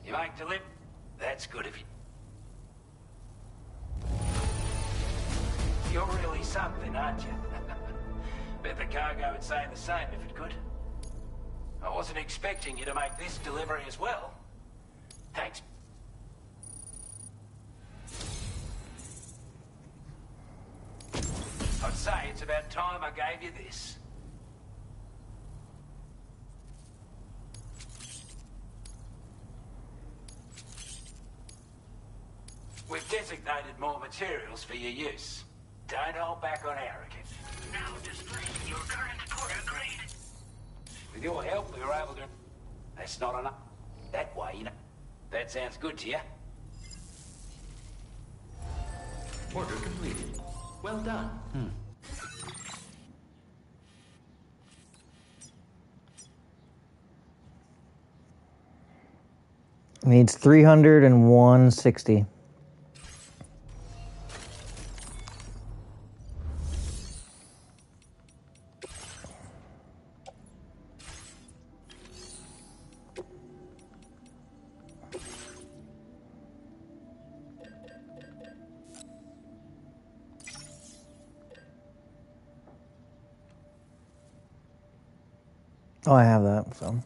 You like to live? That's good of you. You're really something, aren't you? Bet the cargo would say the same if it could. I wasn't expecting you to make this delivery as well. Thanks. I'd say it's about time I gave you this. We've designated more materials for your use. Don't hold back on Arrogant. Now display your current porter grade. With your help, we were able to... That's not enough. That way, you know. That sounds good to you? Order completed. Well done. Needs 300 and 160. Oh, I have that, so.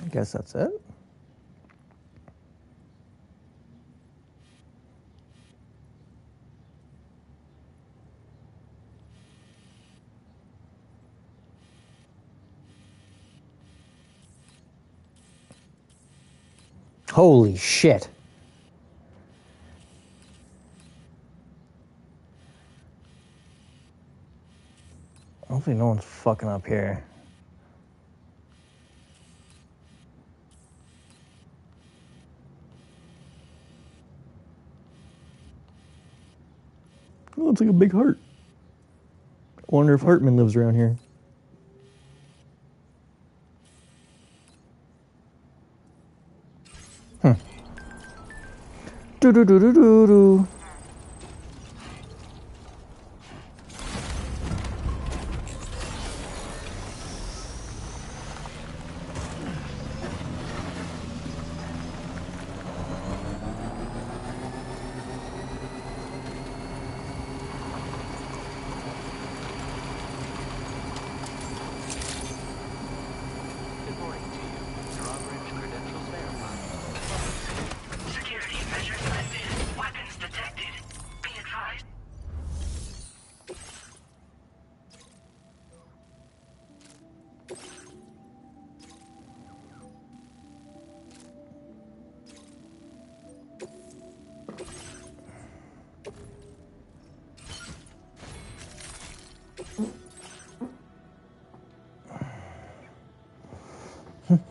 I guess that's it. Holy shit. Hopefully no one's fucking up here. Oh, it's like a big heart. I wonder if Hartman lives around here. Do-do-do-do-do-do. Security measures lifted. Weapons detected. That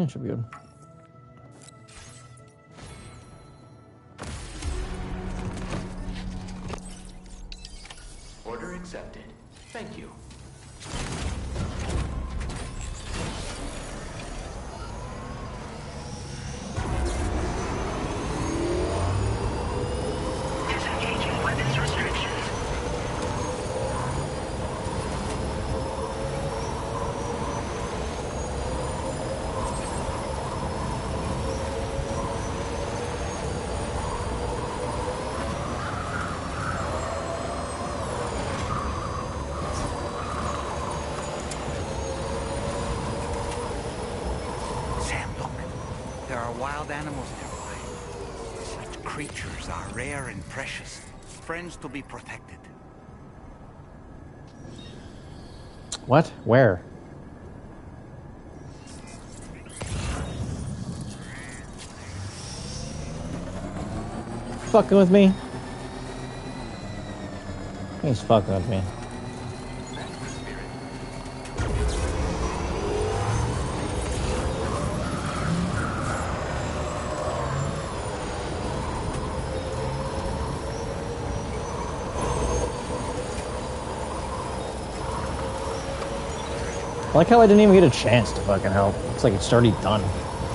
should be good. Order accepted. Thank you. Disengaging weapons restrictions. Sam, look. There are wild animals nearby. Such creatures are rare and precious. Friends to be protected. What? Where? Fucking with me? He's fucking with me. I like how I didn't even get a chance to fucking help. It's like it's already done.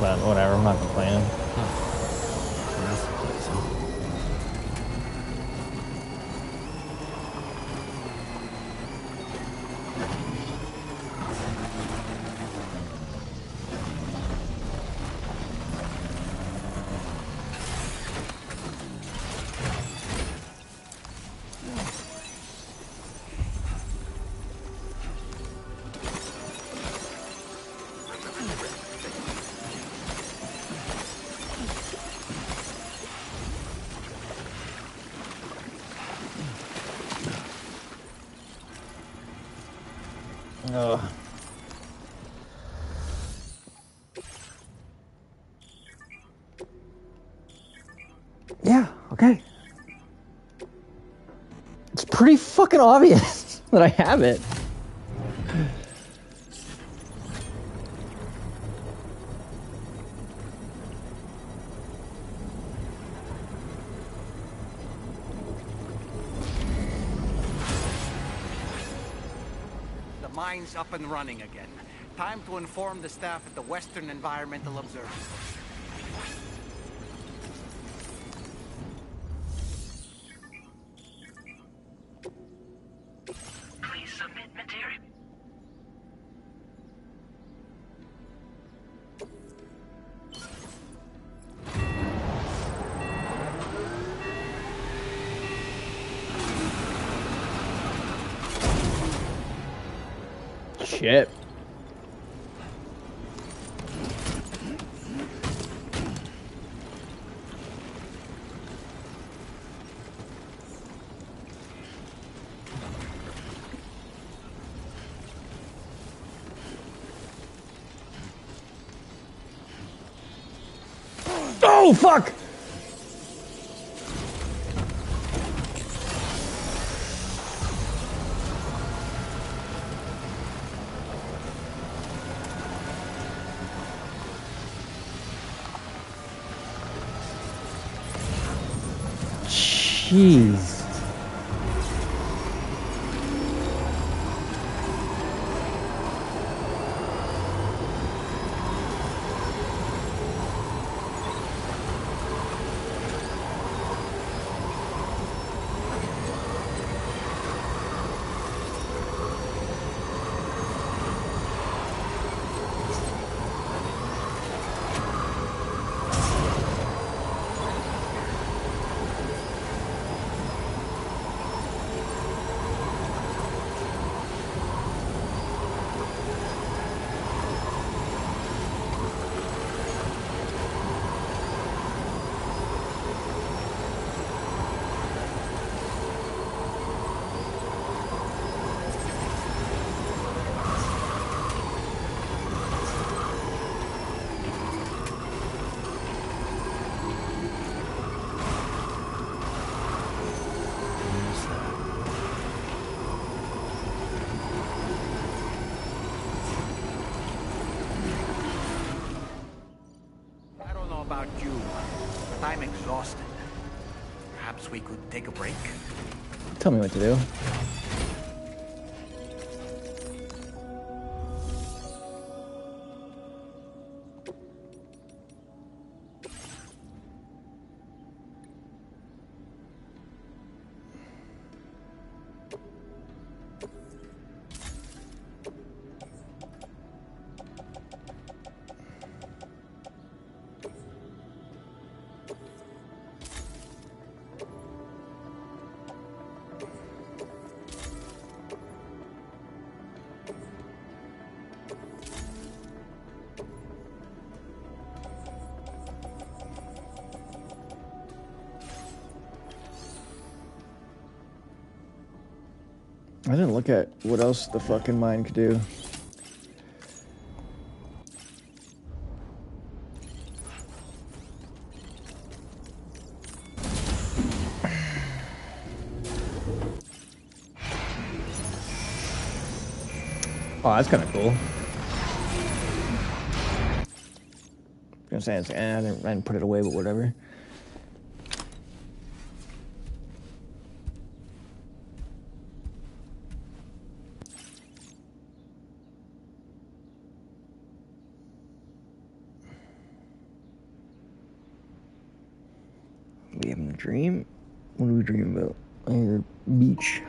But whatever, I'm not complaining. Ugh. Yeah, okay. It's pretty fucking obvious that I have it. The mine's up and running again. Time to inform the staff at the Western Environmental Observatory. Please submit material. Shit. Oh, fuck! Jeez. perhaps we could take a break? Tell me what to do. I didn't look at what else the fucking mine could do. Oh, that's kind of cool. I was gonna say, I didn't put it away, but whatever. We having a dream? What are we dreaming about? I hear beach.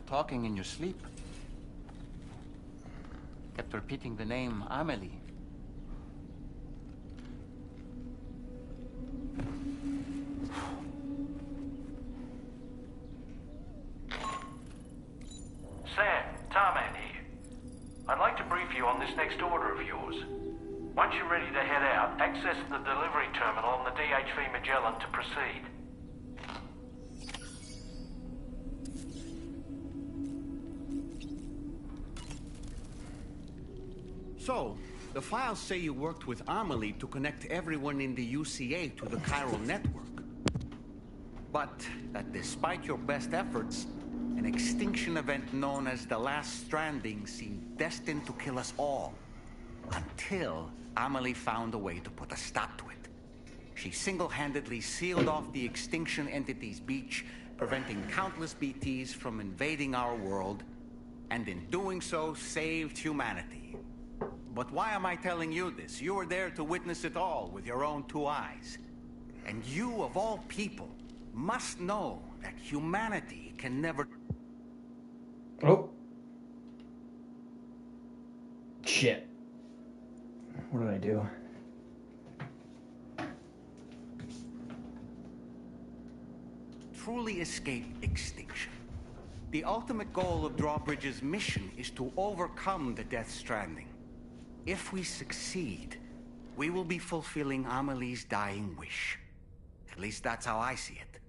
Talking in your sleep. Kept repeating the name Amelie. Sam, Tarman here. I'd like to brief you on this next order of yours. Once you're ready to head out, access the delivery terminal on the DHV Magellan to proceed. So, the files say you worked with Amelie to connect everyone in the UCA to the chiral network. But that despite your best efforts, an extinction event known as the Last Stranding seemed destined to kill us all. Until Amelie found a way to put a stop to it. She single-handedly sealed off the extinction entity's beach, preventing countless BTs from invading our world, and in doing so, saved humanity. But why am I telling you this? You were there to witness it all with your own two eyes. And you, of all people, must know that humanity can never... Oh. Shit. What did I do? Truly escape extinction. The ultimate goal of Drawbridge's mission is to overcome the Death Stranding. If we succeed, we will be fulfilling Amelie's dying wish. At least that's how I see it.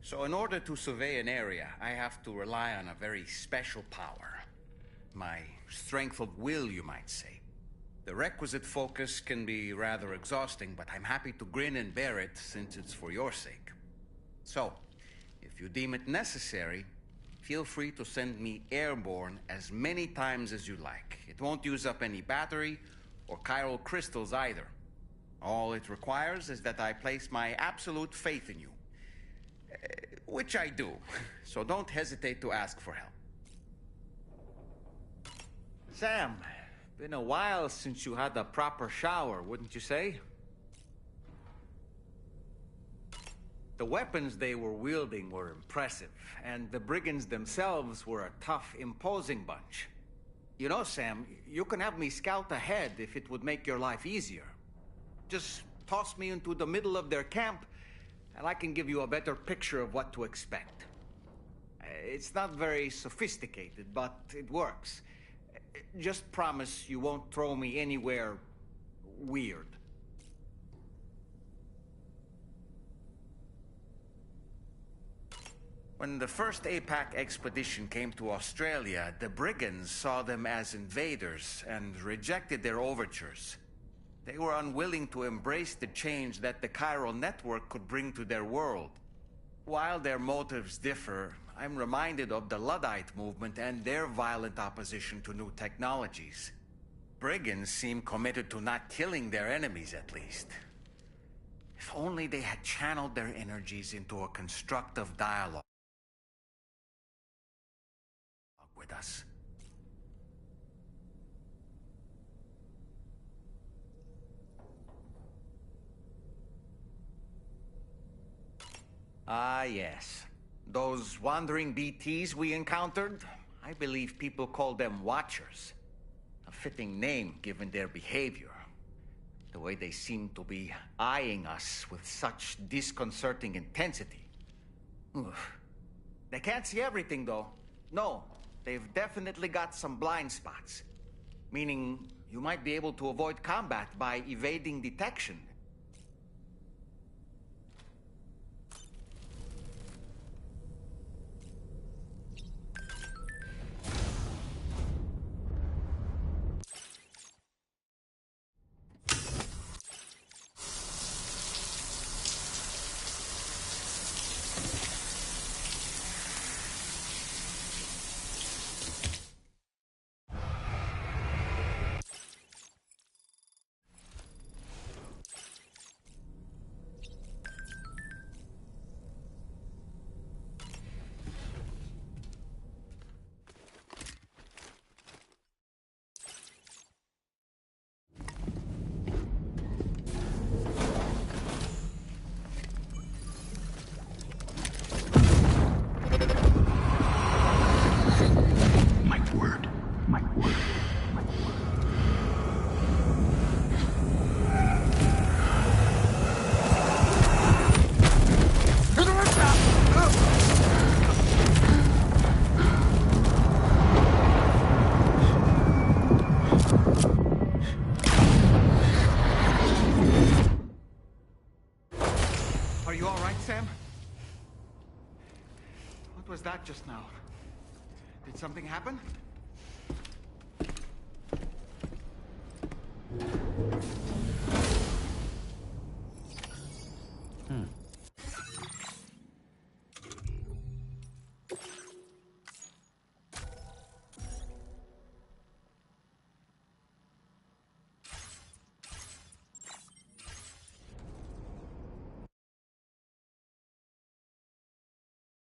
So in order to survey an area, I have to rely on a very special power. My strength of will, you might say. The requisite focus can be rather exhausting, but I'm happy to grin and bear it since it's for your sake. So, if you deem it necessary, feel free to send me airborne as many times as you like. It won't use up any battery or chiral crystals either. All it requires is that I place my absolute faith in you. Which I do, so don't hesitate to ask for help. Sam, been a while since you had a proper shower, wouldn't you say? The weapons they were wielding were impressive, and the brigands themselves were a tough, imposing bunch. You know, Sam, you can have me scout ahead if it would make your life easier. Just toss me into the middle of their camp, and I can give you a better picture of what to expect. It's not very sophisticated, but it works. Just promise you won't throw me anywhere weird. When the first APAC expedition came to Australia, the brigands saw them as invaders and rejected their overtures. They were unwilling to embrace the change that the chiral network could bring to their world. While their motives differ, I'm reminded of the Luddite movement and their violent opposition to new technologies. Brigands seem committed to not killing their enemies, at least. If only they had channeled their energies into a constructive dialogue with us. Ah, yes. Those wandering BTs we encountered, I believe people call them Watchers. A fitting name given their behavior. The way they seem to be eyeing us with such disconcerting intensity. Oof. They can't see everything, though. No, they've definitely got some blind spots. Meaning, you might be able to avoid combat by evading detection. Are you all right, Sam? What was that just now? Did something happen?